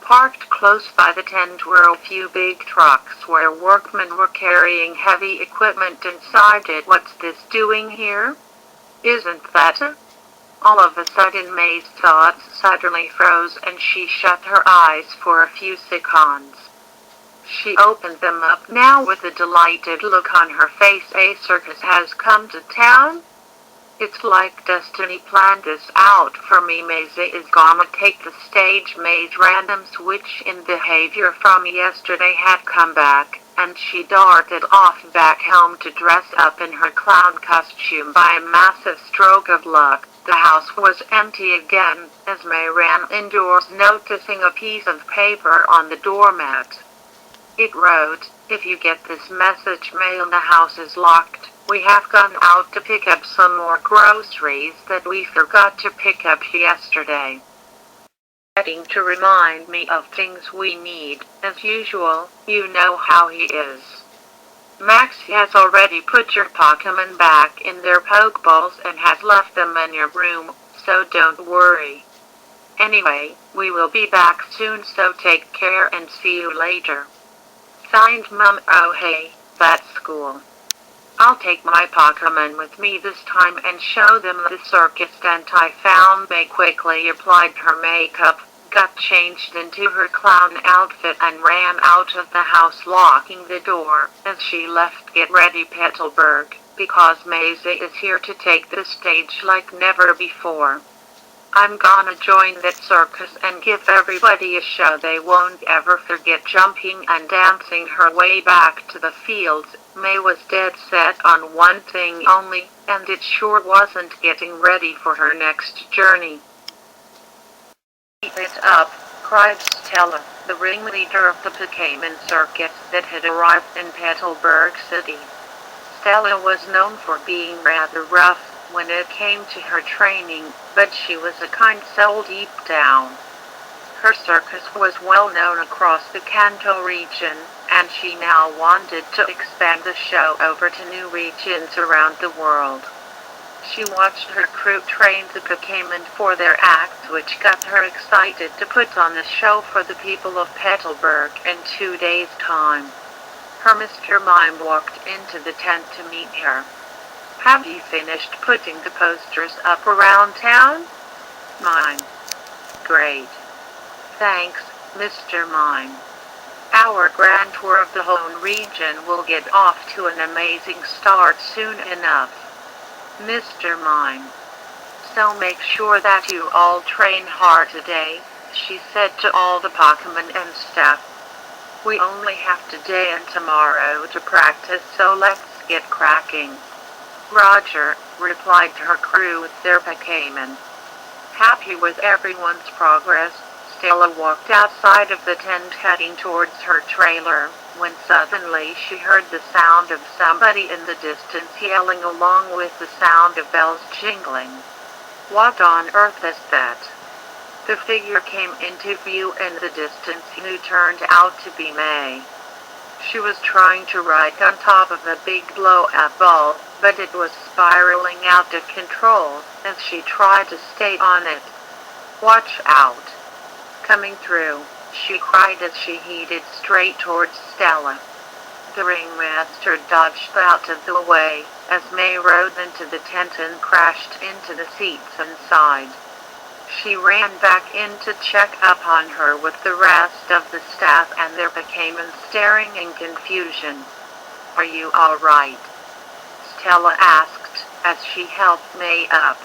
Parked close by the tent were a few big trucks where workmen were carrying heavy equipment inside it. What's this doing here? Isn't that it? All of a sudden May's thoughts suddenly froze and she shut her eyes for a few seconds. She opened them up now with a delighted look on her face. A circus has come to town? It's like destiny planned this out for me. Maisie is gonna take the stage. May's random switch in behavior from yesterday had come back, and she darted off back home to dress up in her clown costume. By a massive stroke of luck, the house was empty again, as May ran indoors, noticing a piece of paper on the doormat. It wrote, "If you get this message, mail, the house is locked. We have gone out to pick up some more groceries that we forgot to pick up yesterday." Getting to remind me of things we need, as usual. You know how he is. Max has already put your Pokemon back in their Pokeballs and has left them in your room, so don't worry. Anyway, we will be back soon, so take care and see you later. Signed, Mom. Oh hey, that's cool. I'll take my Pokemon with me this time and show them the circus tent I found. May quickly applied her makeup, got changed into her clown outfit and ran out of the house, locking the door. As she left, get ready Petalburg, because Maisie is here to take the stage like never before. I'm gonna join that circus and give everybody a show they won't ever forget. Jumping and dancing her way back to the fields, May was dead set on one thing only, and it sure wasn't getting ready for her next journey. "Keep it up," cried Stella, the ringleader of the Pokemon circus that had arrived in Petalburg City. Stella was known for being rather rough when it came to her training, but she was a kind soul deep down. Her circus was well known across the Kanto region, and she now wanted to expand the show over to new regions around the world. She watched her crew train the Pokemon for their acts, which got her excited to put on a show for the people of Petalburg in 2 days' time. Her Mr. Mime walked into the tent to meet her. "Have you finished putting the posters up around town?" "Mime." "Great. Thanks, Mr. Mime. Our grand tour of the whole region will get off to an amazing start soon enough, Mr. Mime. So make sure that you all train hard today," she said to all the Pokemon and staff. "We only have today and tomorrow to practice, so let's get cracking." "Roger," replied her crew with their Pokemon. Happy with everyone's progress, Stella walked outside of the tent heading towards her trailer, when suddenly she heard the sound of somebody in the distance yelling along with the sound of bells jingling. "What on earth is that?" The figure came into view in the distance, who turned out to be May. She was trying to ride on top of a big blow-up ball, but it was spiraling out of control as she tried to stay on it. "Watch out! Coming through," she cried as she headed straight towards Stella. The ringmaster dodged out of the way as May rode into the tent and crashed into the seats inside. She ran back in to check up on her with the rest of the staff and their Pokemon staring in confusion. "Are you all right?" Stella asked as she helped May up.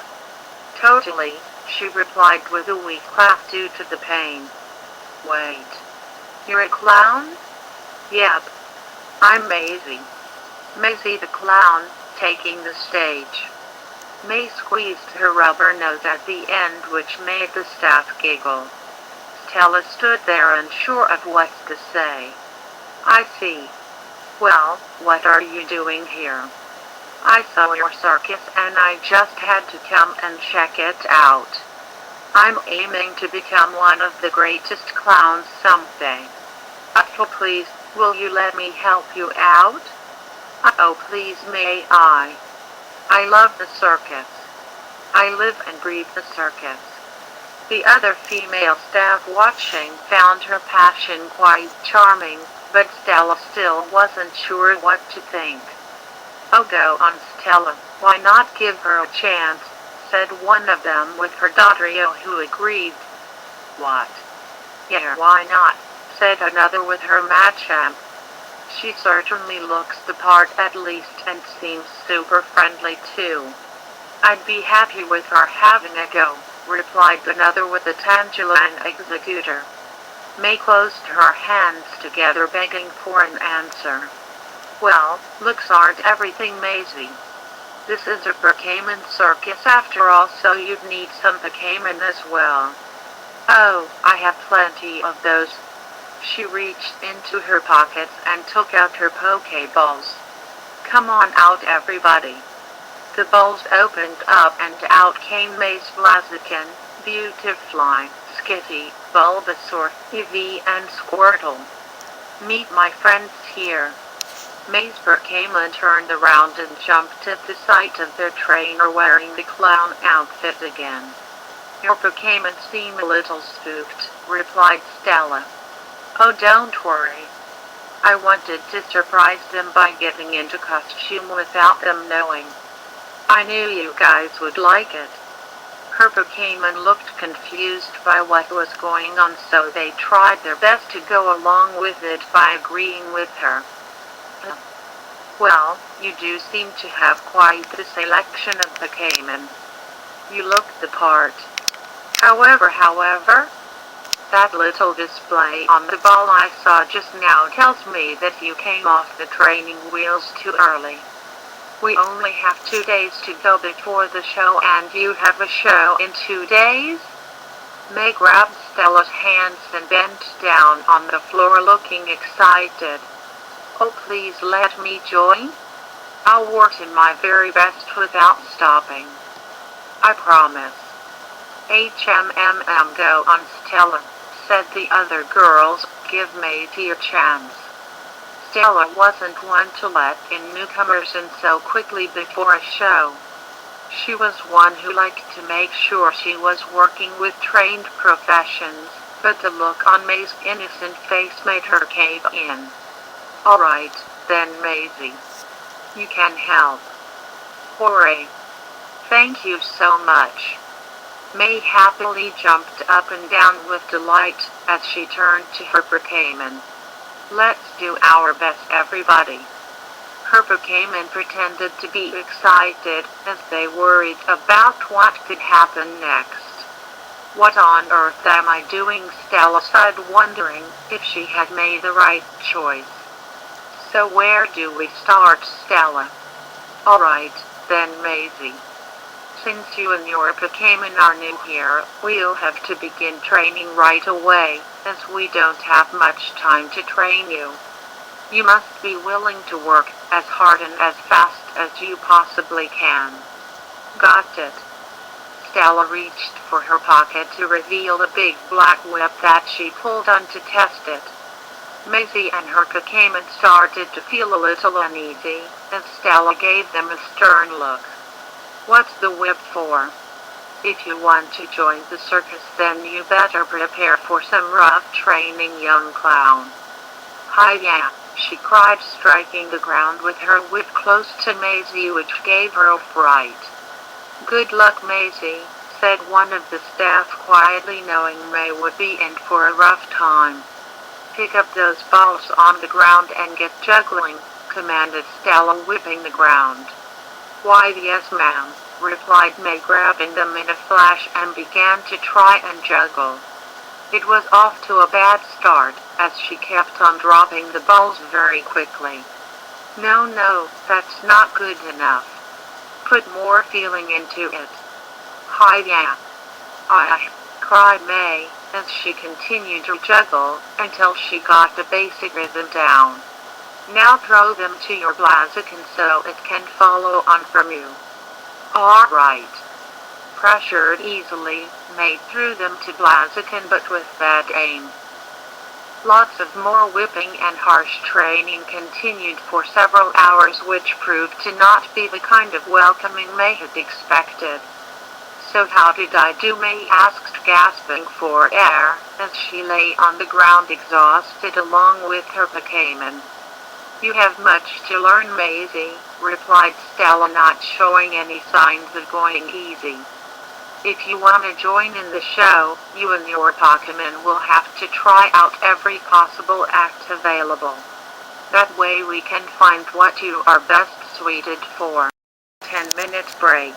"Totally," she replied with a weak laugh due to the pain. Wait. You're a clown? Yep. I'm Maisie. Maisie the clown, taking the stage. May squeezed her rubber nose at the end, which made the staff giggle. Stella stood there unsure of what to say. I see. Well, what are you doing here? I saw your circus and I just had to come and check it out. I'm aiming to become one of the greatest clowns someday. Oh please, will you let me help you out? Oh please may I? I love the circus. I live and breathe the circus. The other female staff watching found her passion quite charming, but Stella still wasn't sure what to think. Oh go on Stella, why not give her a chance, said one of them with her daughter who agreed. What? Yeah, why not, said another with her match-amp. She certainly looks the part at least and seems super friendly too. I'd be happy with her having a go, replied another with a tangerine executor. May closed her hands together begging for an answer. Well, looks aren't everything, Maisie. This is a Brookhaven circus after all, so you'd need some Brookhaven as well. Oh, I have plenty of those. She reached into her pockets and took out her Pokeballs. Come on out everybody. The bowls opened up and out came Maze Blaziken, Beautifly, Skitty, Bulbasaur, Eevee and Squirtle. Meet my friends here. Maze Brookhaven turned around and jumped at the sight of their trainer wearing the clown outfit again. Your Brookhaven seem a little spooked, replied Stella. Oh don't worry. I wanted to surprise them by getting into costume without them knowing. I knew you guys would like it. Her Brookhaven looked confused by what was going on, so they tried their best to go along with it by agreeing with her. Well, you do seem to have quite the selection of Brookhaven. You look the part. However, that little display on the ball I saw just now tells me that you came off the training wheels too early. We only have 2 days to go before the show and you have a show in 2 days? May grabbed Stella's hands and bent down on the floor looking excited. Oh please let me join? I'll work in my very best without stopping. I promise. Go on Stella, said the other girls, give Maisie a chance. Stella wasn't one to let in newcomers in so quickly before a show. She was one who liked to make sure she was working with trained professions, but the look on May's innocent face made her cave in. Alright, then Maisie. You can help. Hooray. Thank you so much. May happily jumped up and down with delight as she turned to her Brookhaven. Let's do our best everybody. Her Brookhaven pretended to be excited as they worried about what could happen next. What on earth am I doing? Stella sighed, wondering if she had made the right choice. So where do we start, Stella? Alright, then Maisie. Since you and your Brookhaven are new here, we'll have to begin training right away, as we don't have much time to train you. You must be willing to work as hard and as fast as you possibly can. Got it. Stella reached for her pocket to reveal a big black whip that she pulled on to test it. Maisie and her Brookhaven started to feel a little uneasy, as Stella gave them a stern look. What's the whip for? If you want to join the circus, then you better prepare for some rough training, young clown. Hi-ya, she cried, striking the ground with her whip close to Maisie, which gave her a fright. Good luck, Maisie, said one of the staff quietly, knowing May would be in for a rough time. Pick up those balls on the ground and get juggling, commanded Stella, whipping the ground. Why yes ma'am, replied May, grabbing them in a flash and began to try and juggle. It was off to a bad start, as she kept on dropping the balls very quickly. No, that's not good enough. Put more feeling into it. Hi yeah. Cried May, as she continued to juggle, until she got the basic rhythm down. Now throw them to your blaziken so it can follow on from you. Alright. Pressured easily, May threw them to blaziken but with bad aim. Lots of more whipping and harsh training continued for several hours, which proved to not be the kind of welcoming May had expected. So how did I do? May asked, gasping for air, as she lay on the ground exhausted along with her Pokemon. You have much to learn, Maisie, replied Stella, not showing any signs of going easy. If you want to join in the show, you and your Pokemon will have to try out every possible act available. That way we can find what you are best suited for. 10-minute break.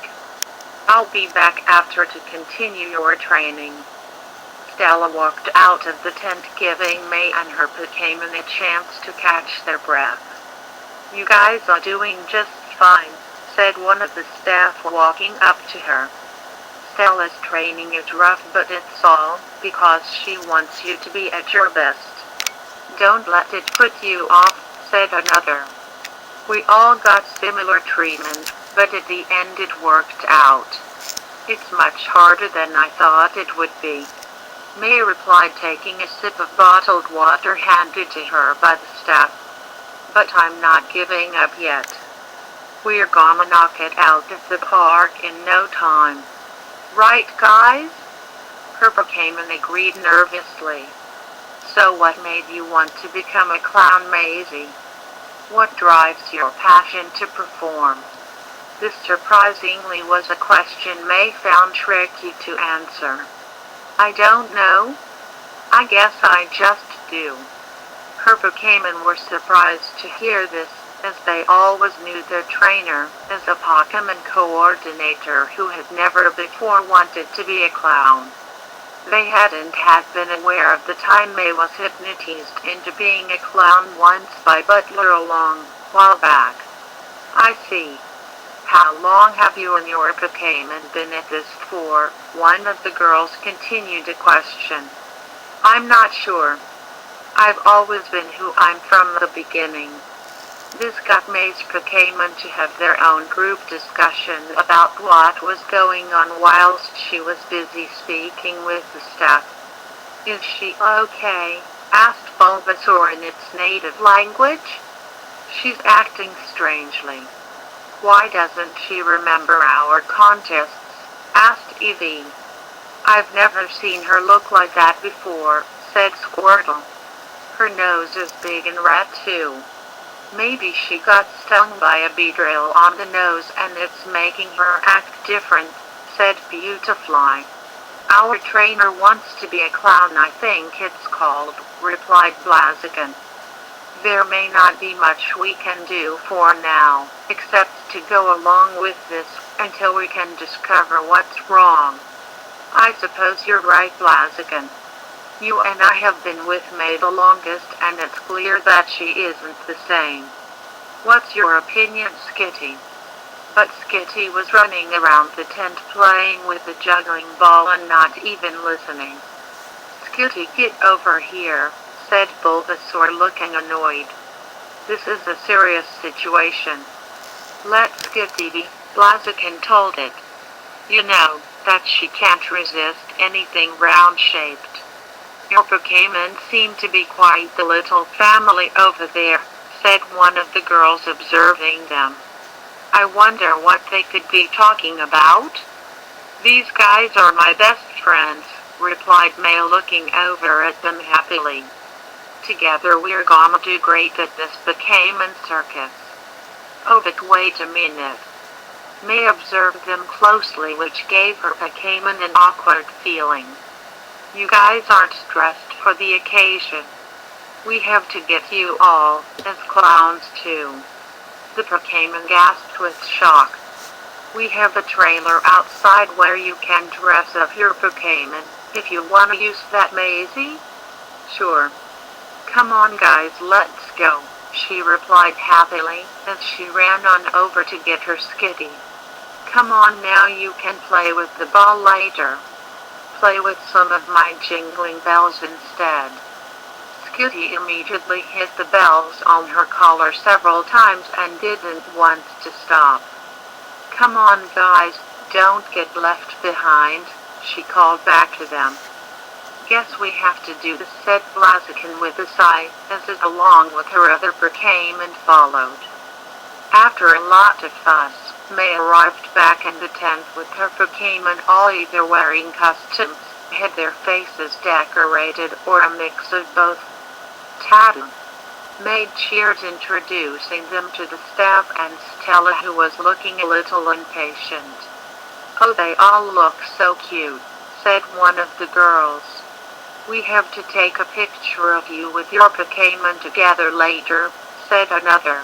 I'll be back after to continue your training. Stella walked out of the tent, giving May and her Pokemon a chance to catch their breath. You guys are doing just fine, said one of the staff, walking up to her. Stella's training is rough, but it's all because she wants you to be at your best. Don't let it put you off, said another. We all got similar treatment, but at the end it worked out. It's much harder than I thought it would be. May replied, taking a sip of bottled water handed to her by the staff. But I'm not giving up yet. We're gonna knock it out of the park in no time. Right, guys? Her Pokemon agreed nervously. So what made you want to become a clown, Maisie? What drives your passion to perform? This surprisingly was a question May found tricky to answer. I don't know. I guess I just do. Her Pokemon were surprised to hear this, as they always knew their trainer as a Pokemon coordinator who had never before wanted to be a clown. They hadn't been aware of the time May was hypnotized into being a clown once by Butler a long while back. I see. How long have you and your Pokemon been at this for? One of the girls continued to question. I'm not sure. I've always been who I'm from the beginning. This got May's Pokemon to have their own group discussion about what was going on whilst she was busy speaking with the staff. Is she okay? Asked Bulbasaur in its native language. She's acting strangely. Why doesn't she remember our contests? Asked Eevee. I've never seen her look like that before, said Squirtle. Her nose is big and red too. Maybe she got stung by a beedrill on the nose and it's making her act different, said Beautifly. Our trainer wants to be a clown, I think it's called, replied Blaziken. There may not be much we can do for now, except to go along with this until we can discover what's wrong. I suppose you're right, Blaziken. You and I have been with May the longest, and it's clear that she isn't the same. What's your opinion, Skitty? But Skitty was running around the tent playing with the juggling ball and not even listening. Skitty, get over here, said Bulbasaur, looking annoyed. This is a serious situation. Let Skitty be, Blaziken told it. You know that she can't resist anything round-shaped. Your Pokemon seem to be quite the little family over there, said one of the girls, observing them. I wonder what they could be talking about. These guys are my best friends, replied May, looking over at them happily. Together we're gonna do great at this Pokemon circus. Oh, but wait a minute. May observed them closely, which gave her Pokemon an awkward feeling. You guys aren't dressed for the occasion. We have to get you all as clowns too. The Pokemon gasped with shock. We have a trailer outside where you can dress up your Pokemon, if you wanna use that, Maisie. Sure. Come on guys, let's go, she replied happily, as she ran on over to get her Skitty. Come on now, you can play with the ball later. Play with some of my jingling bells instead. Skitty immediately hit the bells on her collar several times and didn't want to stop. Come on guys, don't get left behind, she called back to them. Guess we have to do this, said Blaziken with a sigh, as it along with her other Pokemon followed. After a lot of fuss, May arrived back in the tent with her Pokemon all either wearing costumes, had their faces decorated, or a mix of both. Tatum. May cheered, introducing them to the staff and Stella, who was looking a little impatient. Oh, they all look so cute, said one of the girls. We have to take a picture of you with your Pokemon together later, said another.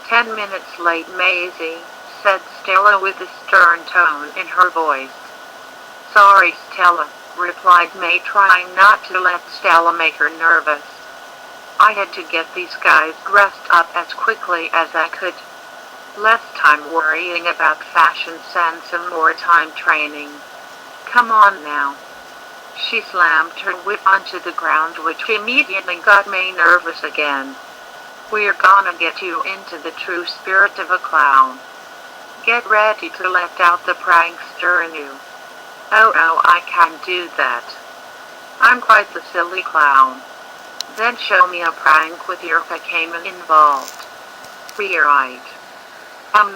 10 minutes late, Maisie, said Stella with a stern tone in her voice. Sorry, Stella, replied May, trying not to let Stella make her nervous. I had to get these guys dressed up as quickly as I could. Less time worrying about fashion sense and more time training. Come on now. She slammed her whip onto the ground, which immediately got May nervous again. We're gonna get you into the true spirit of a clown. Get ready to let out the prankster in you. Oh no, I can't do that. I'm quite the silly clown. Then show me a prank with your Pokemon involved. Right.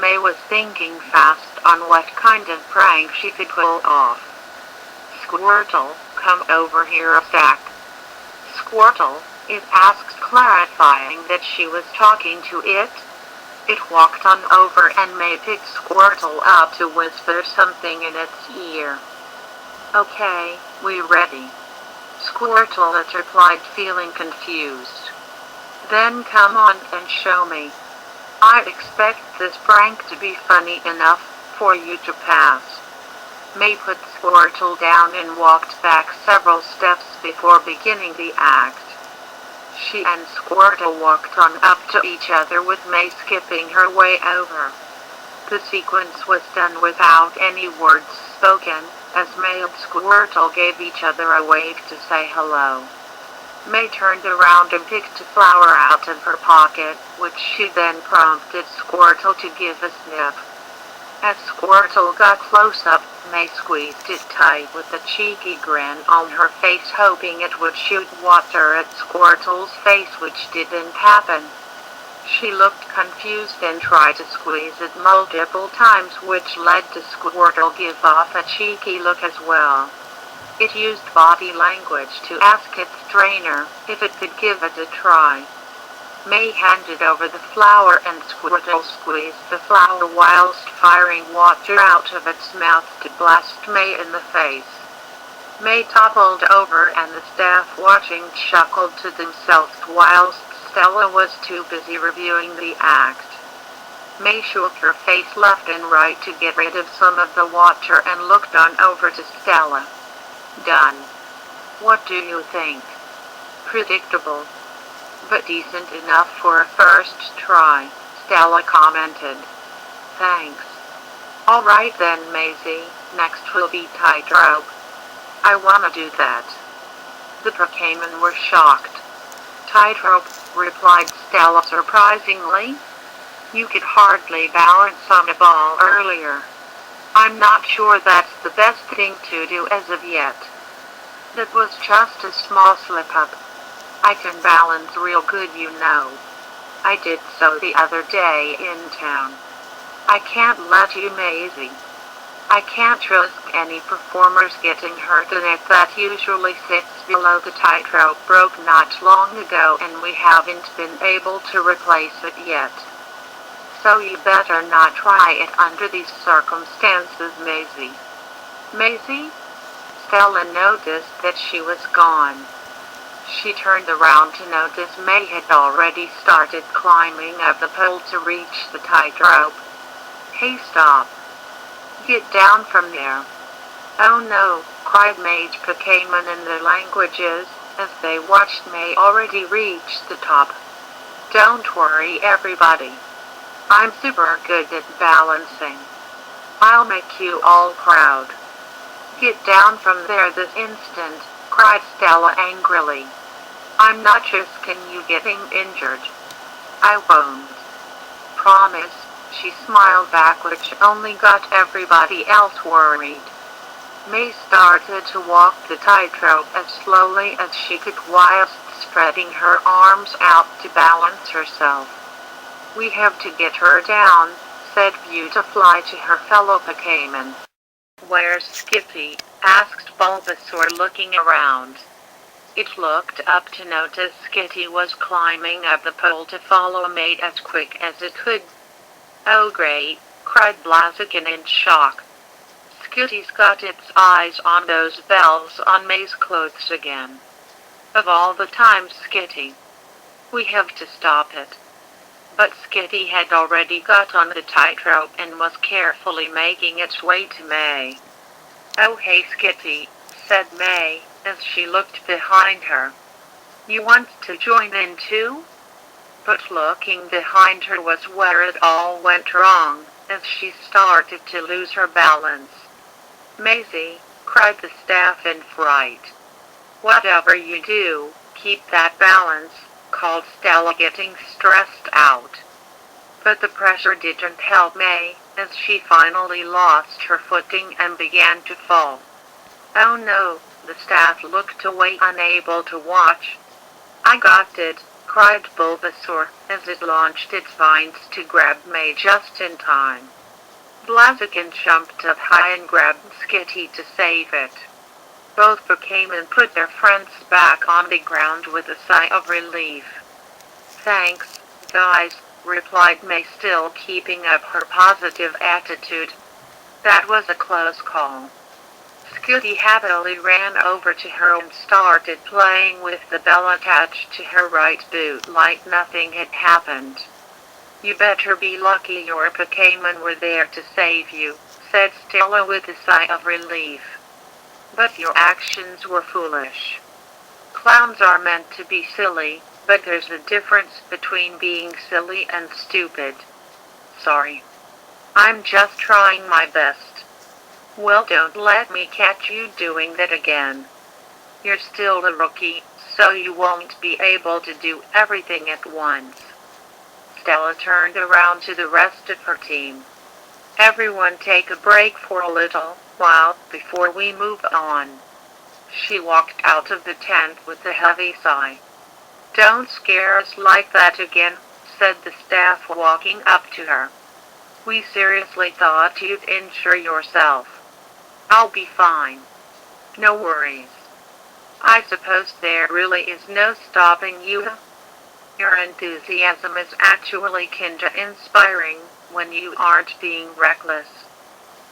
May was thinking fast on what kind of prank she could pull off. Squirtle, come over here a sec. Squirtle, it asked, clarifying that she was talking to it. It walked on over and May picked Squirtle up to whisper something in its ear. Okay, we ready. Squirtle, it replied, feeling confused. Then come on and show me. I expect this prank to be funny enough for you to pass. May put Squirtle down and walked back several steps before beginning the act. She and Squirtle walked on up to each other, with May skipping her way over. The sequence was done without any words spoken, as May and Squirtle gave each other a wave to say hello. May turned around and picked a flower out of her pocket, which she then prompted Squirtle to give a sniff. As Squirtle got close up, May squeezed it tight with a cheeky grin on her face, hoping it would shoot water at Squirtle's face, which didn't happen. She looked confused and tried to squeeze it multiple times, which led to Squirtle give off a cheeky look as well. It used body language to ask its trainer if it could give it a try. May handed over the flower and Squirtle squeezed the flower whilst firing water out of its mouth to blast May in the face. May toppled over and the staff watching chuckled to themselves whilst Stella was too busy reviewing the act. May shook her face left and right to get rid of some of the water and looked on over to Stella. Done. What do you think? Predictable, but decent enough for a first try, Stella commented. Thanks. Alright then, Maisie, next will be tightrope. I wanna do that. The Pokemon were shocked. Tightrope, replied Stella surprisingly. You could hardly balance on a ball earlier. I'm not sure that's the best thing to do as of yet. That was just a small slip-up. I can balance real good, you know. I did so the other day in town. I can't let you, Maisie. I can't risk any performers getting hurt, and if that usually sits below the tightrope broke not long ago and we haven't been able to replace it yet. So you better not try it under these circumstances, Maisie. Maisie? Stella noticed that she was gone. She turned around to notice May had already started climbing up the pole to reach the tightrope. Hey, stop. Get down from there. Oh no, cried Mage Pokemon in their languages, as they watched May already reach the top. Don't worry everybody. I'm super good at balancing. I'll make you all proud. Get down from there this instant, cried Stella angrily. I'm not risking you getting injured. I won't. Promise, she smiled back, which only got everybody else worried. May started to walk the tightrope as slowly as she could whilst spreading her arms out to balance herself. We have to get her down, said Beautifly to her fellow Pokemon. Where's Skippy? Asked Bulbasaur looking around. It looked up to notice Skitty was climbing up the pole to follow May as quick as it could. Oh great, cried Blaziken in shock. Skitty's got its eyes on those bells on May's clothes again. Of all the times, Skitty. We have to stop it. But Skitty had already got on the tightrope and was carefully making its way to May. Oh hey Skitty, said May, as she looked behind her. You want to join in too? But looking behind her was where it all went wrong, as she started to lose her balance. Maisie, cried the staff in fright. Whatever you do, keep that balance, called Stella, getting stressed out. But the pressure didn't help May, as she finally lost her footing and began to fall. Oh no, the staff looked away, unable to watch. I got it, cried Bulbasaur, as it launched its vines to grab May just in time. Blaziken jumped up high and grabbed Skitty to save it. Both Pokemon put their friends back on the ground with a sigh of relief. Thanks, guys, replied May, still keeping up her positive attitude. That was a close call. Skitty happily ran over to her and started playing with the bell attached to her right boot like nothing had happened. You better be lucky your Pokemon were there to save you, said Stella with a sigh of relief. But your actions were foolish. Clowns are meant to be silly, but there's a difference between being silly and stupid. Sorry. I'm just trying my best. Well, don't let me catch you doing that again. You're still a rookie, so you won't be able to do everything at once. Stella turned around to the rest of her team. Everyone take a break for a little while before we move on. She walked out of the tent with a heavy sigh. Don't scare us like that again, said the staff walking up to her. We seriously thought you'd injure yourself. I'll be fine. No worries. I suppose there really is no stopping you. Your enthusiasm is actually kinda inspiring when you aren't being reckless.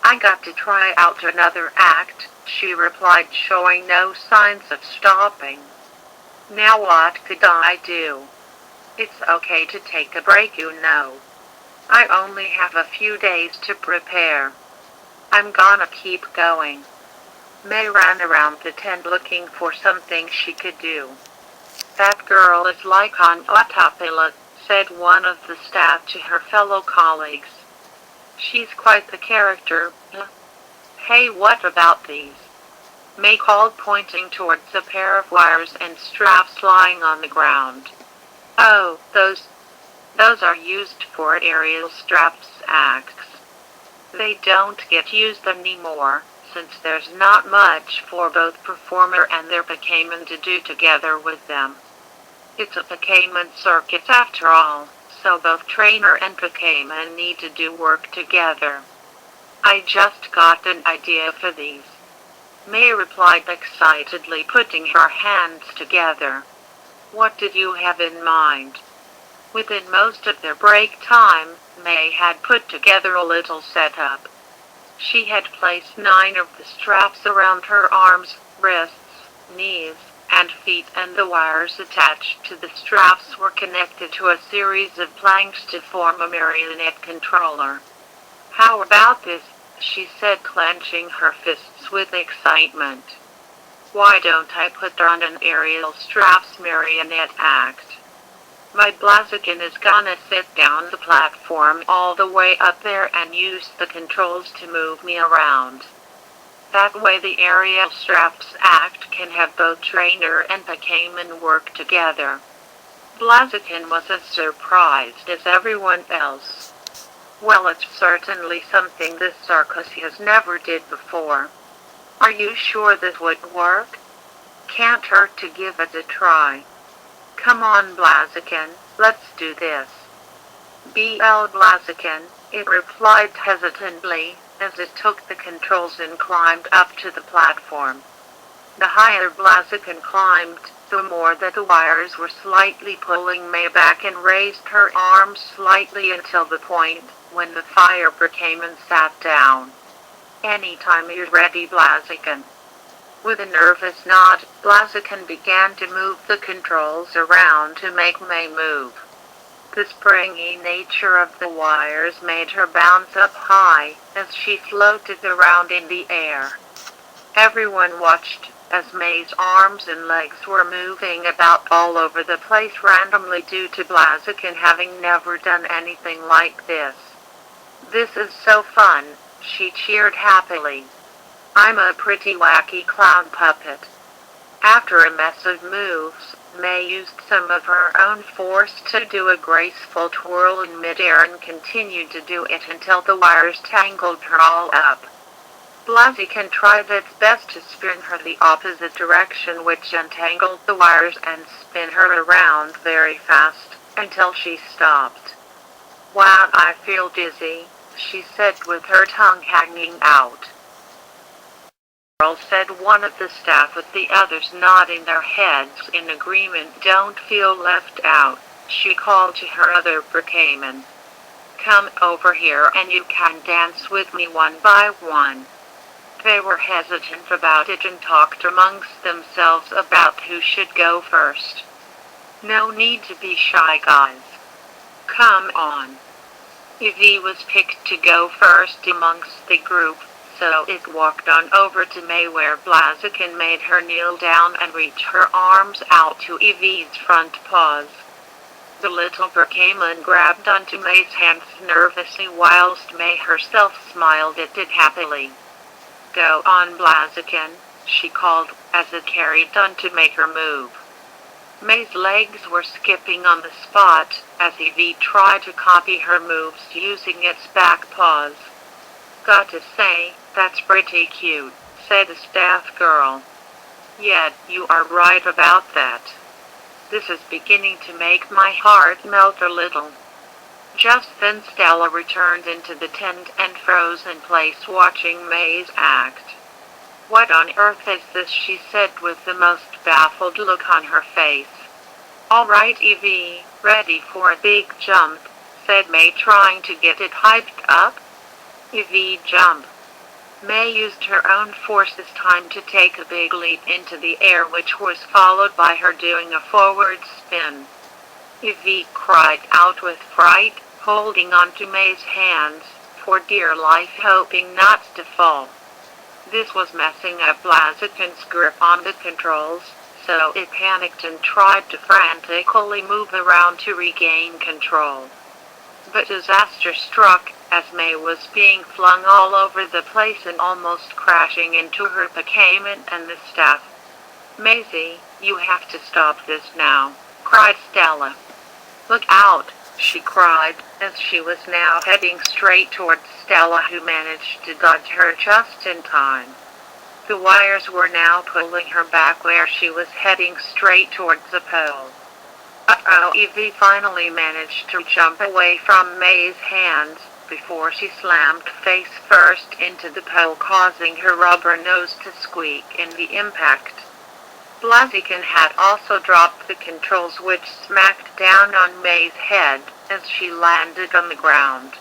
I got to try out another act, she replied, showing no signs of stopping. Now what could I do? It's okay to take a break, you know. I only have a few days to prepare. I'm gonna keep going. May ran around the tent looking for something she could do. That girl is like on autopilot, said one of the staff to her fellow colleagues. She's quite the character. Hey, what about these? May called, pointing towards a pair of wires and straps lying on the ground. Oh, those are used for aerial straps acts. They don't get used anymore, since there's not much for both performer and their Pokemon to do together with them. It's a Pokemon circus after all, so both trainer and Pokemon need to do work together. I just got an idea for these. May replied excitedly, putting her hands together. What did you have in mind? Within most of their break time, May had put together a little setup. She had placed 9 of the straps around her arms, wrists, knees, and feet, and the wires attached to the straps were connected to a series of planks to form a marionette controller. How about this? she said, clenching her fists with excitement. Why don't I put her on an aerial straps marionette act? My Blaziken is gonna sit down the platform all the way up there and use the controls to move me around. That way the aerial straps act can have both trainer and Pokemon work together. Blaziken was as surprised as everyone else. Well, it's certainly something this circus has never did before. Are you sure this would work? Can't hurt to give it a try. Come on, Blaziken, let's do this. BL Blaziken, it replied hesitantly, as it took the controls and climbed up to the platform. The higher Blaziken climbed, the more that the wires were slightly pulling May back, and raised her arms slightly until the point when the fire Pokemon sat down. Anytime you're ready, Blaziken. With a nervous nod, Blaziken began to move the controls around to make May move. The springy nature of the wires made her bounce up high as she floated around in the air. Everyone watched as May's arms and legs were moving about all over the place randomly due to Blaziken having never done anything like this. This is so fun, she cheered happily. I'm a pretty wacky clown puppet. After a mess of moves, May used some of her own force to do a graceful twirl in midair and continued to do it until the wires tangled her all up. Blaziken tried its best to spin her the opposite direction, which untangled the wires and spin her around very fast, until she stopped. Wow, I feel dizzy, she said with her tongue hanging out. Said one of the staff, with the others nodding their heads in agreement. Don't feel left out, she called to her other Pokemon. Come over here and you can dance with me one by one. They were hesitant about it and talked amongst themselves about who should go first. No need to be shy, guys. Come on. Eevee was picked to go first amongst the group, so it walked on over to May, where Blaziken made her kneel down and reach her arms out to Eevee's front paws. The little Pokemon grabbed onto May's hands nervously, whilst May herself smiled at it happily. Go on, Blaziken, she called, as it carried on to make her move. May's legs were skipping on the spot, as Eevee tried to copy her moves using its back paws. Got to say, that's pretty cute, said the staff girl. Yeah, you are right about that. This is beginning to make my heart melt a little. Just then Stella returned into the tent and froze in place, watching May's act. What on earth is this, she said with the most baffled look on her face. All right, Eevee, ready for a big jump, said May, trying to get it hyped up. Eevee, jump. May used her own force this time to take a big leap into the air, which was followed by her doing a forward spin. Eevee cried out with fright, holding onto May's hands for dear life, hoping not to fall. This was messing up Blaziken's grip on the controls, so it panicked and tried to frantically move around to regain control. But disaster struck, as May was being flung all over the place and almost crashing into her Pokemon and the staff. Maisie, you have to stop this now, cried Stella. Look out, she cried, as she was now heading straight towards Stella, who managed to dodge her just in time. The wires were now pulling her back, where she was heading straight towards the pole. Uh-oh, Eevee finally managed to jump away from May's hands before she slammed face first into the pole, causing her rubber nose to squeak in the impact. Blaziken had also dropped the controls, which smacked down on May's head as she landed on the ground.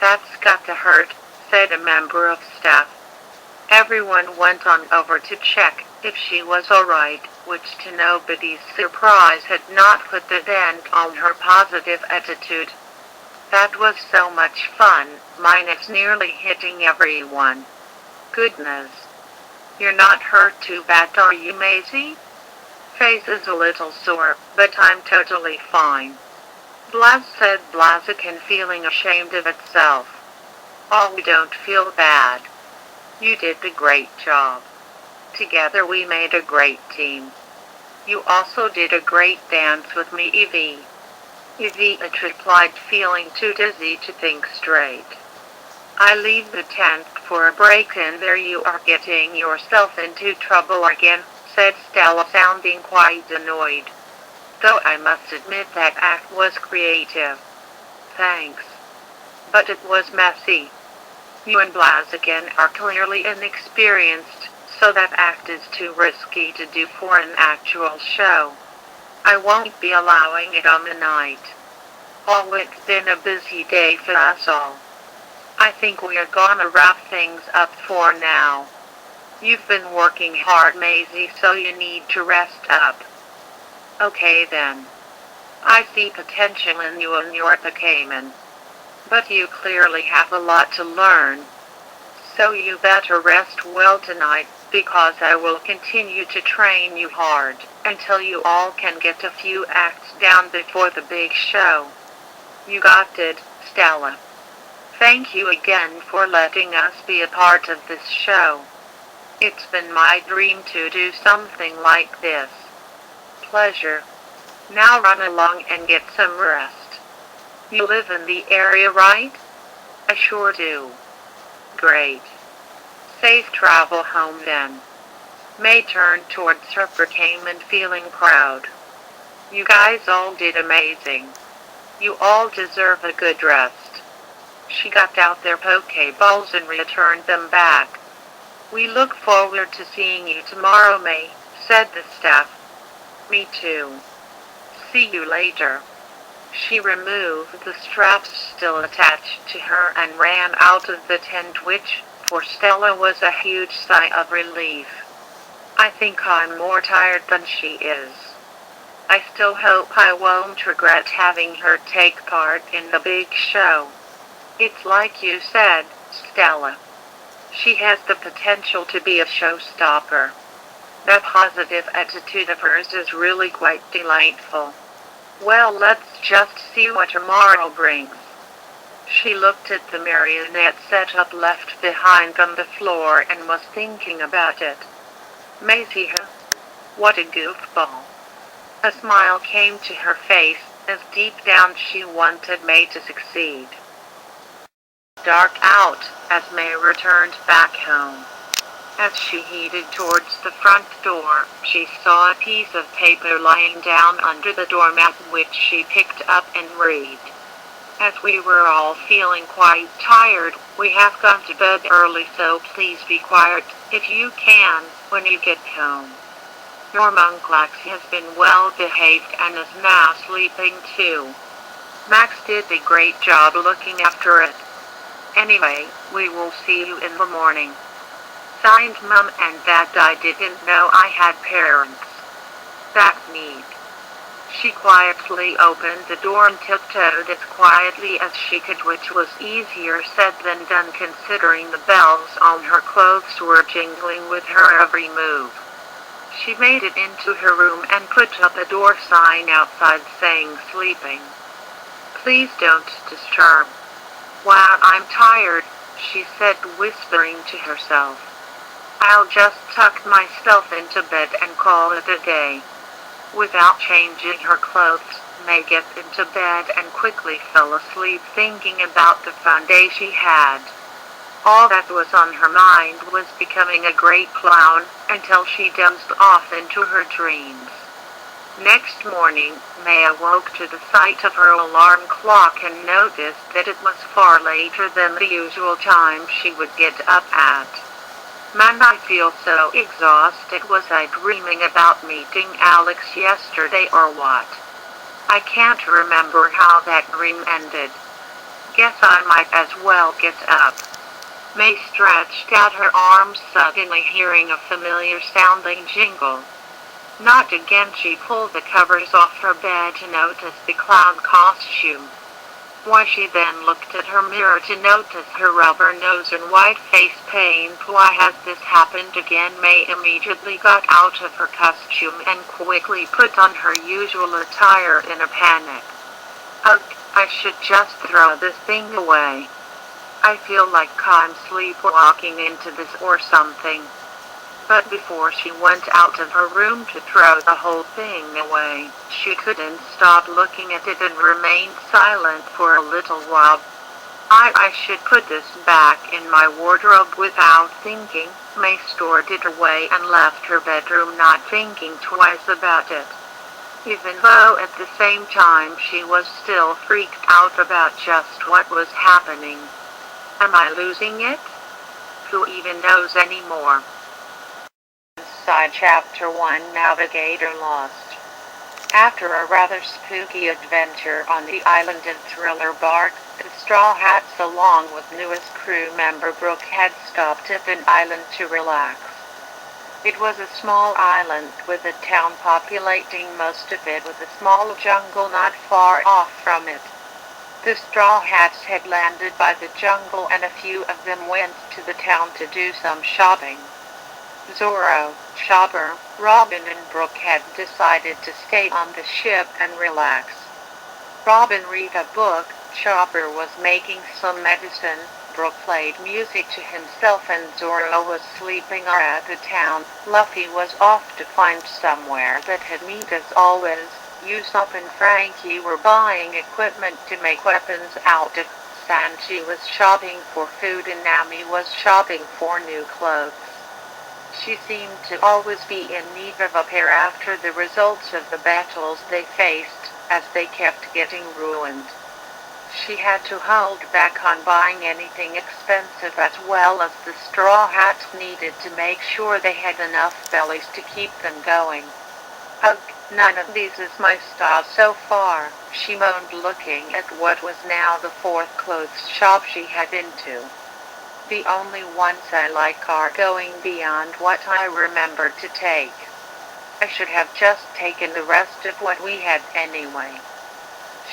That's got to hurt, said a member of staff. Everyone went on over to check if she was alright, which to nobody's surprise had not put the dent on her positive attitude. That was so much fun, minus nearly hitting everyone. Goodness. You're not hurt too bad, are you, Maisie? Face is a little sore, but I'm totally fine. Blaz said Blaziken, feeling ashamed of itself. Oh, don't feel bad. You did a great job. Together we made a great team. You also did a great dance with me, Evie. Evie replied, feeling too dizzy to think straight. I leave the tent for a break and there you are getting yourself into trouble again, said Stella, sounding quite annoyed. Though I must admit that act was creative. Thanks. But it was messy. You and Blaziken are clearly inexperienced, so that act is too risky to do for an actual show. I won't be allowing it on the night. Oh, it's been a busy day for us all. I think we are gonna wrap things up for now. You've been working hard, Maisie, so you need to rest up. Okay then. I see potential in you and your Pokemon. But you clearly have a lot to learn. So you better rest well tonight, because I will continue to train you hard, until you all can get a few acts down before the big show. You got it, Stella. Thank you again for letting us be a part of this show. It's been my dream to do something like this. Pleasure. Now run along and get some rest. You live in the area, right? I sure do. Great. Safe travel home then. May turned towards her Pokemon, feeling proud. You guys all did amazing. You all deserve a good rest. She got out their Pokeballs and returned them back. We look forward to seeing you tomorrow, May, said the staff. Me too. See you later. She removed the straps still attached to her and ran out of the tent, which, for Stella, was a huge sigh of relief. I think I'm more tired than she is. I still hope I won't regret having her take part in the big show. It's like you said, Stella. She has the potential to be a showstopper. That positive attitude of hers is really quite delightful. Well, let's just see what tomorrow brings. She looked at the marionette setup left behind on the floor and was thinking about it. Maisie, huh? What a goofball. A smile came to her face, as deep down she wanted May to succeed. Dark out, as May returned back home. As she headed towards the front door, she saw a piece of paper lying down under the doormat, which she picked up and read. As we were all feeling quite tired, we have gone to bed early, so please be quiet, if you can, when you get home. Your Munclax has been well behaved and is now sleeping too. Max did a great job looking after it. Anyway, we will see you in the morning. Signed, Mum and Dad. I didn't know I had parents. That's neat. She quietly opened the door and tiptoed as quietly as she could, which was easier said than done considering the bells on her clothes were jingling with her every move. She made it into her room and put up a door sign outside saying sleeping. Please don't disturb. Wow, I'm tired, she said, whispering to herself. I'll just tuck myself into bed and call it a day. Without changing her clothes, May got into bed and quickly fell asleep, thinking about the fun day she had. All that was on her mind was becoming a great clown, until she dozed off into her dreams. Next morning, May awoke to the sight of her alarm clock and noticed that it was far later than the usual time she would get up at. Man, I feel so exhausted. Was I dreaming about meeting Alex yesterday or what? I can't remember how that dream ended. Guess I might as well get up. May stretched out her arms, suddenly hearing a familiar sounding jingle. Not again. She pulled the covers off her bed to notice the clown costume. Why, she then looked at her mirror to notice her rubber nose and white face paint. Why has this happened again? May immediately got out of her costume and quickly put on her usual attire in a panic. Ugh, I should just throw this thing away. I feel like I'm sleepwalking into this or something. But before she went out of her room to throw the whole thing away, she couldn't stop looking at it and remained silent for a little while. I should put this back in my wardrobe without thinking. May stored it away and left her bedroom not thinking twice about it. Even though at the same time she was still freaked out about just what was happening. Am I losing it? Who even knows anymore? Side Chapter 1 Navigator Lost. After a rather spooky adventure on the island in Thriller Bark, the Straw Hats along with newest crew member Brooke had stopped at an island to relax. It was a small island with a town populating most of it with a small jungle not far off from it. The Straw Hats had landed by the jungle and a few of them went to the town to do some shopping. Zorro, Chopper, Robin and Brooke had decided to stay on the ship and relax. Robin read a book, Chopper was making some medicine, Brooke played music to himself and Zorro was sleeping at the town. Luffy was off to find somewhere that had meat as always. Usopp and Frankie were buying equipment to make weapons out of sand. She was shopping for food and Nami was shopping for new clothes. She seemed to always be in need of a pair after the results of the battles they faced, as they kept getting ruined. She had to hold back on buying anything expensive as well as the Straw Hats needed to make sure they had enough bellies to keep them going. Ugh, none of these is my style so far, she moaned looking at what was now the fourth clothes shop she had been to. The only ones I like are going beyond what I remember to take. I should have just taken the rest of what we had anyway.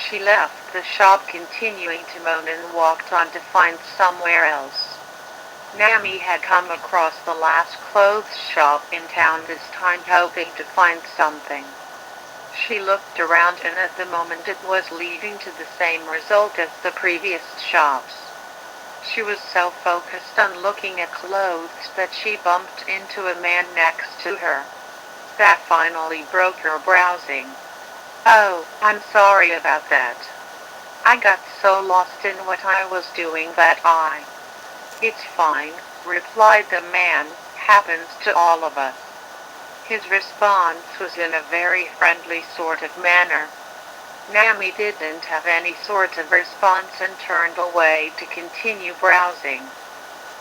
She left the shop continuing to moan and walked on to find somewhere else. Nami had come across the last clothes shop in town this time hoping to find something. She looked around and at the moment it was leading to the same result as the previous shops. She was so focused on looking at clothes that she bumped into a man next to her. That finally broke her browsing. Oh, I'm sorry about that. I got so lost in what I was doing that It's fine, replied the man, happens to all of us. His response was in a very friendly sort of manner. Nami didn't have any sort of response and turned away to continue browsing.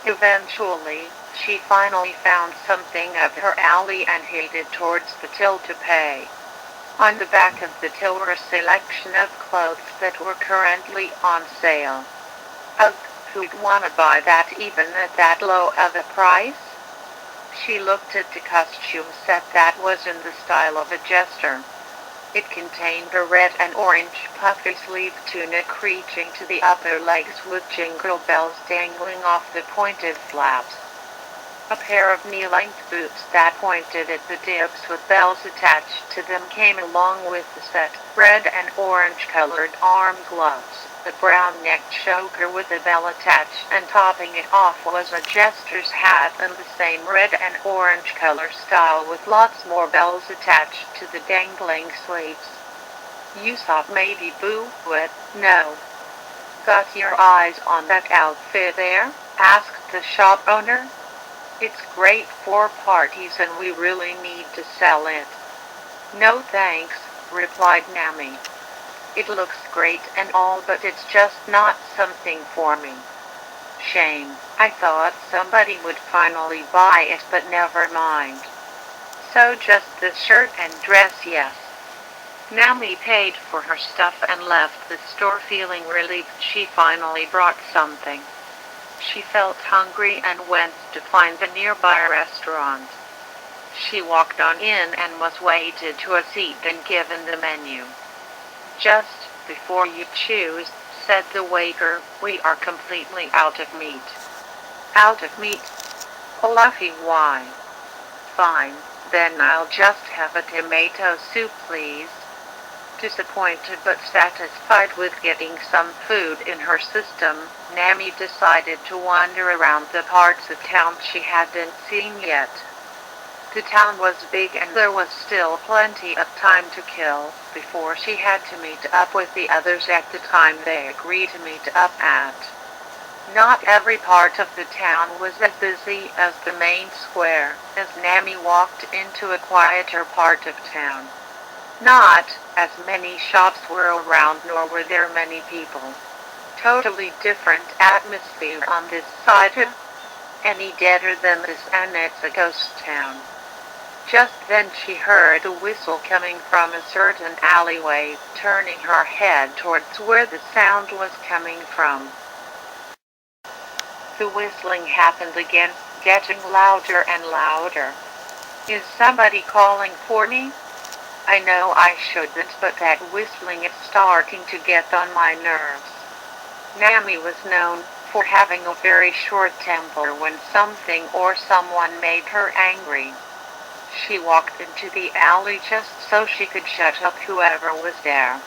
Eventually, she finally found something up her alley and headed towards the till to pay. On the back of the till were a selection of clothes that were currently on sale. Ugh, who'd wanna buy that even at that low of a price? She looked at the costume set that was in the style of a jester. It contained a red and orange puffy-sleeved tunic reaching to the upper legs with jingle bells dangling off the pointed flaps. A pair of knee-length boots that pointed at the dips with bells attached to them came along with the set, red and orange-colored arm gloves. The brown neck choker with a bell attached and topping it off was a jester's hat in the same red and orange color style with lots more bells attached to the dangling sleeves. Usopp maybe boo-wit, no. Got your eyes on that outfit there? Asked the shop owner. It's great for parties and we really need to sell it. No thanks, replied Nami. It looks great and all but it's just not something for me. Shame, I thought somebody would finally buy it but never mind. So just this shirt and dress, yes. Nami paid for her stuff and left the store feeling relieved she finally brought something. She felt hungry and went to find the nearby restaurant. She walked on in and was waited to a seat and given the menu. Just before you choose, said the waiter. "We are completely out of meat." "Out of meat?" "Fluffy, why?" "Fine, then I'll just have a tomato soup, please." Disappointed but satisfied with getting some food in her system, Nami decided to wander around the parts of town she hadn't seen yet. The town was big and there was still plenty of time to kill before she had to meet up with the others at the time they agreed to meet up at. Not every part of the town was as busy as the main square as Nami walked into a quieter part of town. Not as many shops were around, nor were there many people. Totally different atmosphere on this side of any deader than this, and it's a ghost town. Just then she heard a whistle coming from a certain alleyway. Turning her head towards where the sound was coming from, the whistling happened again, getting louder and louder. "Is somebody calling for me? I know I shouldn't, but that whistling is starting to get on my nerves." Nami was known for having a very short temper when something or someone made her angry. She walked into the alley just so she could shut up whoever was there.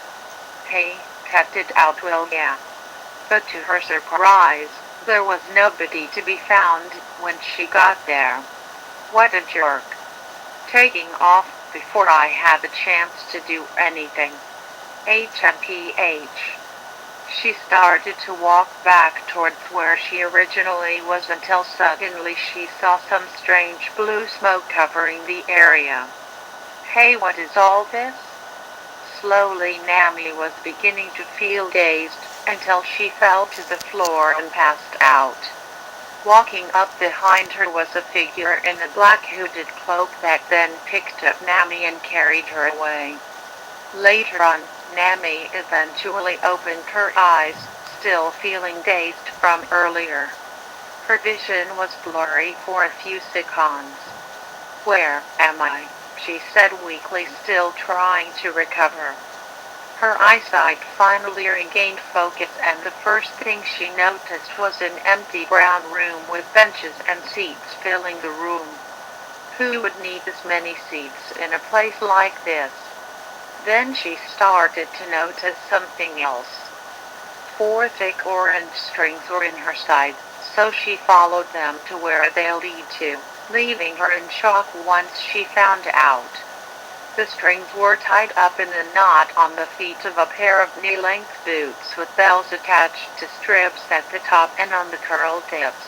"Hey, cut it out, will ya?" But to her surprise, there was nobody to be found when she got there. What a jerk. Taking off before I had the chance to do anything. HMPH. She started to walk back towards where she originally was until suddenly she saw some strange blue smoke covering the area. "Hey, what is all this?" Slowly Nami was beginning to feel dazed until she fell to the floor and passed out. Walking up behind her was a figure in a black hooded cloak that then picked up Nami and carried her away. Later on, Nami eventually opened her eyes, still feeling dazed from earlier. Her vision was blurry for a few seconds. "Where am I?" she said weakly, still trying to recover. Her eyesight finally regained focus, and the first thing she noticed was an empty brown room with benches and seats filling the room. Who would need this many seats in a place like this? Then she started to notice something else. 4 thick orange strings were in her side, so she followed them to where they lead to, leaving her in shock once she found out. The strings were tied up in a knot on the feet of a pair of knee-length boots with bells attached to strips at the top and on the curl tips.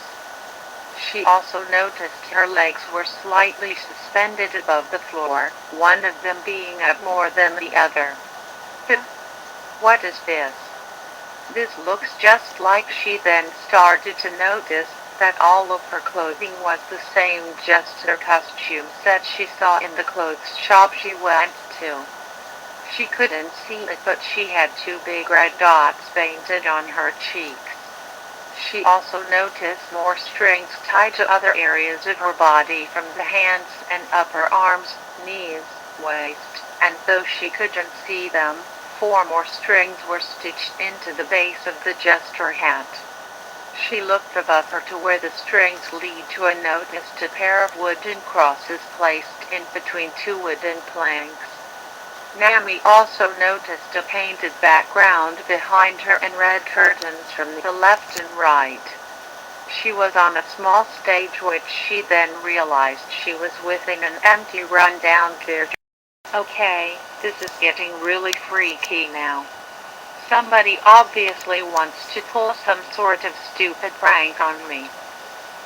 She also noticed her legs were slightly suspended above the floor, one of them being up more than the other. What is this? This looks just like. She then started to notice that all of her clothing was the same, just her costume that she saw in the clothes shop she went to. She couldn't see it, but she had 2 big red dots painted on her cheeks. She also noticed more strings tied to other areas of her body, from the hands and upper arms, knees, waist, and though she couldn't see them, 4 more strings were stitched into the base of the jester hat. She looked above her to where the strings lead to and noticed a pair of wooden crosses placed in between 2 wooden planks. Nami also noticed a painted background behind her and red curtains from the left and right. She was on a small stage, which she then realized she was within an empty rundown theater. Okay, this is getting really freaky now. Somebody obviously wants to pull some sort of stupid prank on me.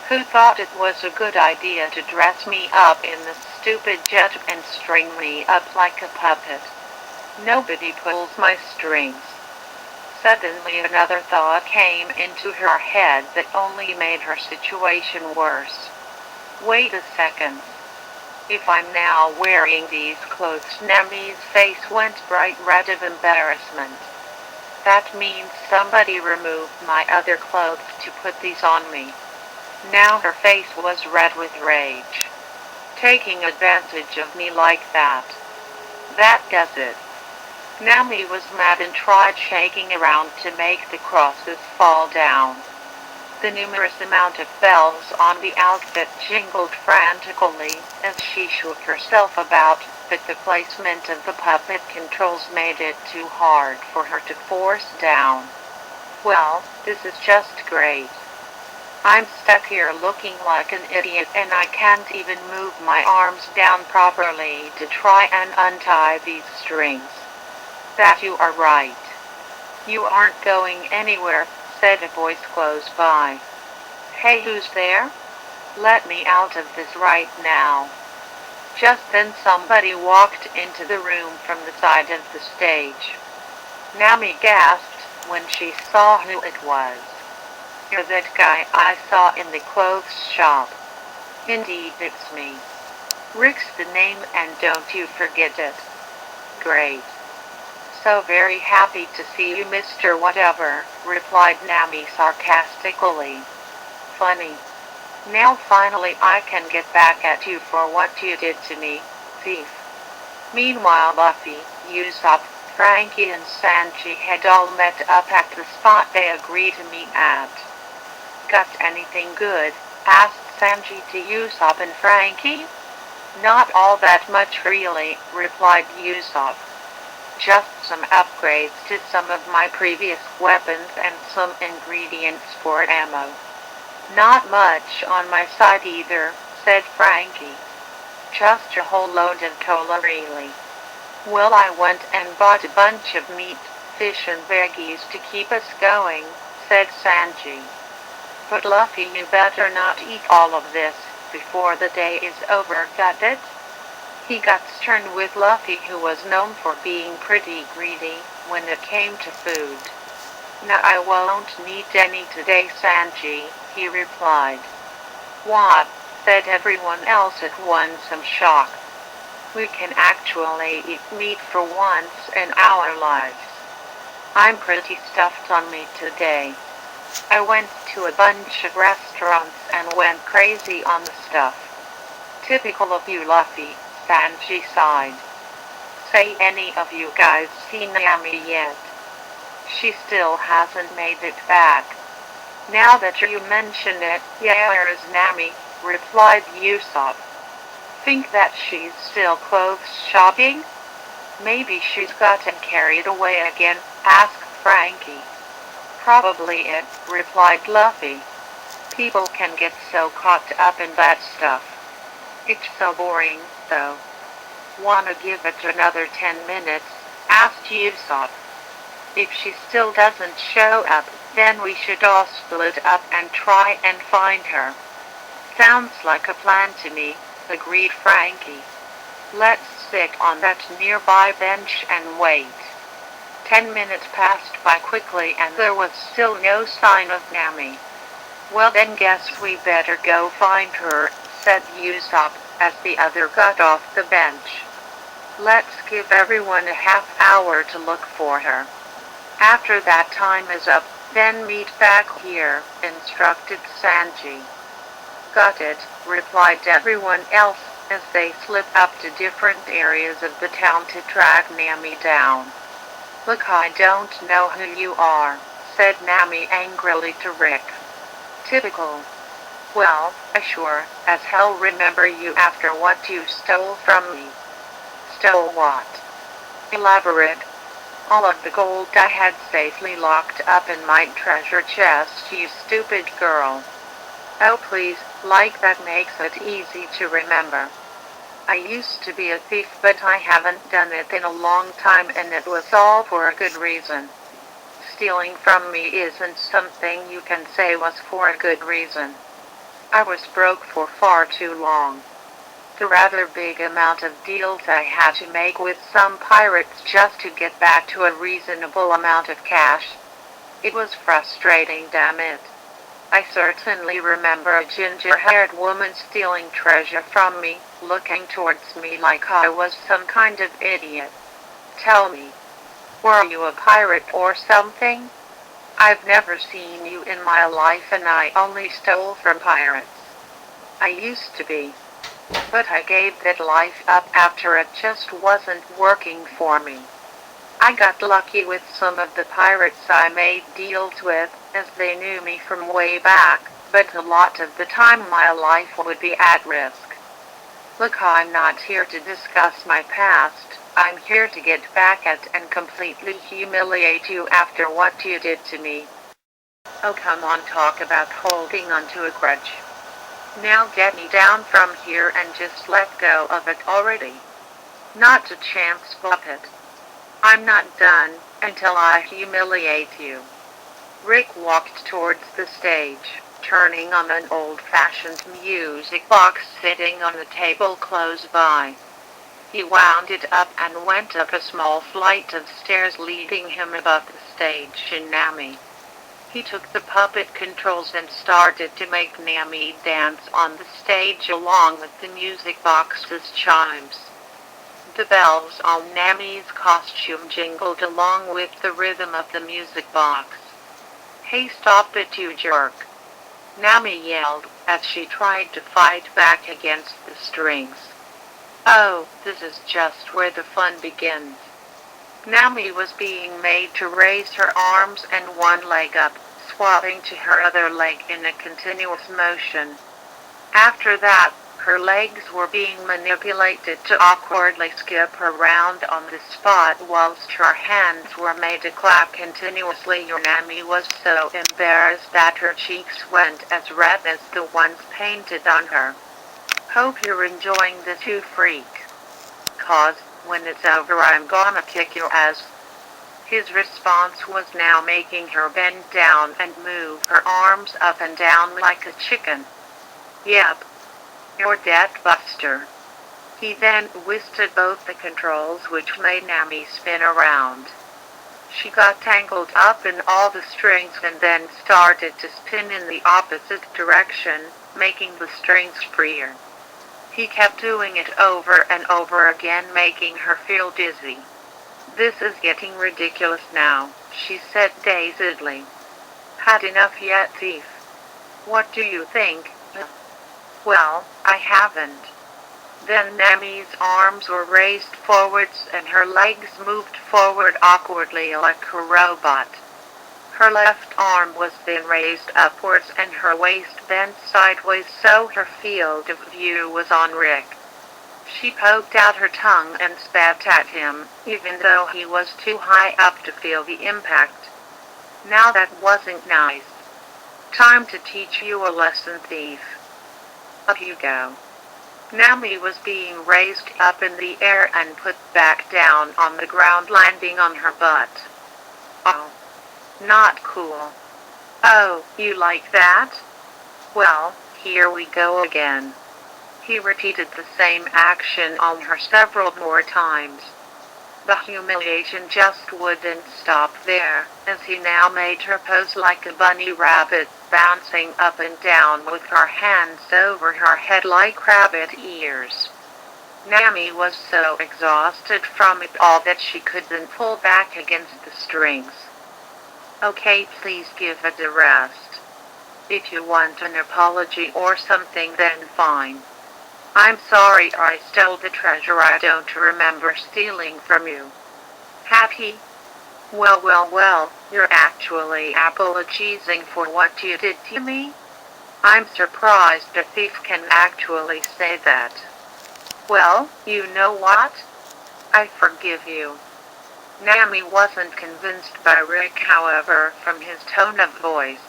Who thought it was a good idea to dress me up in this stupid jet and string me up like a puppet? Nobody pulls my strings. Suddenly another thought came into her head that only made her situation worse. Wait a second. If I'm now wearing these clothes, Nami's face went bright red of embarrassment. That means somebody removed my other clothes to put these on me. Now her face was red with rage. Taking advantage of me like that. That does it. Nami was mad and tried shaking around to make the crosses fall down. The numerous amount of bells on the outfit jingled frantically as she shook herself about, but the placement of the puppet controls made it too hard for her to force down. Well, this is just great. I'm stuck here looking like an idiot and I can't even move my arms down properly to try and untie these strings. That you are right. You aren't going anywhere, said a voice close by. Hey, who's there? Let me out of this right now. Just then somebody walked into the room from the side of the stage. Nami gasped when she saw who it was. You're that guy I saw in the clothes shop. Indeed, it's me. Rick's the name and don't you forget it. Great. So very happy to see you, Mr. Whatever, replied Nami sarcastically. Funny. Now finally I can get back at you for what you did to me, thief. Meanwhile Buffy, Usopp, Frankie and Sanji had all met up at the spot they agreed to meet at. Got anything good? Asked Sanji to Usopp and Frankie. Not all that much really, replied Usopp. Just some upgrades to some of my previous weapons and some ingredients for ammo. Not much on my side either, said Frankie. Just a whole load of cola really. Well, I went and bought a bunch of meat, fish and veggies to keep us going, said Sanji. But Luffy, you better not eat all of this before the day is over, got it? He got stern with Luffy, who was known for being pretty greedy when it came to food. No, I won't need any today, Sanji, he replied. What? Said everyone else at once in shock. We can actually eat meat for once in our lives. I'm pretty stuffed on meat today. I went to a bunch of restaurants and went crazy on the stuff. Typical of you, Luffy, Sanji sighed. Say, any of you guys seen Nami yet? She still hasn't made it back. Now that you mention it, yeah, where is Nami? Replied Usopp. Think that she's still clothes shopping? Maybe she's gotten carried away again, asked Frankie. Probably it, replied Luffy. People can get so caught up in that stuff. It's so boring, though. Wanna give it another 10 minutes? Asked Usopp. If she still doesn't show up, then we should all split up and try and find her. Sounds like a plan to me, agreed Frankie. Let's sit on that nearby bench and wait. 10 minutes passed by quickly and there was still no sign of Nami. Well then guess we better go find her, said Usopp as the other got off the bench. Let's give everyone a half hour to look for her. After that time is up, then meet back here, instructed Sanji. Got it, replied everyone else as they slip up to different areas of the town to track Nami down. Look, I don't know who you are, said Nami angrily to Rick. Typical. Well, I sure as hell remember you after what you stole from me. Stole what? Elaborate. All of the gold I had safely locked up in my treasure chest, you stupid girl. Oh please, like that makes it easy to remember. I used to be a thief, but I haven't done it in a long time and it was all for a good reason. Stealing from me isn't something you can say was for a good reason. I was broke for far too long. The rather big amount of deals I had to make with some pirates just to get back to a reasonable amount of cash. It was frustrating, damn it. I certainly remember a ginger-haired woman stealing treasure from me, looking towards me like I was some kind of idiot. Tell me, were you a pirate or something? I've never seen you in my life and I only stole from pirates. I used to be. But I gave that life up after it just wasn't working for me. I got lucky with some of the pirates I made deals with, as they knew me from way back, but a lot of the time my life would be at risk. Look, I'm not here to discuss my past. I'm here to get back at and completely humiliate you after what you did to me. Oh, come on, talk about holding onto a grudge. Now get me down from here and just let go of it already. Not a chance, puppet. I'm not done until I humiliate you. Rick walked towards the stage, turning on an old-fashioned music box sitting on the table close by. He wound it up and went up a small flight of stairs leading him above the stage in Nami. He took the puppet controls and started to make Nami dance on the stage along with the music box's chimes. The bells on Nami's costume jingled along with the rhythm of the music box. "Hey, stop it, you jerk!" Nami yelled as she tried to fight back against the strings. Oh, this is just where the fun begins. Nami was being made to raise her arms and one leg up, swapping to her other leg in a continuous motion. After that, her legs were being manipulated to awkwardly skip around on the spot whilst her hands were made to clap continuously. Nami was so embarrassed that her cheeks went as red as the ones painted on her. Hope you're enjoying this, you freak. 'Cause, when it's over I'm gonna kick your ass. His response was now making her bend down and move her arms up and down like a chicken. Yep. You're dead, Buster. He then twisted both the controls, which made Nami spin around. She got tangled up in all the strings and then started to spin in the opposite direction, making the strings freer. He kept doing it over and over again, making her feel dizzy. "This is getting ridiculous now," she said dazedly. "Had enough yet, thief? What do you think?" "Well, I haven't." Then Nami's arms were raised forwards and her legs moved forward awkwardly like a robot. Her left arm was then raised upwards and her waist bent sideways so her field of view was on Rick. She poked out her tongue and spat at him, even though he was too high up to feel the impact. Now that wasn't nice. Time to teach you a lesson, thief. Up you go. Nami was being raised up in the air and put back down on the ground, landing on her butt. Oh. Not cool. Oh, you like that? Well, here we go again. He repeated the same action on her several more times. The humiliation just wouldn't stop there, as he now made her pose like a bunny rabbit, bouncing up and down with her hands over her head like rabbit ears. Nami was so exhausted from it all that she couldn't pull back against the strings. "Okay, please give it a rest. If you want an apology or something, then fine. I'm sorry I stole the treasure I don't remember stealing from you." "Happy? Well, you're actually apologizing for what you did to me? I'm surprised a thief can actually say that." "Well, you know what? I forgive you." Nami wasn't convinced by Rick, however, from his tone of voice.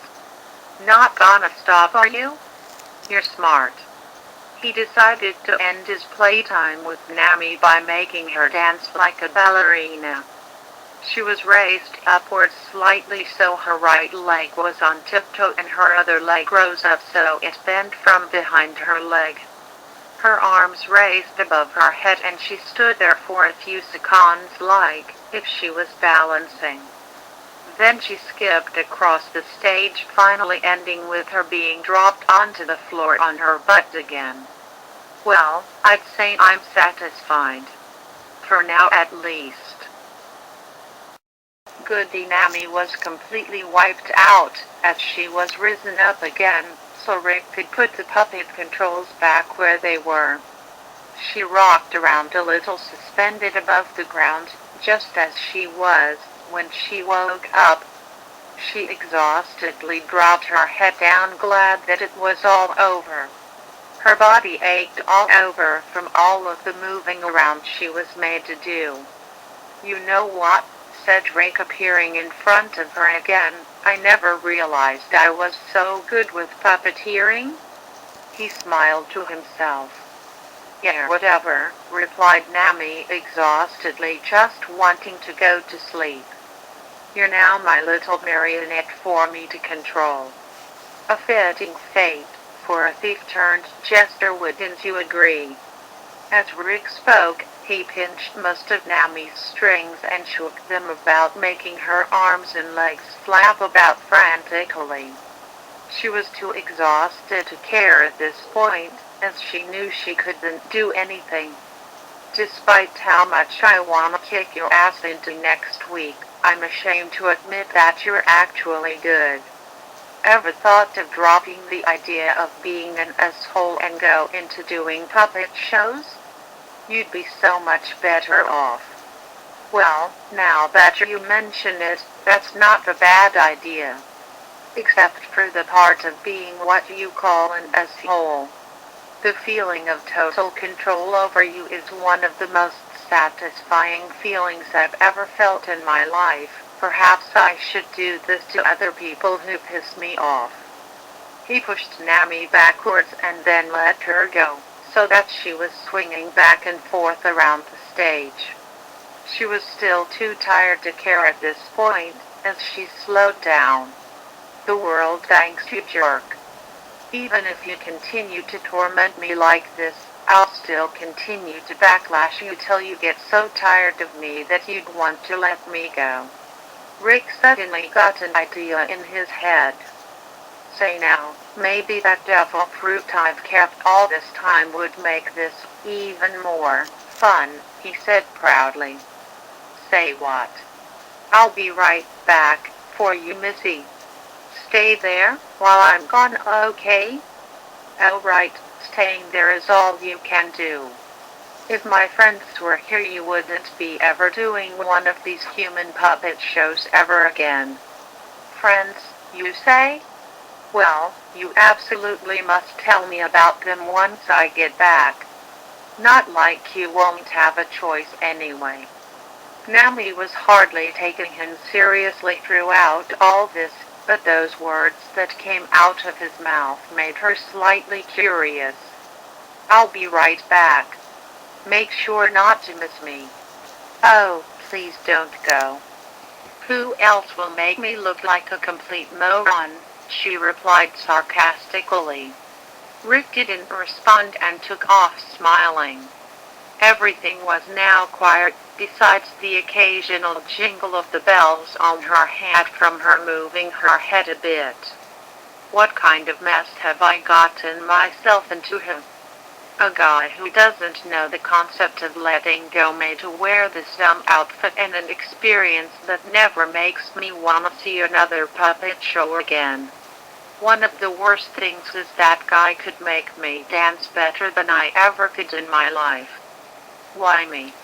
"Not gonna stop, are you? You're smart." He decided to end his playtime with Nami by making her dance like a ballerina. She was raised upwards slightly so her right leg was on tiptoe and her other leg rose up so it bent from behind her leg. Her arms raised above her head and she stood there for a few seconds like if she was balancing. Then she skipped across the stage, finally ending with her being dropped onto the floor on her butt again. Well, I'd say I'm satisfied. For now at least. Goody Nami was completely wiped out, as she was risen up again, so Rick could put the puppet controls back where they were. She rocked around a little, suspended above the ground, just as she was when she woke up. She exhaustedly dropped her head down, glad that it was all over. Her body ached all over from all of the moving around she was made to do. "You know what?" said Drake, appearing in front of her again. "I never realized I was so good with puppeteering." He smiled to himself. "Yeah, whatever," replied Nami exhaustedly, just wanting to go to sleep. "You're now my little marionette for me to control." A fitting fate for a thief-turned-jester, wouldn't you agree? As Rick spoke, he pinched most of Nami's strings and shook them about, making her arms and legs flap about frantically. She was too exhausted to care at this point, as she knew she couldn't do anything. "Despite how much I want to kick your ass into next week, I'm ashamed to admit that you're actually good." Ever thought of dropping the idea of being an asshole and go into doing puppet shows? You'd be so much better off. Well, now that you mention it, that's not a bad idea. Except for the part of being what you call an asshole. The feeling of total control over you is one of the most satisfying feelings I've ever felt in my life. Perhaps I should do this to other people who piss me off. He pushed Nami backwards and then let her go, so that she was swinging back and forth around the stage. She was still too tired to care at this point, as she slowed down. "The world thanks you, jerk. Even if you continue to torment me like this, I'll still continue to backlash you till you get so tired of me that you'd want to let me go." Rick suddenly got an idea in his head. "Say now, maybe that devil fruit I've kept all this time would make this even more fun," he said proudly. "Say what?" "I'll be right back for you, Missy. Stay there while I'm gone, okay?" "Oh right, staying there is all you can do. If my friends were here, you wouldn't be ever doing one of these human puppet shows ever again." "Friends, you say? Well, you absolutely must tell me about them once I get back. Not like you won't have a choice anyway." Nami was hardly taking him seriously throughout all this, but those words that came out of his mouth made her slightly curious. "I'll be right back. Make sure not to miss me." "Oh, please don't go." "Who else will make me look like a complete moron?" she replied sarcastically. Rick didn't respond and took off smiling. Everything was now quiet, besides the occasional jingle of the bells on her hat from her moving her head a bit. "What kind of mess have I gotten myself into here? A guy who doesn't know the concept of letting go made to wear this dumb outfit, and an experience that never makes me want to see another puppet show again. One of the worst things is that guy could make me dance better than I ever could in my life. Why me?"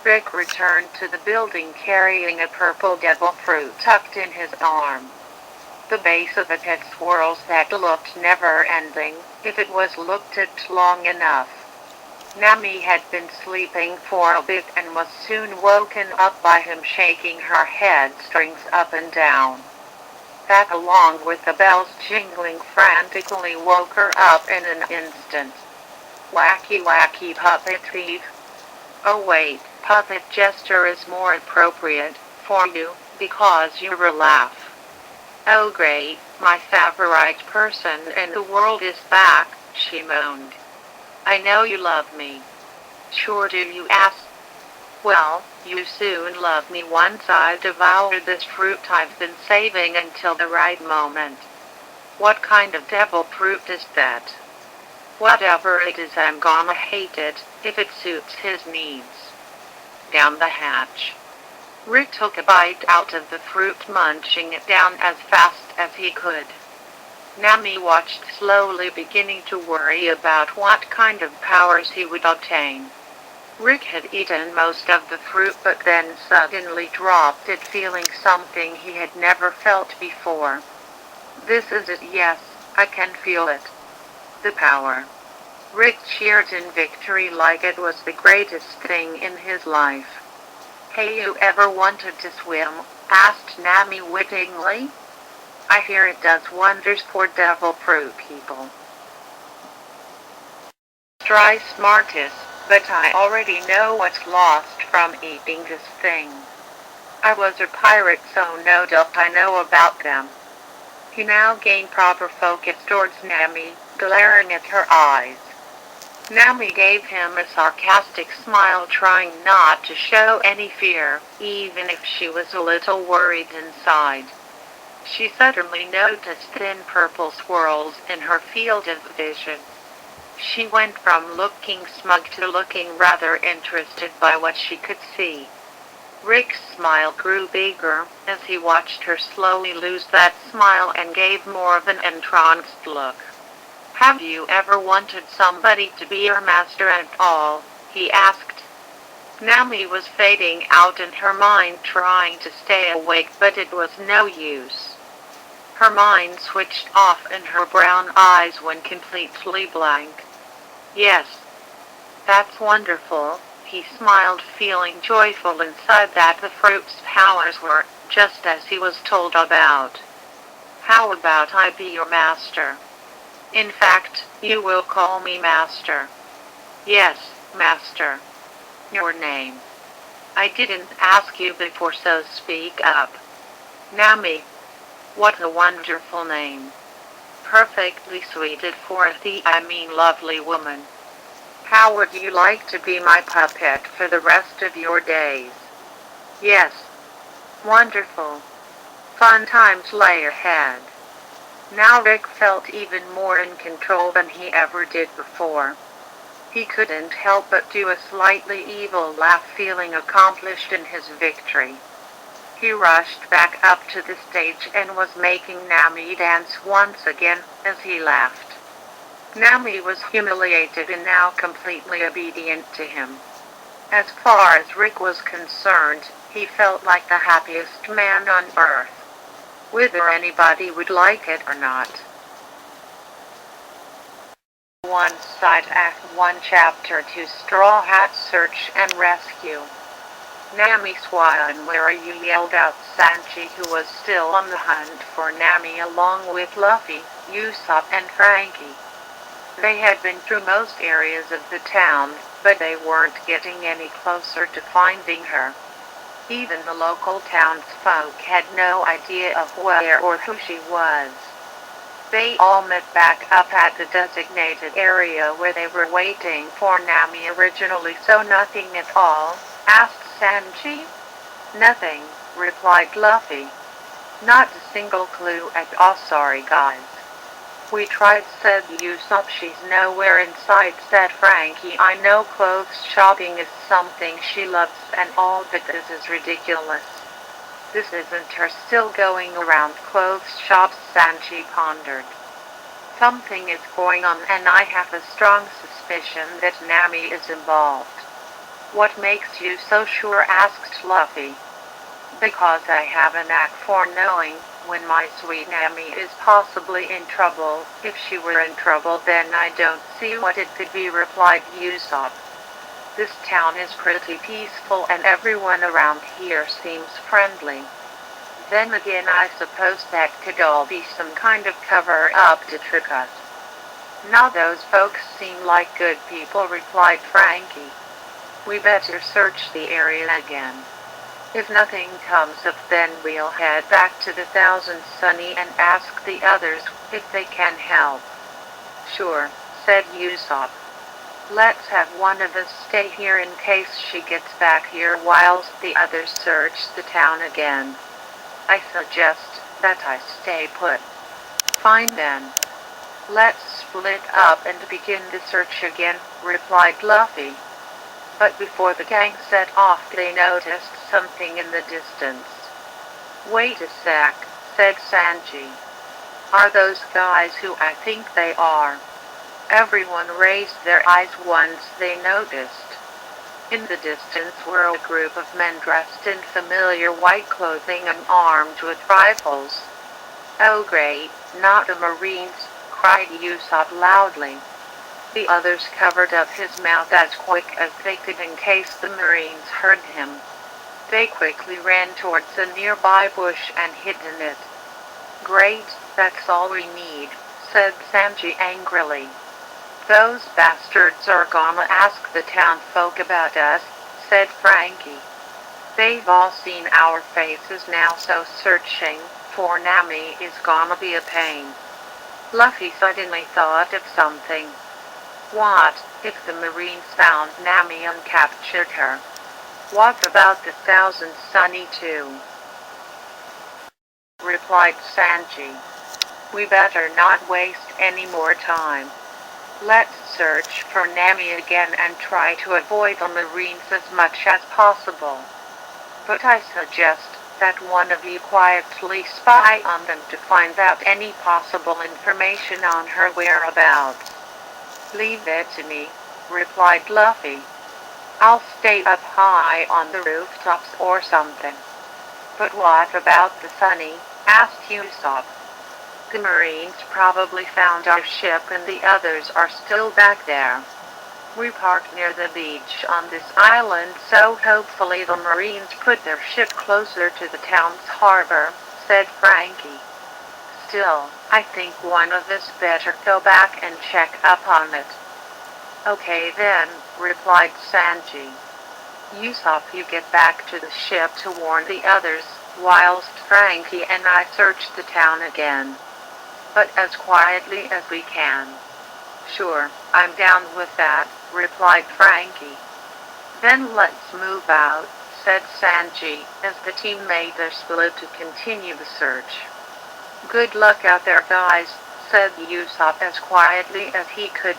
Rick returned to the building carrying a purple devil fruit tucked in his arm. The base of it had swirls that looked never-ending, if it was looked at long enough. Nami had been sleeping for a bit and was soon woken up by him shaking her head strings up and down. That, along with the bells jingling frantically, woke her up in an instant. "Wacky wacky puppet thief. Oh wait, puppet jester is more appropriate for you, because you're a laugh. Oh great, my favorite person in the world is back," she moaned. "I know you love me." "Sure do, you ass. Well, you soon love me once I devour this fruit I've been saving until the right moment." "What kind of devil fruit is that?" "Whatever it is, I'm gonna hate it, if it suits his needs." Down the hatch. Rick took a bite out of the fruit, munching it down as fast as he could. Nami watched slowly, beginning to worry about what kind of powers he would obtain. Rick had eaten most of the fruit but then suddenly dropped it, feeling something he had never felt before. This is it, yes, I can feel it. The power. Rick cheered in victory like it was the greatest thing in his life. Hey, you ever wanted to swim? Asked Nami wittingly. I hear it does wonders for devil fruit people. Try smartest, but I already know what's lost from eating this thing. I was a pirate, so no doubt I know about them. He now gained proper focus towards Nami, glaring at her eyes. Nami gave him a sarcastic smile, trying not to show any fear, even if she was a little worried inside. She suddenly noticed thin purple swirls in her field of vision. She went from looking smug to looking rather interested by what she could see. Rick's smile grew bigger as he watched her slowly lose that smile and gave more of an entranced look. Have you ever wanted somebody to be your master at all? He asked. Nami was fading out in her mind, trying to stay awake, but it was no use. Her mind switched off and her brown eyes went completely blank. Yes. That's wonderful, he smiled, feeling joyful inside that the fruit's powers were just as he was told about. How about I be your master? In fact, you will call me master. Yes, master. Your name. I didn't ask you before, so speak up. Nami. What a wonderful name. Perfectly suited for lovely woman. How would you like to be my puppet for the rest of your days? Yes. Wonderful. Fun times lay ahead. Now Rick felt even more in control than he ever did before. He couldn't help but do a slightly evil laugh, feeling accomplished in his victory. He rushed back up to the stage and was making Nami dance once again as he laughed. Nami was humiliated and now completely obedient to him. As far as Rick was concerned, he felt like the happiest man on earth. Whether anybody would like it or not. One side, Act 1, Chapter 2, Straw Hat Search and Rescue. Nami Swan, where are you? Yelled out Sanji, who was still on the hunt for Nami along with Luffy, Usopp and Frankie. They had been through most areas of the town, but they weren't getting any closer to finding her. Even the local townsfolk had no idea of where or who she was. They all met back up at the designated area where they were waiting for Nami originally. So nothing at all? Asked Sanji. Nothing, replied Luffy. Not a single clue at all, sorry guys. We tried, said Usopp. She's nowhere in sight, said Frankie. I know clothes shopping is something she loves and all, but this is ridiculous. This isn't her still going around clothes shops, Sanji pondered. Something is going on and I have a strong suspicion that Nami is involved. What makes you so sure? asked Luffy. Because I have a knack for knowing when my sweet Nami is possibly in trouble. If she were in trouble, then I don't see what it could be, replied Usopp. This town is pretty peaceful and everyone around here seems friendly. Then again, I suppose that could all be some kind of cover-up to trick us. Now those folks seem like good people, replied Frankie. We better search the area again. If nothing comes up, then we'll head back to the Thousand Sunny and ask the others if they can help. Sure, said Usopp. Let's have one of us stay here in case she gets back here whilst the others search the town again. I suggest that I stay put. Fine then. Let's split up and begin the search again, replied Luffy. But before the gang set off, they noticed something in the distance. Wait a sec, said Sanji. Are those guys who I think they are? Everyone raised their eyes once they noticed. In the distance were a group of men dressed in familiar white clothing and armed with rifles. "Oh great, not the Marines," cried Usopp loudly. The others covered up his mouth as quick as they could in case the Marines heard him. They quickly ran towards a nearby bush and hid in it. "Great, that's all we need," said Sanji angrily. "Those bastards are gonna ask the townfolk about us," said Frankie. "They've all seen our faces now, so searching for Nami is gonna be a pain." Luffy suddenly thought of something. What if the Marines found Nami and captured her? "What about the 1,000 Sunny too?" replied Sanji. "We better not waste any more time. Let's search for Nami again and try to avoid the Marines as much as possible. But I suggest that one of you quietly spy on them to find out any possible information on her whereabouts." "Leave it to me," replied Luffy. "I'll stay up high on the rooftops or something." "But what about the Sunny?" asked Usopp. "The Marines probably found our ship and the others are still back there. We parked near the beach on this island, so hopefully the Marines put their ship closer to the town's harbor," said Frankie. "Still, I think one of us better go back and check up on it." "Okay then," replied Sanji. "Usopp, you get back to the ship to warn the others, whilst Frankie and I search the town again. But as quietly as we can." "Sure, I'm down with that," replied Frankie. "Then let's move out," said Sanji, as the team made their split to continue the search. "Good luck out there, guys," said Usopp as quietly as he could.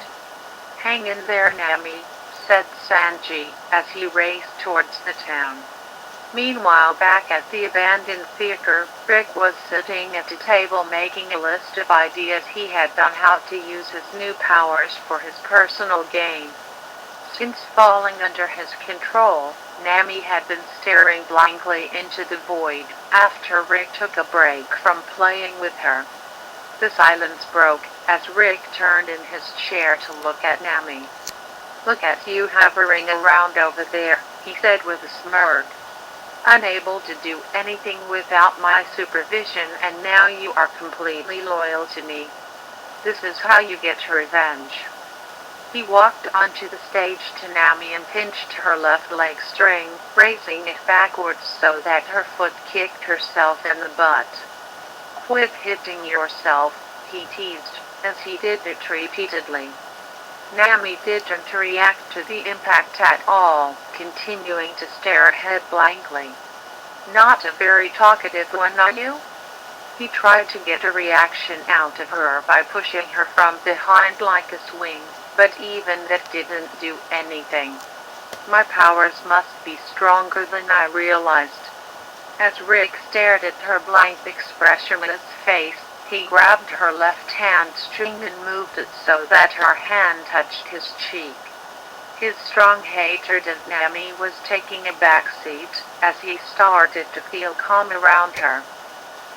"Hang in there, Nami," said Sanji, as he raced towards the town. Meanwhile, back at the abandoned theater, Rick was sitting at a table making a list of ideas he had on how to use his new powers for his personal gain. Since falling under his control, Nami had been staring blankly into the void after Rick took a break from playing with her. The silence broke as Rick turned in his chair to look at Nami. "Look at you hovering around over there," he said with a smirk. "Unable to do anything without my supervision, and now you are completely loyal to me. This is how you get revenge." He walked onto the stage to Nami and pinched her left leg string, raising it backwards so that her foot kicked herself in the butt. "Quit hitting yourself," he teased, as he did it repeatedly. Nami didn't react to the impact at all, continuing to stare ahead blankly. "Not a very talkative one, are you?" He tried to get a reaction out of her by pushing her from behind like a swing, but even that didn't do anything. "My powers must be stronger than I realized." As Rick stared at her blank, expressionless face, he grabbed her left hamstring and moved it so that her hand touched his cheek. His strong hatred of Nami was taking a backseat, as he started to feel calm around her.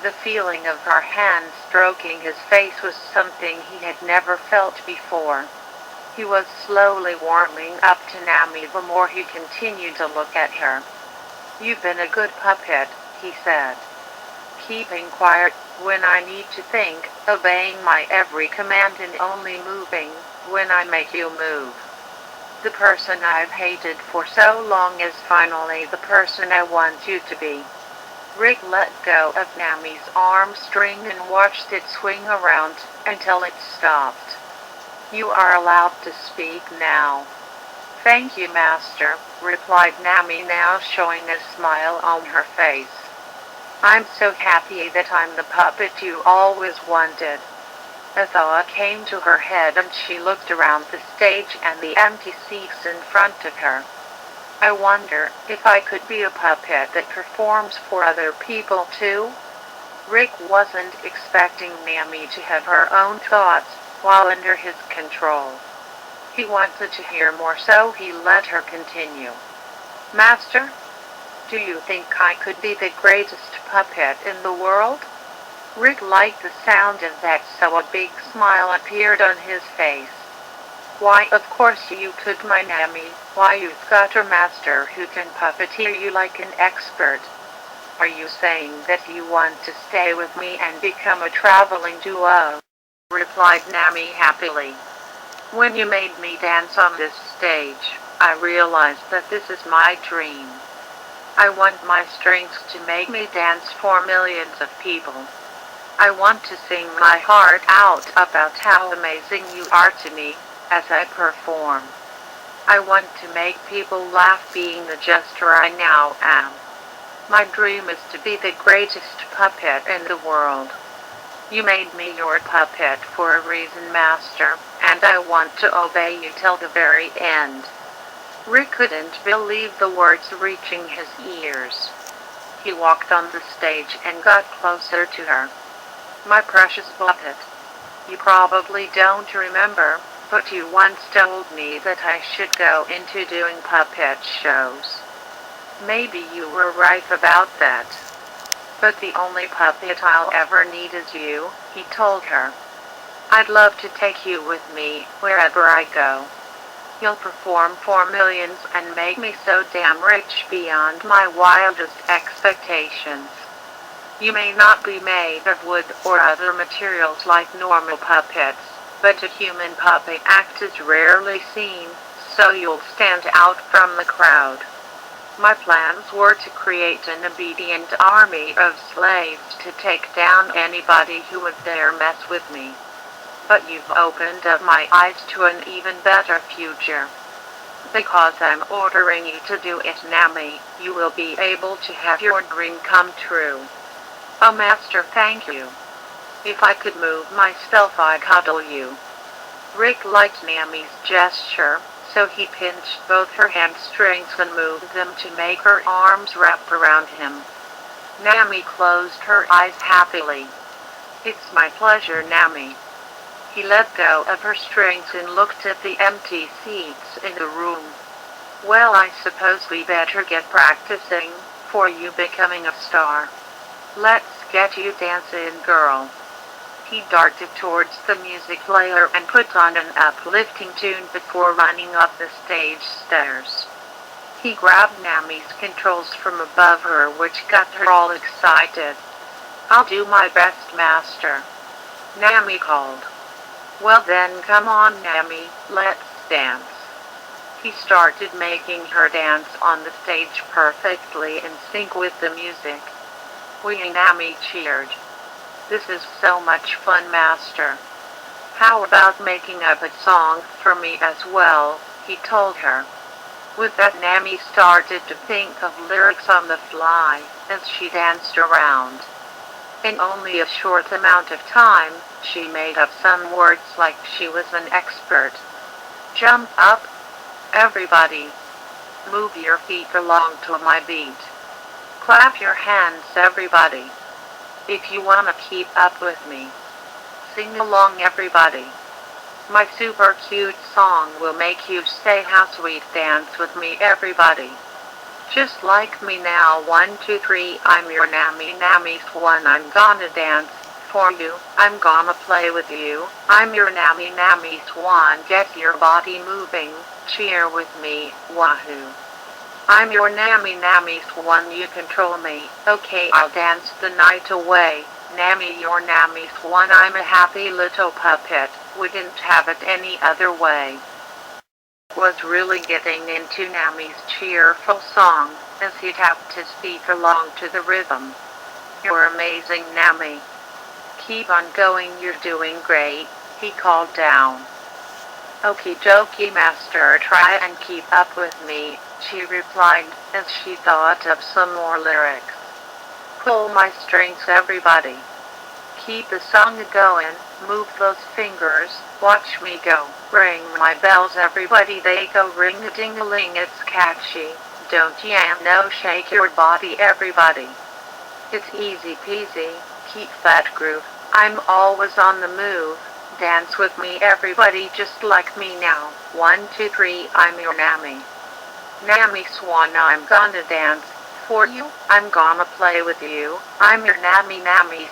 The feeling of her hand stroking his face was something he had never felt before. He was slowly warming up to Nami the more he continued to look at her. "You've been a good puppet," he said. "Keeping quiet when I need to think, obeying my every command and only moving when I make you move. The person I've hated for so long is finally the person I want you to be." Rick let go of Nami's arm string and watched it swing around until it stopped. "You are allowed to speak now." "Thank you, Master," replied Nami, now showing a smile on her face. "I'm so happy that I'm the puppet you always wanted." A thought came to her head and she looked around the stage and the empty seats in front of her. "I wonder if I could be a puppet that performs for other people too?" Rick wasn't expecting Nami to have her own thoughts while under his control. He wanted to hear more, so he let her continue. Master, do you think I could be the greatest puppet in the world? Rick liked the sound of that, so a big smile appeared on his face. Why, of course you could, my Nami. Why, you've got a master who can puppeteer you like an expert. Are you saying that you want to stay with me and become a traveling duo? Replied Nami happily. When you made me dance on this stage, I realized that this is my dream. I want my strings to make me dance for millions of people. I want to sing my heart out about how amazing you are to me as I perform. I want to make people laugh being the jester I now am. My dream is to be the greatest puppet in the world. You made me your puppet for a reason, Master, and I want to obey you till the very end. Rick couldn't believe the words reaching his ears. He walked on the stage and got closer to her. My precious puppet. You probably don't remember, but you once told me that I should go into doing puppet shows. Maybe you were right about that. But the only puppet I'll ever need is you, he told her. I'd love to take you with me wherever I go. You'll perform for millions and make me so damn rich beyond my wildest expectations. You may not be made of wood or other materials like normal puppets, but a human puppet act is rarely seen, so you'll stand out from the crowd. My plans were to create an obedient army of slaves to take down anybody who would dare mess with me. But you've opened up my eyes to an even better future. Because I'm ordering you to do it, Nami, you will be able to have your dream come true. Oh, Master, thank you. If I could move myself, I'd cuddle you. Rick liked Nami's gesture, so he pinched both her hamstrings and moved them to make her arms wrap around him. Nami closed her eyes happily. It's my pleasure, Nami. He let go of her strings and looked at the empty seats in the room. Well, I suppose we better get practicing for you becoming a star. Let's get you dancing, girl. He darted towards the music player and put on an uplifting tune before running up the stage stairs. He grabbed Nami's controls from above her, which got her all excited. I'll do my best, Master, Nami called. Well then, come on, Nami, let's dance. He started making her dance on the stage perfectly in sync with the music. Nami cheered. This is so much fun, Master. How about making up a song for me as well, he told her. With that, Nami started to think of lyrics on the fly as she danced around. In only a short amount of time, she made up some words like she was an expert. Jump up, everybody. Move your feet along to my beat. Clap your hands, everybody. If you wanna keep up with me. Sing along, everybody. My super cute song will make you say how sweet. Dance with me, everybody. Just like me now, 1, 2, 3, I'm your Nami, Nami's one. I'm gonna dance for you, I'm gonna play with you. I'm your Nami, Nami's one. Get your body moving, cheer with me, wahoo. I'm your Nami, Nami's one. You control me. Okay, I'll dance the night away. Nami, your Nami's one. I'm a happy little puppet. Wouldn't have it any other way. Was really getting into Nami's cheerful song as he tapped his feet along to the rhythm. You're amazing, Nami. Keep on going, you're doing great, he called down. Okie dokie, Master, try and keep up with me, she replied as she thought of some more lyrics. Pull my strings, everybody. Keep the song going, move those fingers, watch me go. Ring my bells, everybody, they go ring-a-ding-a-ling, it's catchy. Don't ya know, shake your body, everybody. It's easy peasy, keep that groove. I'm always on the move. Dance with me everybody just like me now. 1, 2, 3, I'm your Nami. Nami Swan, I'm gonna dance for you. I'm gonna play with you. I'm your Nami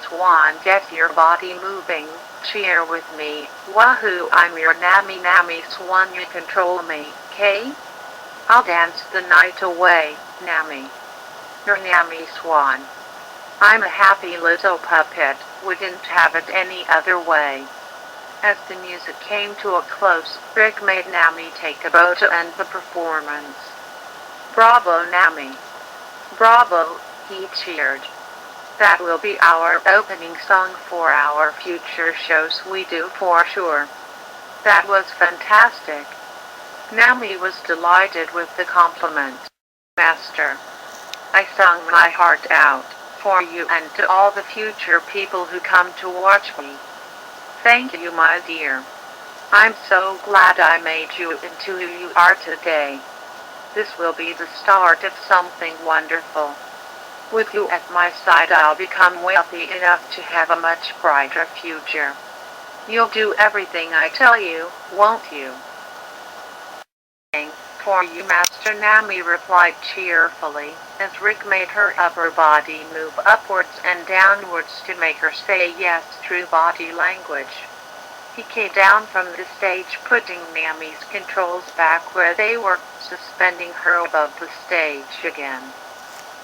Swan. Get your body moving. Cheer with me. Wahoo, I'm your Nami Swan. You control me, okay? I'll dance the night away, Nami. Your Nami Swan. I'm a happy little puppet. Wouldn't have it any other way. As the music came to a close, Rick made Nami take a bow to end the performance. Bravo, Nami. Bravo, he cheered. That will be our opening song for our future shows, we do for sure. That was fantastic. Nami was delighted with the compliment. Master, I sung my heart out for you and to all the future people who come to watch me. Thank you, my dear. I'm so glad I made you into who you are today. This will be the start of something wonderful. With you at my side, I'll become wealthy enough to have a much brighter future. You'll do everything I tell you, won't you? For you, Master, Nami replied cheerfully, as Rick made her upper body move upwards and downwards to make her say yes through body language. He came down from the stage, putting Nami's controls back where they were, suspending her above the stage again.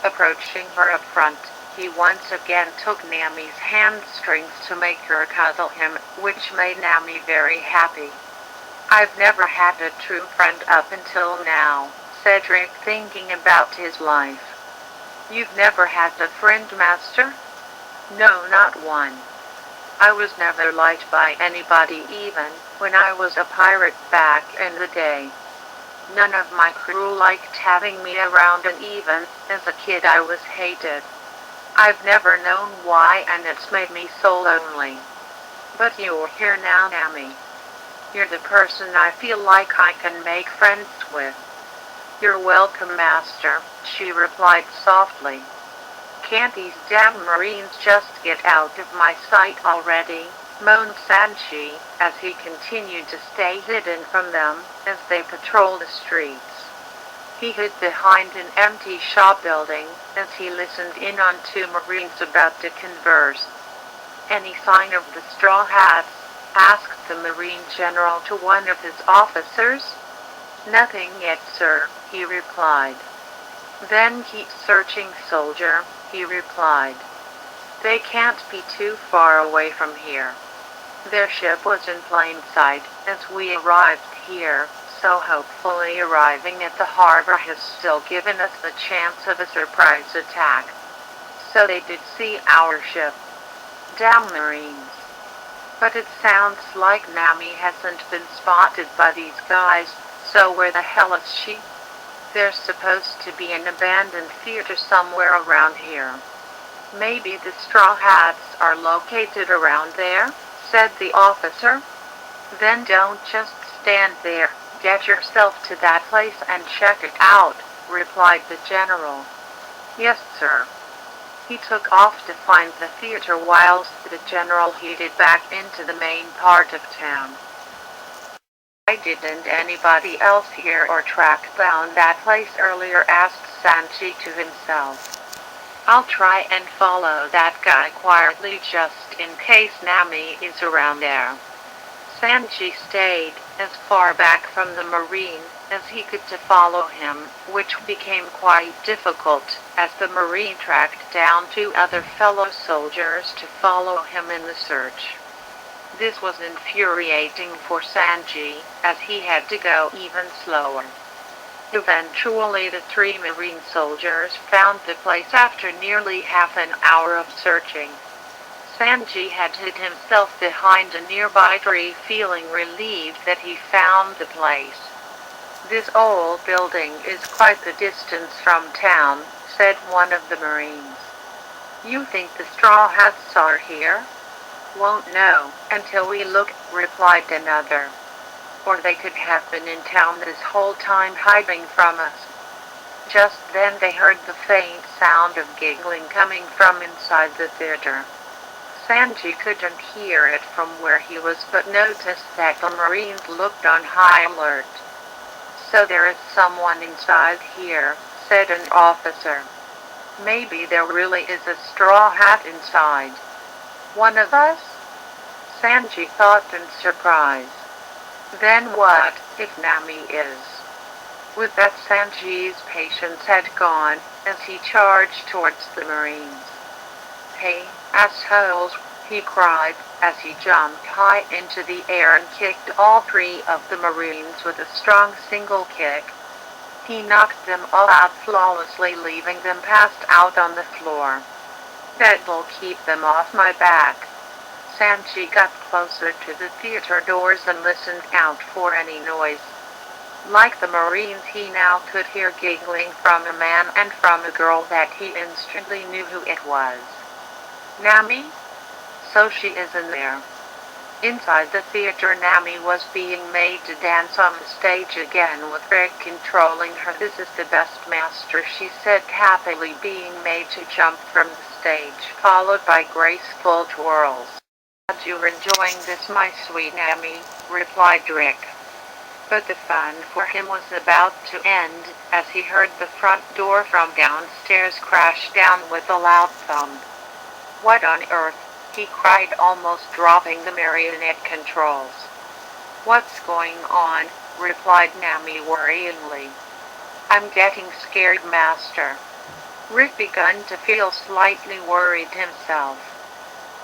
Approaching her up front, he once again took Nami's hamstrings to make her cuddle him, which made Nami very happy. I've never had a true friend up until now, said Rick, thinking about his life. You've never had a friend, Master? No, not one. I was never liked by anybody, even when I was a pirate back in the day. None of my crew liked having me around, and even as a kid I was hated. I've never known why, and it's made me so lonely. But you're here now, Nami. You're the person I feel like I can make friends with. You're welcome, Master, she replied softly. Can't these damn Marines just get out of my sight already? Moaned Sanji, as he continued to stay hidden from them as they patrolled the streets. He hid behind an empty shop building as he listened in on two Marines about to converse. Any sign of the Straw Hats? Asked the Marine General to one of his officers. Nothing yet, sir, he replied. Then keep searching, soldier, he replied. They can't be too far away from here. Their ship was in plain sight as we arrived here, so hopefully arriving at the harbor has still given us the chance of a surprise attack. So they did see our ship. Damn Marines. But it sounds like Nami hasn't been spotted by these guys, so where the hell is she? There's supposed to be an abandoned theater somewhere around here. Maybe the Straw Hats are located around there, said the officer. Then don't just stand there, get yourself to that place and check it out, replied the general. Yes, sir. He took off to find the theater whilst the general headed back into the main part of town. Why didn't anybody else hear or track down that place earlier? Asked Sanji to himself. I'll try and follow that guy quietly just in case Nami is around there. Sanji stayed as far back from the Marine as he could to follow him, which became quite difficult as the Marine tracked down two other fellow soldiers to follow him in the search. This was infuriating for Sanji, as he had to go even slower. Eventually the three Marine soldiers found the place after nearly half an hour of searching. Sanji had hid himself behind a nearby tree, feeling relieved that he found the place. This old building is quite the distance from town, said one of the Marines. You think the Straw Hats are here? Won't know until we look, replied another. Or they could have been in town this whole time hiding from us. Just then they heard the faint sound of giggling coming from inside the theater. Sanji couldn't hear it from where he was, but noticed that the Marines looked on high alert. "So there is someone inside here," said an officer. "Maybe there really is a straw hat inside." "One of us?" Sanji thought in surprise. Then what if Nami is? With that, Sanji's patience had gone, as he charged towards the Marines. "Hey, assholes," he cried, as he jumped high into the air and kicked all three of the Marines with a strong single kick. He knocked them all out flawlessly, leaving them passed out on the floor. "That'll keep them off my back." Sanji got closer to the theater doors and listened out for any noise. Like the Marines, he now could hear giggling from a man and from a girl that he instantly knew who it was. "Nami? So she is in there." Inside the theater, Nami was being made to dance on the stage again, with Rick controlling her. "This is the best, master," she said, happily being made to jump from the stage, followed by graceful twirls. "Glad you're enjoying this, my sweet Nami," replied Rick. But the fun for him was about to end, as he heard the front door from downstairs crash down with a loud thump. "What on earth?" he cried, almost dropping the marionette controls. "What's going on?" replied Nami worryingly. "I'm getting scared, master." Rick began to feel slightly worried himself.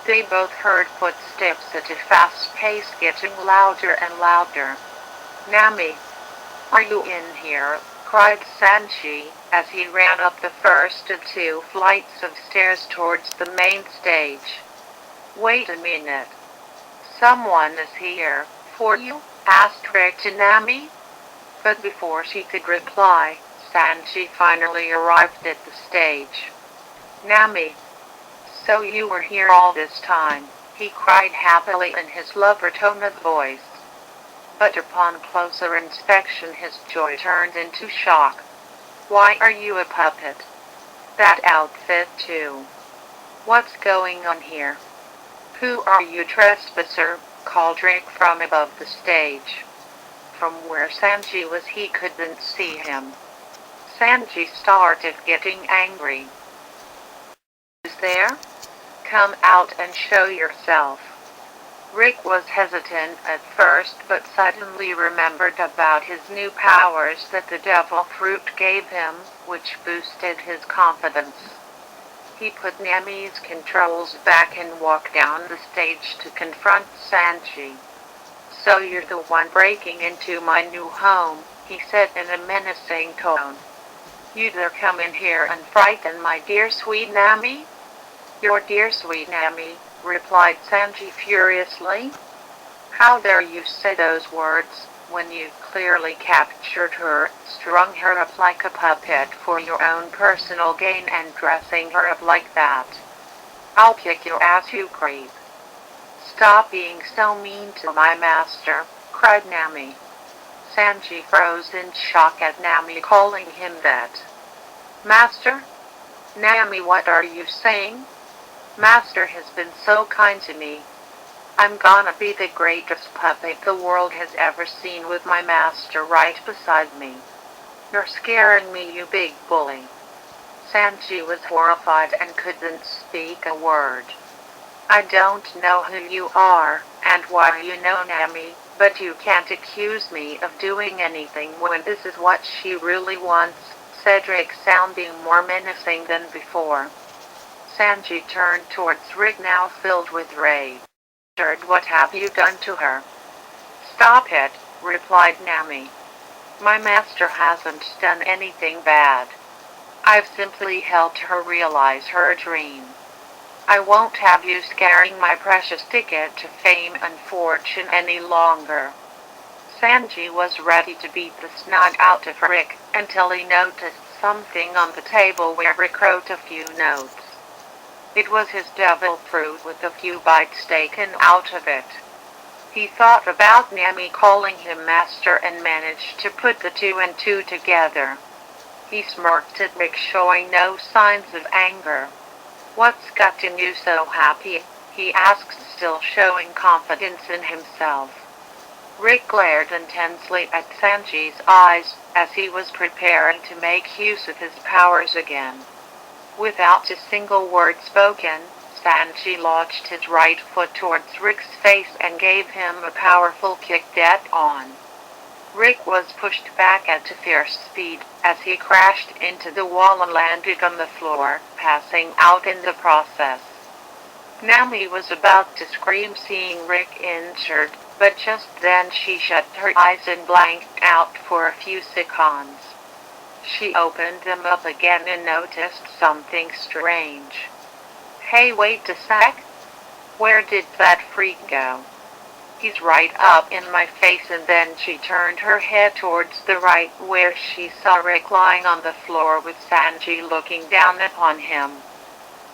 They both heard footsteps at a fast pace, getting louder and louder. "Nami, are you in here?" cried Sanji, as he ran up the first of two flights of stairs towards the main stage. "Wait a minute. Someone is here, for you?" asked Rick to Nami. But before she could reply, Sanji finally arrived at the stage. "Nami, so you were here all this time," he cried happily in his lover tone of voice. But upon closer inspection, his joy turned into shock. "Why are you a puppet? That outfit too. What's going on here?" "Who are you, trespasser?" called Rick from above the stage. From where Sanji was, he couldn't see him. Sanji started getting angry. "Is there? Come out and show yourself." Rick was hesitant at first, but suddenly remembered about his new powers that the devil fruit gave him, which boosted his confidence. He put Nami's controls back and walked down the stage to confront Sanji. "So you're the one breaking into my new home," he said in a menacing tone. "You dare come in here and frighten my dear sweet Nami?" "Your dear sweet Nami," replied Sanji furiously. "How dare you say those words, when you clearly captured her, strung her up like a puppet for your own personal gain, and dressing her up like that? I'll kick your ass, you creep." "Stop being so mean to my master," cried Nami. Sanji froze in shock at Nami calling him that. "Master? Nami, what are you saying? Master has been so kind to me. I'm gonna be the greatest puppet the world has ever seen, with my master right beside me. You're scaring me, you big bully." Sanji was horrified and couldn't speak a word. "I don't know who you are, and why you know Nami, but you can't accuse me of doing anything when this is what she really wants," said Rick, sounding more menacing than before. Sanji turned towards Rick, now filled with rage. "What have you done to her?" "Stop it," replied Nami. "My master hasn't done anything bad. I've simply helped her realize her dream. I won't have you scaring my precious ticket to fame and fortune any longer." Sanji was ready to beat the snot out of Rick, until he noticed something on the table where Rick wrote a few notes. It was his devil fruit, with a few bites taken out of it. He thought about Nami calling him master and managed to put the two and two together. He smirked at Rick, showing no signs of anger. "What's gotten you so happy?" he asked, still showing confidence in himself. Rick glared intensely at Sanji's eyes, as he was preparing to make use of his powers again. Without a single word spoken, Sanji launched his right foot towards Rick's face and gave him a powerful kick dead on. Rick was pushed back at a fierce speed, as he crashed into the wall and landed on the floor, passing out in the process. Nami was about to scream seeing Rick injured, but just then she shut her eyes and blanked out for a few seconds. She opened them up again and noticed something strange. Hey, wait a sec. Where did that freak go? He's right up in my face. And then she turned her head towards the right, where she saw Rick lying on the floor with Sanji looking down upon him.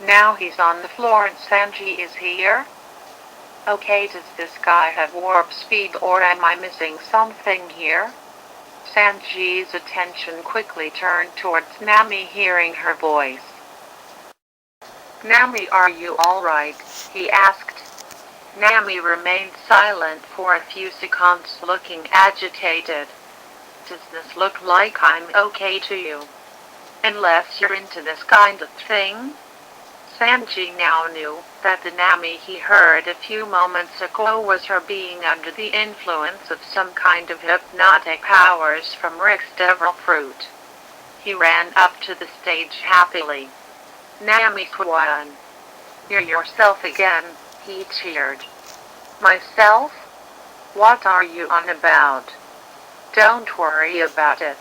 Now he's on the floor and Sanji is here? Okay, does this guy have warp speed or am I missing something here? Sanji's attention quickly turned towards Nami, hearing her voice. Nami, are you alright? He asked. Nami remained silent for a few seconds, looking agitated. Does this look like I'm okay to you? Unless you're into this kind of thing? Sanji now knew that the Nami he heard a few moments ago was her being under the influence of some kind of hypnotic powers from Rick's devil fruit. He ran up to the stage happily. Nami-kwan, you're yourself again, he cheered. Myself? What are you on about? Don't worry about it.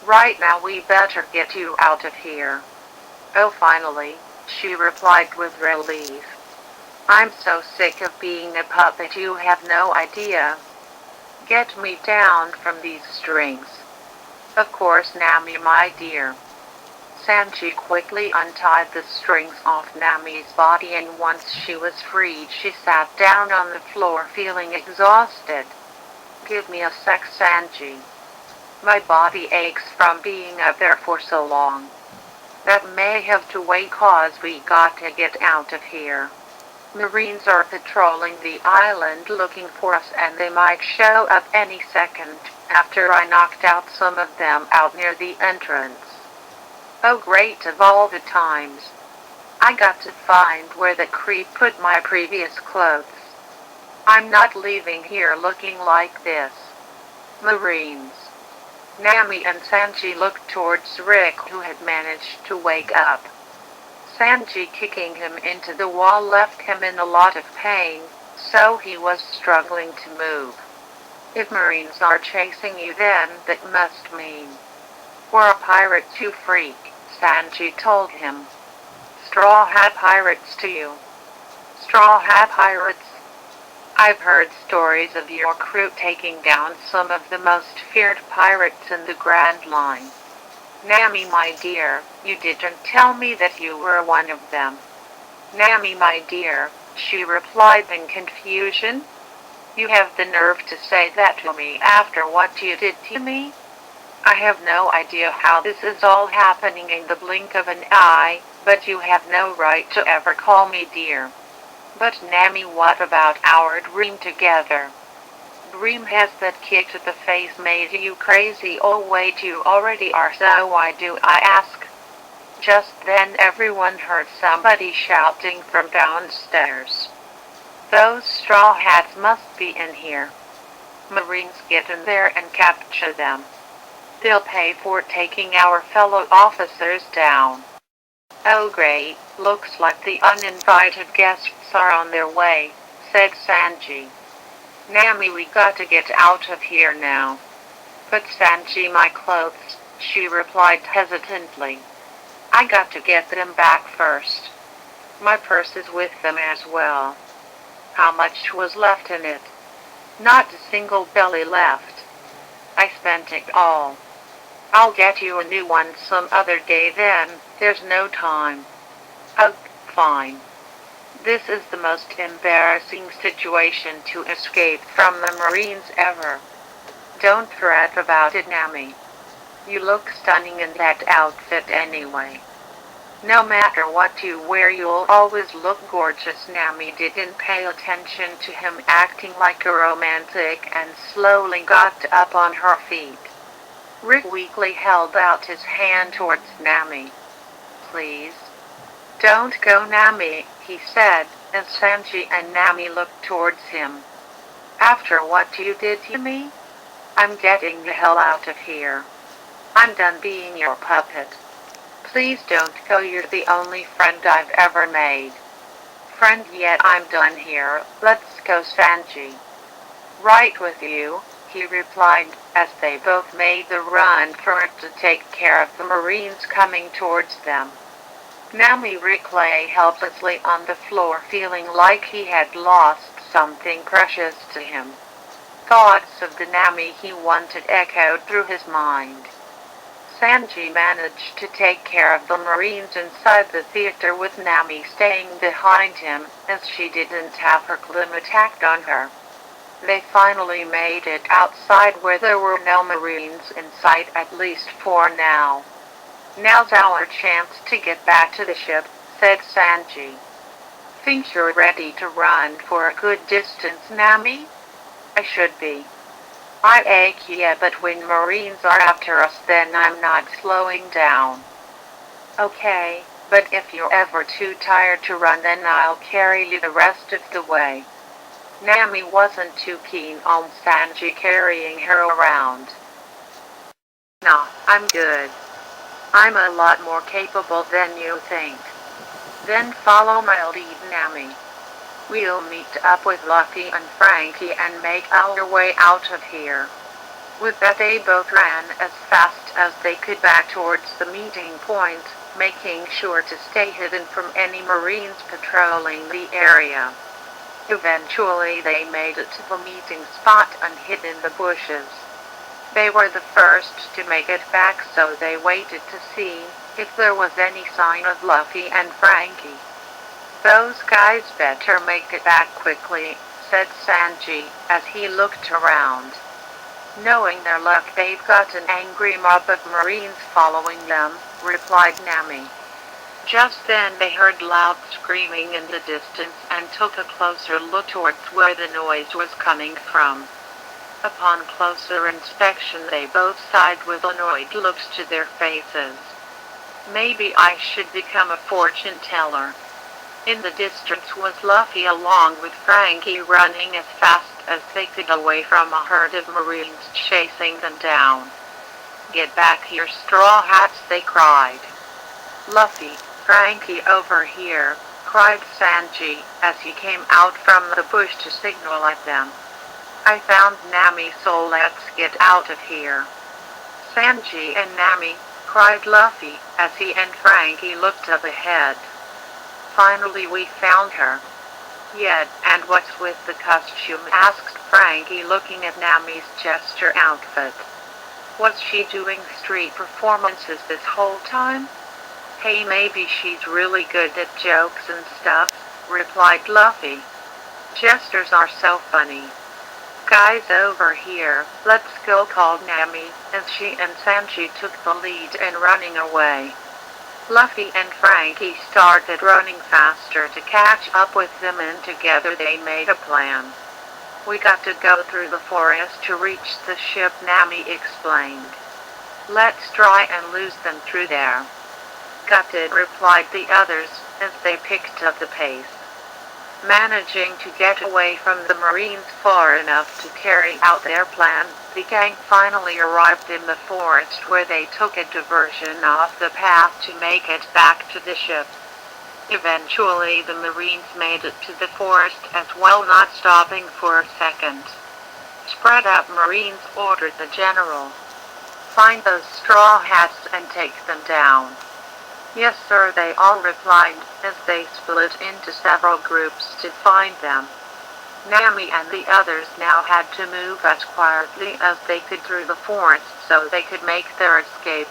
Right now we better get you out of here. Oh, finally, she replied with relief. I'm so sick of being a puppet, you have no idea. Get me down from these strings. Of course, Nami, my dear. Sanji quickly untied the strings off Nami's body, and once she was freed, she sat down on the floor feeling exhausted. Give me a sec, Sanji. My body aches from being up there for so long. That may have to wait, cause we got to get out of here. Marines are patrolling the island looking for us, and they might show up any second, after I knocked out some of them out near the entrance. Oh great of all the times. I got to find where the creep put my previous clothes. I'm not leaving here looking like this. Marines. Nami and Sanji looked towards Rick, who had managed to wake up. Sanji kicking him into the wall left him in a lot of pain, so he was struggling to move. If Marines are chasing you, then that must mean we're pirates, you freak, Sanji told him. Straw Hat Pirates to you. Straw Hat Pirates? I've heard stories of your crew taking down some of the most feared pirates in the Grand Line. Nami, my dear, you didn't tell me that you were one of them. Nami, my dear, she replied in confusion. You have the nerve to say that to me after what you did to me? I have no idea how this is all happening in the blink of an eye, but you have no right to ever call me dear. But Nami, what about our dream together? Dream? Has that kick to the face made you crazy? Oh wait, you already are, so why do I ask? Just then everyone heard somebody shouting from downstairs. Those straw hats must be in here. Marines, get in there and capture them. They'll pay for taking our fellow officers down. Oh great, looks like the uninvited guests are on their way, said Sanji. Nami, we got to get out of here now. But Sanji, my clothes, she replied hesitantly. I got to get them back first. My purse is with them as well. How much was left in it? Not a single belly left. I spent it all. I'll get you a new one some other day then, there's no time. Oh, fine. This is the most embarrassing situation to escape from the Marines ever. Don't fret about it, Nami. You look stunning in that outfit anyway. No matter what you wear, you'll always look gorgeous. Nami didn't pay attention to him acting like a romantic and slowly got up on her feet. Rick weakly held out his hand towards Nami. Please. Don't go, Nami, he said, as Sanji and Nami looked towards him. After what you did to me? I'm getting the hell out of here. I'm done being your puppet. Please don't go, you're the only friend I've ever made. Friend, yet I'm done here, let's go, Sanji. Right with you, he replied, as they both made the run for it to take care of the Marines coming towards them. Nami Rick lay helplessly on the floor, feeling like he had lost something precious to him. Thoughts of the Nami he wanted echoed through his mind. Sanji managed to take care of the Marines inside the theater, with Nami staying behind him, as she didn't have her glim attacked on her. They finally made it outside, where there were no Marines in sight, at least for now. Now's our chance to get back to the ship, said Sanji. Think you're ready to run for a good distance, Nami? I should be. Yeah, but when Marines are after us, then I'm not slowing down. Okay, but if you're ever too tired to run, then I'll carry you the rest of the way. Nami wasn't too keen on Sanji carrying her around. Nah, I'm good. I'm a lot more capable than you think. Then follow my lead, Nami. We'll meet up with Luffy and Frankie and make our way out of here. With that, they both ran as fast as they could back towards the meeting point, making sure to stay hidden from any Marines patrolling the area. Eventually they made it to the meeting spot and hid in the bushes. They were the first to make it back, so they waited to see if there was any sign of Luffy and Frankie. Those guys better make it back quickly, said Sanji, as he looked around. Knowing their luck, they've got an angry mob of Marines following them, replied Nami. Just then they heard loud screaming in the distance and took a closer look towards where the noise was coming from. Upon closer inspection, they both sighed with annoyed looks to their faces. Maybe I should become a fortune teller. In the distance was Luffy along with Frankie, running as fast as they could away from a herd of Marines chasing them down. Get back here, Straw Hats, they cried. Luffy, Frankie, over here, cried Sanji, as he came out from the bush to signal at them. I found Nami, so let's get out of here. Sanji and Nami, cried Luffy, as he and Frankie looked up ahead. Finally we found her. Yeah, and what's with the costume? Asked Frankie, looking at Nami's jester outfit. Was she doing street performances this whole time? Hey, maybe she's really good at jokes and stuff, replied Luffy. Jesters are so funny. Guys, over here, let's go, called Nami, as she and Sanji took the lead in running away. Luffy and Frankie started running faster to catch up with them, and together they made a plan. We got to go through the forest to reach the ship, Nami explained. Let's try and lose them through there. Got it, replied the others, as they picked up the pace. Managing to get away from the Marines far enough to carry out their plan, the gang finally arrived in the forest, where they took a diversion off the path to make it back to the ship. Eventually the Marines made it to the forest as well, not stopping for a second. Spread out, Marines, ordered the general. Find those straw hats and take them down. Yes, sir, they all replied, as they split into several groups to find them. Nami and the others now had to move as quietly as they could through the forest so they could make their escape.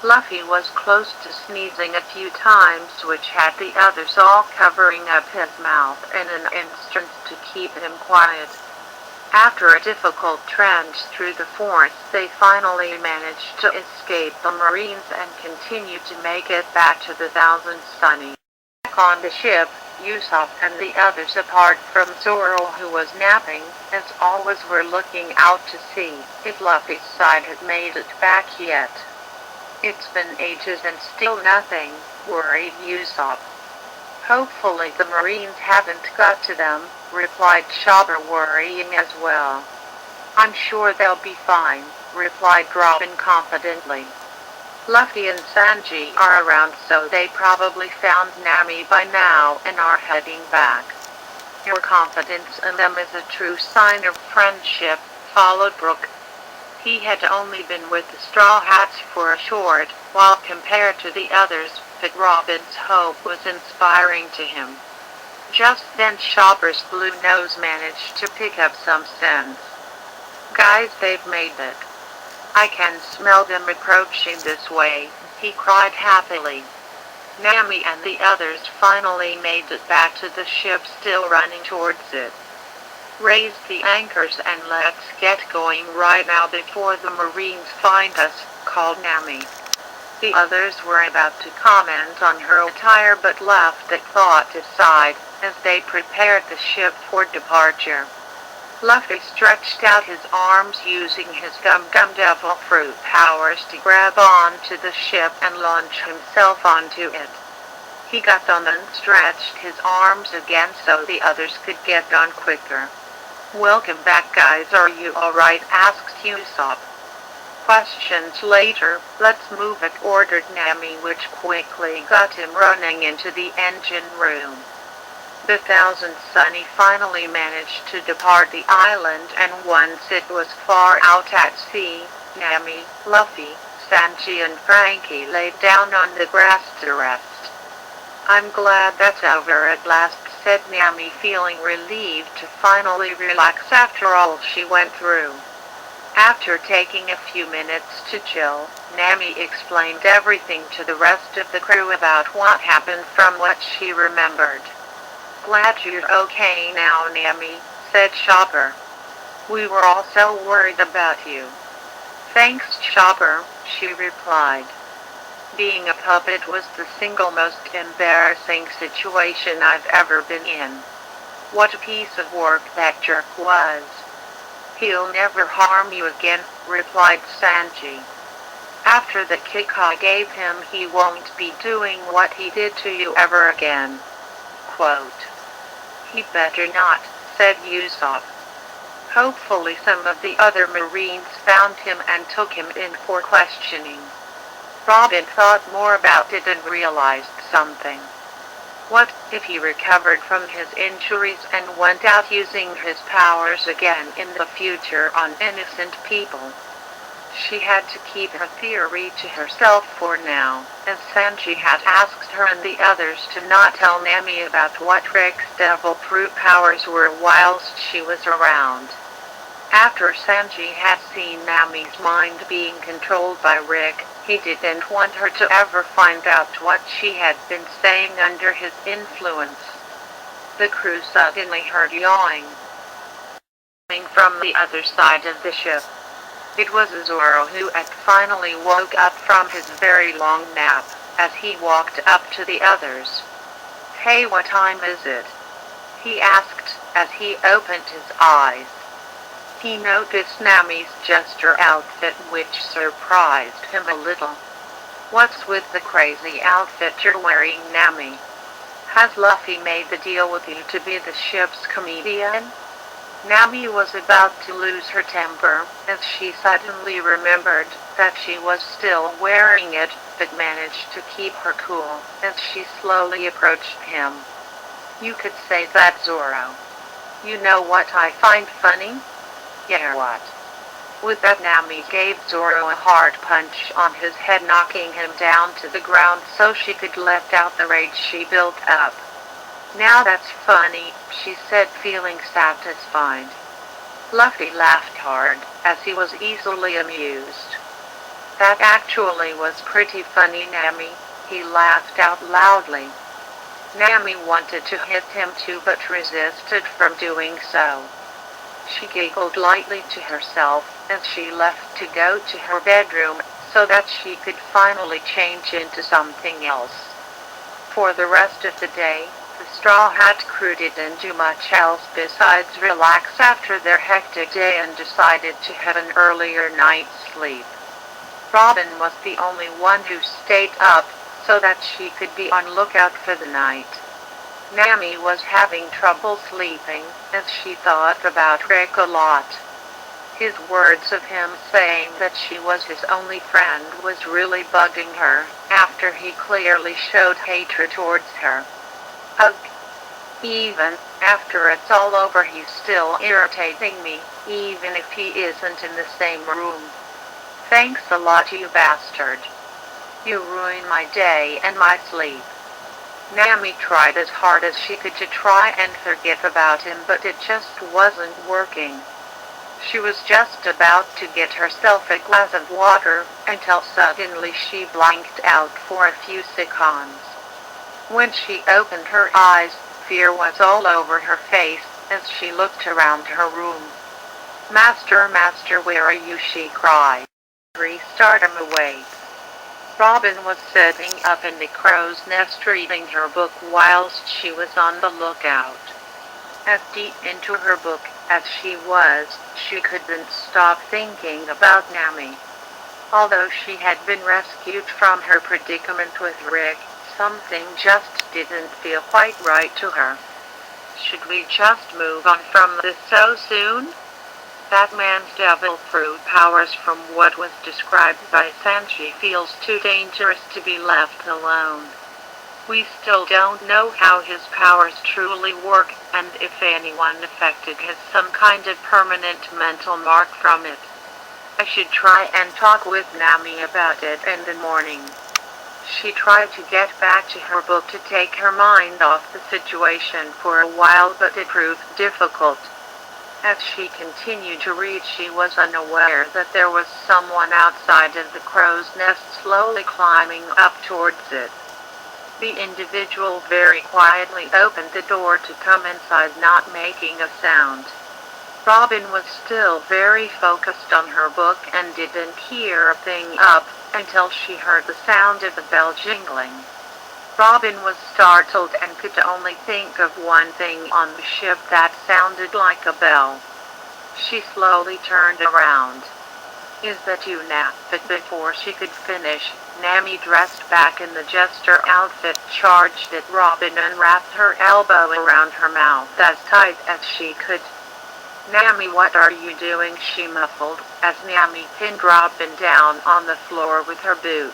Luffy was close to sneezing a few times, which had the others all covering up his mouth in an instant to keep him quiet. After a difficult trench through the forest, they finally managed to escape the Marines and continue to make it back to the Thousand Sunny. Back on the ship, Usopp and the others, apart from Zoro who was napping, as always were looking out to see if Luffy's side had made it back yet. It's been ages and still nothing, worried Usopp. Hopefully the Marines haven't got to them, replied Chopper, worrying as well. I'm sure they'll be fine, replied Robin confidently. Luffy and Sanji are around, so they probably found Nami by now and are heading back. Your confidence in them is a true sign of friendship, followed Brook. He had only been with the Straw Hats for a short while compared to the others, but Robin's hope was inspiring to him. Just then Chopper's blue nose managed to pick up some sense. Guys, they've made it. I can smell them approaching this way, he cried happily. Nami and the others finally made it back to the ship, still running towards it. Raise the anchors and let's get going right now before the Marines find us, called Nami. The others were about to comment on her attire but left that thought aside as they prepared the ship for departure. Luffy stretched out his arms using his Gum Gum Devil Fruit powers to grab onto the ship and launch himself onto it. He got on and stretched his arms again so the others could get on quicker. Welcome back, guys, are you alright? Asked Usopp. Questions later, let's move it, ordered Nami, which quickly got him running into the engine room. The Thousand Sunny finally managed to depart the island, and once it was far out at sea, Nami, Luffy, Sanji and Frankie laid down on the grass to rest. I'm glad that's over at last, said Nami, feeling relieved to finally relax after all she went through. After taking a few minutes to chill, Nami explained everything to the rest of the crew about what happened from what she remembered. Glad you're okay now, Nami, said Chopper. We were all so worried about you. Thanks, Chopper, she replied. Being a puppet was the single most embarrassing situation I've ever been in. What a piece of work that jerk was. He'll never harm you again, replied Sanji. After the kick I gave him, he won't be doing what he did to you ever again. Quote. He better not, said Usopp. Hopefully some of the other Marines found him and took him in for questioning. Robin thought more about it and realized something. What if he recovered from his injuries and went out using his powers again in the future on innocent people? She had to keep her theory to herself for now, as Sanji had asked her and the others to not tell Nami about what Rick's devil fruit powers were whilst she was around. After Sanji had seen Nami's mind being controlled by Rick, he didn't want her to ever find out what she had been saying under his influence. The crew suddenly heard yawning coming from the other side of the ship. It was Zoro who had finally woke up from his very long nap, as he walked up to the others. Hey, what time is it? He asked, as he opened his eyes. He noticed Nami's jester outfit, which surprised him a little. What's with the crazy outfit you're wearing, Nami? Has Luffy made the deal with you to be the ship's comedian? Nami was about to lose her temper, as she suddenly remembered that she was still wearing it, but managed to keep her cool as she slowly approached him. You could say that, Zoro. You know what I find funny? Yeah, what? With that, Nami gave Zoro a hard punch on his head, knocking him down to the ground so she could let out the rage she built up. Now that's funny, she said, feeling satisfied. Luffy laughed hard, as he was easily amused. That actually was pretty funny, Nami, he laughed out loudly. Nami wanted to hit him too, but resisted from doing so. She giggled lightly to herself as she left to go to her bedroom so that she could finally change into something else. For the rest of the day, the Straw Hat crew didn't do much else besides relax after their hectic day and decided to have an earlier night's sleep. Robin was the only one who stayed up so that she could be on lookout for the night. Nami was having trouble sleeping as she thought about Rick a lot. His words of him saying that she was his only friend was really bugging her, after he clearly showed hatred towards her. Ugh. Even after it's all over he's still irritating me, even if he isn't in the same room. Thanks a lot, you bastard. You ruin my day and my sleep. Nami tried as hard as she could to try and forget about him, but it just wasn't working. She was just about to get herself a glass of water, until suddenly she blanked out for a few seconds. When she opened her eyes, fear was all over her face, as she looked around her room. Master, where are you?" she cried. "Restart away." Robin was sitting up in the crow's nest reading her book whilst she was on the lookout. As deep into her book as she was, she couldn't stop thinking about Nami. Although she had been rescued from her predicament with Rick, something just didn't feel quite right to her. Should we just move on from this so soon? That man's devil fruit powers, from what was described by Sanji, feels too dangerous to be left alone. We still don't know how his powers truly work, and if anyone affected has some kind of permanent mental mark from it. I should try and talk with Nami about it in the morning. She tried to get back to her book to take her mind off the situation for a while, but it proved difficult. As she continued to read, she was unaware that there was someone outside of the crow's nest slowly climbing up towards it. The individual very quietly opened the door to come inside, not making a sound. Robin was still very focused on her book and didn't hear a thing up until she heard the sound of the bell jingling. Robin was startled and could only think of one thing on the ship that sounded like a bell. She slowly turned around. "Is that you, Nat?" But before she could finish, Nami, dressed back in the jester outfit, charged at Robin and wrapped her elbow around her mouth as tight as she could. "Nami, what are you doing?" she muffled, as Nami pinned Robin down on the floor with her boot.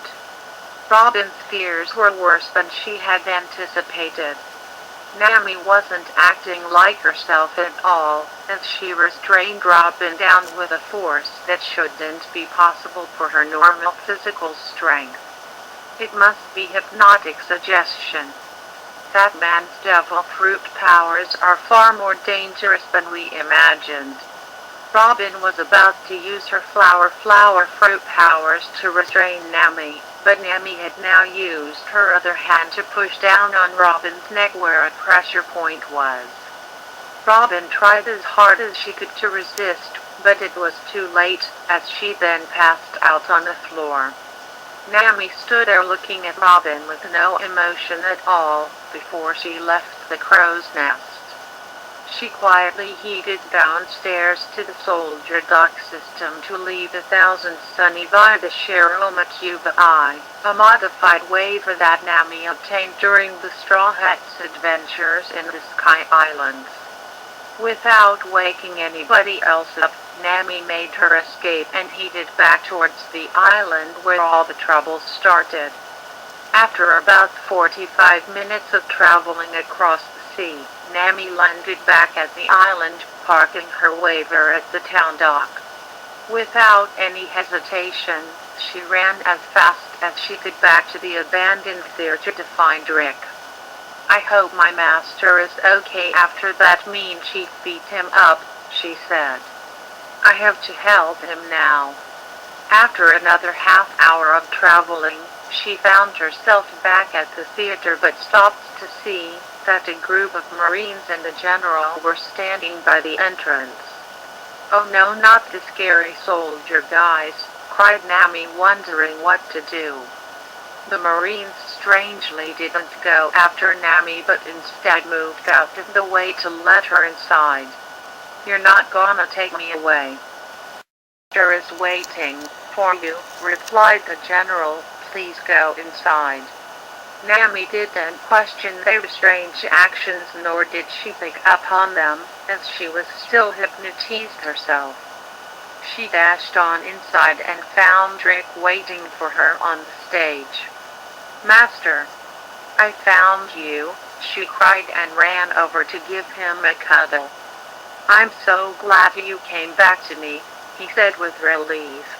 Robin's fears were worse than she had anticipated. Nami wasn't acting like herself at all, as she restrained Robin down with a force that shouldn't be possible for her normal physical strength. It must be hypnotic suggestion. That man's devil fruit powers are far more dangerous than we imagined. Robin was about to use her flower fruit powers to restrain Nami, but Nami had now used her other hand to push down on Robin's neck where a pressure point was. Robin tried as hard as she could to resist, but it was too late, as she then passed out on the floor. Nami stood there looking at Robin with no emotion at all, before she left the crow's nest. She quietly headed downstairs to the soldier dock system to leave 1,000 Sunny via the Sharoma Cuba I, a modified waiver that Nami obtained during the Straw Hat's adventures in the Sky Islands. Without waking anybody else up, Nami made her escape and headed back towards the island where all the trouble started. After about 45 minutes of traveling across the sea, Nami landed back at the island, parking her waiver at the town dock. Without any hesitation, she ran as fast as she could back to the abandoned theater to find Rick. "I hope my master is okay after that mean chief beat him up," she said. "I have to help him now." After another half hour of traveling, she found herself back at the theater, but stopped to see that a group of Marines and a general were standing by the entrance. Oh no, not the scary soldier guys, cried Nami, wondering what to do. The Marines strangely didn't go after Nami but instead moved out of the way to let her inside. You're not gonna take me away. Master is waiting for you, replied the general. Please go inside. Nami didn't question their strange actions, nor did she pick up on them, as she was still hypnotized herself. She dashed on inside and found Rick waiting for her on the stage. Master, I found you, she cried and ran over to give him a cuddle. I'm so glad you came back to me, he said with relief.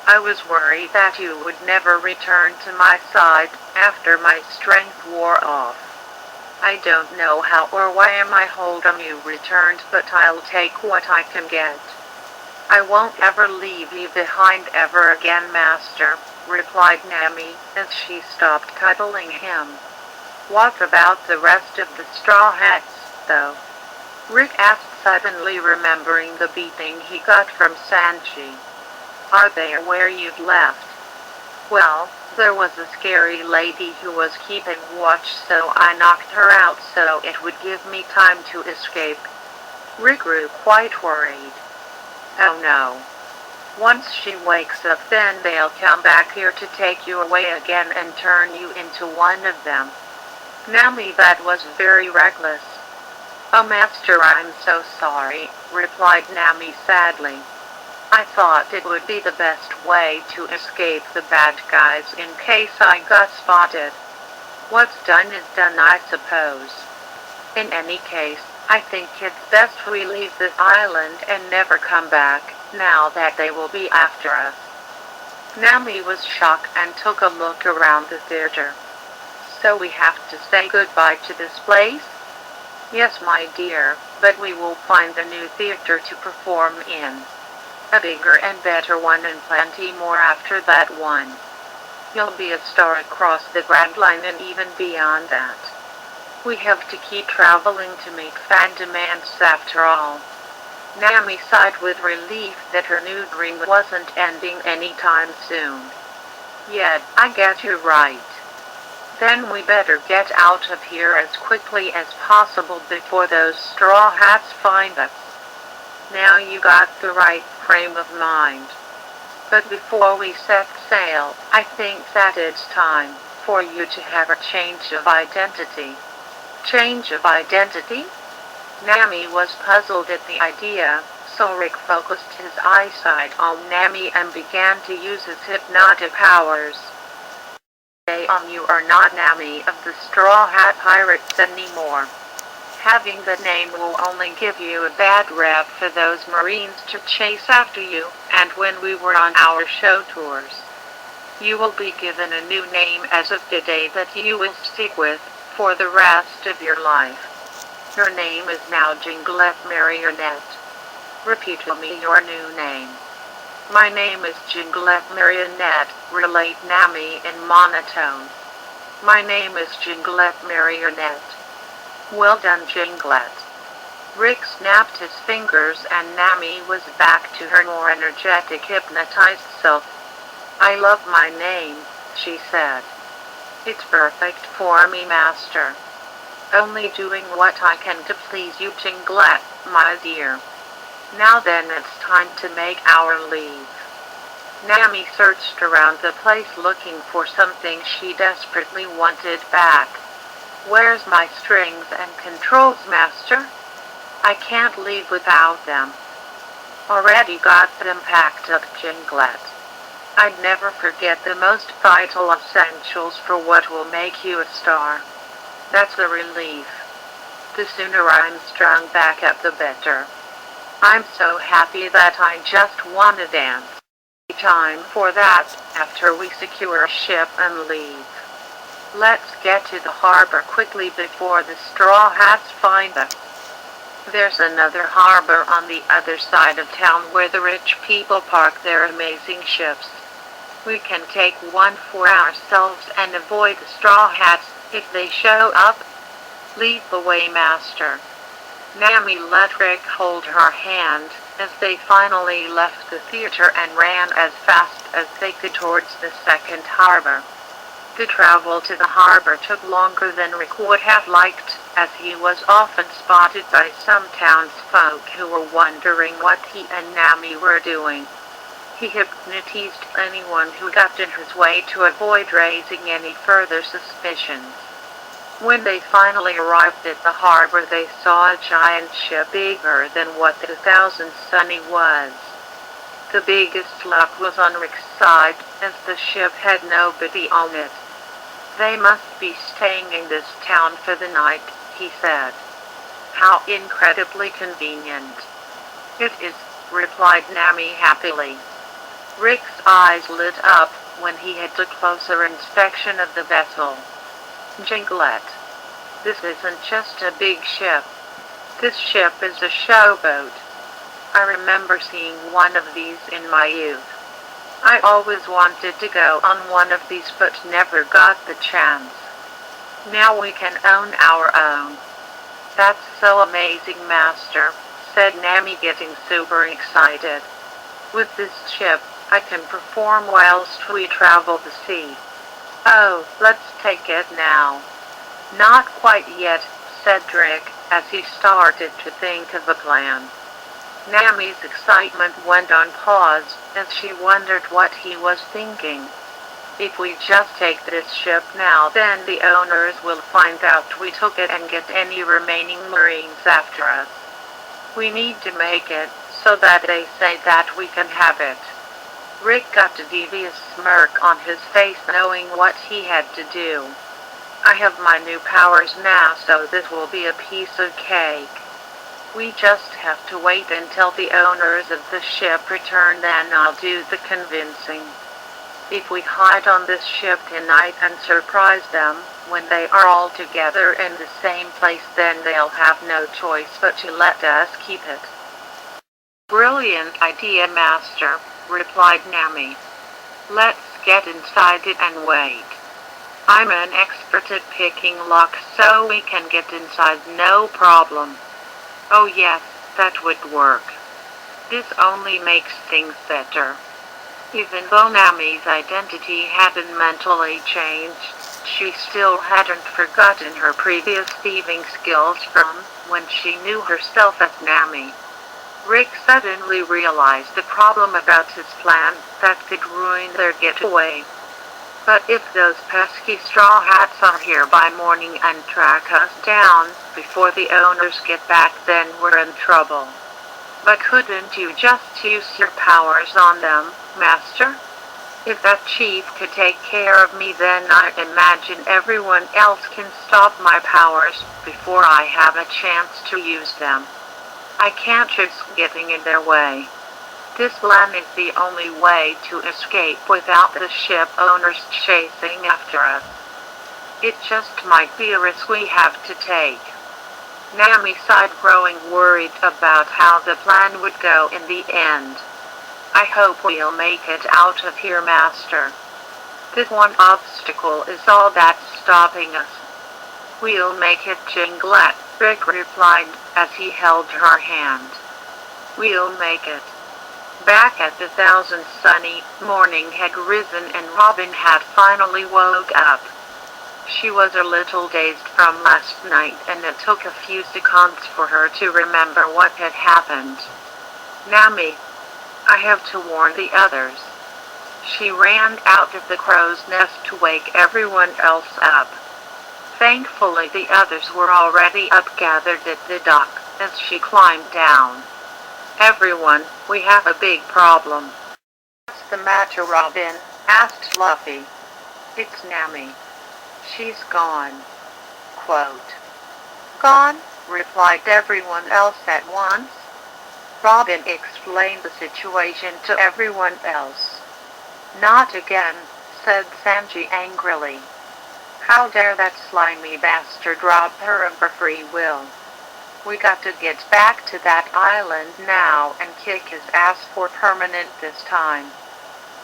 I was worried that you would never return to my side after my strength wore off. I don't know how or why my hold on you returned, but I'll take what I can get. I won't ever leave you behind ever again, Master, replied Nami, as she stopped cuddling him. What about the rest of the Straw Hats, though? Rick asked, suddenly remembering the beating he got from Sanji. Are they where you've left? Well, there was a scary lady who was keeping watch, so I knocked her out so it would give me time to escape. Rick grew quite worried. Oh no. Once she wakes up, then they'll come back here to take you away again and turn you into one of them. Nami, that was very reckless. Oh Master, I'm so sorry, replied Nami sadly. I thought it would be the best way to escape the bad guys in case I got spotted. What's done is done, I suppose. In any case, I think it's best we leave this island and never come back, now that they will be after us. Nami was shocked and took a look around the theater. So we have to say goodbye to this place? Yes, my dear, but we will find a new theater to perform in. A bigger and better one, and plenty more after that one. You'll be a star across the Grand Line and even beyond that. We have to keep traveling to meet fan demands after all. Nami sighed with relief that her new dream wasn't ending anytime soon. Yet, I guess you're right. Then we better get out of here as quickly as possible before those Straw Hats find us. Now you got the right frame of mind. But before we set sail, I think that it's time for you to have a change of identity. Change of identity? Nami was puzzled at the idea, so Rick focused his eyesight on Nami and began to use his hypnotic powers. You are not Nami of the Straw Hat Pirates anymore. Having the name will only give you a bad rep for those Marines to chase after you, and when we were on our show tours. You will be given a new name as of today that you will stick with for the rest of your life. Your name is now Jinglet Marionette. Repeat to me your new name. My name is Jinglet Marionette, relayed Nami in monotone. My name is Jinglet Marionette. Well done, Jinglet. Rick snapped his fingers and Nami was back to her more energetic, hypnotized self. I love my name, she said. It's perfect for me, Master. Only doing what I can to please you, Jinglet, my dear. Now then, it's time to make our leave. Nami searched around the place looking for something she desperately wanted back. Where's my strings and controls, Master? I can't leave without them. Already got them packed up, Jinglet. I'd never forget the most vital essentials for what will make you a star. That's a relief. The sooner I'm strung back up, the better. I'm so happy that I just want to dance. Time for that, after we secure a ship and leave. Let's get to the harbor quickly before the Straw Hats find us. There's another harbor on the other side of town where the rich people park their amazing ships. We can take one for ourselves and avoid the Straw Hats if they show up. Lead the way, Master. Nami let Rick hold her hand as they finally left the theater and ran as fast as they could towards the second harbor. The travel to the harbor took longer than Rick would have liked, as he was often spotted by some townsfolk who were wondering what he and Nami were doing. He hypnotized anyone who got in his way to avoid raising any further suspicions. When they finally arrived at the harbor, they saw a giant ship bigger than what the Thousand Sunny was. The biggest luck was on Rick's side, as the ship had nobody on it. "They must be staying in this town for the night," he said. "How incredibly convenient." "It is," replied Nami happily. Rick's eyes lit up when he had a closer inspection of the vessel. "Jinglet, this isn't just a big ship. This ship is a showboat. I remember seeing one of these in my youth. I always wanted to go on one of these but never got the chance. Now we can own our own." "That's so amazing, Master," said Nami, getting super excited. "With this ship, I can perform whilst we travel the sea." "Oh, let's take it now." "Not quite yet," said Rick, as he started to think of a plan. Nami's excitement went on pause, as she wondered what he was thinking. "If we just take this ship now, then the owners will find out we took it and get any remaining Marines after us. We need to make it so that they say that we can have it." Rick got a devious smirk on his face, knowing what he had to do. "I have my new powers now, so this will be a piece of cake. We just have to wait until the owners of the ship return, then I'll do the convincing. If we hide on this ship tonight and surprise them when they are all together in the same place, then they'll have no choice but to let us keep it." "Brilliant idea, Master," replied Nami. "Let's get inside it and wait. I'm an expert at picking locks, so we can get inside no problem." "Oh yes, that would work. This only makes things better." Even though Nami's identity hadn't mentally changed, she still hadn't forgotten her previous thieving skills from when she knew herself as Nami. Rick suddenly realized the problem about his plan that could ruin their getaway. "But if those pesky straw hats are here by morning and track us down before the owners get back, then we're in trouble." "But couldn't you just use your powers on them, Master? If that chief could take care of me, then I imagine everyone else can stop my powers before I have a chance to use them. I can't risk getting in their way. This plan is the only way to escape without the ship owners chasing after us. It just might be a risk we have to take." Nami sighed, growing worried about how the plan would go in the end. "I hope we'll make it out of here, Master. This one obstacle is all that's stopping us." "We'll make it, Jinglet," Rick replied as he held her hand. "We'll make it." Back at the Thousand Sunny, morning had risen and Robin had finally woke up. She was a little dazed from last night, and it took a few seconds for her to remember what had happened. "Nami, I have to warn the others." She ran out of the crow's nest to wake everyone else up. Thankfully, the others were already up, gathered at the dock, as she climbed down. "Everyone, we have a big problem." "What's the matter, Robin?" asked Luffy. "It's Nami. She's gone." Quote. "Gone?" replied everyone else at once. Robin explained the situation to everyone else. "Not again," said Sanji angrily. "How dare that slimy bastard rob her of her free will? We got to get back to that island now and kick his ass for permanent this time.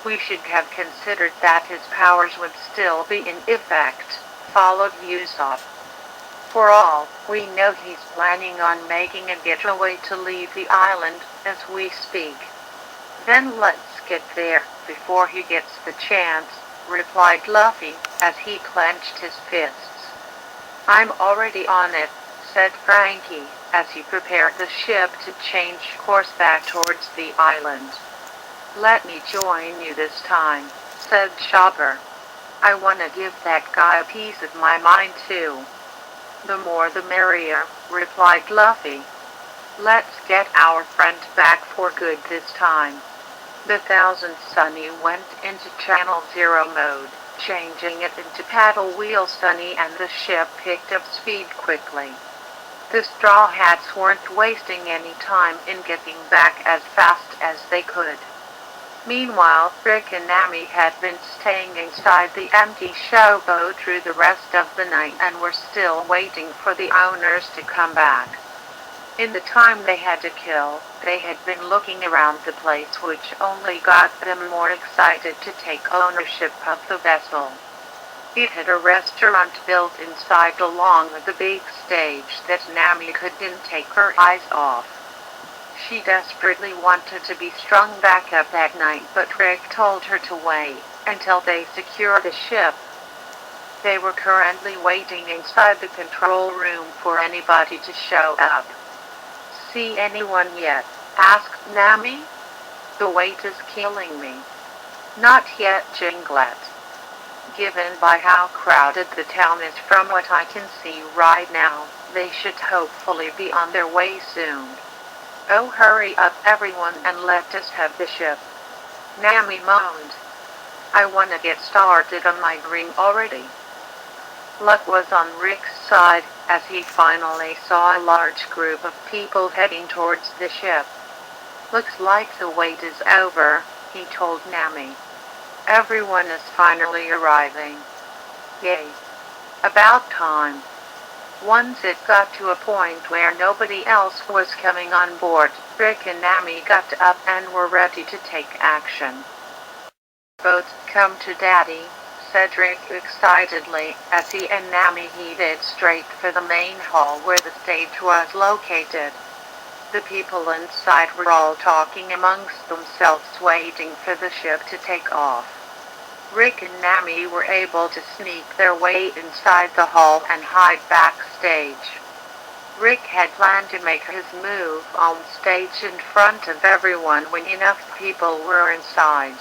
We should have considered that his powers would still be in effect," followed Usopp. For all we know, he's planning on making a getaway to leave the island as we speak. Then let's get there before he gets the chance, replied Luffy as he clenched his fists. I'm already on it, said Frankie as he prepared the ship to change course back towards the island. Let me join you this time, said Chopper. I want to give that guy a piece of my mind too. The more the merrier, replied Luffy. Let's get our friend back for good this time. The Thousand Sunny went into Channel Zero mode, changing it into paddle wheel Sunny, and the ship picked up speed quickly. The Straw Hats weren't wasting any time in getting back as fast as they could. Meanwhile, Rick and Nami had been staying inside the empty showboat through the rest of the night and were still waiting for the owners to come back. In the time they had to kill, they had been looking around the place, which only got them more excited to take ownership of the vessel. It had a restaurant built inside along with the big stage that Nami couldn't take her eyes off. She desperately wanted to be strung back up that night, but Rick told her to wait until they secured the ship. They were currently waiting inside the control room for anybody to show up. See anyone yet? Asked Nami. The wait is killing me. Not yet, Jinglet. Given by how crowded the town is from what I can see right now, they should hopefully be on their way soon. Oh, hurry up everyone and let us have the ship. Nami moaned. I want to get started on my drink already. Luck was on Rick's side as he finally saw a large group of people heading towards the ship. Looks like the wait is over, he told Nami. Everyone is finally arriving. Yay. About time. Once it got to a point where nobody else was coming on board, Rick and Nami got up and were ready to take action. Boats come to Daddy, said Rick excitedly as he and Nami headed straight for the main hall where the stage was located. The people inside were all talking amongst themselves, waiting for the ship to take off. Rick and Nami were able to sneak their way inside the hall and hide backstage. Rick had planned to make his move on stage in front of everyone when enough people were inside.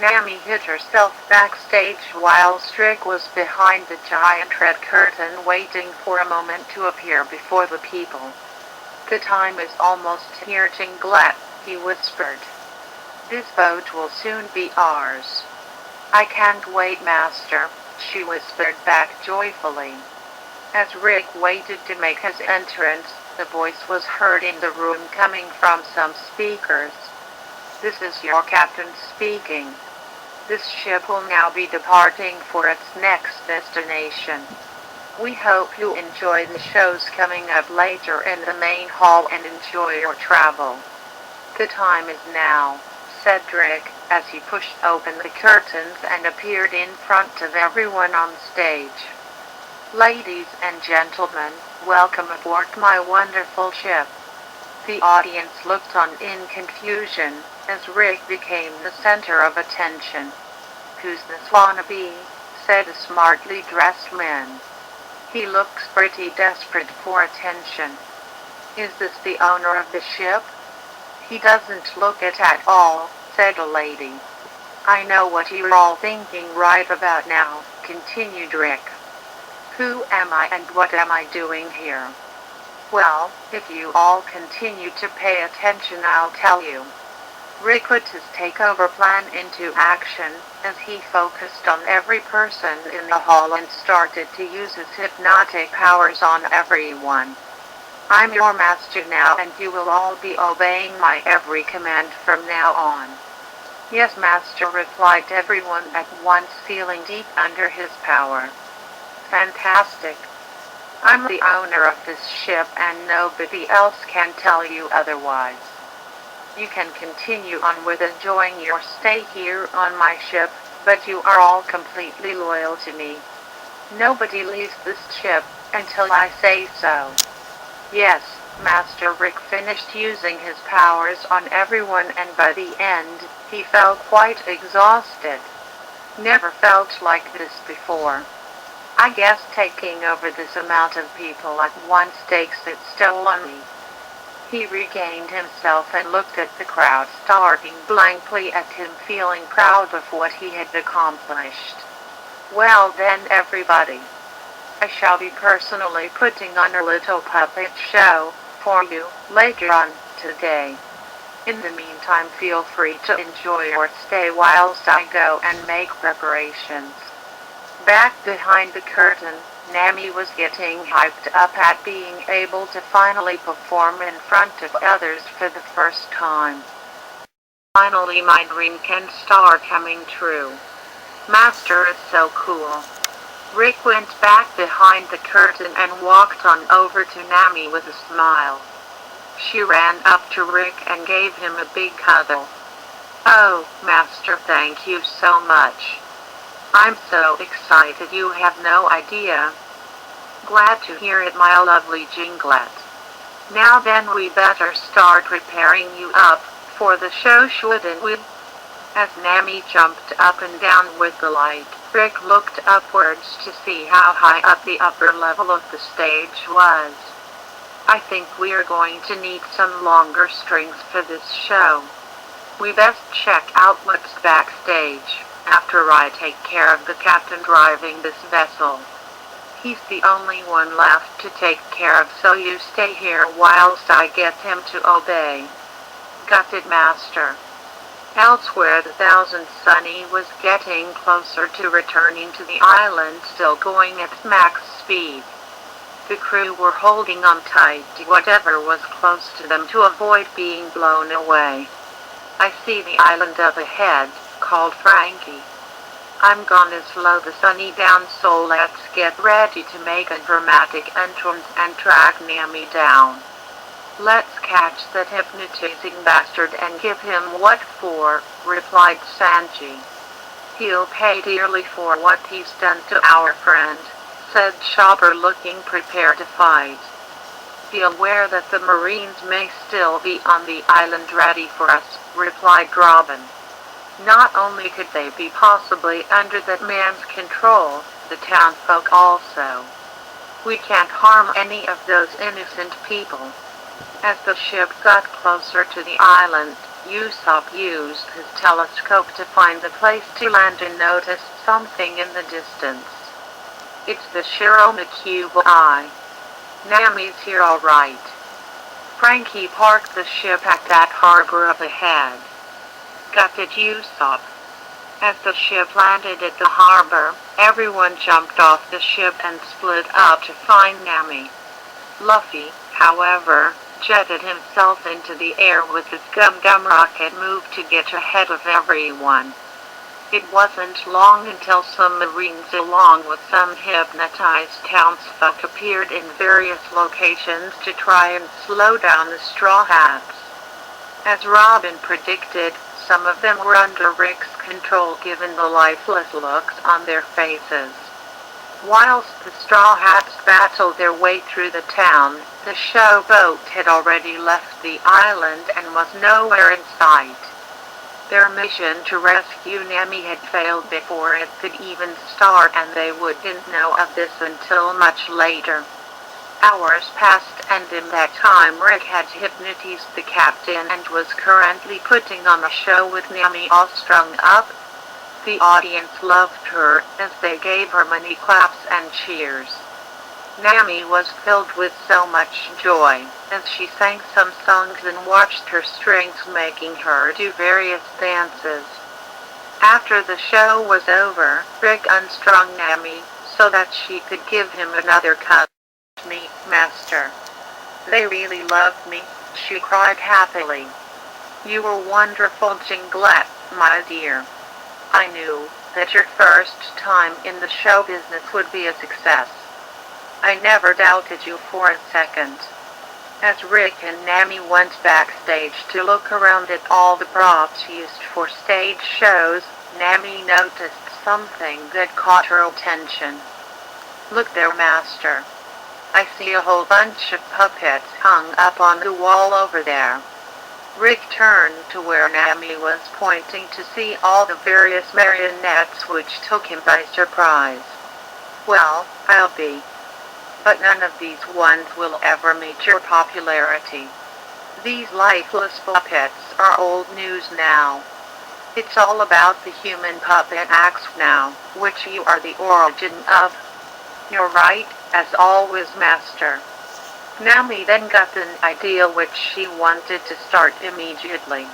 Nami hid herself backstage while Rick was behind the giant red curtain waiting for a moment to appear before the people. The time is almost here, Jinglet, he whispered. This boat will soon be ours. I can't wait, Master, she whispered back joyfully. As Rick waited to make his entrance, the voice was heard in the room coming from some speakers. This is your captain speaking. This ship will now be departing for its next destination. We hope you enjoy the shows coming up later in the main hall and enjoy your travel. The time is now, said Rick as he pushed open the curtains and appeared in front of everyone on stage. Ladies and gentlemen, welcome aboard my wonderful ship. The audience looked on in confusion as Rick became the center of attention. Who's this wannabe? Said a smartly dressed man. He looks pretty desperate for attention. Is this the owner of the ship? He doesn't look it at all, said a lady. I know what you're all thinking right about now, continued Rick. Who am I and what am I doing here? Well, if you all continue to pay attention, I'll tell you. Rick put his takeover plan into action as he focused on every person in the hall and started to use his hypnotic powers on everyone. I'm your master now, and you will all be obeying my every command from now on. Yes, Master, replied everyone at once, feeling deep under his power. Fantastic. I'm the owner of this ship and nobody else can tell you otherwise. You can continue on with enjoying your stay here on my ship, but you are all completely loyal to me. Nobody leaves this ship, Until I say so. Yes, Master Rick finished using his powers on everyone, and by the end, he felt quite exhausted. Never felt like this before. I guess taking over this amount of people at once takes its toll on me. He regained himself and looked at the crowd staring blankly at him, feeling proud of what he had accomplished. Well then, everybody. I shall be personally putting on a little puppet show for you later on today. In the meantime, feel free to enjoy or stay whilst I go and make preparations. Back behind the curtain, Nami was getting hyped up at being able to finally perform in front of others for the first time. Finally my dream can start coming true. Master is so cool. Rick went back behind the curtain and walked on over to Nami with a smile. She ran up to Rick and gave him a big cuddle. Oh, Master, thank you so much. I'm so excited you have no idea. Glad to hear it, my lovely Jinglet. Now then, we better start preparing you up for the show, shouldn't we? As Nami jumped up and down with delight, Rick looked upwards to see how high up the upper level of the stage was. I think we're going to need some longer strings for this show. We best check out what's backstage after I take care of the captain driving this vessel. He's the only one left to take care of, so you stay here whilst I get him to obey. Got it, Master. Elsewhere, the Thousand Sunny was getting closer to returning to the island, still going at max speed. The crew were holding on tight to whatever was close to them to avoid being blown away. I see the island up ahead, called Frankie. I'm gonna slow the Sunny down, so let's get ready to make a dramatic entrance and track Nami down. Let's catch that hypnotizing bastard and give him what for, replied Sanji. He'll pay dearly for what he's done to our friend, said Chopper, looking prepared to fight. Be aware that the Marines may still be on the island ready for us, replied Robin. Not only could they be possibly under that man's control, the townfolk also. We can't harm any of those innocent people. As the ship got closer to the island, Usopp used his telescope to find the place to land and noticed something in the distance. It's the Shiromacube Eye. Nami's here all right. Frankie parked the ship at that harbor up ahead. Got it, Usopp. As the ship landed at the harbor, everyone jumped off the ship and split up to find Nami. Luffy, however, jetted himself into the air with his gum-gum rocket move to get ahead of everyone. It wasn't long until some Marines along with some hypnotized townsfolk appeared in various locations to try and slow down the Straw Hats. As Robin predicted, some of them were under Rick's control given the lifeless looks on their faces. Whilst the Straw Hats battled their way through the town, the showboat had already left the island and was nowhere in sight. Their mission to rescue Nami had failed before it could even start, and they wouldn't know of this until much later. Hours passed, and in that time Rick had hypnotized the captain and was currently putting on a show with Nami all strung up. The audience loved her, as they gave her many claps and cheers. Nami was filled with so much joy, as she sang some songs and watched her strings making her do various dances. After the show was over, Rick unstrung Nami, so that she could give him another cut. Me, Master. They really loved me, she cried happily. You were wonderful, Jinglet, my dear. I knew that your first time in the show business would be a success. I never doubted you for a second. As Rick and Nami went backstage to look around at all the props used for stage shows, Nami noticed something that caught her attention. Look there, Master. I see a whole bunch of puppets hung up on the wall over there. Rick turned to where Nami was pointing to see all the various marionettes, which took him by surprise. Well, I'll be. But none of these ones will ever meet your popularity. These lifeless puppets are old news now. It's all about the human puppet acts now, which you are the origin of. You're right, as always, Master. Nami then got an idea which she wanted to start immediately.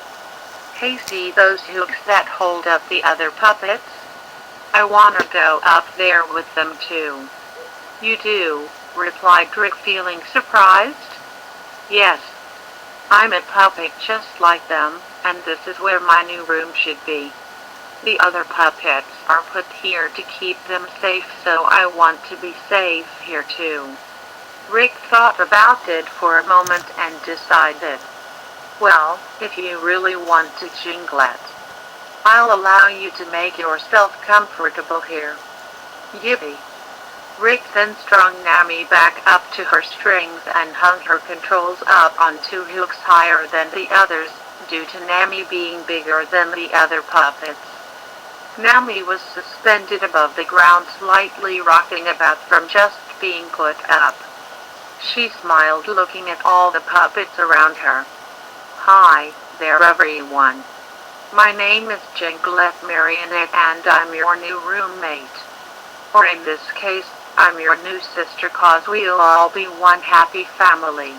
Hey, see those hooks that hold up the other puppets? I wanna go up there with them too. You do, replied Rick, feeling surprised. Yes. I'm a puppet just like them, and this is where my new room should be. The other puppets are put here to keep them safe, so I want to be safe here too. Rick thought about it for a moment and decided, well, if you really want to jingle it, I'll allow you to make yourself comfortable here. Yippee. Rick then strung Nami back up to her strings and hung her controls up on 2 hooks higher than the others, due to Nami being bigger than the other puppets. Nami was suspended above the ground, slightly rocking about from just being put up. She smiled, looking at all the puppets around her. Hi there, everyone. My name is Jinglet Marionette, and I'm your new roommate. Or in this case, I'm your new sister, cause we'll all be one happy family.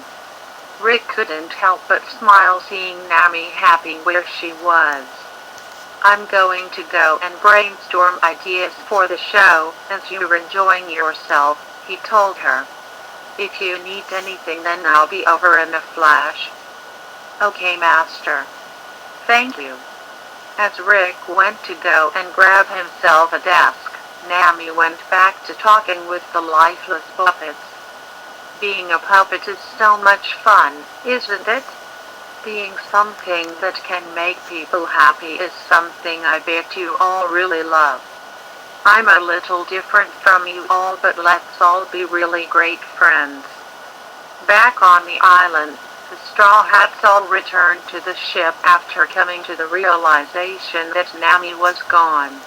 Rick couldn't help but smile, seeing Nami happy where she was. I'm going to go and brainstorm ideas for the show, as you're enjoying yourself, he told her. If you need anything, then I'll be over in a flash. Okay, Master. Thank you. As Rick went to go and grab himself a desk, Nami went back to talking with the lifeless puppets. Being a puppet is so much fun, isn't it? Being something that can make people happy is something I bet you all really love. I'm a little different from you all, but let's all be really great friends. Back on the island, the Straw Hats all returned to the ship after coming to the realization that Nami was gone.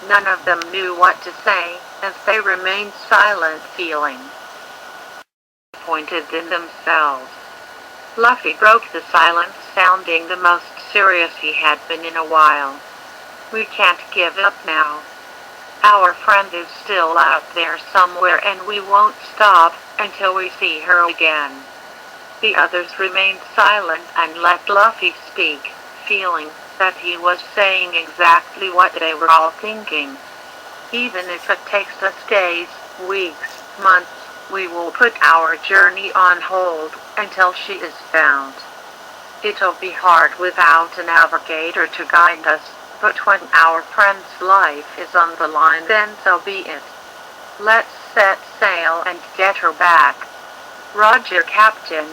None of them knew what to say, as they remained silent, feeling disappointed in themselves. Luffy broke the silence, sounding the most serious he had been in a while. We can't give up now. Our friend is still out there somewhere, and we won't stop until we see her again. The others remained silent and let Luffy speak, feeling that he was saying exactly what they were all thinking. Even if it takes us days, weeks, months, we will put our journey on hold until she is found. It'll be hard without a navigator to guide us, but when our friend's life is on the line, then so be it. Let's set sail and get her back. Roger, Captain,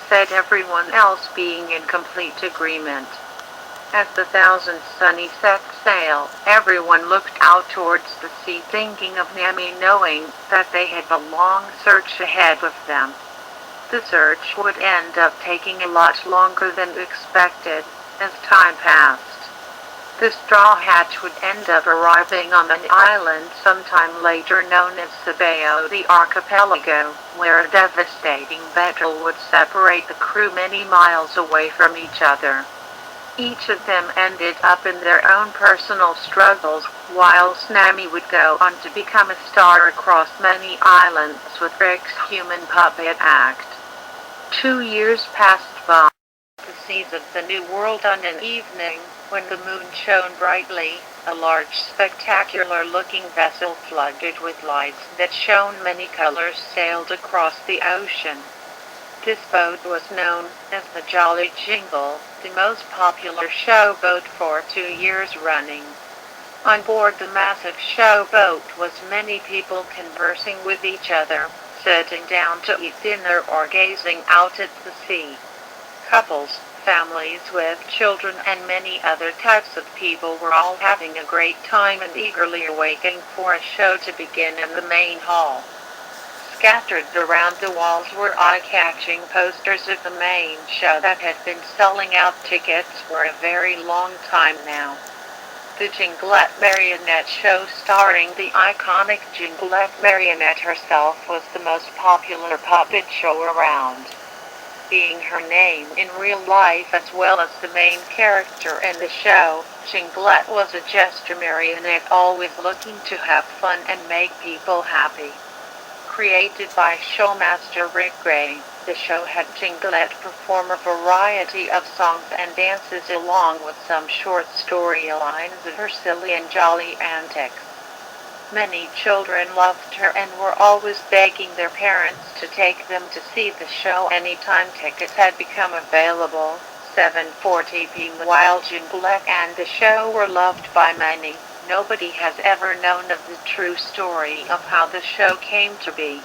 said everyone else, being in complete agreement. As the Thousand Sunny set sail, everyone looked out towards the sea, thinking of Nami, knowing that they had a long search ahead of them. The search would end up taking a lot longer than expected, as time passed. The Straw Hat would end up arriving on an island sometime later known as Sabeo, the archipelago, where a devastating battle would separate the crew many miles away from each other. Each of them ended up in their own personal struggles, whilst Nami would go on to become a star across many islands with Rick's human puppet act. 2 years passed by. The seas of the New World, on an evening when the moon shone brightly, a large, spectacular-looking vessel flooded with lights that shone many colors sailed across the ocean. This boat was known as the Jolly Jingle, the most popular showboat for 2 years running. On board the massive showboat was many people conversing with each other, sitting down to eat dinner or gazing out at the sea. Couples, families with children, and many other types of people were all having a great time and eagerly waiting for a show to begin in the main hall. Scattered around the walls were eye-catching posters of the main show that had been selling out tickets for a very long time now. The Jinglette Marionette show starring the iconic Jinglette Marionette herself was the most popular puppet show around. Being her name in real life as well as the main character in the show, Jinglette was a jester marionette always looking to have fun and make people happy. Created by showmaster Rick Gray, the show had Jinglette perform a variety of songs and dances along with some short storylines of her silly and jolly antics. Many children loved her and were always begging their parents to take them to see the show anytime tickets had become available. 7:40 p.m. While Jinglette and the show were loved by many, nobody has ever known of the true story of how the show came to be.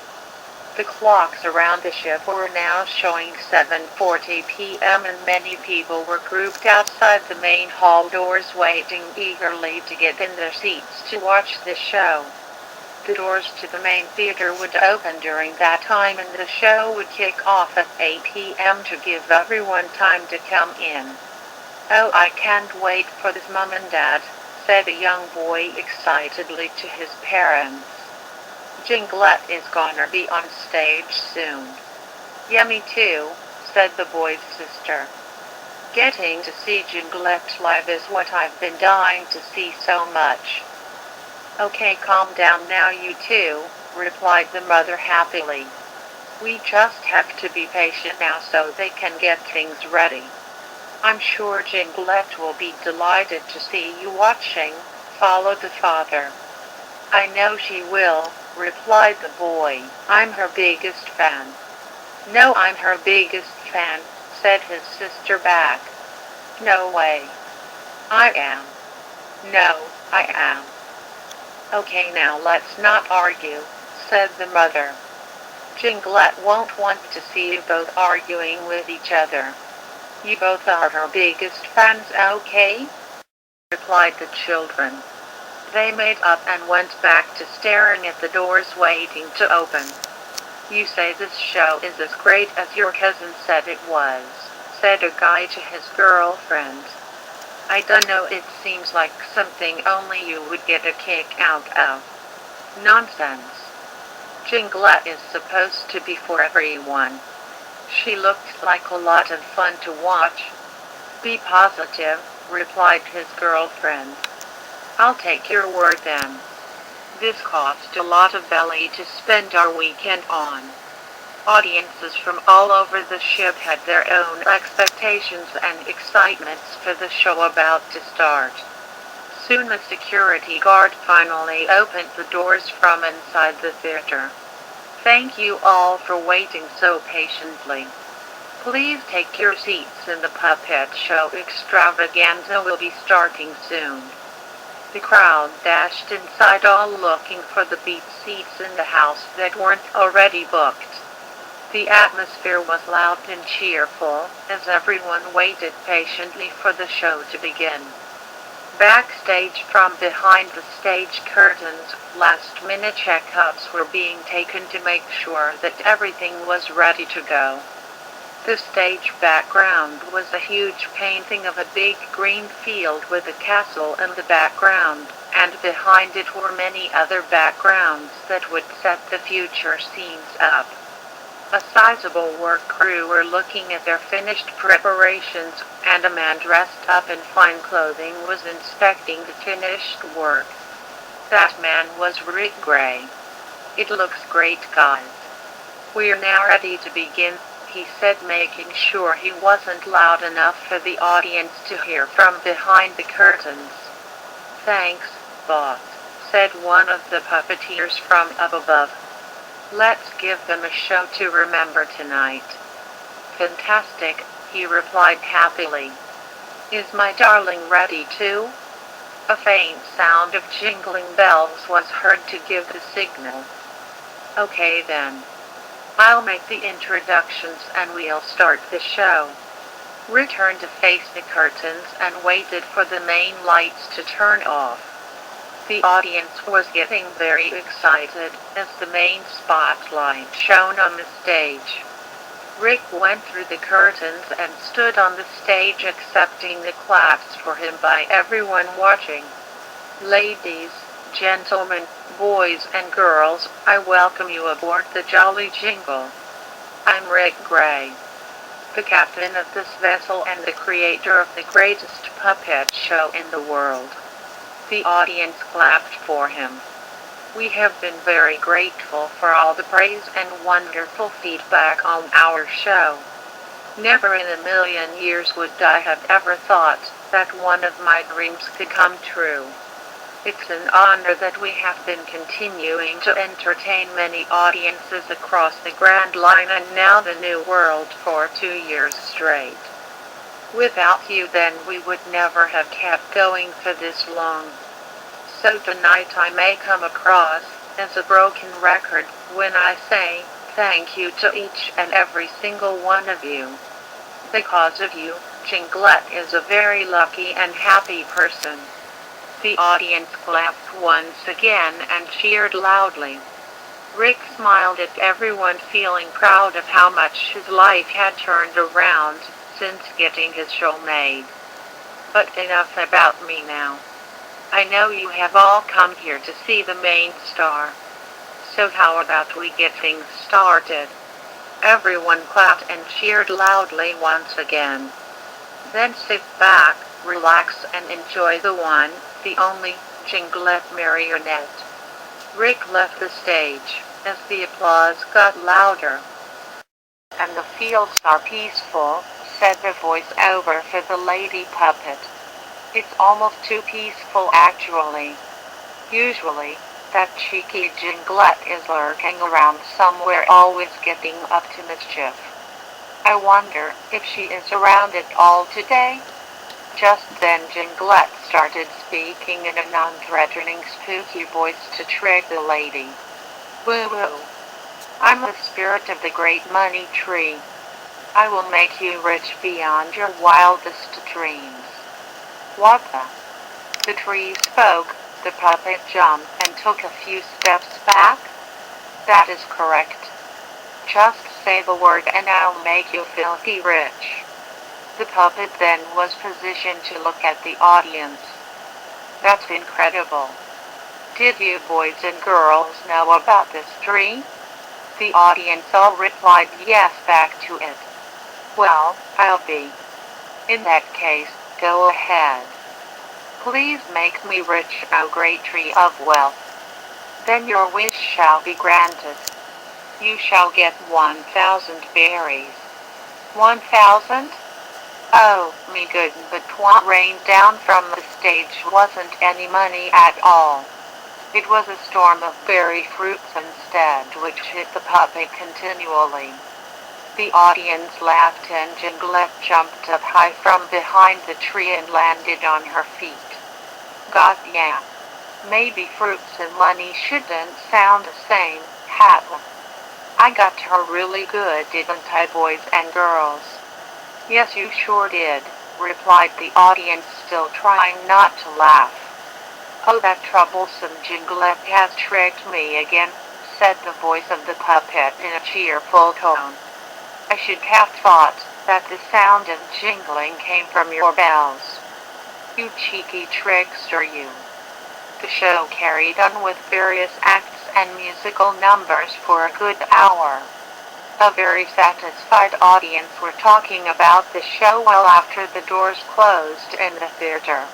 The clocks around the ship were now showing 7:40 p.m. and many people were grouped outside the main hall doors waiting eagerly to get in their seats to watch the show. The doors to the main theater would open during that time and the show would kick off at 8 p.m. to give everyone time to come in. "Oh, I can't wait for this, Mom and Dad," said a young boy excitedly to his parents. "Jinglette is gonna be on stage soon." "Yeah, me too," said the boy's sister. "Getting to see Jinglette live is what I've been dying to see so much." "Okay, calm down now you two," replied the mother happily. "We just have to be patient now so they can get things ready." "I'm sure Jinglette will be delighted to see you watching," followed the father. "I know she will," replied the boy. "I'm her biggest fan." "No, I'm her biggest fan," said his sister back. "No way." "I am." "No, I am." "Okay, now let's not argue," said the mother. "Jinglette won't want to see you both arguing with each other. You both are her biggest fans, okay?" replied the children. They made up and went back to staring at the doors waiting to open. "You say this show is as great as your cousin said it was," said a guy to his girlfriend. "I dunno, it seems like something only you would get a kick out of." "Nonsense. Jinglette is supposed to be for everyone. She looked like a lot of fun to watch." "Be positive," replied his girlfriend. "I'll take your word then. This cost a lot of belly to spend our weekend on." Audiences from all over the ship had their own expectations and excitements for the show about to start. Soon the security guard finally opened the doors from inside the theater. "Thank you all for waiting so patiently. Please take your seats and the puppet show extravaganza will be starting soon." The crowd dashed inside, all looking for the beat seats in the house that weren't already booked. The atmosphere was loud and cheerful, as everyone waited patiently for the show to begin. Backstage, from behind the stage curtains, last-minute checkups were being taken to make sure that everything was ready to go. The stage background was a huge painting of a big green field with a castle in the background, and behind it were many other backgrounds that would set the future scenes up. A sizable work crew were looking at their finished preparations, and a man dressed up in fine clothing was inspecting the finished work. That man was Rick Gray. "It looks great, guys. We're now ready to begin," he said, making sure he wasn't loud enough for the audience to hear from behind the curtains. "Thanks, boss," said one of the puppeteers from up above. "Let's give them a show to remember tonight." "Fantastic," he replied happily. "Is my darling ready too?" A faint sound of jingling bells was heard to give the signal. "Okay then. I'll make the introductions and we'll start the show." Rick turned to face the curtains and waited for the main lights to turn off. The audience was getting very excited as the main spotlight shone on the stage. Rick went through the curtains and stood on the stage accepting the claps for him by everyone watching. Ladies, gentlemen, boys and girls, I welcome you aboard the Jolly Jingle. I'm Rick Gray, the captain of this vessel and the creator of the greatest puppet show in the world. The audience clapped for him. We have been very grateful for all the praise and wonderful feedback on our show. Never in a million years would I have ever thought that one of my dreams could come true. It's an honor that we have been continuing to entertain many audiences across the Grand Line and now the New World for 2 years straight. Without you then we would never have kept going for this long. So tonight I may come across as a broken record when I say thank you to each and every single one of you. Because of you, Jinglette is a very lucky and happy person. The audience clapped once again and cheered loudly. Rick smiled at everyone, feeling proud of how much his life had turned around since getting his show made. But enough about me now. I know you have all come here to see the main star. So how about we get things started? Everyone clapped and cheered loudly once again. Then sit back, relax and enjoy the one, the only, Jinglette marionette. Rick left the stage as the applause got louder. And the fields are peaceful, said the voice-over for the lady puppet. It's almost too peaceful actually. Usually, that cheeky Jinglette is lurking around somewhere always getting up to mischief. I wonder if she is around at all today? Just then Jinglette started speaking in a non-threatening spooky voice to trick the lady. Woo-woo. I'm the spirit of the great money tree. I will make you rich beyond your wildest dreams. What the? The tree spoke. The puppet jumped and took a few steps back. That is correct. Just say the word and I'll make you filthy rich. The puppet then was positioned to look at the audience. That's incredible. Did you boys and girls know about this tree? The audience all replied yes back to it. Well, I'll be. In that case, go ahead. Please make me rich, O great tree of wealth. Then your wish shall be granted. You shall get 1,000 berries. 1,000? Oh, me good, but what rained down from the stage wasn't any money at all. It was a storm of berry fruits instead, which hit the puppet continually. The audience laughed and Jinglette jumped up high from behind the tree and landed on her feet. God yeah. Maybe fruits and money shouldn't sound the same, ha. I got her really good, didn't I, boys and girls? Yes, you sure did, replied the audience, still trying not to laugh. Oh, that troublesome Jinglette has tricked me again, said the voice of the puppet in a cheerful tone. I should have thought that the sound of jingling came from your bells. You cheeky trickster, you. The show carried on with various acts and musical numbers for a good hour. A very satisfied audience were talking about the show well after the doors closed in the theater.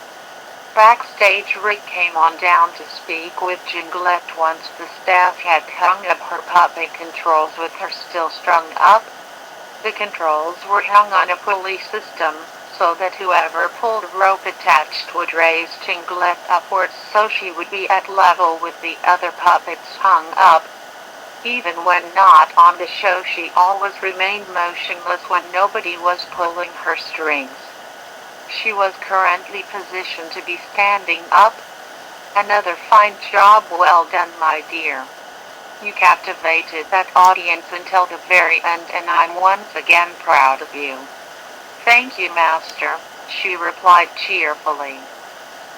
Backstage, Rick came on down to speak with Jinglette once the staff had hung up her puppet controls with her still strung up. The controls were hung on a pulley system, so that whoever pulled a rope attached would raise Jinglette upwards so she would be at level with the other puppets hung up. Even when not on the show, she always remained motionless when nobody was pulling her strings. She was currently positioned to be standing up. Another fine job well done, my dear. You captivated that audience until the very end, and I'm once again proud of you. Thank you, Master, she replied cheerfully.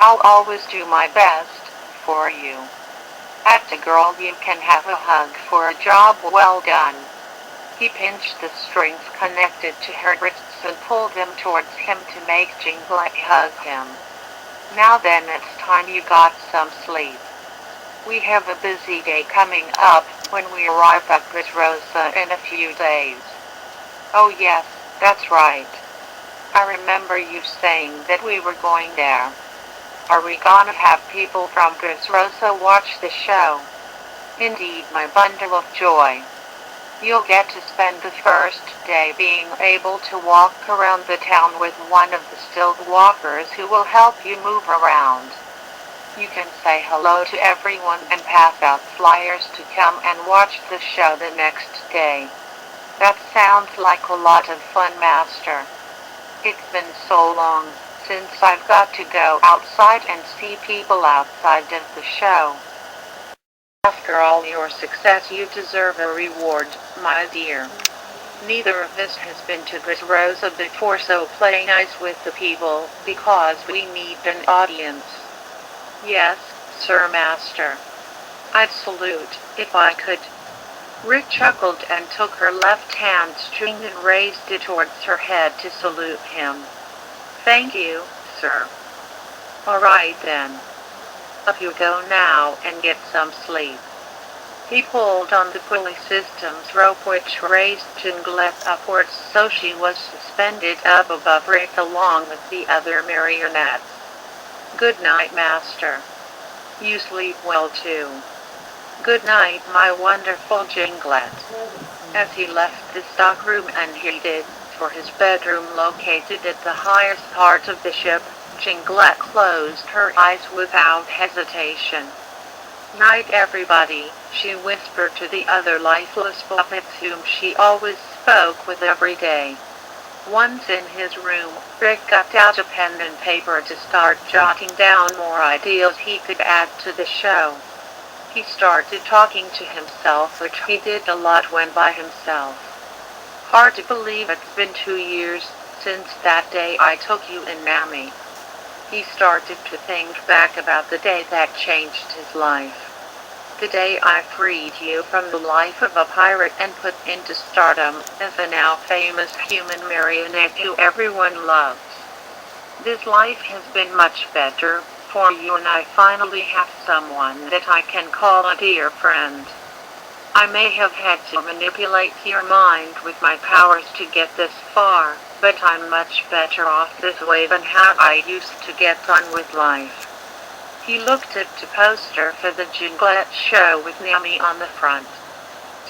I'll always do my best are you? Act a girl, you can have a hug for a job well done. He pinched the strings connected to her wrists and pulled them towards him to make Jinglet hug him. Now then, it's time you got some sleep. We have a busy day coming up when we arrive at Rosa in a few days. Oh yes, that's right. I remember you saying that we were going there. Are we gonna have people from Rosa watch the show? Indeed, my bundle of joy. You'll get to spend the first day being able to walk around the town with one of the still walkers who will help you move around. You can say hello to everyone and pass out flyers to come and watch the show the next day. That sounds like a lot of fun, Master. It's been so long since I've got to go outside and see people outside of the show. After all your success, you deserve a reward, my dear. Neither of us has been to Rosa before, so play nice with the people, because we need an audience. Yes, Sir Master. I'd salute, if I could. Rick chuckled and took her left hand string and raised it towards her head to salute him. Thank you, sir. All right then. Up you go now and get some sleep. He pulled on the pulley system's rope, which raised Jinglet upwards so she was suspended up above Rick along with the other marionettes. Good night, Master. You sleep well too. Good night, my wonderful Jinglet. As he left the stockroom and headed for his bedroom located at the highest part of the ship, Jinglet closed her eyes without hesitation. Night, everybody, she whispered to the other lifeless puppets whom she always spoke with every day. Once in his room, Rick got out a pen and paper to start jotting down more ideas he could add to the show. He started talking to himself, which he did a lot when by himself. Hard to believe it's been 2 years since that day I took you in, Nami. He started to think back about the day that changed his life. The day I freed you from the life of a pirate and put into stardom as a now famous human marionette who everyone loves. This life has been much better for you, and I finally have someone that I can call a dear friend. I may have had to manipulate your mind with my powers to get this far, but I'm much better off this way than how I used to get on with life. He looked at the poster for the Jinglet show with Nami on the front.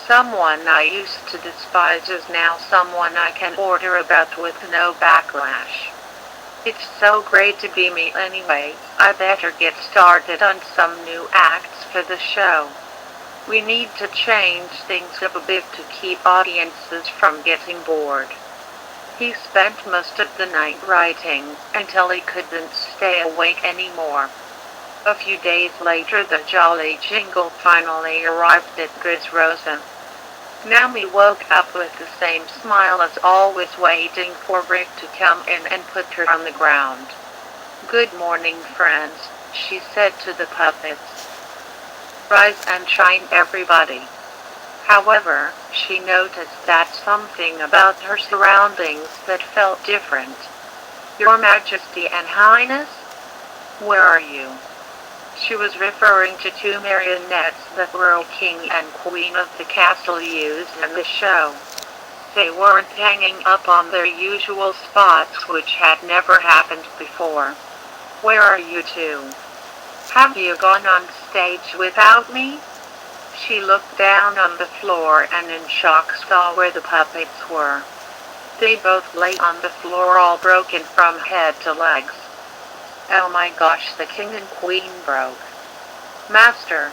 Someone I used to despise is now someone I can order about with no backlash. It's so great to be me anyway. I better get started on some new acts for the show. We need to change things up a bit to keep audiences from getting bored. He spent most of the night writing until he couldn't stay awake anymore. A few days later, the Jolly Jingle finally arrived at Rosa. Nami woke up with the same smile as always, waiting for Rick to come in and put her on the ground. Good morning, friends, she said to the puppets. Rise and shine, everybody. However, she noticed that something about her surroundings that felt different. Your Majesty and Highness? Where are you? She was referring to 2 marionettes that were king and queen of the castle used in the show. They weren't hanging up on their usual spots, which had never happened before. Where are you 2? Have you gone on stage without me? She looked down on the floor and in shock saw where the puppets were. They both lay on the floor, all broken from head to legs. Oh my gosh, the king and queen broke. Master!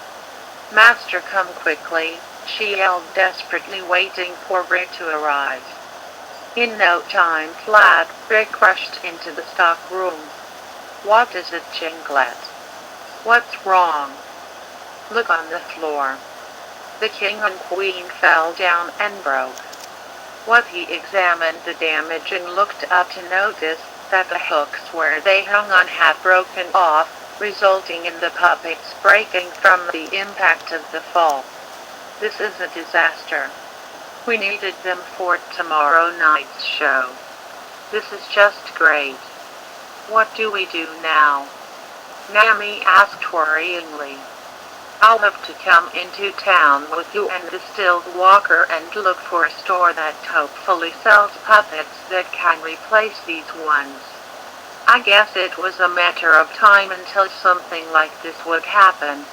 Master, come quickly, she yelled, desperately waiting for Rick to arrive. In no time flat, Rick rushed into the stock room. What is it, Jinglet? What's wrong? Look on the floor. The king and queen fell down and broke. What? He examined the damage and looked up to notice that the hooks where they hung on had broken off, resulting in the puppets breaking from the impact of the fall. This is a disaster. We needed them for tomorrow night's show. This is just great. What do we do now? Nami asked worryingly. I'll have to come into town with you and Distilled Walker and look for a store that hopefully sells puppets that can replace these ones. I guess it was a matter of time until something like this would happen.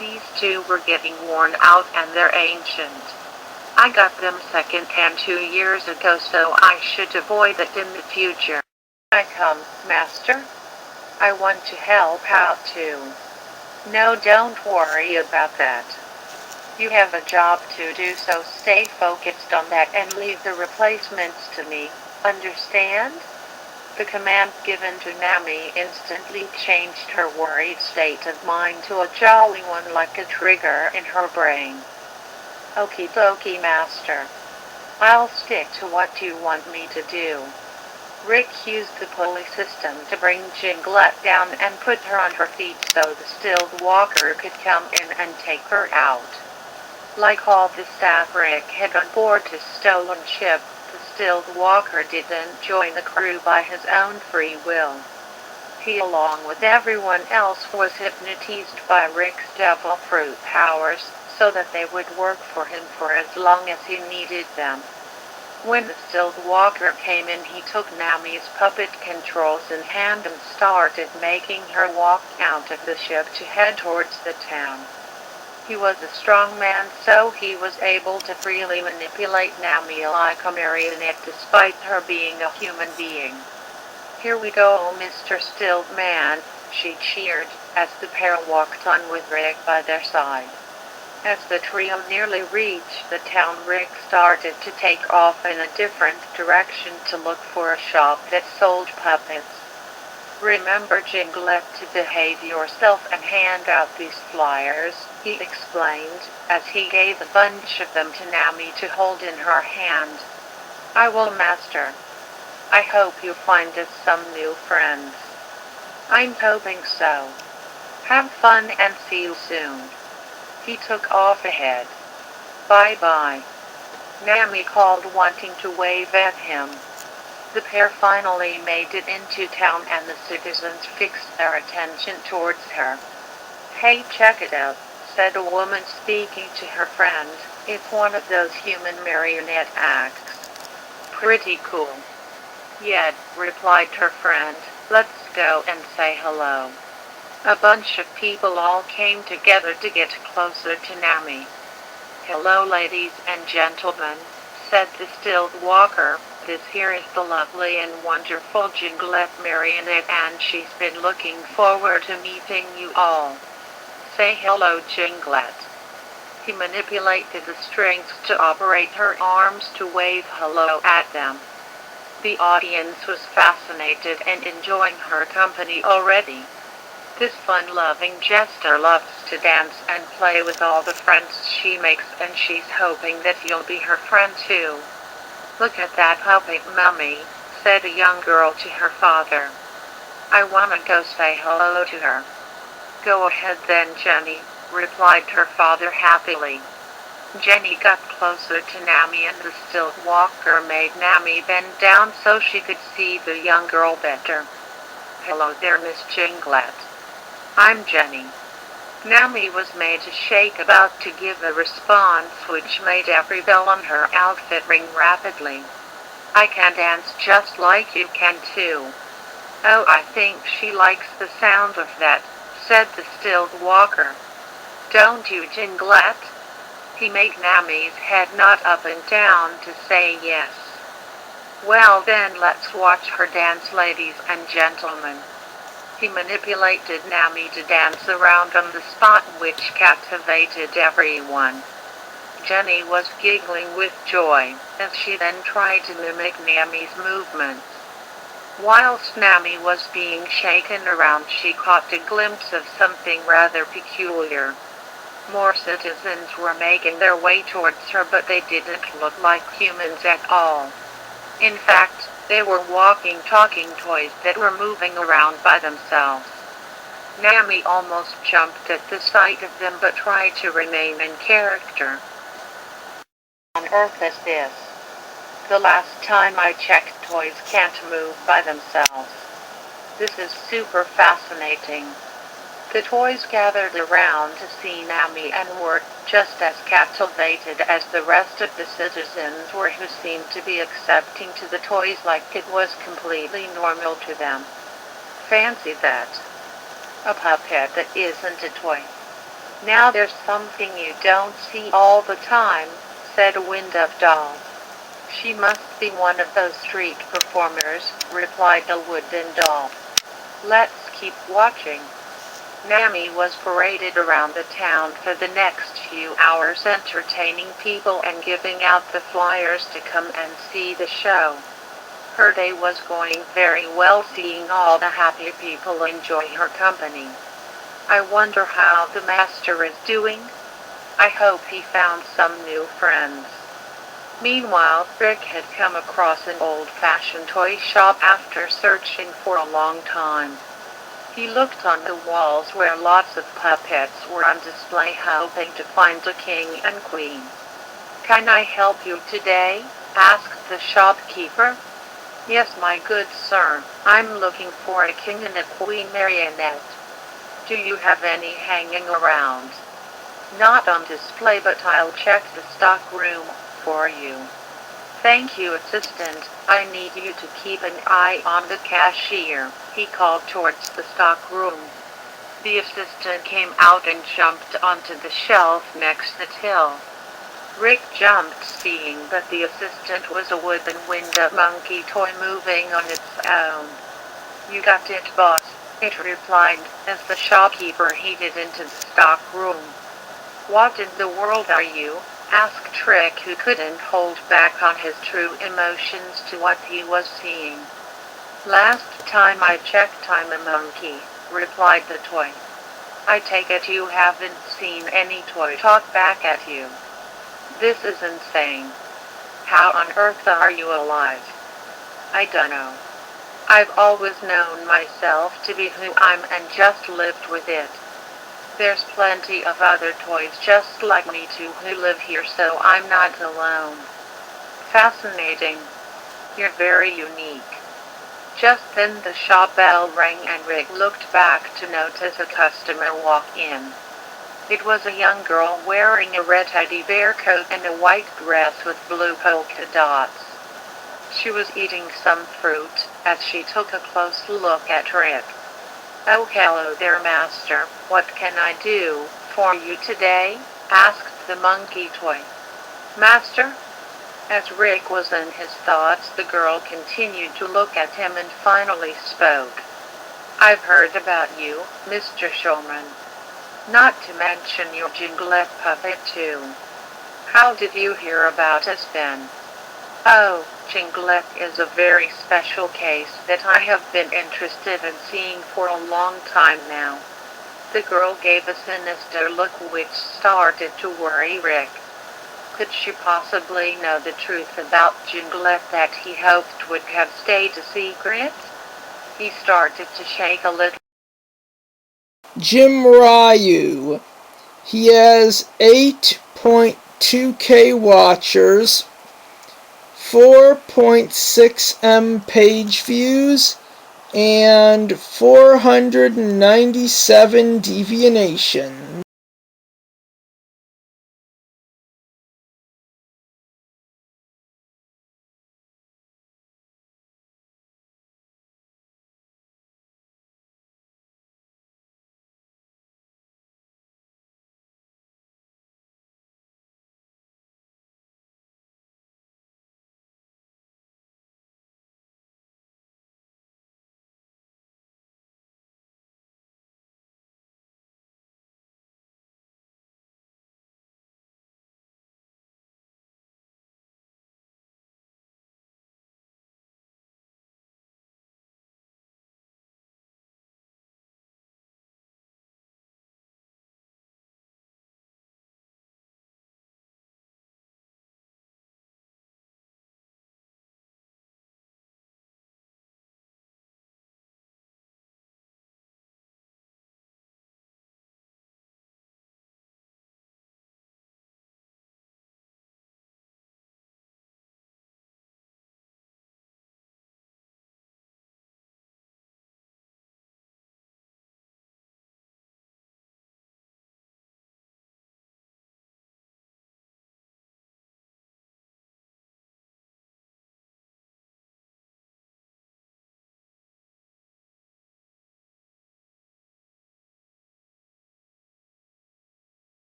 These two were getting worn out and they're ancient. I got them second-hand 2 years ago, so I should avoid it in the future. I come, Master. I want to help out too. No, don't worry about that. You have a job to do, so stay focused on that and leave the replacements to me, understand? The command given to Nami instantly changed her worried state of mind to a jolly one, like a trigger in her brain. Okie dokie, Master. I'll stick to what you want me to do. Rick used the pulley system to bring Jinglette down and put her on her feet so the Distilled Walker could come in and take her out. Like all the staff Rick had on board his stolen ship, the Distilled Walker didn't join the crew by his own free will. He, along with everyone else, was hypnotized by Rick's devil fruit powers so that they would work for him for as long as he needed them. When the Distilled Walker came in, he took Nami's puppet controls in hand and started making her walk out of the ship to head towards the town. He was a strong man, so he was able to freely manipulate Nami like a marionette despite her being a human being. Here we go, Mr. Stilled Man, she cheered, as the pair walked on with Rick by their side. As the trio nearly reached the town, Rick started to take off in a different direction to look for a shop that sold puppets. Remember, Jinglette, to behave yourself and hand out these flyers, he explained, as he gave a bunch of them to Nami to hold in her hand. I will, Master. I hope you find us some new friends. I'm hoping so. Have fun and see you soon. He took off ahead. Bye-bye. Nami called, wanting to wave at him. The pair finally made it into town and the citizens fixed their attention towards her. Hey, check it out, said a woman speaking to her friend. It's one of those human marionette acts. Pretty cool. Yeah, replied her friend. Let's go and say hello. A bunch of people all came together to get closer to Nami. Hello, ladies and gentlemen, said the Distilled Walker. This here is the lovely and wonderful Jinglette Marionette, and she's been looking forward to meeting you all. Say hello, Jinglette. He manipulated the strings to operate her arms to wave hello at them. The audience was fascinated and enjoying her company already. This fun-loving jester loves to dance and play with all the friends she makes, and she's hoping that you'll be her friend too. Look at that puppet, Mummy, said a young girl to her father. I wanna go say hello to her. Go ahead then, Jenny, replied her father happily. Jenny got closer to Nami, and the Distilled Walker made Nami bend down so she could see the young girl better. Hello there, Miss Jinglette. I'm Jenny. Nami was made to shake, about to give a response which made every bell on her outfit ring rapidly. I can dance just like you can too. Oh, I think she likes the sound of that, said the Distilled Walker. Don't you, Jinglette? He made Nami's head nod up and down to say yes. Well then, let's watch her dance, ladies and gentlemen. He manipulated Nami to dance around on the spot, which captivated everyone. Jenny was giggling with joy, as she then tried to mimic Nami's movements. Whilst Nami was being shaken around, she caught a glimpse of something rather peculiar. More citizens were making their way towards her, but they didn't look like humans at all. In fact, they were walking, talking toys that were moving around by themselves. Nami almost jumped at the sight of them but tried to remain in character. What on earth is this? The last time I checked, toys can't move by themselves. This is super fascinating. The toys gathered around to see Nami and were just as captivated as the rest of the citizens were, who seemed to be accepting to the toys like it was completely normal to them. Fancy that. A puppet that isn't a toy. Now there's something you don't see all the time, said a wind of dolls. She must be one of those street performers, replied the wooden doll. Let's keep watching. Nami was paraded around the town for the next few hours, entertaining people and giving out the flyers to come and see the show. Her day was going very well, seeing all the happy people enjoy her company. I wonder how the master is doing. I hope he found some new friends. Meanwhile, Rick had come across an old-fashioned toy shop after searching for a long time. He looked on the walls where lots of puppets were on display, hoping to find a king and queen. Can I help you today? Asked the shopkeeper. Yes, my good sir. I'm looking for a king and a queen marionette. Do you have any hanging around? Not on display, but I'll check the stock room for you. Thank you, assistant. I need you to keep an eye on the cashier, he called towards the stock room. The assistant came out and jumped onto the shelf next to the till. Rick jumped, seeing that the assistant was a wooden window monkey toy moving on its own. You got it, boss, it replied, as the shopkeeper headed into the stock room. What in the world are you? Asked Rick, who couldn't hold back on his true emotions to what he was seeing. Last time I checked, I'm a monkey, replied the toy. I take it you haven't seen any toy talk back at you. This is insane. How on earth are you alive? I dunno. I've always known myself to be who I'm and just lived with it. There's plenty of other toys just like me too who live here, so I'm not alone. Fascinating. You're very unique. Just then the shop bell rang and Rick looked back to notice a customer walk in. It was a young girl wearing a red teddy bear coat and a white dress with blue polka dots. She was eating some fruit as she took a close look at Rick. Oh, hello there, master. What can I do for you today? Asked the monkey toy. Master? As Rick was in his thoughts, the girl continued to look at him and finally spoke. I've heard about you, Mr. Showman. Not to mention your Jinglet puppet too. How did you hear about us then? Oh, Jinglet is a very special case that I have been interested in seeing for a long time now. The girl gave a sinister look which started to worry Rick. Could she possibly know the truth about Jinglet that he hoped would have stayed a secret? He started to shake a little. Jim Ryu. He has 8.2k watchers, 4.6m page views, and 497 deviations.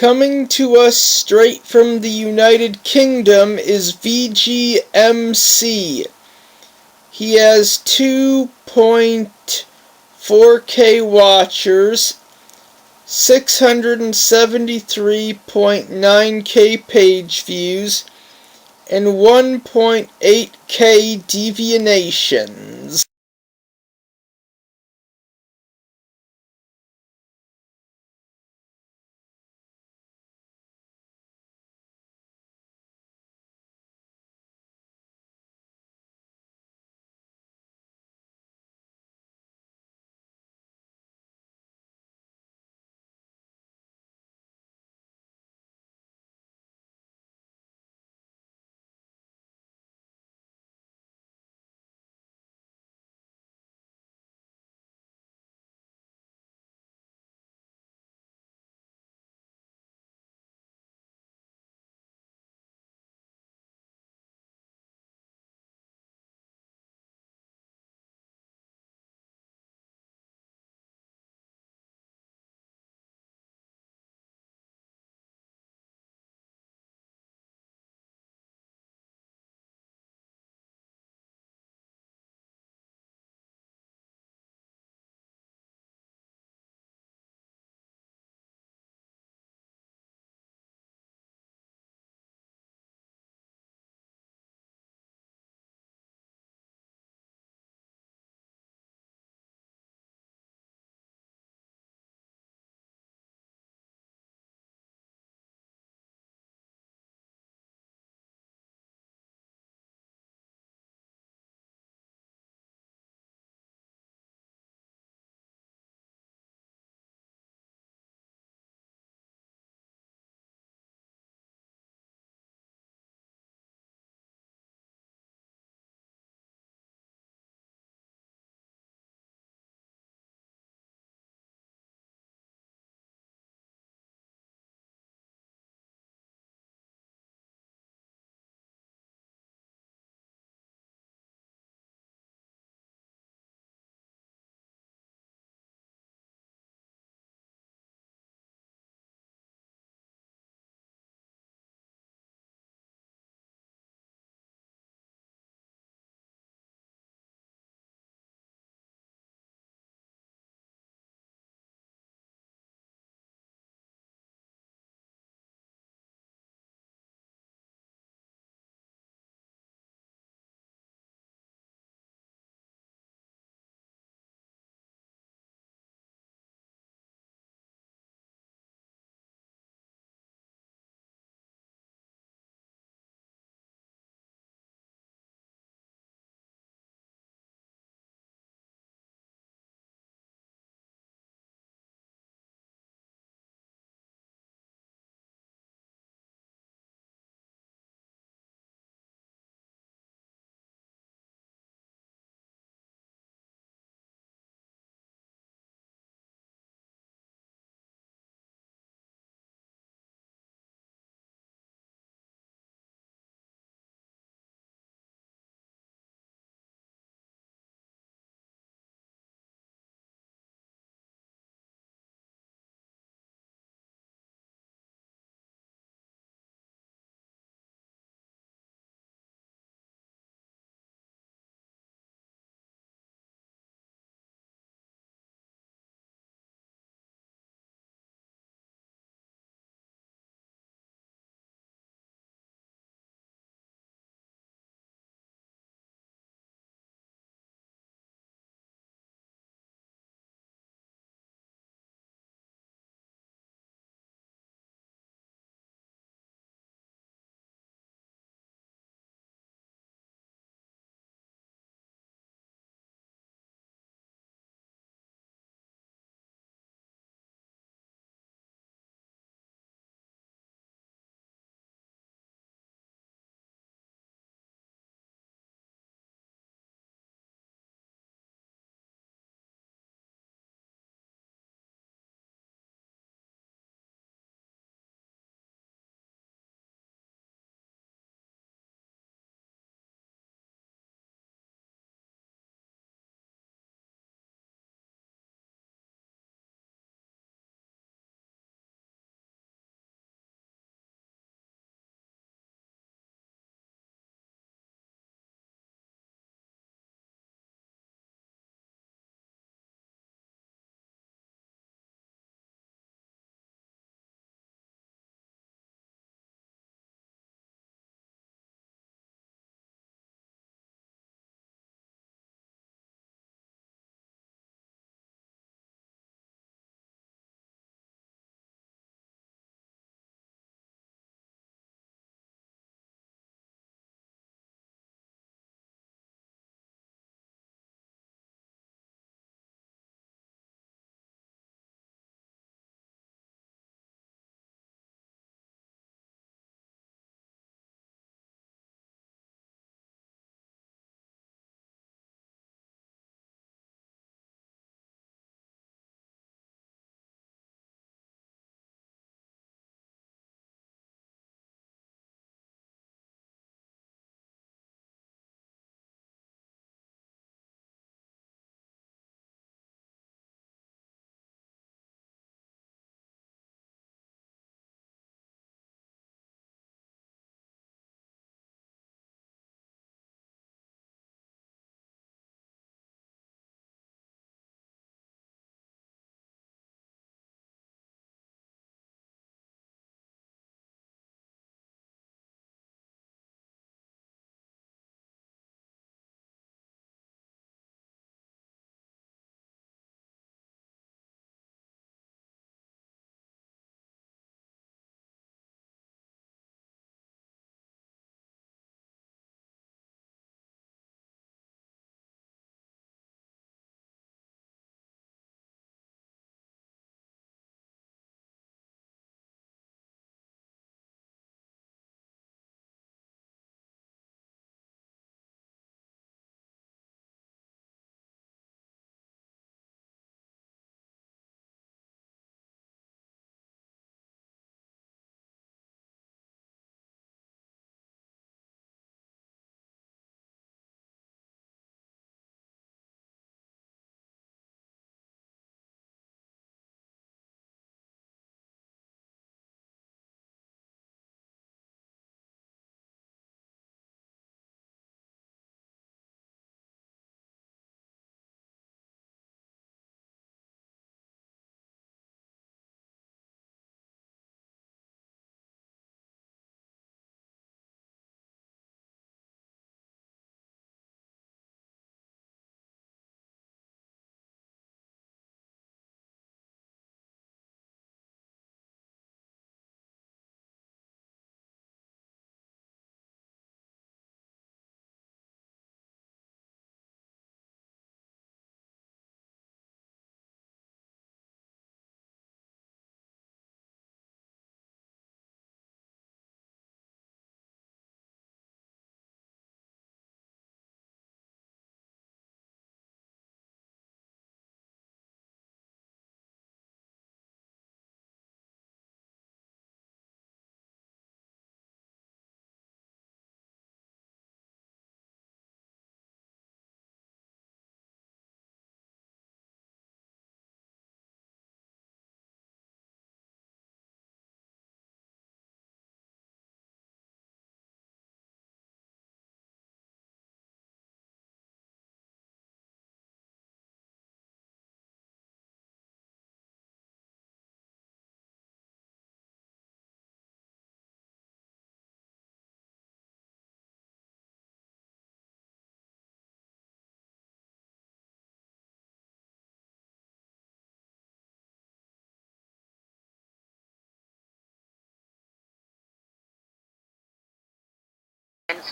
Coming to us straight from the United Kingdom is VGMC. He has 2.4K watchers, 673.9K page views, and 1.8K deviations.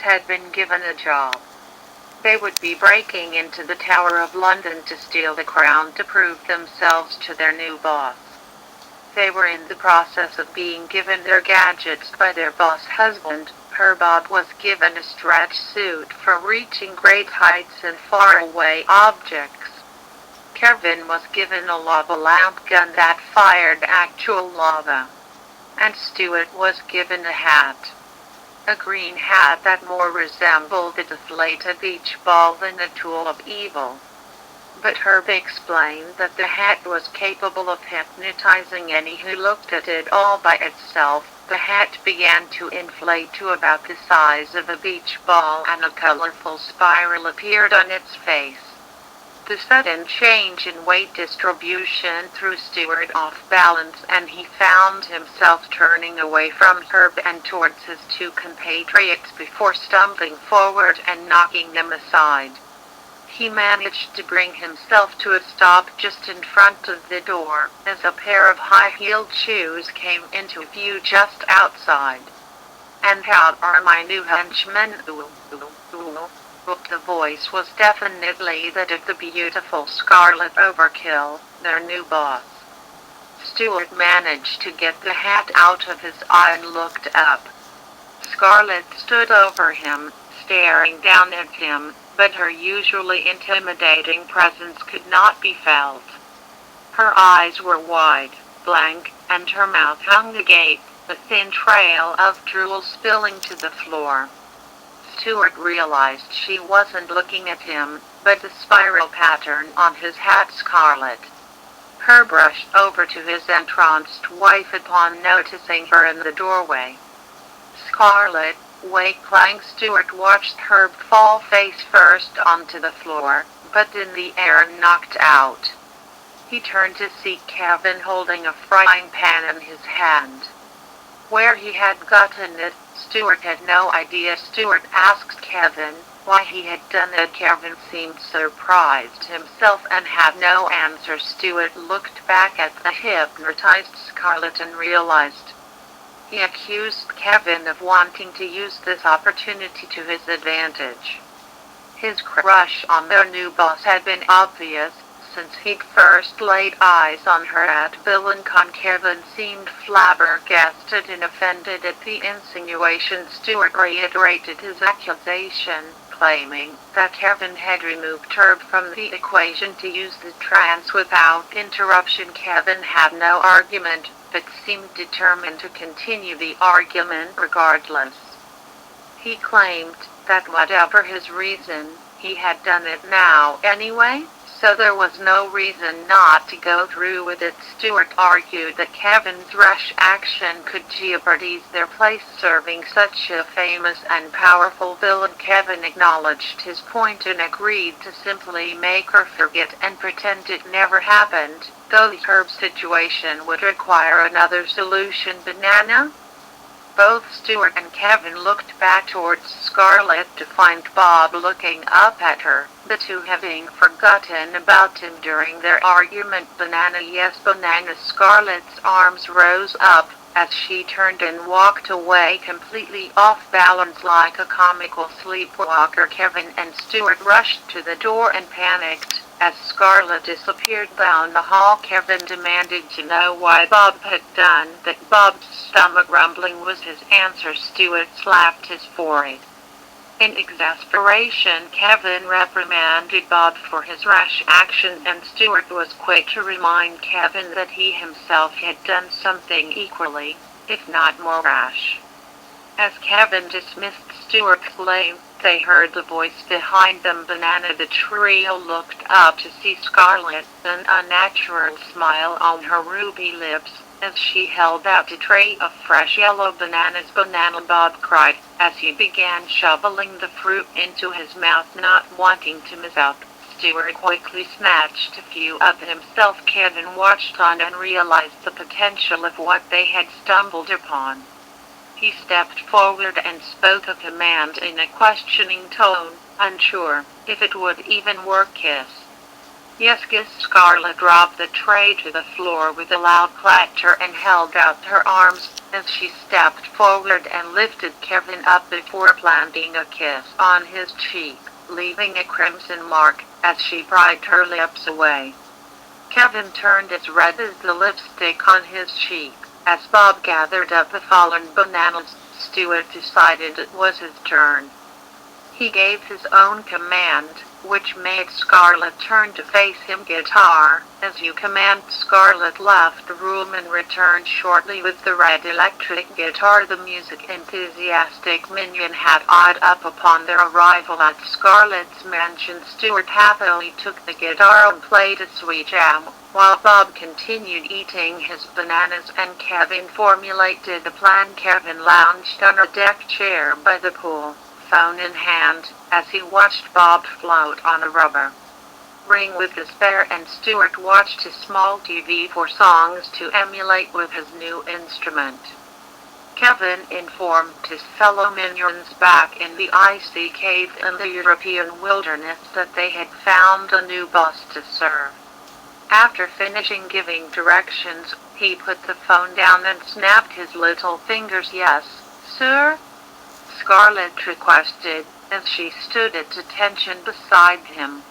had been given a job. They would be breaking into the Tower of London to steal the crown to prove themselves to their new boss. They were in the process of being given their gadgets by their boss husband. Her Bob was given a stretch suit for reaching great heights and faraway objects. Kevin was given a lava lamp gun that fired actual lava. And Stuart was given a hat. A green hat that more resembled a deflated beach ball than a tool of evil. But Herb explained that the hat was capable of hypnotizing any who looked at it all by itself. The hat began to inflate to about the size of a beach ball, and a colorful spiral appeared on its face. The sudden change in weight distribution threw Stuart off balance, and he found himself turning away from Herb and towards his two compatriots before stumbling forward and knocking them aside. He managed to bring himself to a stop just in front of the door, as a pair of high-heeled shoes came into view just outside. "And how are my new henchmen?" The voice was definitely that of the beautiful Scarlet Overkill, their new boss. Stuart managed to get the hat out of his eye and looked up. Scarlet stood over him, staring down at him, but her usually intimidating presence could not be felt. Her eyes were wide, blank, and her mouth hung agape, a thin trail of drool spilling to the floor. Stuart realized she wasn't looking at him, but the spiral pattern on his hat. Scarlet. Her brushed over to his entranced wife upon noticing her in the doorway. "Scarlet, wait!" Clang. Stuart watched Herb fall face first onto the floor, but in the air knocked out. He turned to see Kevin holding a frying pan in his hand. Where he had gotten it, Stuart had no idea. Stuart asked Kevin why he had done it. Kevin seemed surprised himself and had no answer. Stuart looked back at the hypnotized Scarlet and realized he accused Kevin of wanting to use this opportunity to his advantage. His crush on their new boss had been obvious since he'd first laid eyes on her at VillainCon. Kevin seemed flabbergasted and offended at the insinuation. Stuart reiterated his accusation, claiming that Kevin had removed Herb from the equation to use the trance without interruption. Kevin had no argument, but seemed determined to continue the argument regardless. He claimed that whatever his reason, he had done it now anyway, so there was no reason not to go through with it. Stuart argued that Kevin's rash action could jeopardize their place serving such a famous and powerful villain. Kevin acknowledged his point and agreed to simply make her forget and pretend it never happened, though the Herb situation would require another solution. Banana? Both Stuart and Kevin looked back towards Scarlet to find Bob looking up at her, the two having forgotten about him during their argument. Banana? Yes, Banana. Scarlet's arms rose up as she turned and walked away, completely off balance like a comical sleepwalker. Kevin and Stuart rushed to the door and panicked as Scarlet disappeared down the hall. Kevin demanded to know why Bob had done that. Bob's stomach rumbling was his answer. Stuart slapped his forehead. In exasperation, Kevin reprimanded Bob for his rash action, and Stuart was quick to remind Kevin that he himself had done something equally, if not more rash. As Kevin dismissed Stuart's claim, they heard the voice behind them. Banana. The trio looked up to see Scarlet, an unnatural smile on her ruby lips, as she held out a tray of fresh yellow bananas. Banana. Bob cried, as he began shoveling the fruit into his mouth, not wanting to miss out. Stuart quickly snatched a few of himself. Kevin watched on and realized the potential of what they had stumbled upon. He stepped forward and spoke a command in a questioning tone, unsure if it would even work. "Kiss." "Yes, kiss." Scarlet dropped the tray to the floor with a loud clatter and held out her arms, as she stepped forward and lifted Kevin up before planting a kiss on his cheek, leaving a crimson mark as she pried her lips away. Kevin turned as red as the lipstick on his cheek. As Bob gathered up the fallen bananas, Stuart decided it was his turn. He gave his own command, which made Scarlett turn to face him. Guitar, as you command. Scarlett left the room and returned shortly with the red electric guitar the music enthusiastic minion had eyed up upon their arrival at Scarlett's mansion. Stuart happily took the guitar and played a sweet jam, while Bob continued eating his bananas and Kevin formulated a plan. Kevin lounged on a deck chair by the pool, phone in hand, as he watched Bob float on a rubber ring with his bear, and Stuart watched his small TV for songs to emulate with his new instrument. Kevin informed his fellow minions back in the icy cave in the European wilderness that they had found a new boss to serve. After finishing giving directions, he put the phone down and snapped his little fingers. "Yes, sir?" Scarlett requested, as she stood at attention beside him.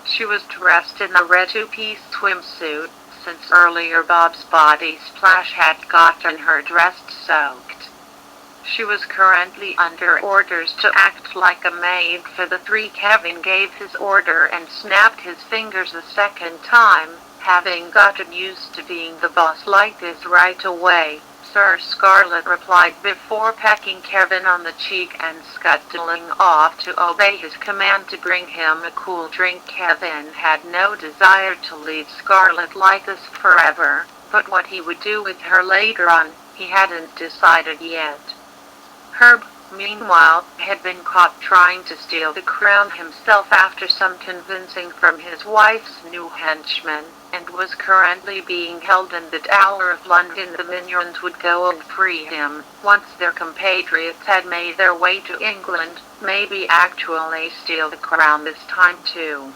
She was dressed in a red two-piece swimsuit, since earlier Bob's body splash had gotten her dress soaked. She was currently under orders to act like a maid for the three. Kevin gave his order and snapped his fingers a second time, having gotten used to being the boss like this right away. "Sir," Scarlett replied before pecking Kevin on the cheek and scuttling off to obey his command to bring him a cool drink. Kevin had no desire to leave Scarlett like this forever, but what he would do with her later on, he hadn't decided yet. Herb, meanwhile, had been caught trying to steal the crown himself after some convincing from his wife's new henchman, and was currently being held in the Tower of London. The minions would go and free him once their compatriots had made their way to England, maybe actually steal the crown this time too.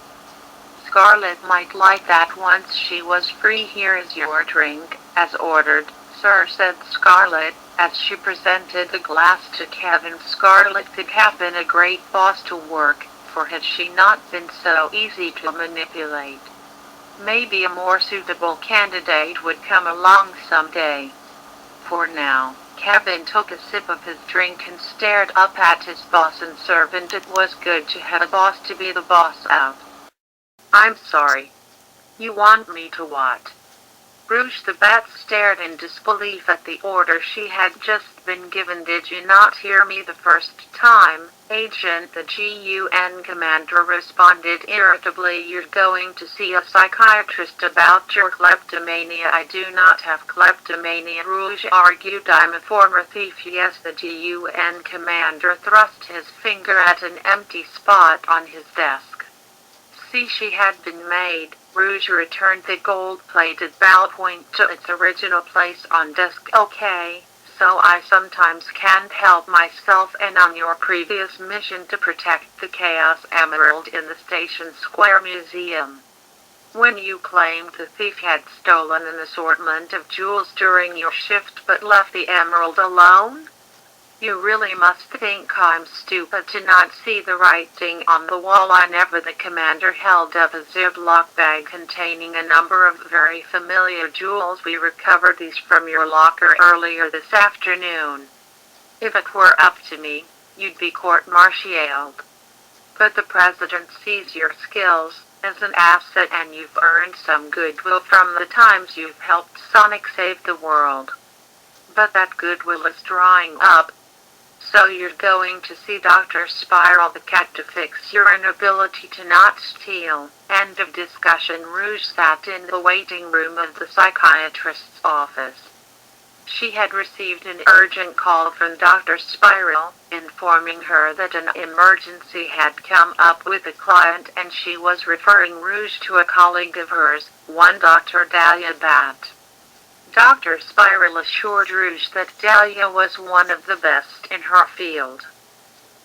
Scarlett might like that once she was free. "Here is your drink, as ordered, sir," said Scarlett, as she presented the glass to Kevin. Scarlett could have been a great boss to work for had she not been so easy to manipulate. Maybe a more suitable candidate would come along someday. For now, Kevin took a sip of his drink and stared up at his boss and servant. It was good to have a boss to be the boss of. "I'm sorry. You want me to what?" Rouge the Bat stared in disbelief at the order she had just been given. "Did you not hear me the first time, Agent?" The GUN commander responded irritably. "You're going to see a psychiatrist about your kleptomania." "I do not have kleptomania," Rouge argued. "I'm a former thief." "Yes." The GUN commander thrust his finger at an empty spot on his desk. "See, she had been made." Rouge returned the gold-plated ballpoint to its original place on desk. "Okay, so I sometimes can't help myself, and on your previous mission to protect the Chaos Emerald in the Station Square Museum, when you claimed the thief had stolen an assortment of jewels during your shift but left the emerald alone? You really must think I'm stupid to not see the writing on the wall." "I never." The commander held up a Ziploc bag containing a number of very familiar jewels. "We recovered these from your locker earlier this afternoon. If it were up to me, you'd be court-martialed. But the president sees your skills as an asset, and you've earned some goodwill from the times you've helped Sonic save the world. But that goodwill is drying up. So you're going to see Dr. Spiral the cat to fix your inability to not steal." End of discussion. Rouge sat in the waiting room of the psychiatrist's office. She had received an urgent call from Dr. Spiral, informing her that an emergency had come up with a client, and she was referring Rouge to a colleague of hers, one Dr. Dahlia Bat. Dr. Spiral assured Rouge that Dahlia was one of the best in her field.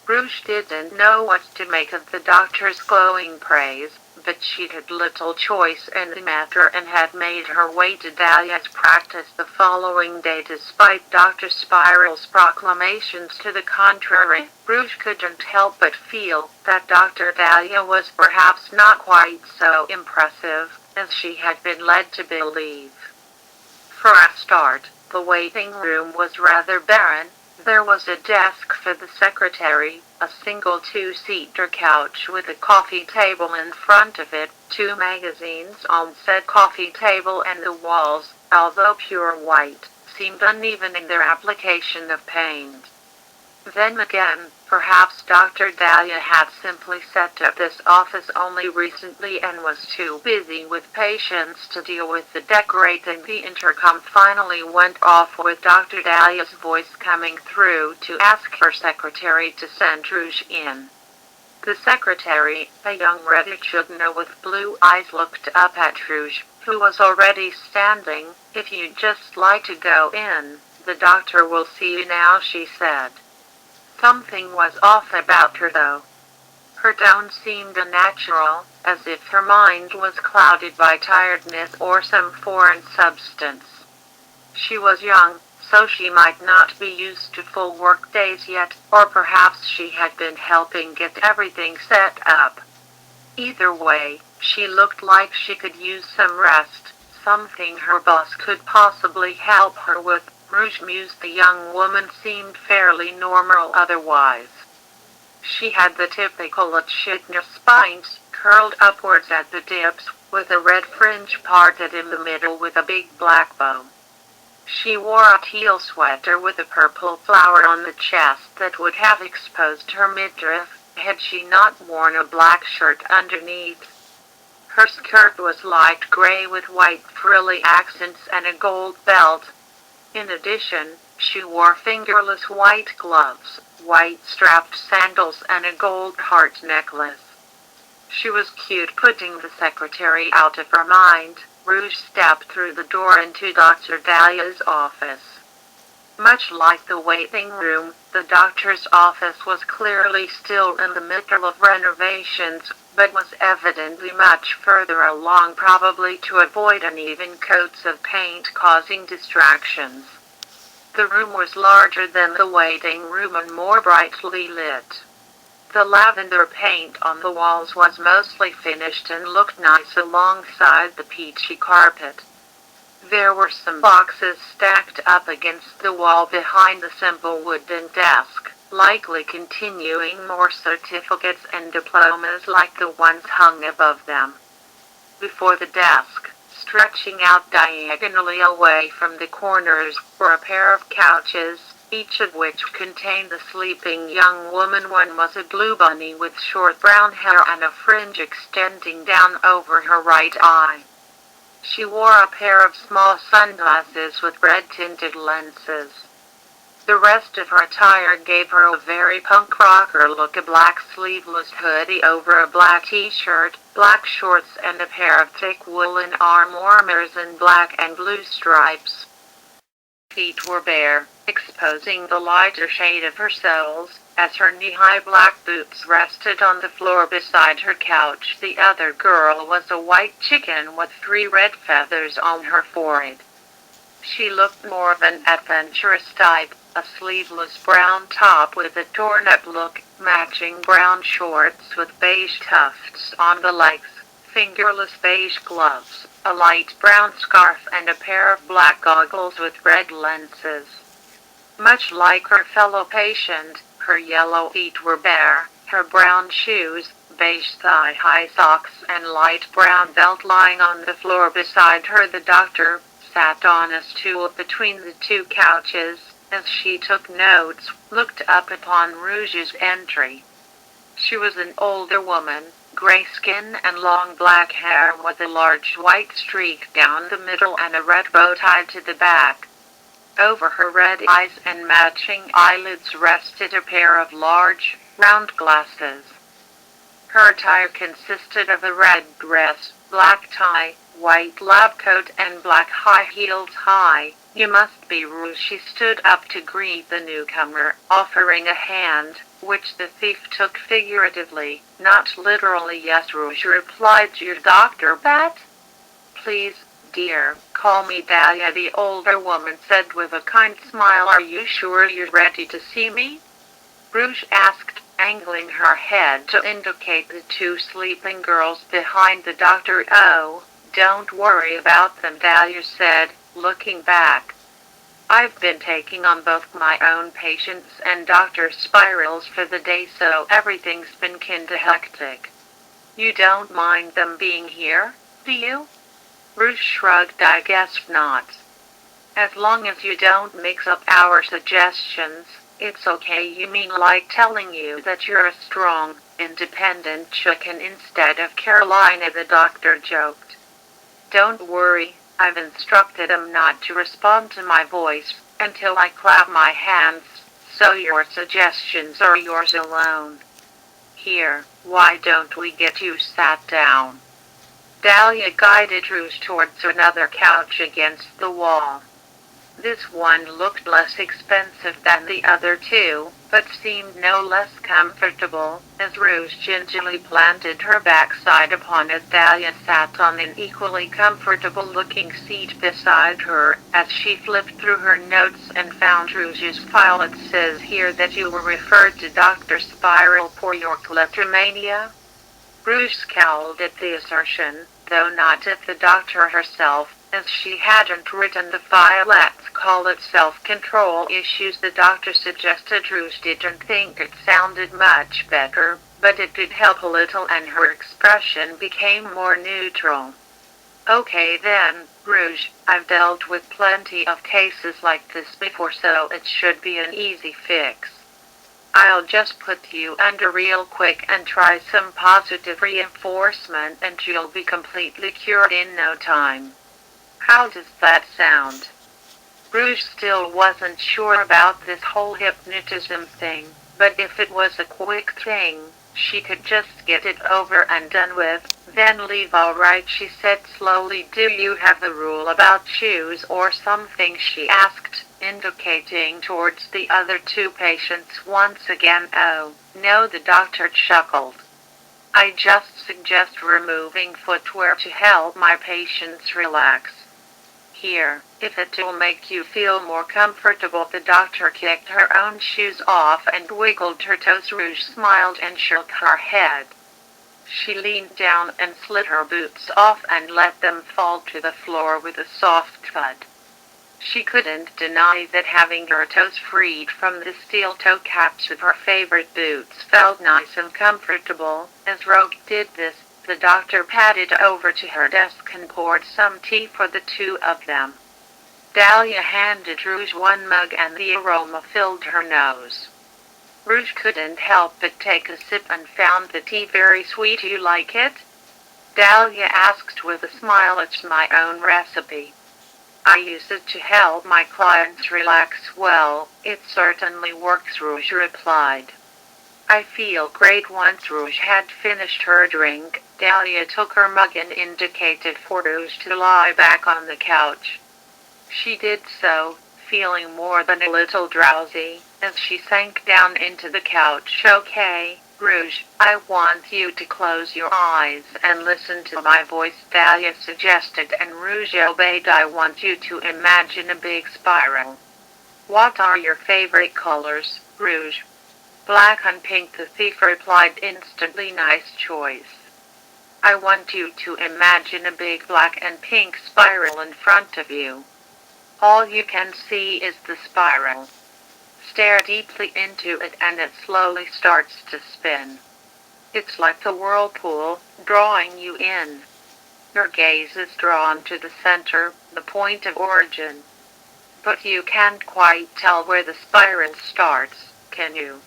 Rouge didn't know what to make of the doctor's glowing praise, but she had little choice in the matter and had made her way to Dahlia's practice the following day despite Dr. Spiral's proclamations to the contrary. Rouge couldn't help but feel that Dr. Dahlia was perhaps not quite so impressive as she had been led to believe. For a start, the waiting room was rather barren. There was a desk for the secretary, a single two-seater couch with a coffee table in front of it, 2 magazines on said coffee table, and the walls, although pure white, seemed uneven in their application of paint. Then again, perhaps Dr. Dahlia had simply set up this office only recently and was too busy with patients to deal with the decorating. The intercom finally went off with Dr. Dahlia's voice coming through to ask her secretary to send Rouge in. The secretary, a young reddish-chudna with blue eyes, looked up at Rouge, who was already standing. "If you'd just like to go in, the doctor will see you now," she said. Something was off about her, though. Her tone seemed unnatural, as if her mind was clouded by tiredness or some foreign substance. She was young, so she might not be used to full work days yet, or perhaps she had been helping get everything set up. Either way, she looked like she could use some rest, something her boss could possibly help her with. Rouge mused. The young woman seemed fairly normal otherwise. She had the typical Echidna spines, curled upwards at the tips, with a red fringe parted in the middle with a big black bow. She wore a teal sweater with a purple flower on the chest that would have exposed her midriff, had she not worn a black shirt underneath. Her skirt was light gray with white frilly accents and a gold belt. In addition, she wore fingerless white gloves, white strapped sandals, and a gold heart necklace. She was cute, putting the secretary out of her mind. Rouge stepped through the door into Dr. Dahlia's office. Much like the waiting room, the doctor's office was clearly still in the middle of renovations, but was evidently much further along, probably to avoid uneven coats of paint causing distractions. The room was larger than the waiting room and more brightly lit. The lavender paint on the walls was mostly finished and looked nice alongside the peachy carpet. There were some boxes stacked up against the wall behind the simple wooden desk, likely continuing more certificates and diplomas like the ones hung above them. Before the desk, stretching out diagonally away from the corners, were a pair of couches, each of which contained a sleeping young woman. One was a blue bunny with short brown hair and a fringe extending down over her right eye. She wore a pair of small sunglasses with red-tinted lenses. The rest of her attire gave her a very punk rocker look: a black sleeveless hoodie over a black t-shirt, black shorts, and a pair of thick woolen arm warmers in black and blue stripes. Feet were bare, exposing the lighter shade of her soles, as her knee-high black boots rested on the floor beside her couch. The other girl was a white chicken with 3 red feathers on her forehead. She looked more of an adventurous type, a sleeveless brown top with a torn-up look, matching brown shorts with beige tufts on the legs, fingerless beige gloves, a light brown scarf, and a pair of black goggles with red lenses. Much like her fellow patient, her yellow feet were bare, her brown shoes, beige thigh-high socks, and light brown belt lying on the floor beside her. The doctor sat on a stool between the 2 couches. As she took notes, looked up upon Rouge's entry. She was an older woman, gray skin and long black hair with a large white streak down the middle and a red bow tied to the back. Over her red eyes and matching eyelids rested a pair of large, round glasses. Her attire consisted of a red dress, black tie, white lab coat, and black high heels. High You must be Rouge. She stood up to greet the newcomer, offering a hand, which the thief took figuratively, not literally. Yes, Rouge replied. Your Dr. Bat? Please, dear, call me Dahlia, the older woman said with a kind smile. Are you sure you're ready to see me? Rouge asked, angling her head to indicate the two sleeping girls behind the doctor. Oh, don't worry about them, Dahlia said, looking back. I've been taking on both my own patients and Dr. Spiral's for the day, so everything's been kinda hectic. You don't mind them being here, do you? Rouge shrugged. I guess not. As long as you don't mix up our suggestions, it's okay. You mean like telling you that you're a strong, independent chicken instead of Carolina, the doctor joked. Don't worry, I've instructed them not to respond to my voice until I clap my hands, so your suggestions are yours alone. Here, why don't we get you sat down? Dahlia guided Rouge towards another couch against the wall. This one looked less expensive than the other two, but seemed no less comfortable, as Rouge gingerly planted her backside upon it. Dahlia sat on an equally comfortable-looking seat beside her, as she flipped through her notes and found Rouge's file. It says here that you were referred to Dr. Spiral for your kleptomania. Rouge scowled at the assertion, though not at the doctor herself, as she hadn't written the file. Let's call it self-control issues, the doctor suggested. Rouge didn't think it sounded much better, but it did help a little, and her expression became more neutral. Okay then, Rouge, I've dealt with plenty of cases like this before, so it should be an easy fix. I'll just put you under real quick and try some positive reinforcement, and you'll be completely cured in no time. How does that sound? Rouge still wasn't sure about this whole hypnotism thing, but if it was a quick thing, she could just get it over and done with, then leave. All right, she said slowly. Do you have the rule about shoes or something? She asked, indicating towards the other two patients once again. Oh, no, the doctor chuckled. I just suggest removing footwear to help my patients relax. Here, if it'll make you feel more comfortable. The doctor kicked her own shoes off and wiggled her toes. Rouge smiled and shook her head. She leaned down and slid her boots off and let them fall to the floor with a soft thud. She couldn't deny that having her toes freed from the steel toe caps of her favorite boots felt nice and comfortable. As Rogue did this, the doctor padded over to her desk and poured some tea for the two of them. Dahlia handed Rouge one mug and the aroma filled her nose. Rouge couldn't help but take a sip and found the tea very sweet. You like it? Dahlia asked with a smile. It's my own recipe. I use it to help my clients relax. Well, it certainly works, Rouge replied. I feel great. Once Rouge had finished her drink, Dahlia took her mug and indicated for Rouge to lie back on the couch. She did so, feeling more than a little drowsy, as she sank down into the couch. Okay, Rouge, I want you to close your eyes and listen to my voice, Dahlia suggested, and Rouge obeyed. I want you to imagine a big spiral. What are your favorite colors, Rouge? Black and pink, the thief replied instantly. Nice choice. I want you to imagine a big black and pink spiral in front of you. All you can see is the spiral. Stare deeply into it and it slowly starts to spin. It's like a whirlpool, drawing you in. Your gaze is drawn to the center, the point of origin. But you can't quite tell where the spiral starts, can you?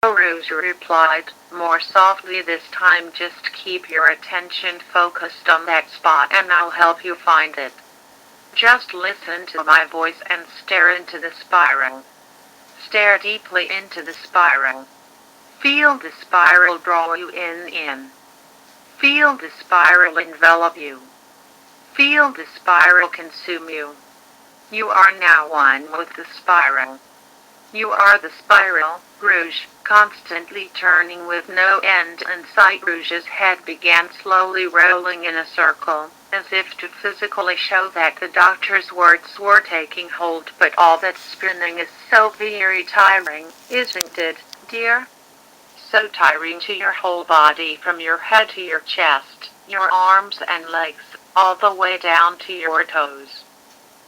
Rouge replied, more softly this time. Just keep your attention focused on that spot and I'll help you find it. Just listen to my voice and stare into the spiral. Stare deeply into the spiral. Feel the spiral draw you in. Feel the spiral envelop you. Feel the spiral consume you. You are now one with the spiral. You are the spiral, Rouge, constantly turning with no end in sight. Rouge's head began slowly rolling in a circle, as if to physically show that the doctor's words were taking hold. But all that spinning is so very tiring, isn't it, dear? So tiring to your whole body, from your head to your chest, your arms and legs, all the way down to your toes.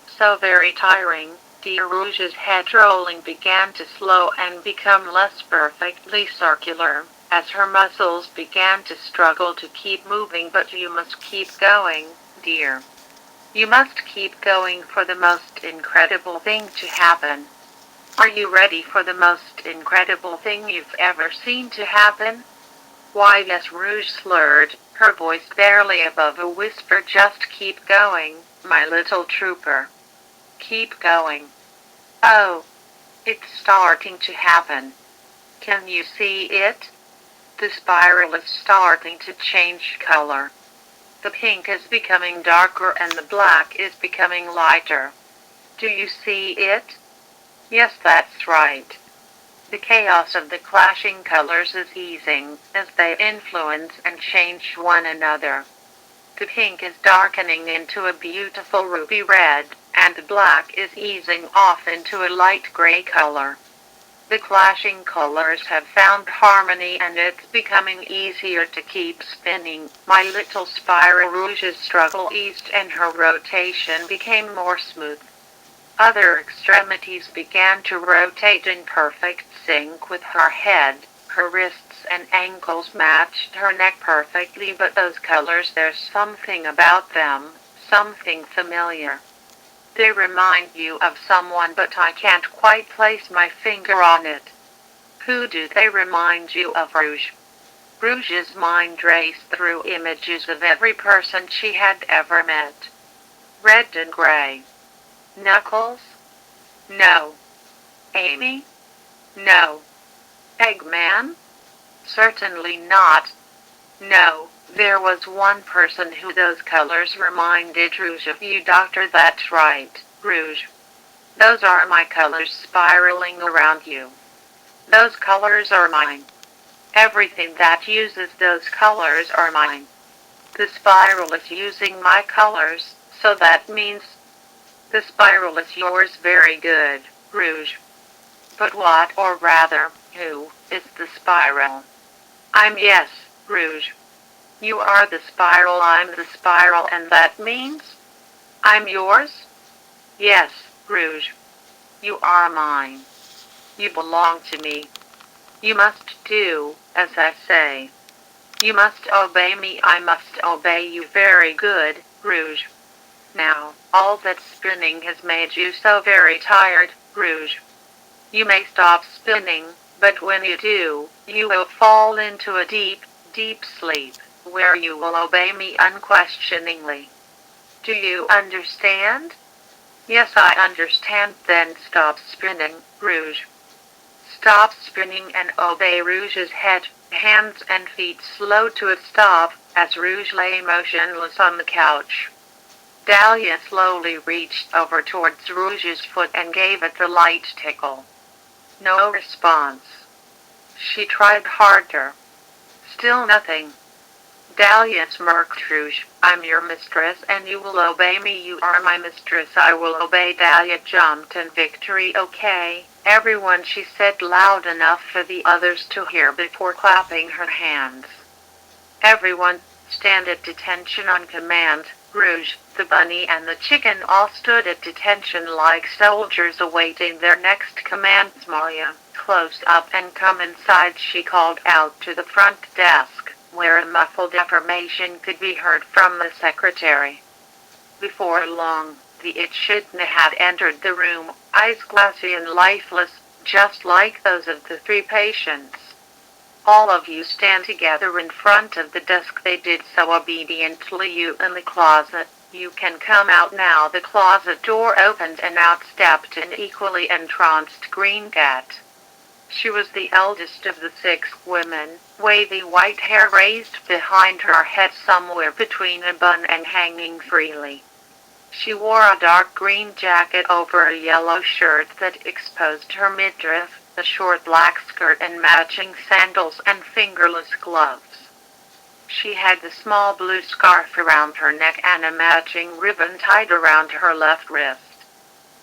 So very tiring. Dear. Rouge's head rolling began to slow and become less perfectly circular, as her muscles began to struggle to keep moving. But you must keep going, dear. You must keep going for the most incredible thing to happen. Are you ready for the most incredible thing you've ever seen to happen? Why, yes, Rouge slurred, her voice barely above a whisper. Just keep going, my little trooper. Keep going. Oh, it's starting to happen. Can you see it? The spiral is starting to change color. The pink is becoming darker and the black is becoming lighter. Do you see it? Yes, that's right. The chaos of the clashing colors is easing as they influence and change one another. The pink is darkening into a beautiful ruby red, and the black is easing off into a light gray color. The clashing colors have found harmony and it's becoming easier to keep spinning. My little spiral. Rouge's struggle eased and her rotation became more smooth. Other extremities began to rotate in perfect sync with her head. Her wrists and ankles matched her neck perfectly. But those colors, there's something about them, something familiar. They remind you of someone, but I can't quite place my finger on it. Who do they remind you of, Rouge? Rouge's mind raced through images of every person she had ever met. Red and gray. Knuckles? No. Amy? No. Eggman? Certainly not. No, there was one person who those colors reminded Rouge of. You, doctor. That's right, Rouge. Those are my colors spiraling around you. Those colors are mine. Everything that uses those colors are mine. The spiral is using my colors, so that means the spiral is yours. Very good, Rouge. But what, or rather, who, is the spiral? I'm. Yes, Rouge. You are the spiral, I'm the spiral, and that means I'm yours? Yes, Rouge. You are mine. You belong to me. You must do as I say. You must obey me. I must obey you. Very good, Rouge. Now, all that spinning has made you so very tired, Rouge. You may stop spinning, but when you do, you will fall into a deep, deep sleep, where you will obey me unquestioningly. Do you understand? Yes, I understand. Then stop spinning, Rouge. Stop spinning and obey. Rouge's head, hands and feet slowed to a stop, as Rouge lay motionless on the couch. Dahlia slowly reached over towards Rouge's foot and gave it the light tickle. No response. She tried harder. Still nothing. Dahlia smirked. Rouge, I'm your mistress and you will obey me. You are my mistress. I will obey. Dahlia jumped in victory. Okay, everyone, she said loud enough for the others to hear before clapping her hands. Everyone, stand at attention on command. Rouge, the bunny and the chicken all stood at attention like soldiers awaiting their next command. Maria, close up and come inside, she called out to the front desk, where a muffled affirmation could be heard from the secretary. Before long, the Echidna had entered the room, eyes glassy and lifeless, just like those of the three patients. All of you stand together in front of the desk. They did so obediently. You in the closet, you can come out now. The closet door opened and out stepped an equally entranced green cat. She was the eldest of the 6 women, wavy white hair raised behind her head somewhere between a bun and hanging freely. She wore a dark green jacket over a yellow shirt that exposed her midriff, a short black skirt and matching sandals and fingerless gloves. She had the small blue scarf around her neck and a matching ribbon tied around her left wrist.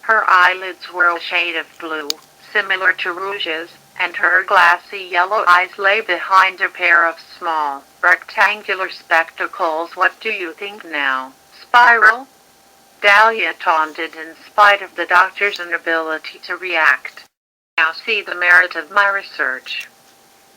Her eyelids were a shade of blue, similar to Rouge's, and her glassy yellow eyes lay behind a pair of small, rectangular spectacles. What do you think now, Spiral? Dahlia taunted in spite of the doctor's inability to react. Now see the merit of my research.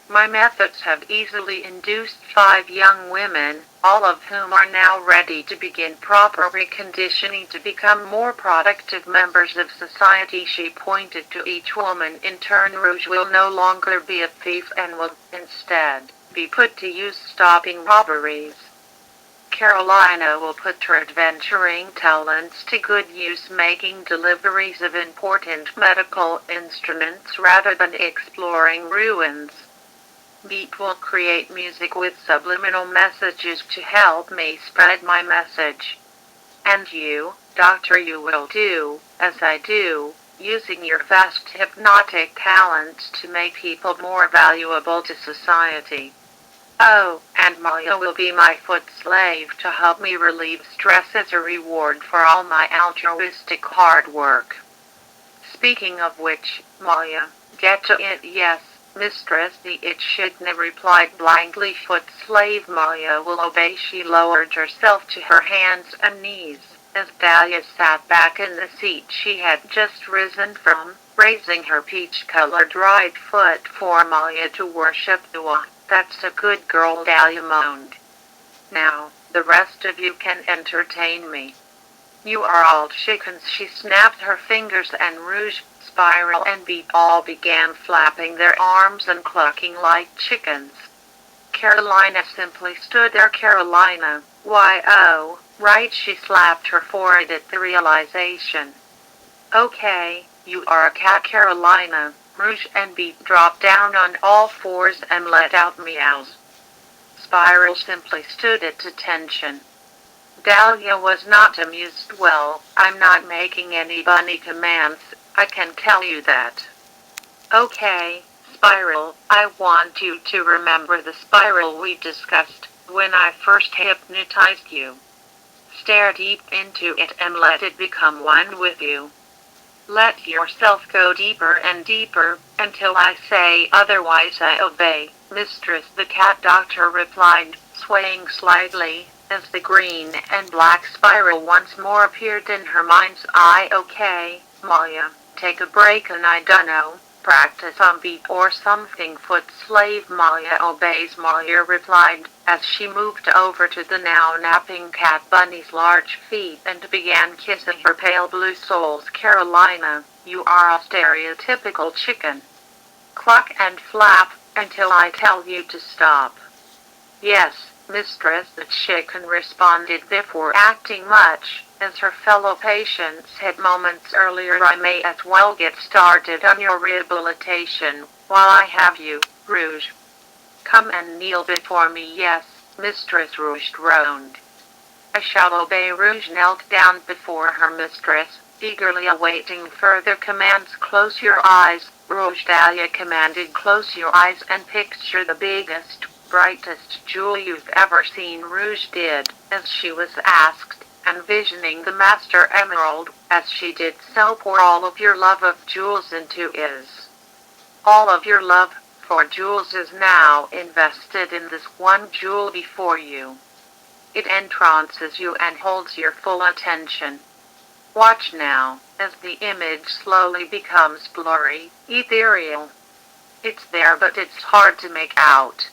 My methods have easily induced 5 young women, all of whom are now ready to begin proper reconditioning to become more productive members of society. She pointed to each woman in turn. Rouge will no longer be a thief and will, instead, be put to use stopping robberies. Carolina will put her adventuring talents to good use making deliveries of important medical instruments rather than exploring ruins. Beat will create music with subliminal messages to help me spread my message. And you, Doctor, you will do, as I do, using your vast hypnotic talents to make people more valuable to society. Oh, and Malia will be my foot slave to help me relieve stress as a reward for all my altruistic hard work. Speaking of which, Malia, get to it. Yes, Mistress, the Echidna replied blindly. Foot slave. Malia will obey. She lowered herself to her hands and knees, as Dahlia sat back in the seat she had just risen from, raising her peach-colored right foot for Malia to worship. That's a good girl, Dahlia moaned. Now, the rest of you can entertain me. You are all chickens. She snapped her fingers and Rouge, Spiral and Beat all began flapping their arms and clucking like chickens. Carolina simply stood there. Carolina, why oh, right, she slapped her forehead at the realization. Okay, you are a cat, Carolina. Rouge and Beat dropped down on all fours and let out meows. Spiral simply stood at attention. Dahlia was not amused. Well, I'm not making any bunny commands, I can tell you that. Okay, Spiral, I want you to remember the spiral we discussed when I first hypnotized you. Stare deep into it and let it become one with you. Let yourself go deeper and deeper, until I say otherwise. I obey, Mistress, the cat doctor replied, swaying slightly, as the green and black spiral once more appeared in her mind's eye. Okay, Malia, take a break and I dunno, practice on Beat or something. Foot slave. Malia obeys, Malia replied, as she moved over to the now napping cat bunny's large feet and began kissing her pale blue soles. Carolina, you are a stereotypical chicken. Cluck and flap, until I tell you to stop. Yes, Mistress, the chicken responded before acting much, as her fellow patients had moments earlier. I may as well get started on your rehabilitation, while I have you, Rouge. Come and kneel before me. Yes, Mistress, Rouge groaned. I shall obey. Rouge knelt down before her mistress, eagerly awaiting further commands. Close your eyes, Rouge. Dahlia commanded. Close your eyes and picture the biggest, brightest jewel you've ever seen. Rouge did, as she was asked, envisioning the master emerald. As she did so, pour all of your love of jewels into is. All of your love for jewels is now invested in this one jewel before you. It entrances you and holds your full attention. Watch now, as the image slowly becomes blurry, ethereal. It's there, but it's hard to make out.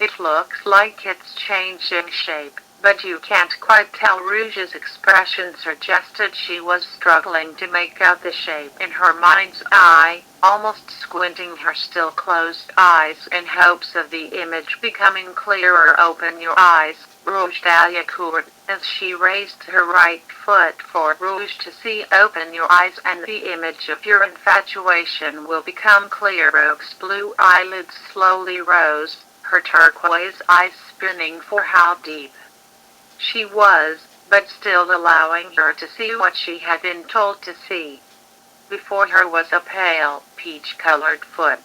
It looks like it's changing shape, but you can't quite tell. Rouge's expression suggested she was struggling to make out the shape in her mind's eye, almost squinting her still closed eyes in hopes of the image becoming clearer. Open your eyes, Rouge. Dahlia cooed, as she raised her right foot for Rouge to see. Open your eyes and the image of your infatuation will become clear. Rouge's blue eyelids slowly rose, her turquoise eyes spinning for how deep she was, but still allowing her to see what she had been told to see. Before her was a pale, peach-colored foot.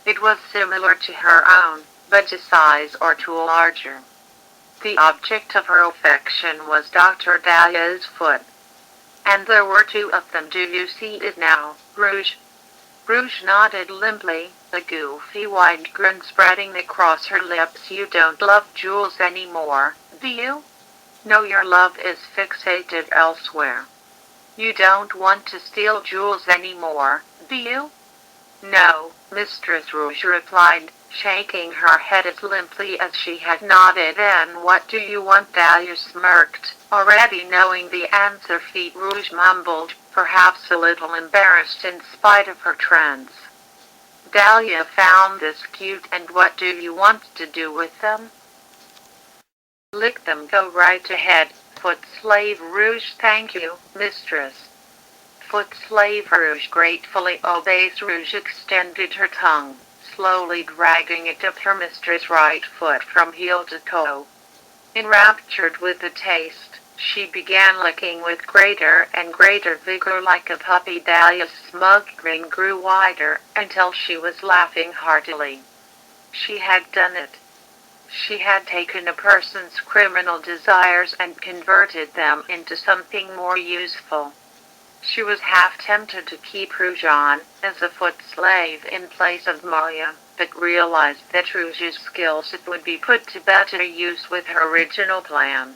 It was similar to her own, but a size or two larger. The object of her affection was Dr. Dahlia's foot. And there were two of them. Do you see it now, Rouge? Rouge nodded limply, a goofy wide grin spreading across her lips. You don't love Jules anymore, do you? No, your love is fixated elsewhere. You don't want to steal Jules anymore, do you? No, Mistress Rouge replied, shaking her head as limply as she had nodded. Then what do you want? Dahlia smirked, already knowing the answer. Feet. Rouge mumbled, perhaps a little embarrassed in spite of her trance. Dahlia found this cute. And what do you want to do with them? Lick them. Go right ahead, Foot Slave. Rouge. Thank you, Mistress. Foot Slave. Rouge gratefully obeys. Rouge extended her tongue, slowly dragging it up her mistress' right foot from heel to toe. Enraptured with the taste, she began licking with greater and greater vigor like a puppy. Dahlia's smug grin grew wider until she was laughing heartily. She had done it. She had taken a person's criminal desires and converted them into something more useful. She was half tempted to keep Rouge on as a foot slave in place of Moya, but realized that Rouge's skills would be put to better use with her original plan.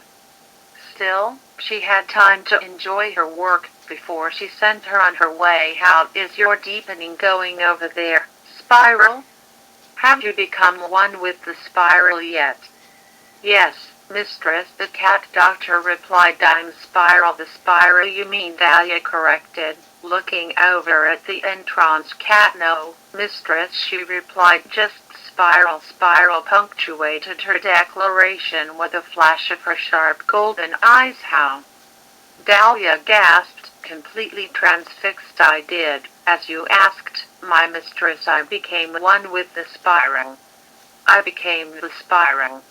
Still, she had time to enjoy her work before she sent her on her way. How is your deepening going over there, Spiral? Have you become one with the Spiral yet? Yes, Mistress, the cat doctor replied. I'm Spiral. The Spiral you mean, Dahlia corrected, looking over at the entranced cat. No, Mistress, she replied, just Spiral. Spiral punctuated her declaration with a flash of her sharp golden eyes. How? Dahlia gasped, completely transfixed. I did, as you asked, my mistress. I became one with the Spiral. I became the Spiral.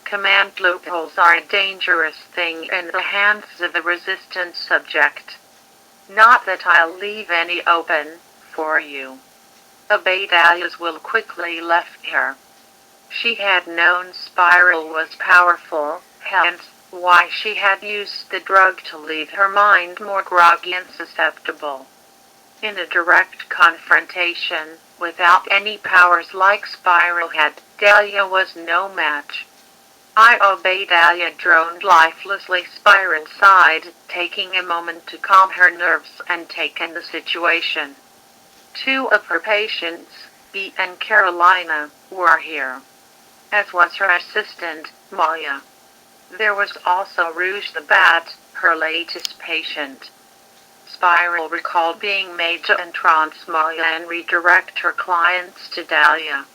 Command loopholes are a dangerous thing in the hands of a resistant subject. Not that I'll leave any open for you. Obey. Dahlia's will quickly left her. She had known Spiral was powerful, hence why she had used the drug to leave her mind more groggy and susceptible. In a direct confrontation, without any powers like Spiral had, Dahlia was no match. I obey. Dahlia droned lifelessly. Spiral sighed, taking a moment to calm her nerves and take in the situation. Two of her patients, Bea and Carolina, were here, as was her assistant, Moya. There was also Rouge the Bat, her latest patient. Spiral recalled being made to entrance Moya and redirect her clients to Dahlia.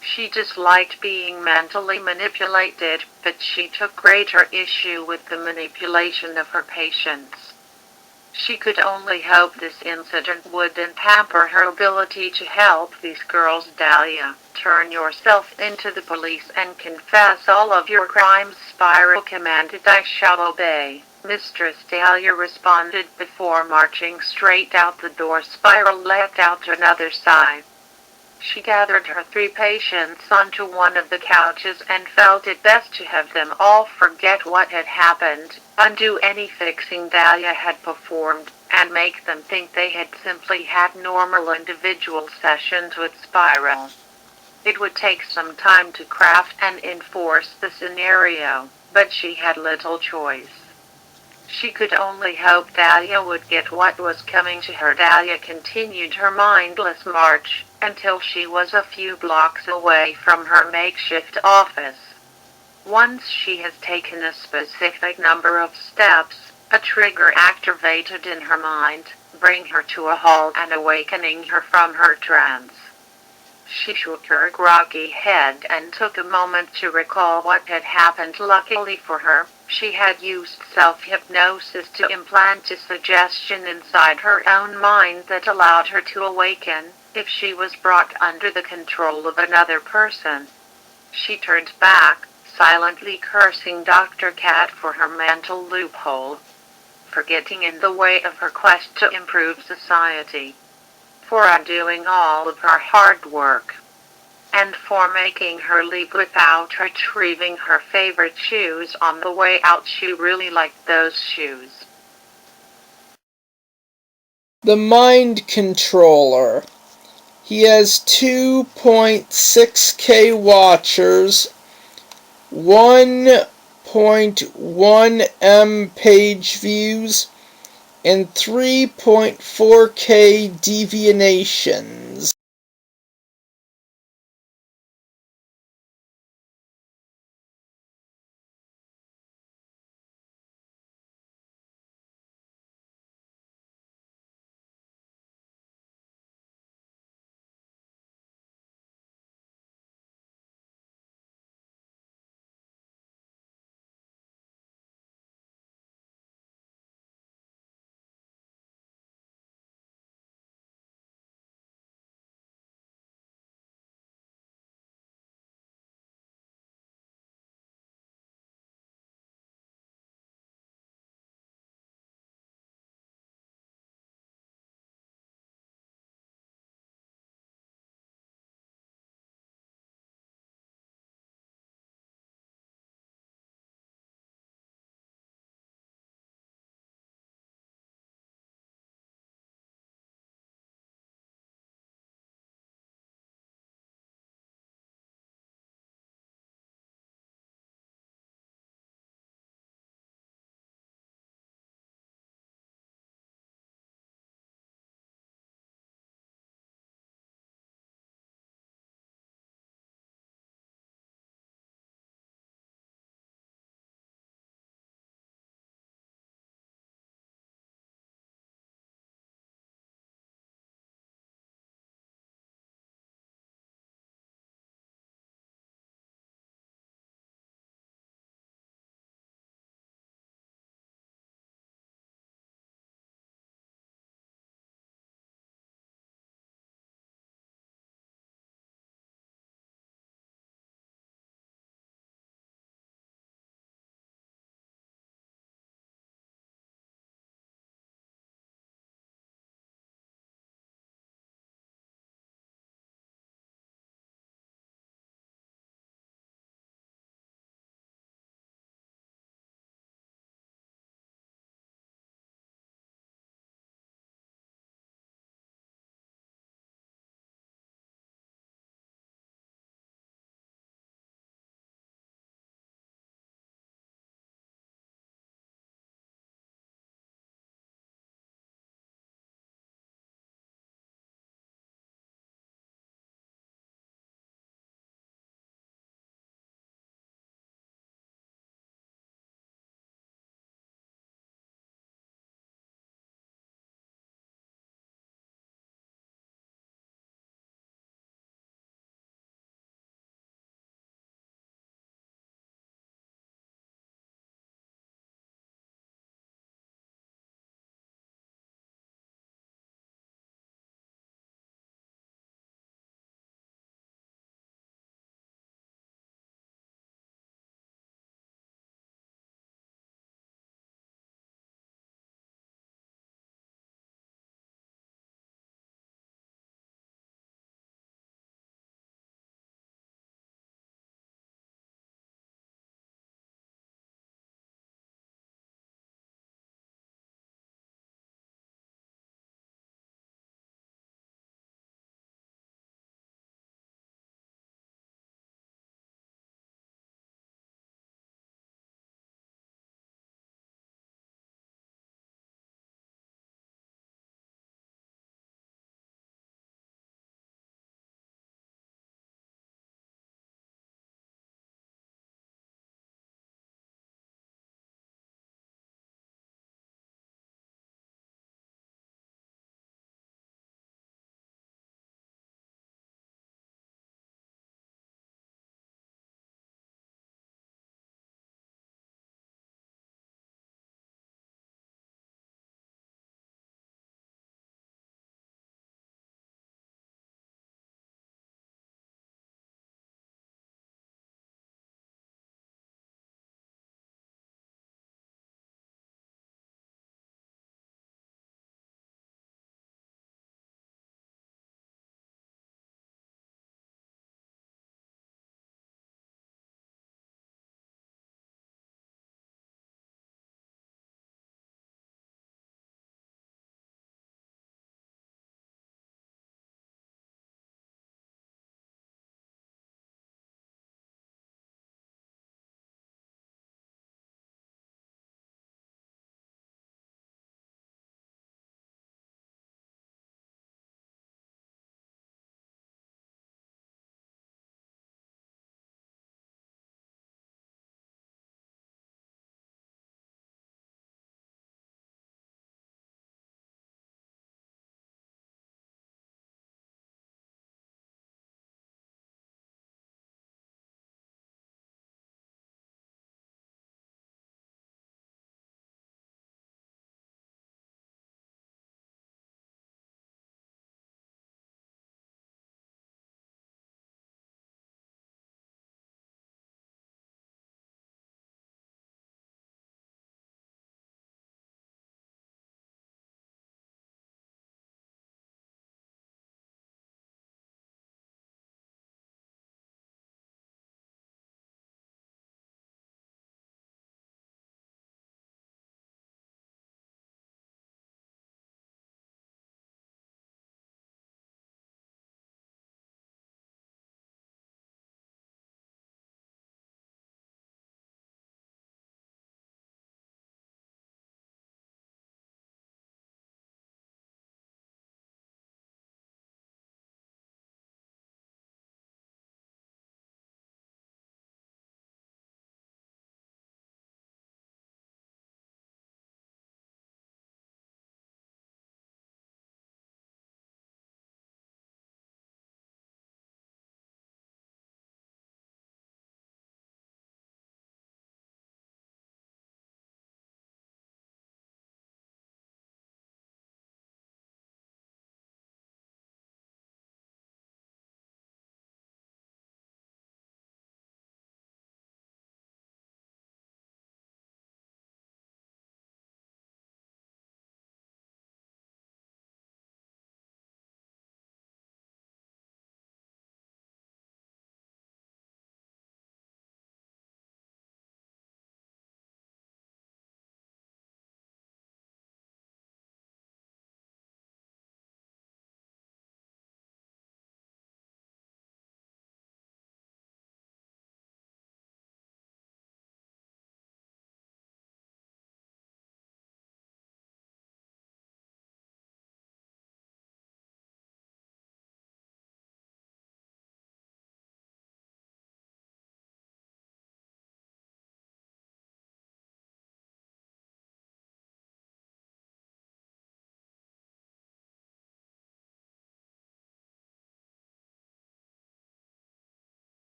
She disliked being mentally manipulated, but she took greater issue with the manipulation of her patients. She could only hope this incident wouldn't hamper her ability to help these girls. Dahlia, turn yourself into the police and confess all of your crimes, Spiral commanded. I shall obey, Mistress. Dahlia responded before marching straight out the door. Spiral let out another sigh. She gathered her three patients onto one of the couches and felt it best to have them all forget what had happened, undo any fixing Dahlia had performed, and make them think they had simply had normal individual sessions with Spiral. It would take some time to craft and enforce the scenario, but she had little choice. She could only hope Dahlia would get what was coming to her. Dahlia continued her mindless march until she was a few blocks away from her makeshift office. Once she has taken a specific number of steps, a trigger activated in her mind, bring her to a halt and awakening her from her trance. She shook her groggy head and took a moment to recall what had happened. Luckily for her, She had used self-hypnosis to implant a suggestion inside her own mind that allowed her to awaken if she was brought under the control of another person. She turned back, silently cursing Dr. Cat for her mental loophole, for getting in the way of her quest to improve society, for undoing all of her hard work, and for making her leave without retrieving her favorite shoes on the way out. She really liked those shoes. The Mind Controller. He has 2.6K watchers, 1.1 M page views, and 3.4K deviations.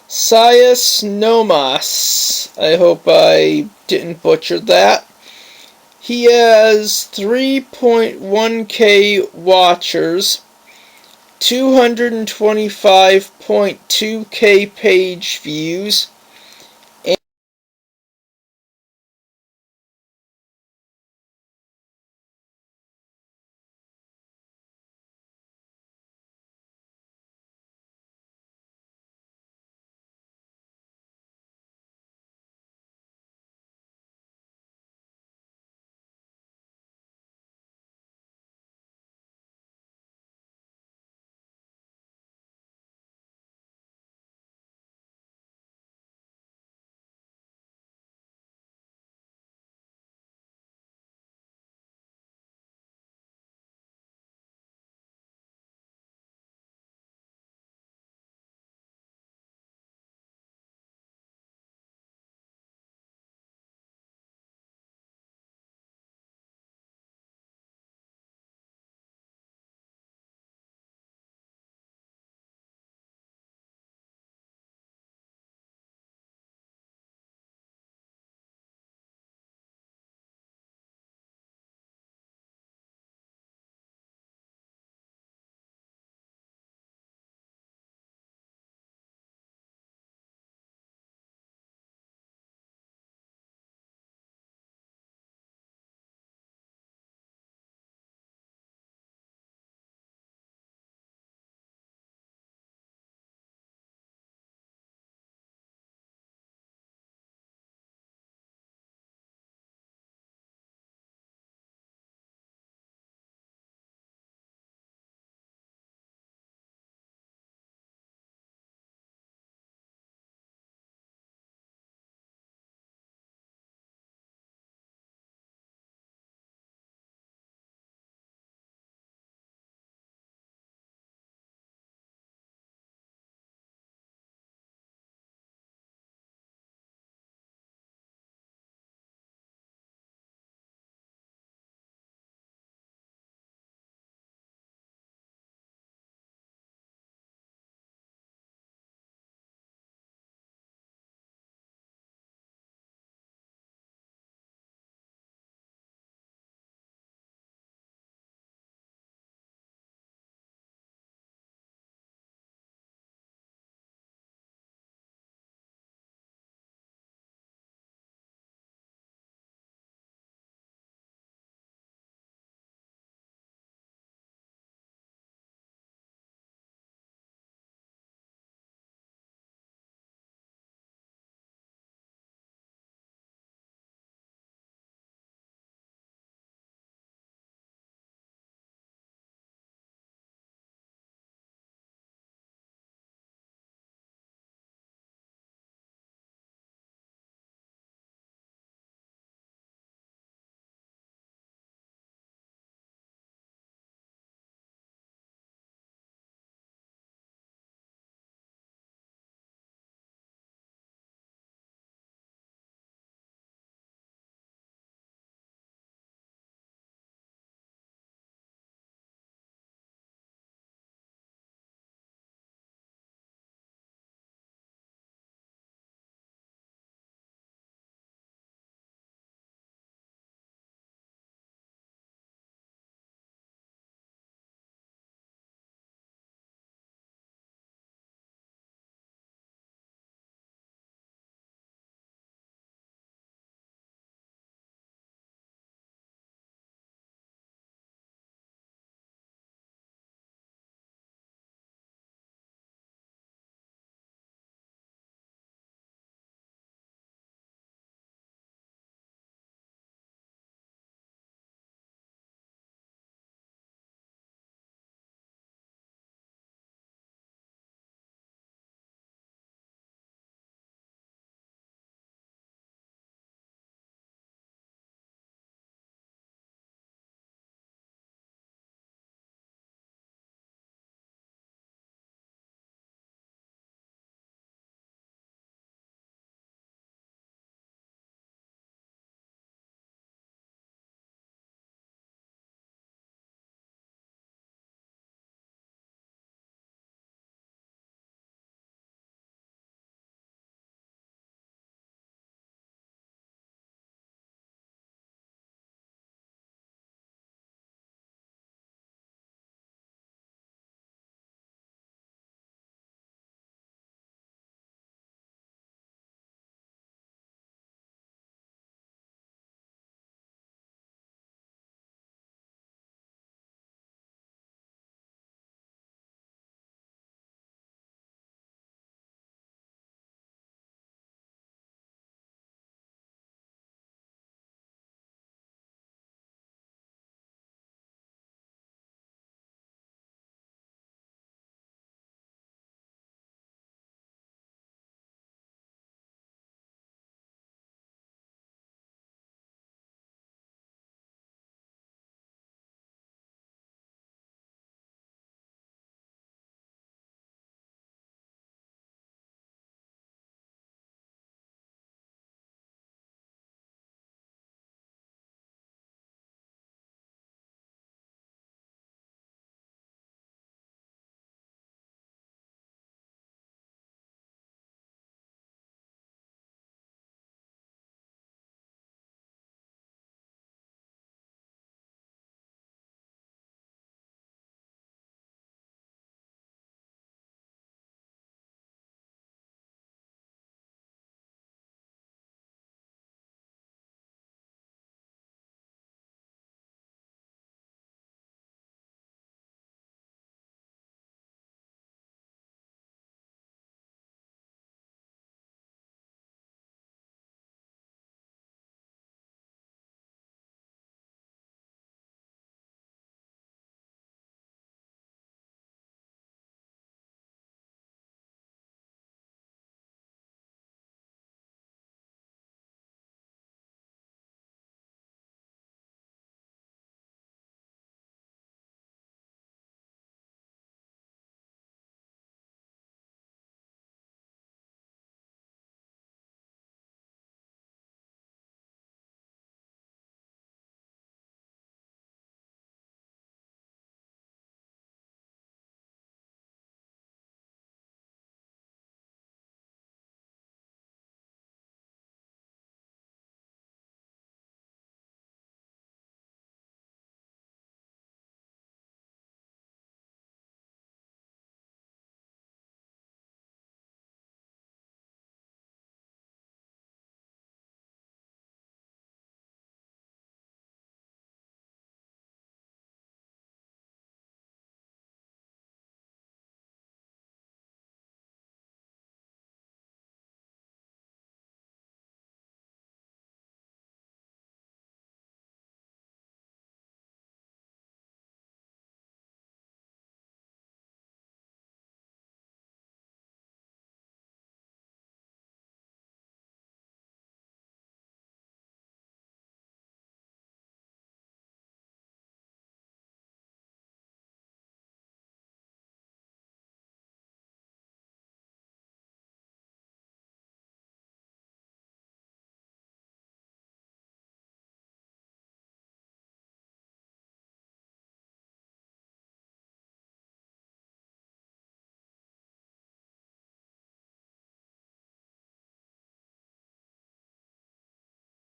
Sias Nomas. I hope I didn't butcher that. He has 3.1k watchers, 225.2k page views,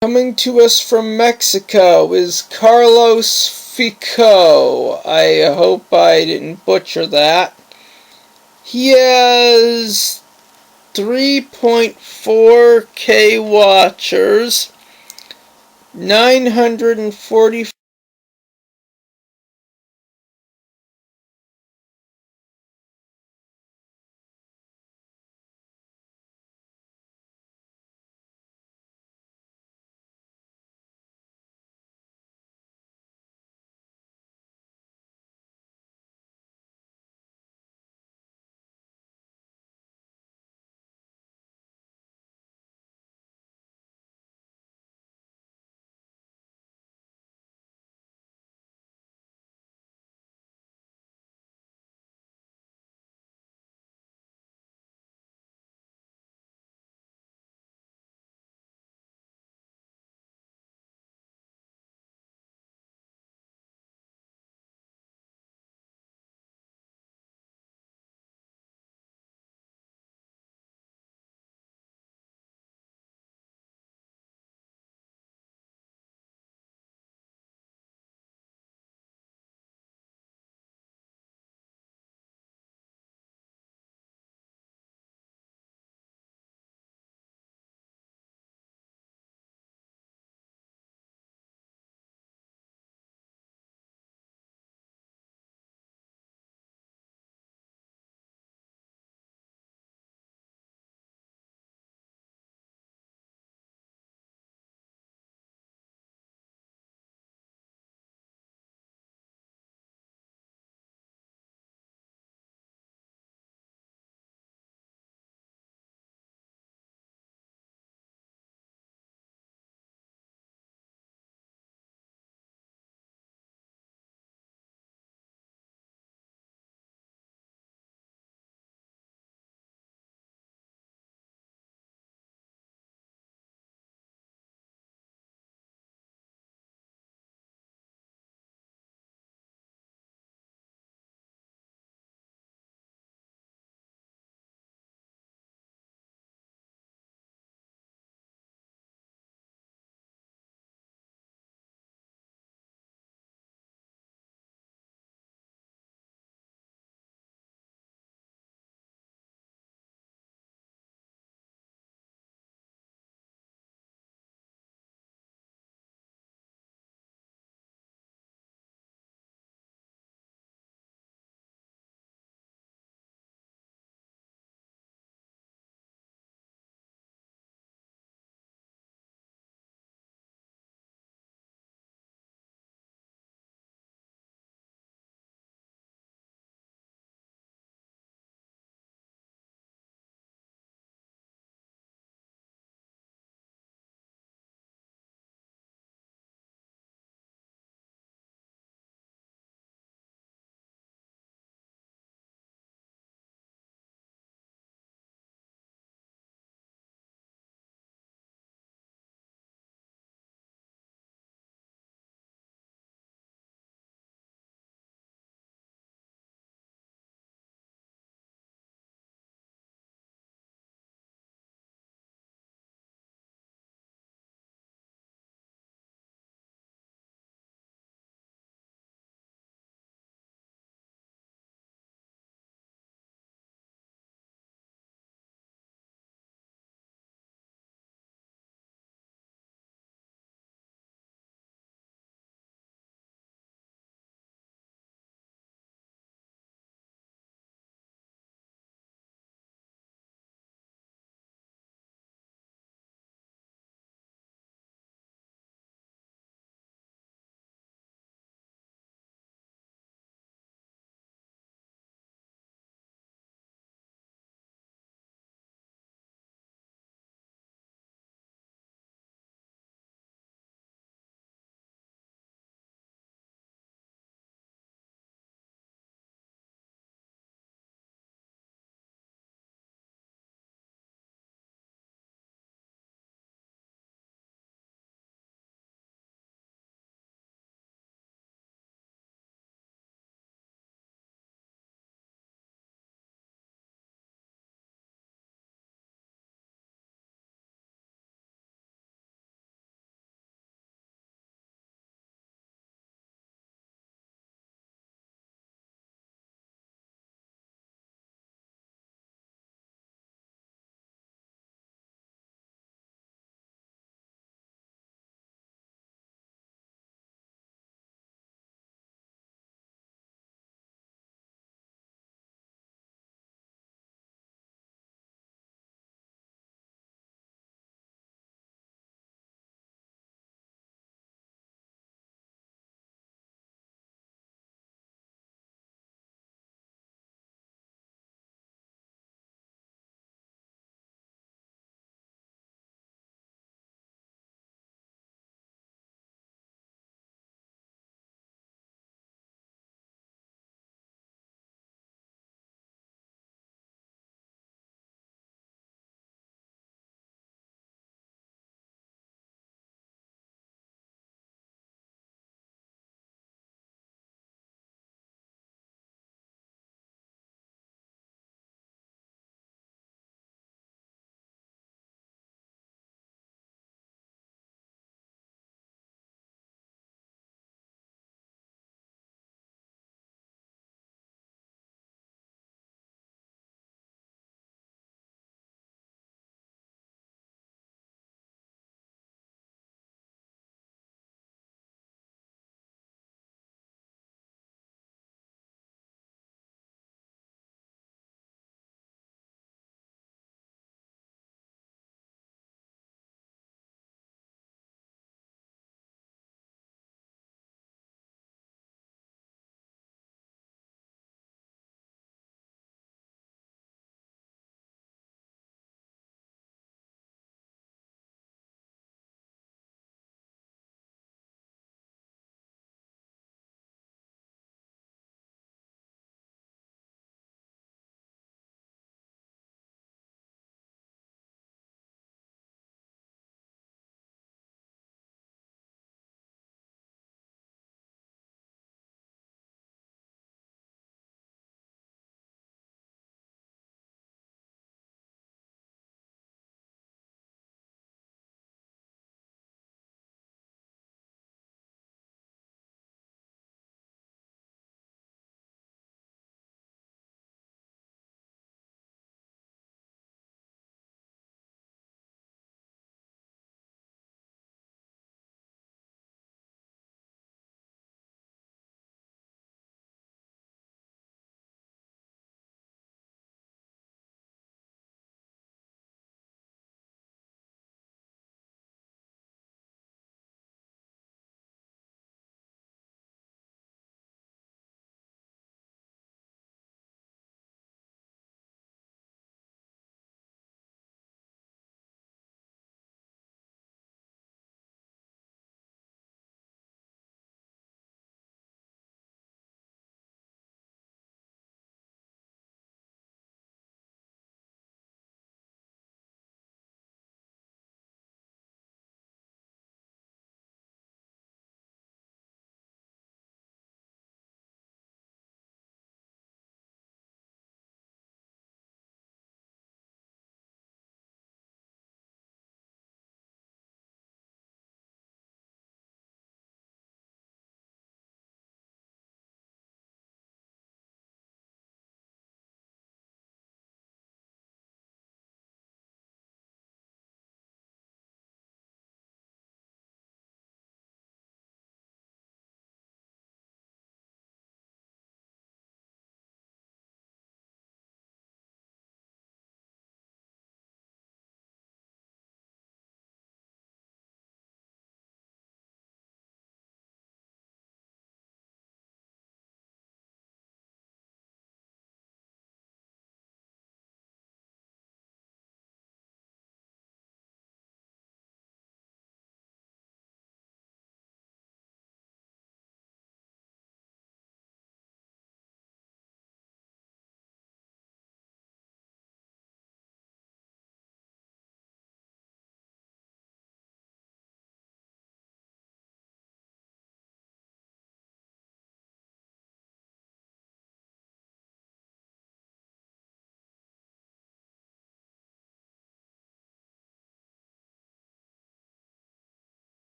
Coming to us from Mexico is Carlos Fico. I hope I didn't butcher that. He has 3.4K watchers, 940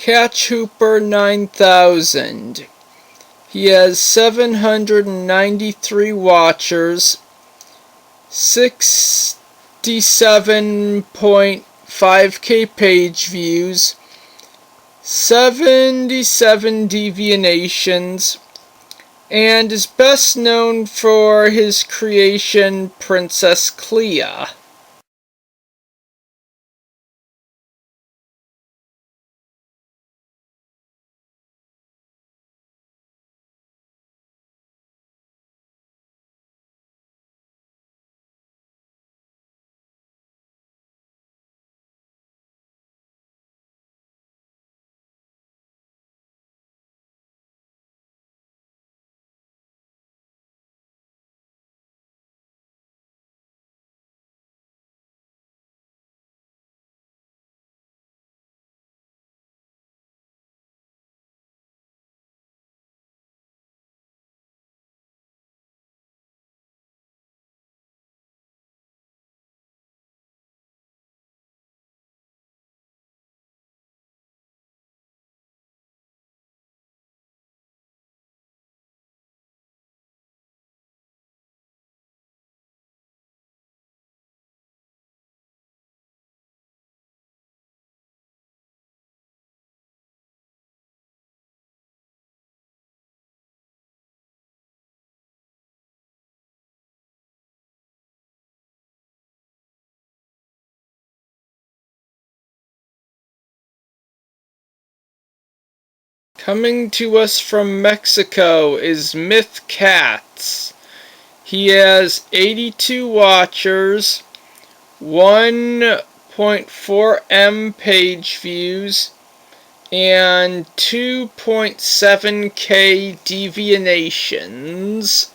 Catch Hooper 9000. He has 793 watchers, 67.5k page views, 77 deviations, and is best known for his creation Princess Clea. Coming to us from Mexico is Myth Cats. He has 82 watchers, 1.4M page views, and 2.7k deviations.